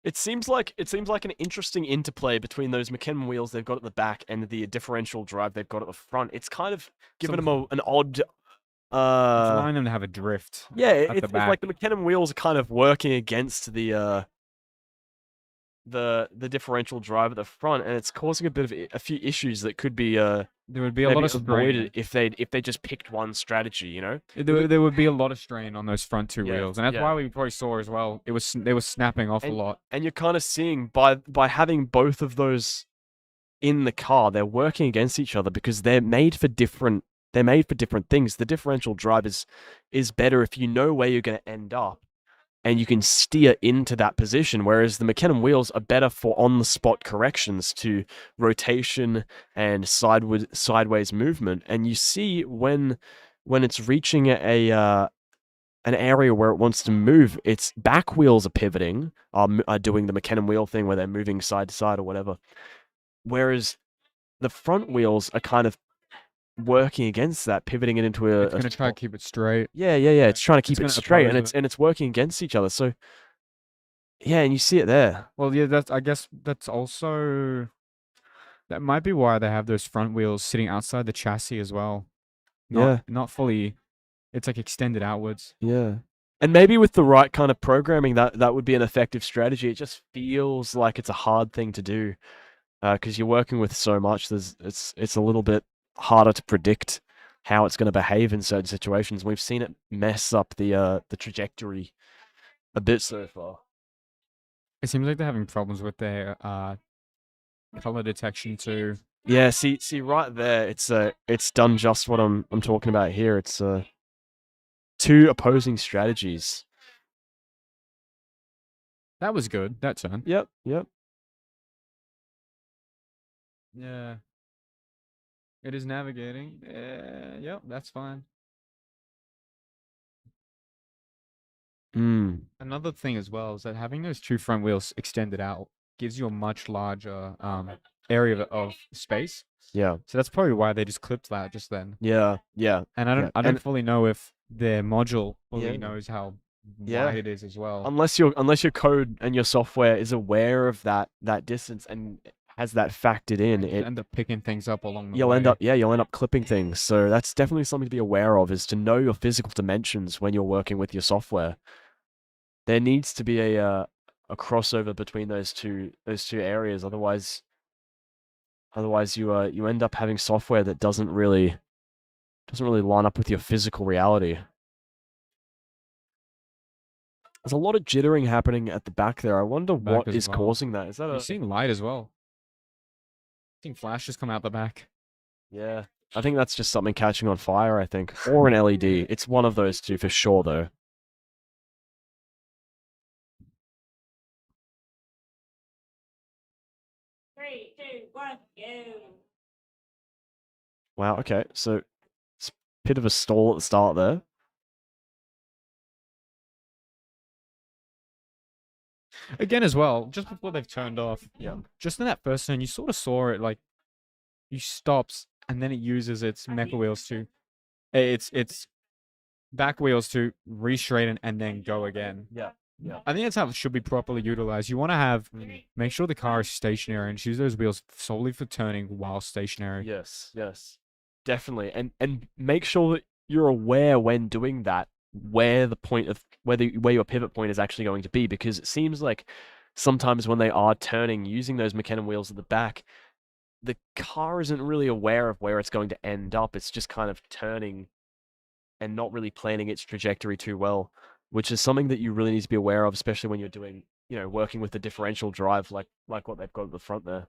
It seems like an interesting interplay between those McKinnon wheels they've got at the back and the differential drive they've got at the front. It's kind of given them an odd. It's allowing them to have a drift. Yeah, at it's the back. like the McKinnon wheels are kind of working against the differential drive at the front, and it's causing a few issues that could be There would be a lot maybe of avoided strain. if they just picked one strategy. You know. There would be a lot of strain on those front two Yeah, wheels, and that's yeah. why we probably saw as well. They were snapping off a lot. And you're kind of seeing by having both of those in the car, they're working against each other because they're made for different things. The differential drive is better if you know where you're going to end up. and you can steer into that position, whereas the McKinnon wheels are better for on-the-spot corrections to rotation and sideways movement. And you see when it's reaching an area where it wants to move, its back wheels are pivoting, are doing the McKinnon wheel thing where they're moving side to side or whatever, whereas the front wheels are kind of working against that, pivoting it into It's gonna try to keep it straight. yeah. It's trying to keep it gonna straight, and oppose it's working against each other. So yeah, and you see it there. Well, yeah, I guess that's also that might be why they have those front wheels sitting outside the chassis as well. Not fully. It's like extended outwards. Yeah. And maybe with the right kind of programming, that would be an effective strategy. It just feels like it's a hard thing to do because you're working with so much. It's a little bit harder to predict how it's going to behave in certain situations. We've seen it mess up the trajectory a bit so far. It seems like they're having problems with their color detection too. Yeah, see right there, it's done just what I'm talking about here. It's two opposing strategies. That was good. That turn. Yep. Yeah. It is navigating. Yep, that's fine. Another thing as well is that having those two front wheels extended out gives you a much larger area of space. Yeah. So that's probably why they just clipped that just then. Yeah. And I don't fully know if their module fully Yeah. knows how Yeah. wide it is as well. Unless your code and your software is aware of that distance and has that factored in, You end up picking things up along the you'll way. end up clipping things. So that's definitely something to be aware of, is to know your physical dimensions when you're working with your software. There needs to be a crossover between those two areas. Otherwise you end up having software that doesn't really line up with your physical reality. There's a lot of jittering happening at the back there. I wonder what is causing that. Is that You're seeing light as well. Seeing flashes come out the back. Yeah, I think that's just something catching on fire, I think. Or an LED. It's one of those two for sure, though. Three, two, one, go. Wow, okay. So it's a bit of a stall at the start there. Again as well, just before they've turned off. Yeah. Just in that first turn, you sort of saw it like you stops and then it uses its mecha wheels to its back wheels to re-straighten and then go again. Yeah. I think that's how it should be properly utilized. You want to have make sure the car is stationary and use those wheels solely for turning while stationary. Yes. Definitely. And make sure that you're aware when doing that where the point of where your pivot point is actually going to be, because it seems like sometimes when they are turning using those McKinnon wheels at the back, the car isn't really aware of where it's going to end up. It's just kind of turning and not really planning its trajectory too well, which is something that you really need to be aware of, especially when you're doing, working with the differential drive like what they've got at the front there.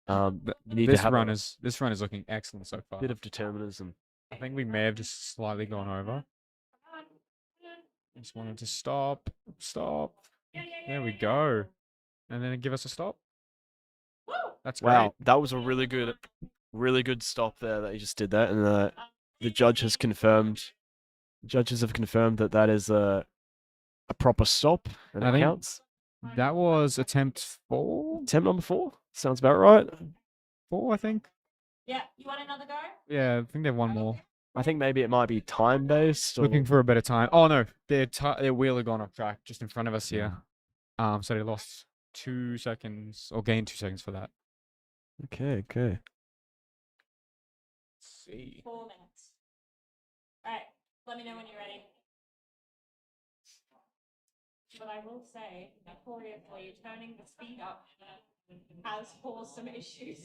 You need This to have run is looking excellent so far. a bit of determinism. I think we may have just slightly gone over. Just wanted to stop. There we go. And then give us a stop. That's great. Wow, that was a really good stop there that you just did that, and the judge has confirmed. Judges have confirmed that is a proper stop, and I it think- counts. That was attempt 4? Attempt number 4 sounds about right. 4, I think. Yeah, you want another go? Yeah, I think they have one more. I think maybe it might be time based. Looking for a better time. Oh no, their wheel had gone off track just in front of us here. So they lost 2 seconds or gained 2 seconds for that. Okay. Let's see. 4 minutes. Alright, let me know when you're ready. But I will say, notoriously, turning the speed up has caused some issues.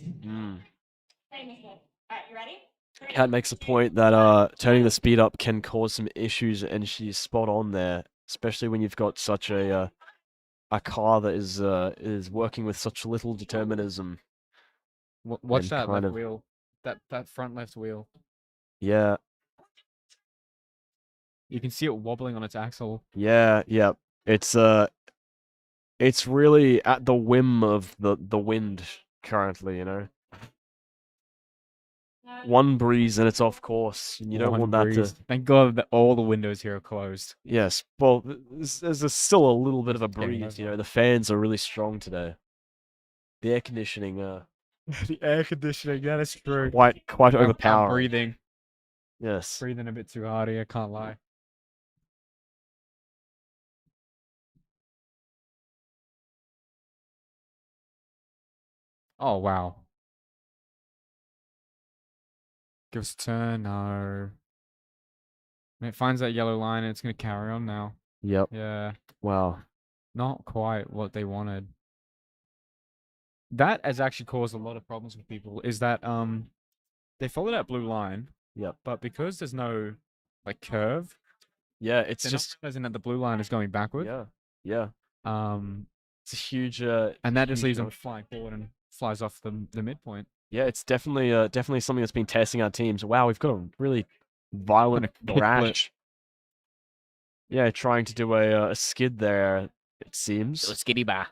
Famously. Alright, you ready? Kat makes a point that turning the speed up can cause some issues, and she's spot on there, especially when you've got such a car that is working with such little determinism. Watch and that kind left of- wheel. That front left wheel. Yeah, You can see it wobbling on its axle. yeah. it's really at the whim of the wind currently, you know. One breeze and it's off course, and you don't want that to. Thank God that all the windows here are closed. Yes, well, there's still a little bit of a getting breeze, you know. over. The fans are really strong today. The air conditioning, The air conditioning, that is true. quite I'm overpowering. breathing. Yes. Breathing a bit too hard here, can't lie. Oh, wow. Give us a turn, no. And it finds that yellow line and it's going to carry on now. Yep. Yeah, Wow. not quite what they wanted. That has actually caused a lot of problems with people, is that they follow that blue line, Yep. but because there's no like curve, Yeah, it's they're just not realizing that the blue line is going backward. yeah. Um, It's a huge and that just huge leaves them note. flying forward and flies off the midpoint. Yeah, it's definitely something that's been testing our teams. Wow, we've got a really violent Gonna kick flip. crash. Yeah, trying to do a skid there, it seems. skiddy bar.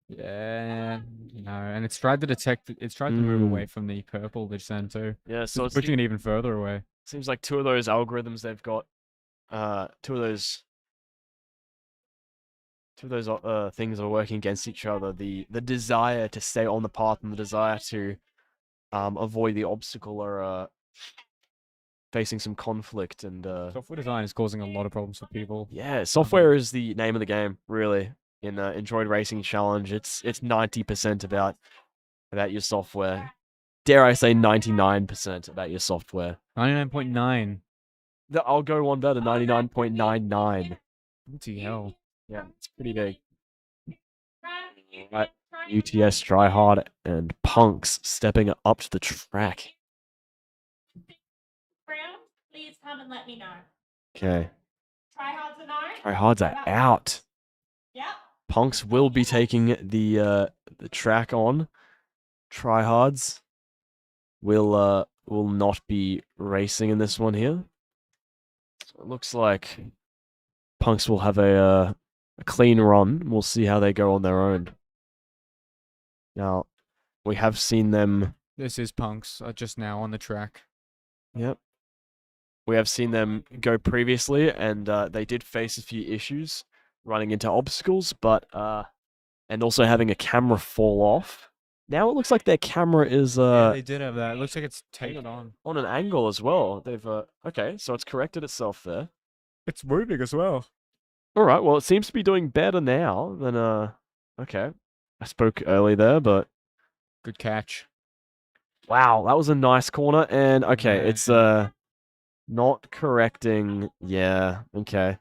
Yeah, no, and it's tried to detect. It's tried to move away from the purple this then too. Yeah, so It's pushing it even further away. seems like two of those algorithms they've got, two of those things are working against each other. The desire to stay on the path and the desire to avoid the obstacle are facing some conflict and Software design is causing a lot of problems for people. yeah, software is the name of the game, really. In Enjoyed Racing Challenge, it's 90% about your software. Dare I say 99% about your software. 99.9. I'll go one better, 99.99. What the hell? Yeah, it's pretty big. Right, UTS try hard and Punks stepping up to the track. Brown, please come and let me know. Okay, Tryhards are no. tryhards are out. Yep. Punks will be taking the track on. Tryhards will not be racing in this one here. So it looks like Punks will have a clean run. We'll see how they go on their own. Now, we have seen them. This is Punks just now on the track. Yep. We have seen them go previously, and they did face a few issues running into obstacles, but and also having a camera fall off. Now it looks like their camera is Yeah, they did have that. It looks like it's taken on an angle as well. They've okay, so it's corrected itself there. It's moving as well. All right, well it seems to be doing better now than okay. I spoke early there, but Good catch. wow, that was a nice corner, and okay, Yeah. it's not correcting. Yeah, okay.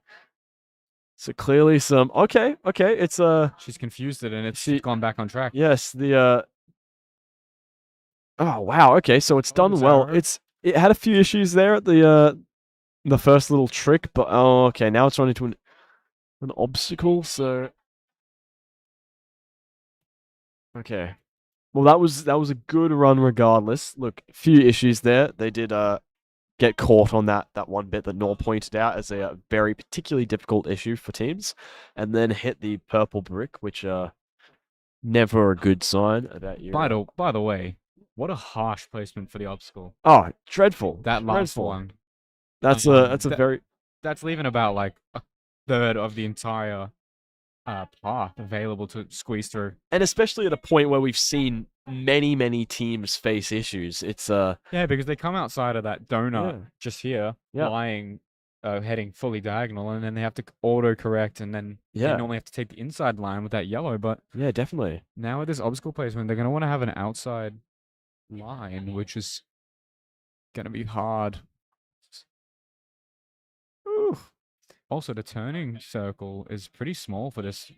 So clearly some okay, it's She's confused it and it's She- gone back on track. yes, the oh wow, okay, so it's done was well. arrow. It had a few issues there at the first little trick, but oh okay, now it's run into an obstacle, so okay. Well, that was a good run regardless. Look, a few issues there. They did get caught on that one bit that Nor pointed out as a very particularly difficult issue for teams, and then hit the purple brick, which never a good sign about you. By the way, what a harsh placement for the obstacle. Oh, dreadful. That last dreadful. one. That's a that- very That's leaving about like a third of the entire path available to squeeze through. and especially at a point where we've seen many teams face issues. It's Yeah, because they come outside of that donut Yeah. just here, Yeah. lying, heading fully diagonal, and then they have to auto correct, and then they Yeah. normally have to take the inside line with that yellow. But yeah, definitely. now with this obstacle placement, they're gonna want to have an outside line, which is gonna be hard. Oof. Also, the turning circle is pretty small for this.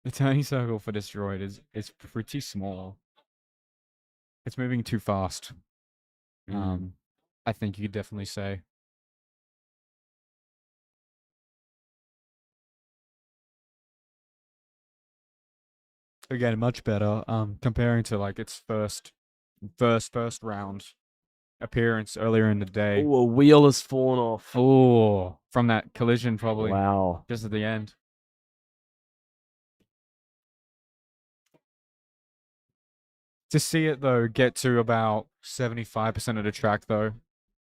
The turning circle for this droid is pretty small. It's moving too fast. I think you could definitely say. Again, much better. Comparing to like its first first round appearance earlier in the day. Oh, a wheel has fallen off. Oh, from that collision probably Wow. just at the end. To see it though get to about 75% of the track though,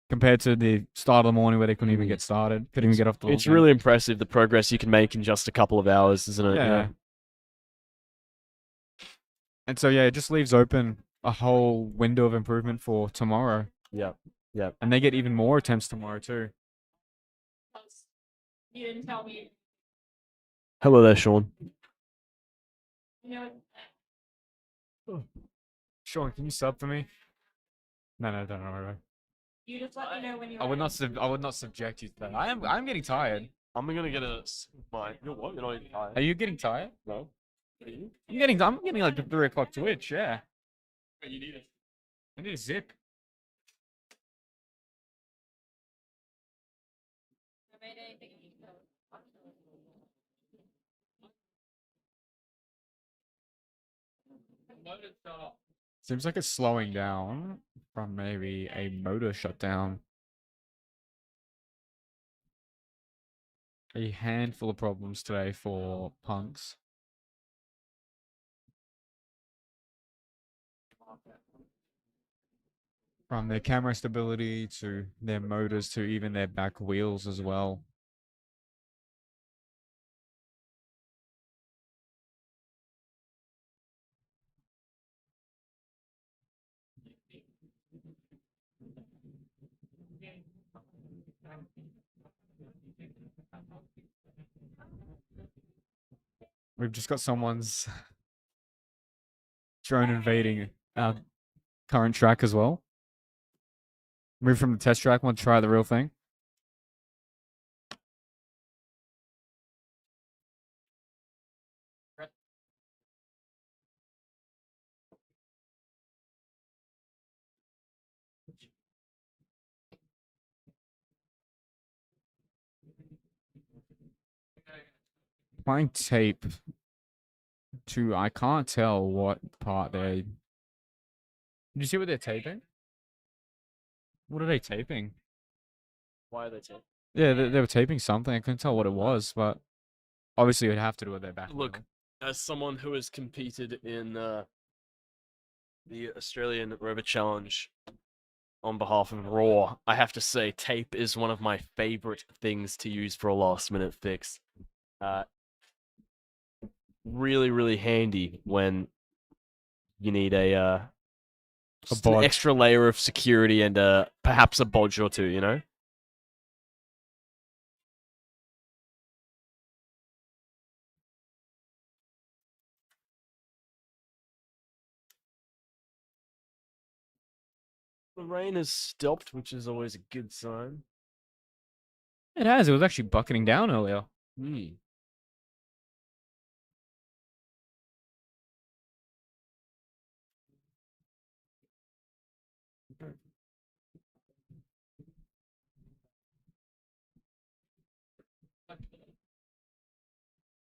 compared to the start of the morning where they couldn't even get started, couldn't even get off the It's long really impressive the progress you can make in just a couple of hours, isn't it? yeah. And so yeah, it just leaves open a whole window of improvement for tomorrow. Yeah. Yeah. And they get even more attempts tomorrow too. You didn't tell me. Hello there, Sean. You know, Sean, can you sub for me? No, don't worry. you just let me know when you're I would ready. not I would not subject you to that. I'm getting tired. I'm gonna get a mine. You're what? You're not even tired. Are you getting tired? No. I'm getting like the 3 o'clock twitch, yeah. You need it. I need a zip. Seems like it's slowing down from maybe a motor shutdown. A handful of problems today for punks. From their camera stability to their motors to even their back wheels as well. We've just got someone's drone invading our current track as well. Move from the test track, want to try the real thing. Applying tape to, I can't tell what part they. Did you see what they're taping? What are they taping? Why are they taping? Yeah, they were taping something. I couldn't tell what it was, but obviously it would have to do with their back. Look, as someone who has competed in the Australian Robot Challenge on behalf of Raw, I have to say tape is one of my favorite things to use for a last minute fix. Really, really handy when you need just an bodge. extra layer of security and perhaps a bodge or two, you know? The rain has stopped, which is always a good sign. It has. It was actually bucketing down earlier.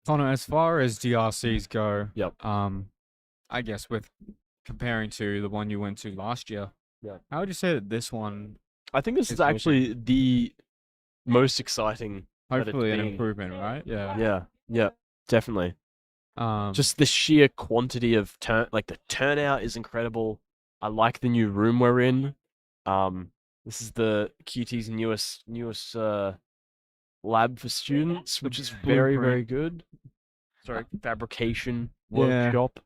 Connor, as far as DRCs go, Yep. I guess with comparing to the one you went to last year, Yeah. how would you say that this one? I think this is It's looking- actually the most exciting. that it's Hopefully an been. improvement, right? Yeah. Yeah, definitely. Just Just the sheer quantity of the turnout is incredible. I like the new room we're in. This is the QT's newest lab for students, which is very, very good. Sorry, fabrication Yeah. workshop,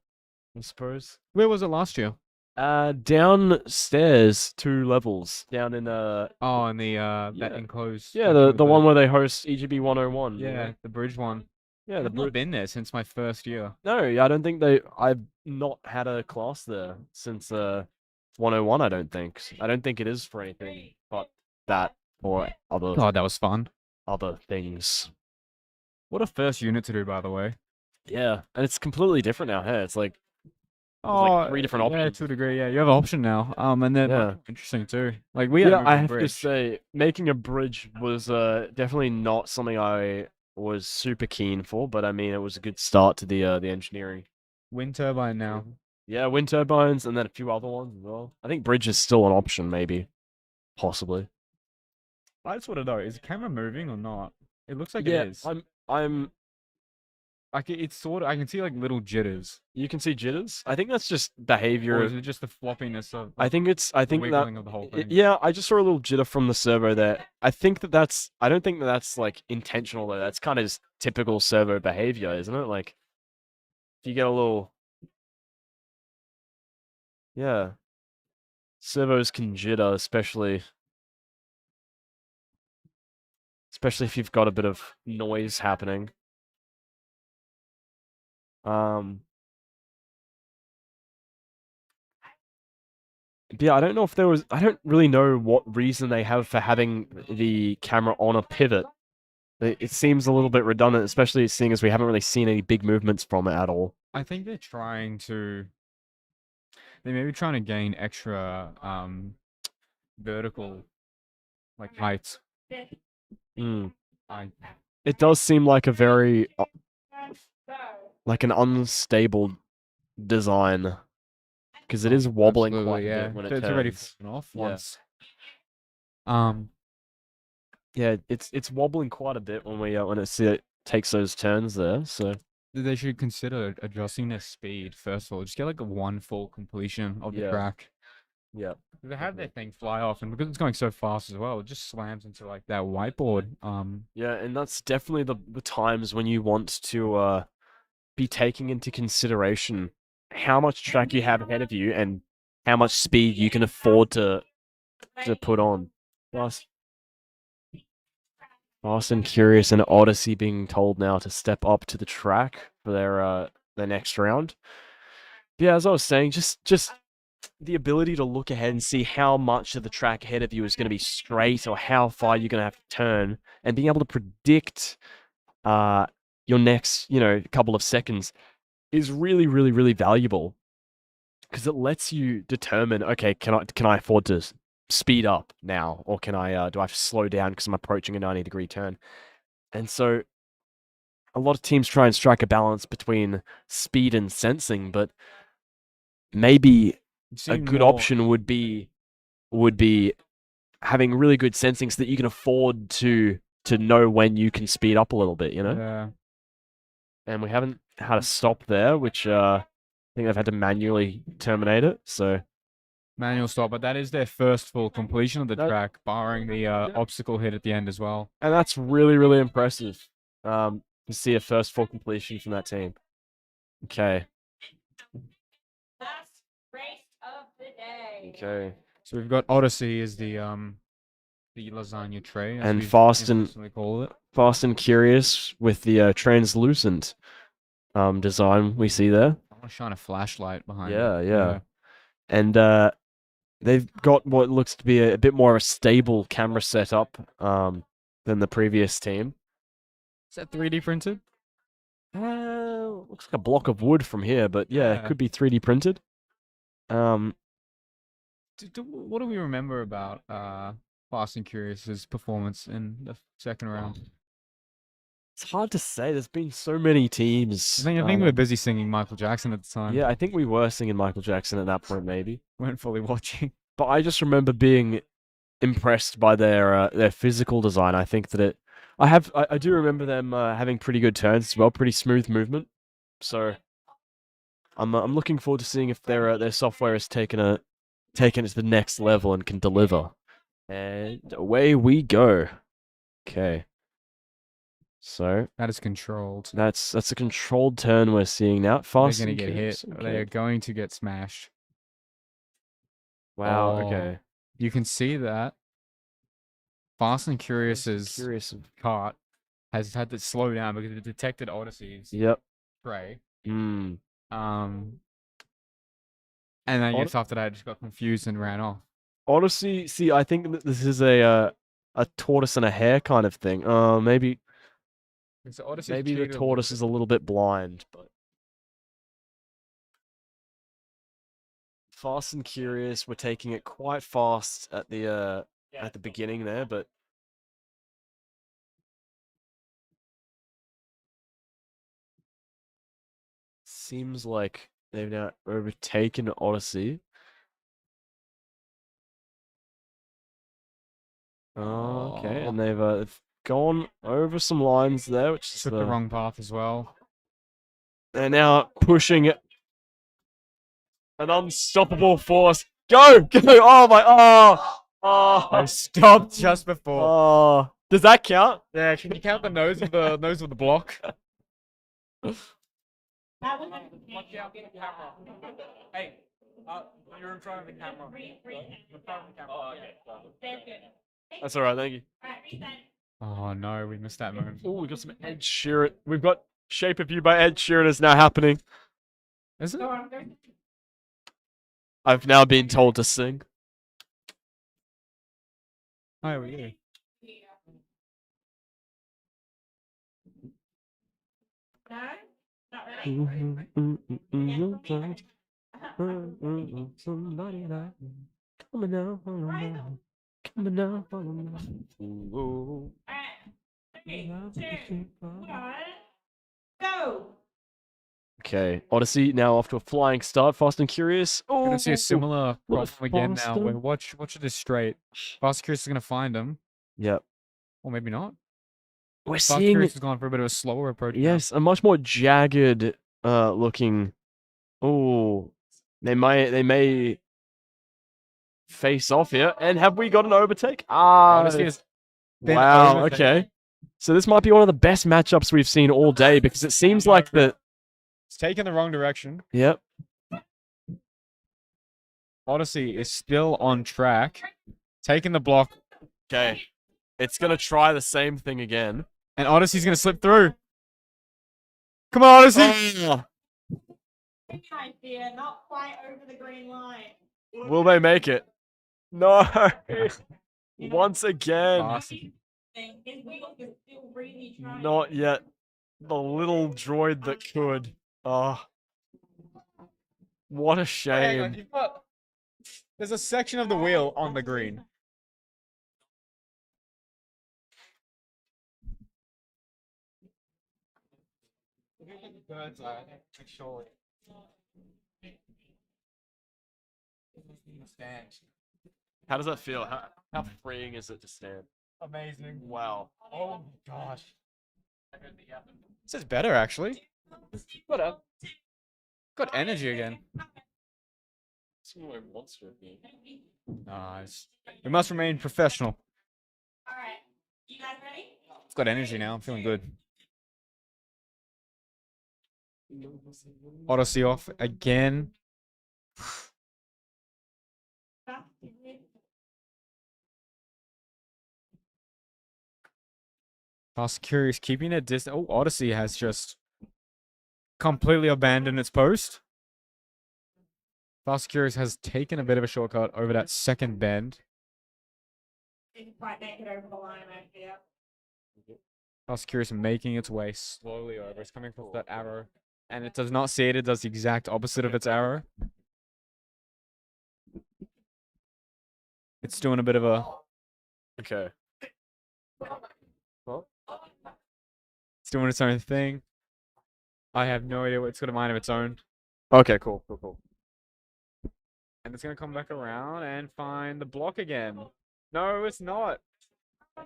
I suppose. where was it last year? Downstairs, 2 levels, down in Oh, in the that Yeah. enclosed. yeah, section the with the one where they host EGB 101. you know? yeah, the bridge one. Yeah, the I've not been there since my first year. No, I don't think I've not had a class there since 101. I don't think. I don't think it is for anything but that or God, that was fun. other things. What a first unit to do, by the way. Yeah, and it's completely different now. Hey, it's like Oh, 3 different yeah, options. to a degree. Yeah, you have an option now. And then Yeah. interesting too. Like we had a I moving have to bridge. say, making a bridge was definitely not something I was super keen for, but I mean, it was a good start to the engineering. Wind turbine now. Yeah, wind turbines and then a few other ones as well. I think bridge is still an option, maybe. Possibly. I just want to know, is the camera moving or not? It looks like Yeah, it is. I'm It's sort of, I can see like little jitters. you can see jitters. I think that's just Or behavior. is it just the floppiness of I think the that wiggling of the whole thing? yeah, I just saw a little jitter from the servo there. I don't think that that's like intentional though. That's kind of just typical servo behavior, isn't it? Like if you get a little yeah, servos can jitter, especially if you've got a bit of noise happening. But yeah, I don't know if I don't really know what reason they have for having the camera on a pivot. It seems a little bit redundant, especially seeing as we haven't really seen any big movements from it at all. I think they may be trying to gain extra vertical like height. Mm. I It does seem like a very like an unstable design because it is wobbling quite a bit when it it's already turns. fallen off Yeah. once. Yeah, it's wobbling quite a bit when it takes those turns there. So They should consider adjusting their speed first of all. Just get like a one full completion of the Yeah. track. yeah, They have their thing fly off, and because it's going so fast as well, it just slams into like that whiteboard. yeah, and that's definitely the times when you want to be taking into consideration how much track you have ahead of you and how much speed you can afford to put on. Fast and Curious and Odyssey being told now to step up to the track for their next round. Yeah, as I was saying, just the ability to look ahead and see how much of the track ahead of you is going to be straight or how far you're going to have to turn, and being able to predict your next couple of seconds is really, really, really valuable because it lets you determine, okay, can I afford to speed up now, or do I have to slow down because I'm approaching a 90-degree turn? And so a lot of teams try and strike a balance between speed and sensing, but maybe a good option would be having really good sensing so that you can afford to know when you can speed up a little bit, Yeah. And we haven't had a stop there, which I think they've had to manually terminate it. So Manual stop, but that is their first full completion of the That- track, barring the obstacle hit at the end as well. and that's really, really impressive. To see a first full completion from that team. Okay. Last race of the day. Okay. So we've got Odyssey as the lasagna tray, as And we Fast and infamously call it. Fast and Curious with the translucent design we see there. I want to shine a flashlight behind Yeah, it. yeah. And they've got what looks to be a bit more of a stable camera setup than the previous team. Is that 3D printed? Looks like a block of wood from here, but yeah, it Yeah. could be 3D printed. What do we remember about Fast and Curious's performance in the second round? It's hard to say. There's been so many teams. I think we were busy singing Michael Jackson at the time. Yeah, I think we were singing Michael Jackson at that point, maybe. Weren't fully watching. But I just remember being impressed by their physical design. I think that I do remember them having pretty good turns as well, pretty smooth movement. So I'm looking forward to seeing if their software has taken it to the next level and can deliver. And away we go. Okay. So That is controlled. that's a controlled turn we're seeing now. They're Fast going to and get Curious, hit. okay. They are going to get smashed. Wow. Oh, Okay. You can see that Fast and Fast and Curious's Curious. cart has had to slow down because it detected Odyssey's Yep. tray. Hmm. And then just after that, it just got confused and ran off. Odyssey. See, I think that this is a tortoise and a hare kind of thing. Maybe So Odyssey's maybe the cheated a little tortoise bit. is a little bit blind, but Fast and Curious were taking it quite fast at the beginning there, but seems like They've now overtaken Odyssey. Oh, okay, and they've gone over some lines there, which is Took the wrong path as well. They're now pushing an unstoppable force. Go! Go! Oh my! Oh! I stopped just before. Oh! Does that count? Yeah, can you count the nose of the block? That was Watch out, get the camera. Hey, you're in front of the camera. In front of the camera. Oh, okay. That's all right. Thank you. Oh no, we missed that moment. Oh, we got some Ed Sheeran. We've got Shape of You by Ed Sheeran is now happening. Is it? I've now been told to sing. Oh, we do. No? Not really? Somebody like me. Coming out, coming out, Ooh. Alright. 3, 2, 1. Go! Okay, Odyssey now off to a flying start. Fast and Curious. Oh, Gonna see a similar little problem again now. faster. Where watch this straight. Fast Curious is gonna find him, Yep. or maybe not. We're Fast seeing, Curious has gone for a bit of a slower approach. now. yes, a much more jagged looking. Oh, they may face off here. And have we got an overtake? Odyssey has been Wow, overtaken. okay. So this might be one of the best matchups we've seen all day because it seems like the. It's taken the wrong direction. Yep. Odyssey is still on track, taking the block, Okay. It's gonna try the same thing again. and Odyssey's gonna slip through. Come on, Odyssey! Oh, I fear, not quite over the green line. will they make it? No. Once again. Awesome. His wheels are still really trying. Not yet. The little droid that could. Oh. What a Hang on, shame. there's a section of the wheel on the green. Bird's eye, surely. Stand. How does that feel? How freeing is it to stand? Amazing. Wow. Oh gosh. This is better actually. Got energy again. Nice. We must remain professional. Alright. You guys ready? It's got energy now. I'm feeling good. Odyssey off again. Fast Curious keeping it distant. Oh, Odyssey has just completely abandoned its post. Fast Curious has taken a bit of a shortcut over that second bend. Didn't quite make it over the line, I fear. Fast Curious making its way slowly over. It's coming across that arrow. And it does not see it. It does the exact opposite of its arrow. It's doing a bit of a... Okay. It's doing its own thing. I have no idea what it's got a mind of its own. Okay, cool. And it's going to come back around and find the block again. No, it's not.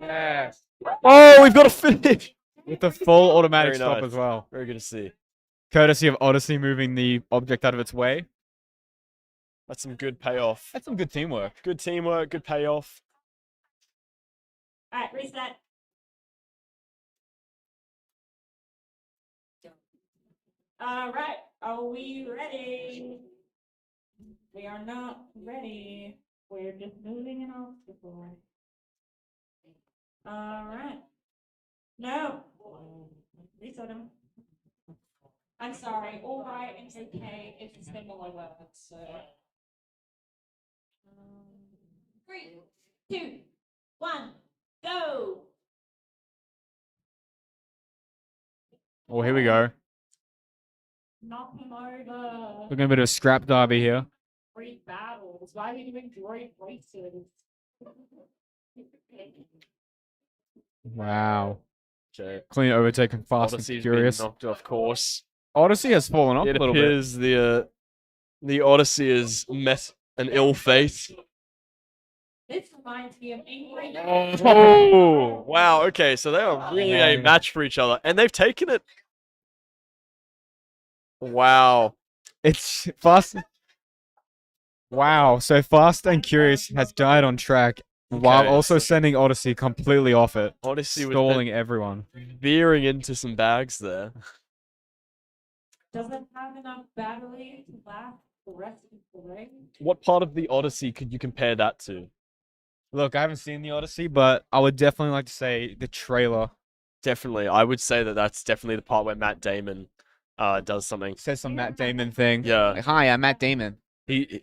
Yes. Oh, we've got a finish. With the full automatic Very stop nice. as well. Very good to see. Courtesy of Odyssey moving the object out of its way. That's some good payoff. That's some good teamwork. Good teamwork, good payoff. Alright, reset. Alright, are we ready? We are not ready. We're just moving an obstacle. Alright. No. Reset him. I'm sorry. Alright and okay is a similar word, so. 3, 2, 1, go! Oh, here we go. Knock him over. Looking a bit of a scrap derby here. Free battles. Why are we doing droid races? Wow. Okay. Clean overtaken fast Odyssey's and been furious. knocked off course. Odyssey has fallen off It a little bit. appears the The Odyssey is met an ill fate. This reminds me of England. Oh, wow. Okay, so they are really a match for each other, and they've taken it. Wow. It's fast. Wow. So Fast and Curious has died on track while Okay, also so sending Odyssey completely off it, Odyssey was stalling everyone. veering into some bags there. Doesn't have enough battery to last the rest of the race. What part of the Odyssey could you compare that to? Look, I haven't seen the Odyssey, but I would definitely like to say the trailer Definitely, I would say that that's definitely the part where Matt Damon does something. says some Matt Damon thing. Yeah. Like, hi, I'm Matt Damon.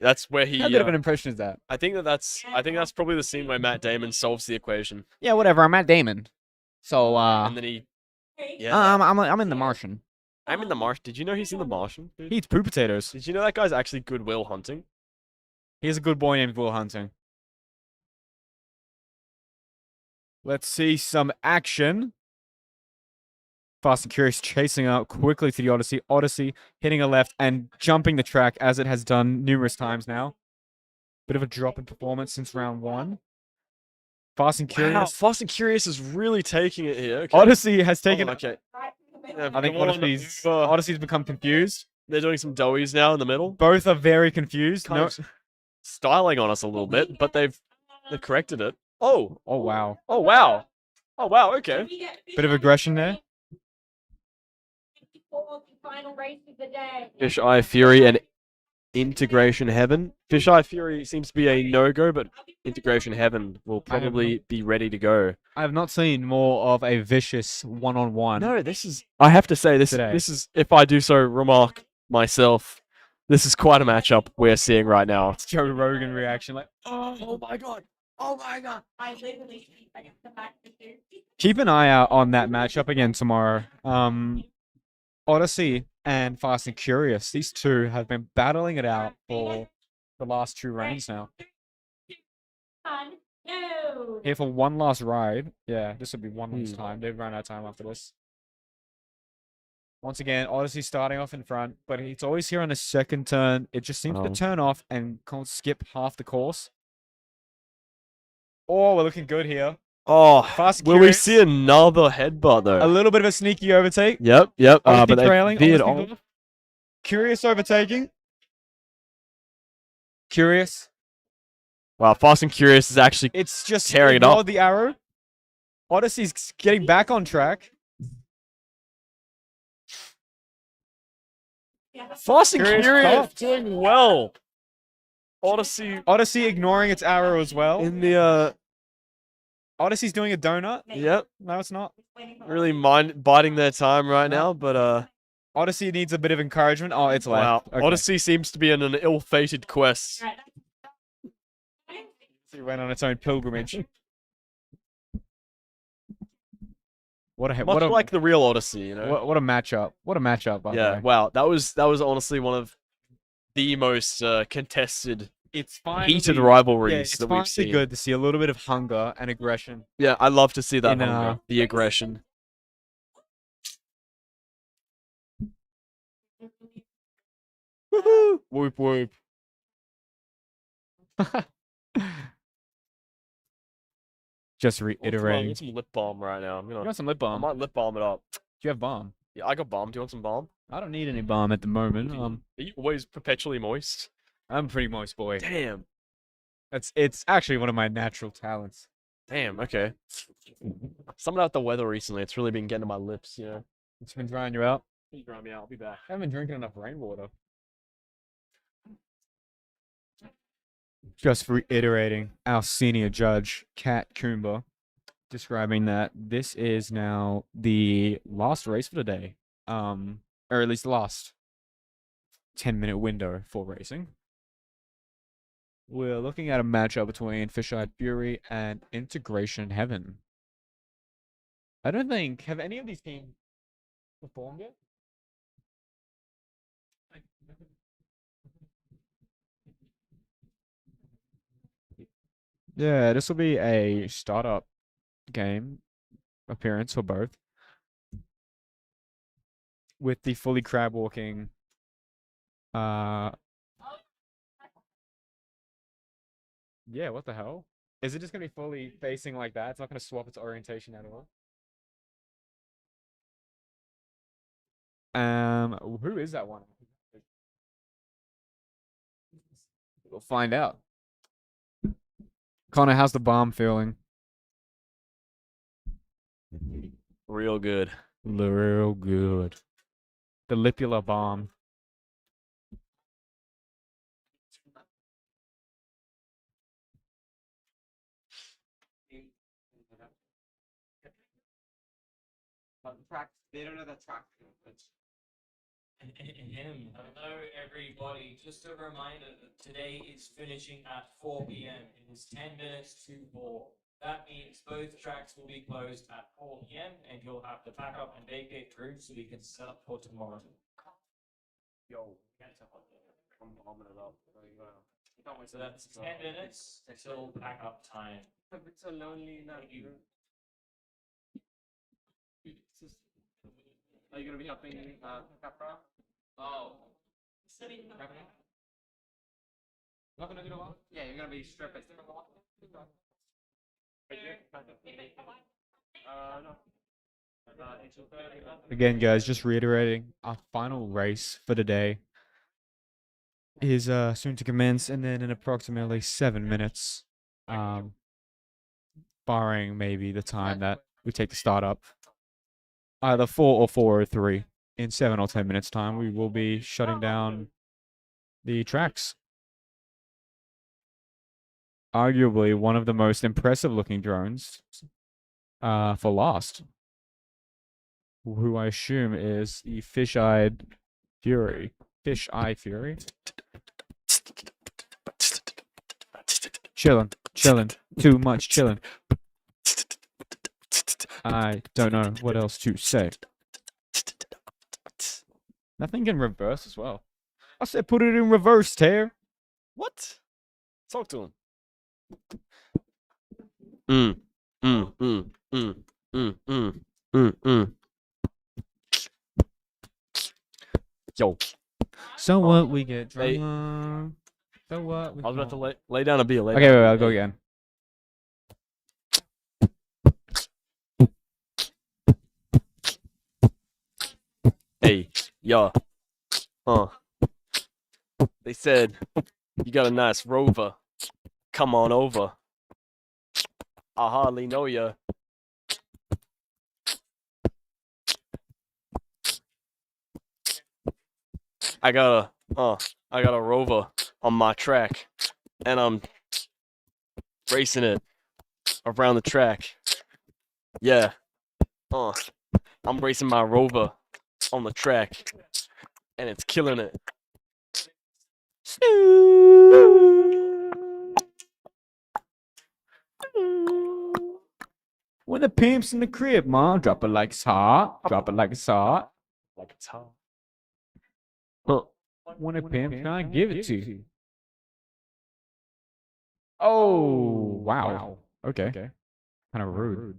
That's where he. How good of an impression is that? I think that's probably the scene where Matt Damon solves the equation, Yeah, whatever. I'm Matt Damon. So, and then he. Yeah. I'm in The Martian. I'm in the Martian. Did you know he's in the Martian? He eats poo potatoes. Did you know that guy's actually good Will Hunting? He's a good boy named Will Hunting. Let's see some action. Fast and Curious chasing up quickly to the Odyssey. Odyssey hitting a left and jumping the track as it has done numerous times now. Bit of a drop in performance since round 1. Fast and Wow, Curious. Fast and Curious is really taking it here. Okay. Odyssey has taken. Okay. Yeah, I think come on, Odyssey's become confused. They're doing some doughies now in the middle. Both are very confused. Kind of styling on us a little bit, but they've corrected it. Oh. Oh wow. Oh wow. Oh wow. Okay. Bit of aggression there. Final race of the day. Fisheye Fury and Integration Heaven. Fisheye Fury seems to be a no-go, but Integration Heaven will probably be ready to go. I have not seen more of a vicious one-on-one. No, this is. I have to say this. Today. This is, if I do so remark myself, this is quite a matchup we're seeing right now. Joe Rogan reaction, like, Oh my god! Oh my god! I literally the back to do. keep an eye out on that matchup again tomorrow. Odyssey and Fast and Curious, these two have been battling it out for the last 2 rounds now. No. Here for one last ride. Yeah, this would be one last time. They've run out of time after this. Once again, Odyssey starting off in front, but it's always here on the second turn. It just seems to turn off and skip half the course. Oh, we're looking good here. Oh, Fast and will we Curious. see another headbutt though? A little bit of a sneaky overtake. Yep. Odyssey But they trailing. veered Odyssey off. off. Curious overtaking. Curious. Wow, Fast and Curious is actually. It's just tearing it up. ignore the arrow. Odyssey's getting back on track. Fast and Curious Curious top. doing well. Odyssey ignoring its arrow as well. In the Odyssey's doing a donut. Yep. No, it's not. Really biding their time right now, but Odyssey needs a bit of encouragement. Oh, it's wow. left. Okay. Odyssey seems to be on an ill-fated quest. Odyssey went on its own pilgrimage. What Much a like the real Odyssey, you know. what a matchup. What a matchup, by the Yeah. way. Wow. That was honestly one of the most contested, It's finally heated rivalries it's that finally we've seen. good to see a little bit of hunger and aggression. Yeah, I love to see that In, hunger, the aggression. Woohoo! Whoop whoop. Just I reiterating. want some lip balm right now. You want some lip balm? I might lip balm it up. Do you have balm? Yeah, I got balm. Do you want some balm? I don't need any balm at the moment. Are you always perpetually moist? I'm a pretty moist boy. Damn. It's actually one of my natural talents. Damn. Okay. Something about the weather recently. It's really been getting to my lips. You know. It's been drying you out. You dry me out. I'll be back. I haven't been drinking enough rainwater. Just reiterating, our senior judge, Kat Coomber, describing that this is now the last race for the day. Or at least the last 10-minute window for racing. We're looking at a matchup between Fisheye Fury and Integration Heaven. I don't think, have any of these teams performed yet? Yeah, this will be a startup game appearance for both. With the fully crab walking Yeah, what the hell? Is it just gonna be fully facing like that? It's not gonna swap its orientation at all. Who is that one? We'll find out. Connor, how's the bomb feeling? Real good. Real good. The lipular bomb. They don't know that track. Hello, everybody. Just a reminder that today is finishing at 4 p.m. It is 10 minutes to 4. That means both tracks will be closed at 4 p.m. and you'll have to pack up and vacate through so we can set up for tomorrow. Yo, I'm bombing it up. So that's 10 minutes until pack up time. It's so lonely now. Are you gonna be helping Capra? Oh. Not gonna do the walk? Yeah, you're gonna be stripping. No. Again, guys, just reiterating, our final race for today is soon to commence, and then in approximately 7 minutes, barring maybe the time that we take to start up, either 4 or 4:03, in 7 or 10 minutes time, we will be shutting down the tracks. Arguably one of the most impressive looking drones for last, who I assume is the Fish-Eyed Fury. Fish-Eye Fury? Chillin', too much chillin'. I don't know what else to say. Nothing in reverse as well. I said put it in reverse, Tear. What? Talk to him. Yo. So what? We get Hey. drunk. So what? I was about to lay down a beer. Okay, wait, I'll go again. Hey, yo. They said you got a nice rover. Come on over. I hardly know ya. I got a rover on my track, and I'm racing it around the track. Yeah. I'm racing my rover on the track, and it's killing it. When the pimp's in the crib, ma, drop it like it's hot. Drop it like it's hot. Like it's hot. When a pimp's trying to give it to you. Oh, wow. Okay. Kind of rude.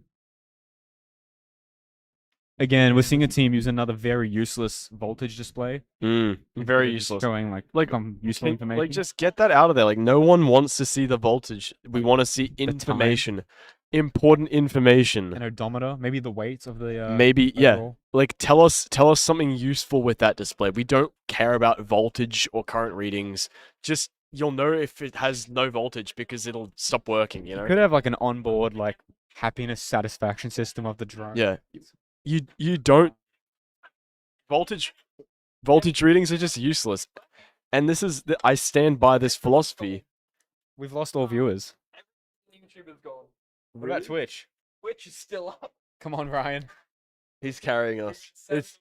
Again, we're seeing a team use another very useless voltage display. Very useless. Showing like some useful information. Like, just get that out of there. Like, no one wants to see the voltage. We want to see information, important information. An odometer, maybe the weights of the. Maybe overall. Like, tell us something useful with that display. We don't care about voltage or current readings. Just you'll know if it has no voltage because it'll stop working. You know. Could have like an onboard like happiness satisfaction system of the drone. Yeah. You don't voltage readings are just useless, and this is I stand by this philosophy. We've lost all viewers. YouTube is gone. What about Twitch? Twitch is still up. Come on, Ryan. He's carrying us. It's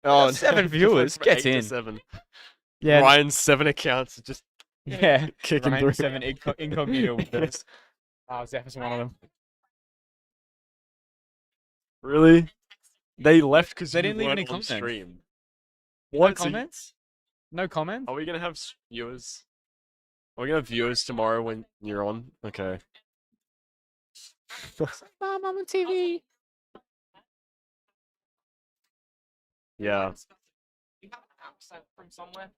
Oh, 7 viewers. from Get 8 to in. 7. Yeah. Ryan's 7 accounts are just Yeah. kicking Ryan through. 7 incognito with this. Zeph is one of them. Really? They left because They you didn't leave weren't any on comments. stream. No What? So comments? No comments? are we gonna have viewers? Are we gonna have viewers tomorrow when you're on? Okay. Mom, I'm on TV. Yeah. You have an app sent from somewhere.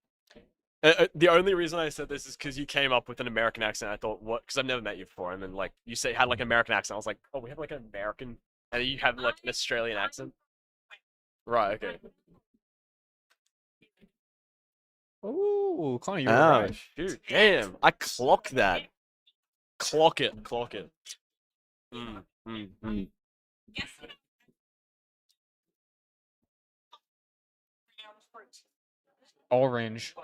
The only reason I said this is because you came up with an American accent. I thought, what? Because I've never met you before, and then like you say had like an American accent. I was like, oh, we have like an American, and then you have like an Australian accent. Right. Okay. Ooh, Connor, you're Oh right. shoot! Damn, I clocked that. Clock it. Clock it. Orange.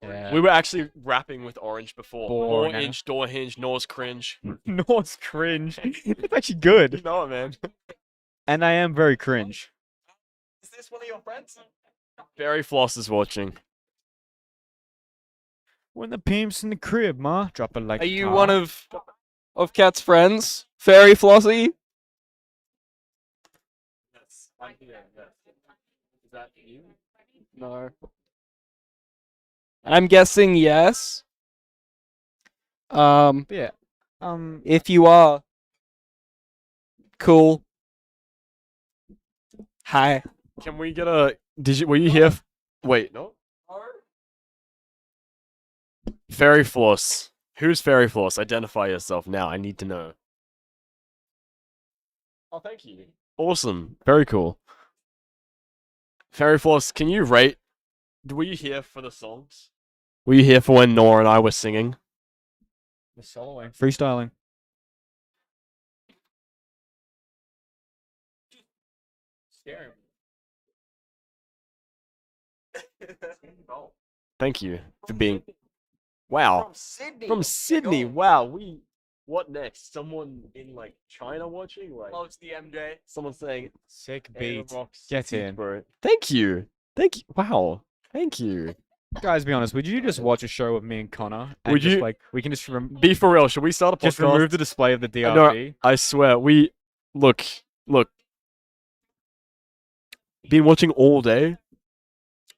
Yeah. We were actually rapping with Orange before. Boring, 4-inch, door hinge, Norse cringe. Norse cringe. It's actually good. You know it, man. And I am very cringe. Is this one of your friends? Barry Floss is watching. When the pimp's in the crib, ma. Drop it like Are you one of Cat's friends, Fairy Flossie? Yes, I'm here. Yes. Is that you? No. I'm guessing yes. Yeah. If you are, cool. Hi. Can we get a? Were you here? Wait, no. Fairy Floss. Who's Fairy Floss? Identify yourself now. I need to know. Oh, thank you. Awesome. Very cool. Fairy Floss, can you rate? Were you here for the songs? Were you here for when Nora and I were singing? The soloing. Freestyling. Thank you for being. Wow. From Sydney. Wow. What next? Someone in like China watching? Like Loves the MJ. someone saying Sick "Hey, beat. Rocks, Get beat, in. bro." Thank you. Thank you. Wow. Thank you. Guys, be honest. Would you just watch a show of me and Connor? And Would just, you- like we can just Be for real. Should we start a podcast? just remove the display of the No, DRV? I swear. We look. Been watching all day.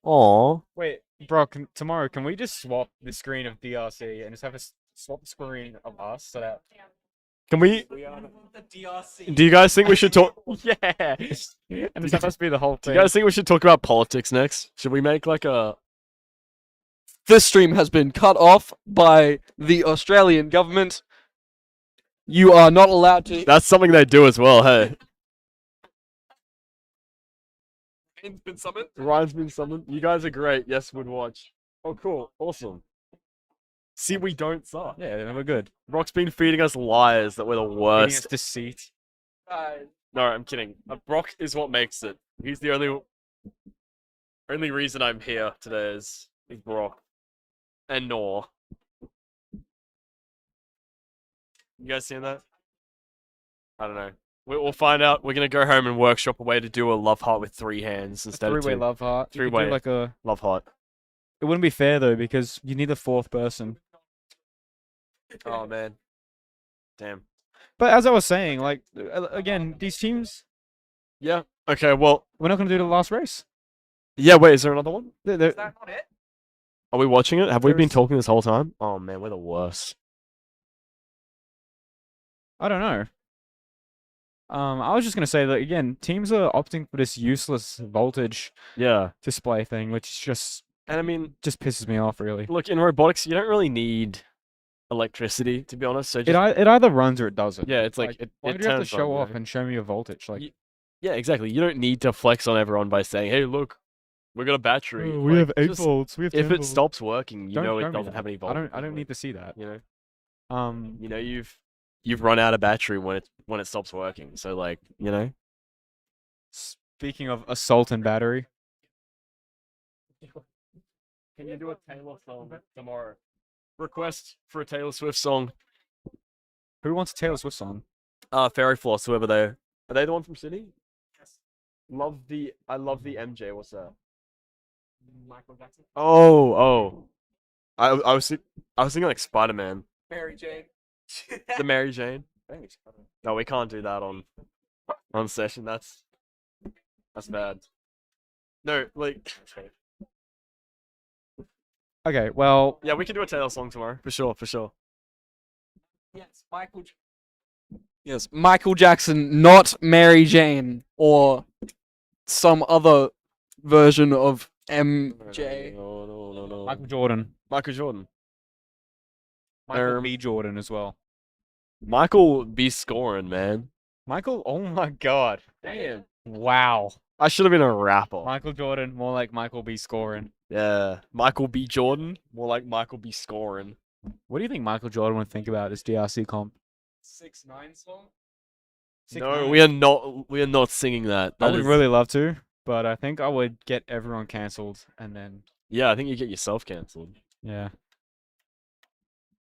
Aw. Wait, bro. Tomorrow, can we just swap the screen of DRC and just have us swap the screen of us so that Can we? The DRC. Do you guys think we should talk? yeah, and just have us be the whole Do thing? you guys think we should talk about politics next? Should we make like a? This stream has been cut off by the Australian government. You are not allowed to. That's something they do as well. Hey. Ryan's been summoned. Ryan's been summoned. You guys are great. Yes, would watch. Oh, cool. Awesome. See, we don't suck. Yeah, then we're good. Brock's been feeding us lies that we're the Feeding us worst. deceit. No, I'm kidding. Brock is what makes it. He's the only reason I'm here today is Brock and Nor. You guys seen that? I don't know. We'll find out. We're gonna go home and workshop a way to do a love heart with 3 hands instead of Three-way 2. love heart. You could do Three-way. like a. Love heart. It wouldn't be fair though because you need a fourth person. Oh man. Damn. But as I was saying, like again, these teams, Yeah. Okay. Well. we're not gonna do the last race. Yeah. Wait. Is there another one? They're- Not it? Are we watching it? Have we been There's- talking this whole time? Oh man, we're the worst. I don't know. I was just gonna say that again, teams are opting for this useless voltage Yeah. display thing, which just And I mean, pisses me off really. look, in robotics, you don't really need electricity, to be honest. So just, It either runs or it doesn't. yeah, it's like, it, why it do you have to turns show on, off you know? and show me your voltage? Like, Ye- Yeah, exactly. You don't need to flex on everyone by saying, "Hey, look, we got a battery." "Oh, we Like, have 8 just- volts. We have 10 If it volts." stops working, you Don't know show it me doesn't have that. any voltage. I don't need to see that. You You know, you've run out of battery when it stops working. So like, you know. speaking of assault and battery, Can you do a Taylor song tomorrow? Request for a Taylor Swift song. who wants a Taylor Swift song? Fairy Floss, whoever they are. Are they the one from Sydney? Yes. I love the MJ. What's that? Michael Jackson. Oh. I was thinking like Spider-Man. Mary Jane. The Mary Jane. No, we can't do that on session. That's bad. No, like. Okay, well, Yeah, we can do a Taylor song tomorrow for sure. Yes, Michael. Yes, Michael Jackson, not Mary Jane or some other version of MJ. No. Michael Jordan. Michael Jordan. Michael B. Jordan as well. Michael be scoring, man. Michael, oh my god. Damn. Wow. I should have been a rapper. Michael Jordan, more like Michael B. Scoring. Yeah. Michael B. Jordan, more like Michael B. Scoring. What do you think Michael Jordan would think about this DRC comp? 6ix9ine song. No, we are not singing that. I That would is- really love to, but I think I would get everyone cancelled and then Yeah, I think you get yourself cancelled. yeah.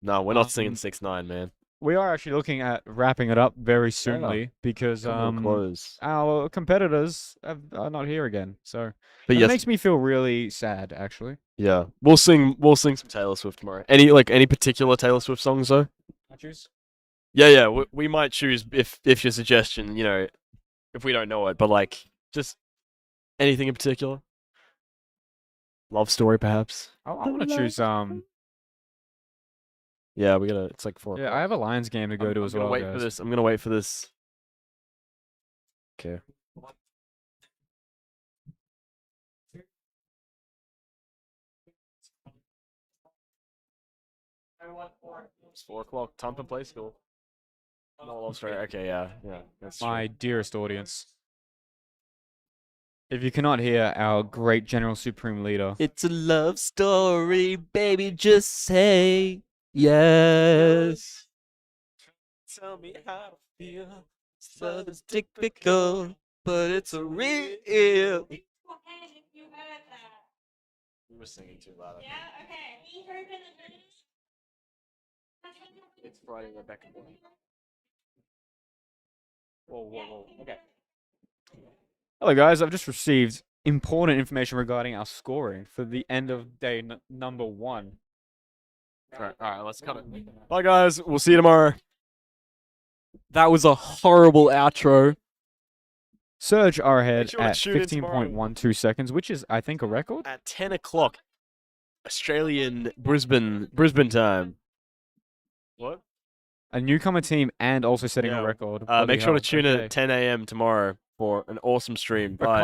No, we're not singing Um, 6ix9ine, man. We are actually looking at wrapping it up very soonly because Coming close. our competitors are not here again. So But it yes, makes me feel really sad actually. yeah, we'll sing some Taylor Swift tomorrow. Any particular Taylor Swift songs though? I choose. Yeah, we might choose if your suggestion, if we don't know it, but like just anything in particular. Love Story, perhaps. I want to choose Yeah, it's like 4 yeah, o'clock. I have a Lions game to go to as well, wait guys. for this. I'm gonna wait for this. Okay. It's 4 o'clock. Time to play school. No Love Story. Okay, yeah. That's My dearest audience. If you cannot hear our great General Supreme Leader, It's a love story, baby. Just say yes. Tell me how to feel. So it's typical, but it's a real. If you heard that. We were singing too loud. Yeah, okay. We heard it. It's Friday, Rebecca. Whoa. Okay. hello guys, I've just received important information regarding our scoring for the end of day number 1. All right, let's cut it. Bye, guys. We'll see you tomorrow. That was a horrible outro. Surge are ahead sure to at tune in tomorrow. 15.12 seconds, which is, I think, a record. At 10 o'clock, Australian Brisbane time. What? A newcomer team and also setting Yeah. a record. Make sure to Bloody tune hell, in okay. at 10 a.m. tomorrow for an awesome stream. Bye.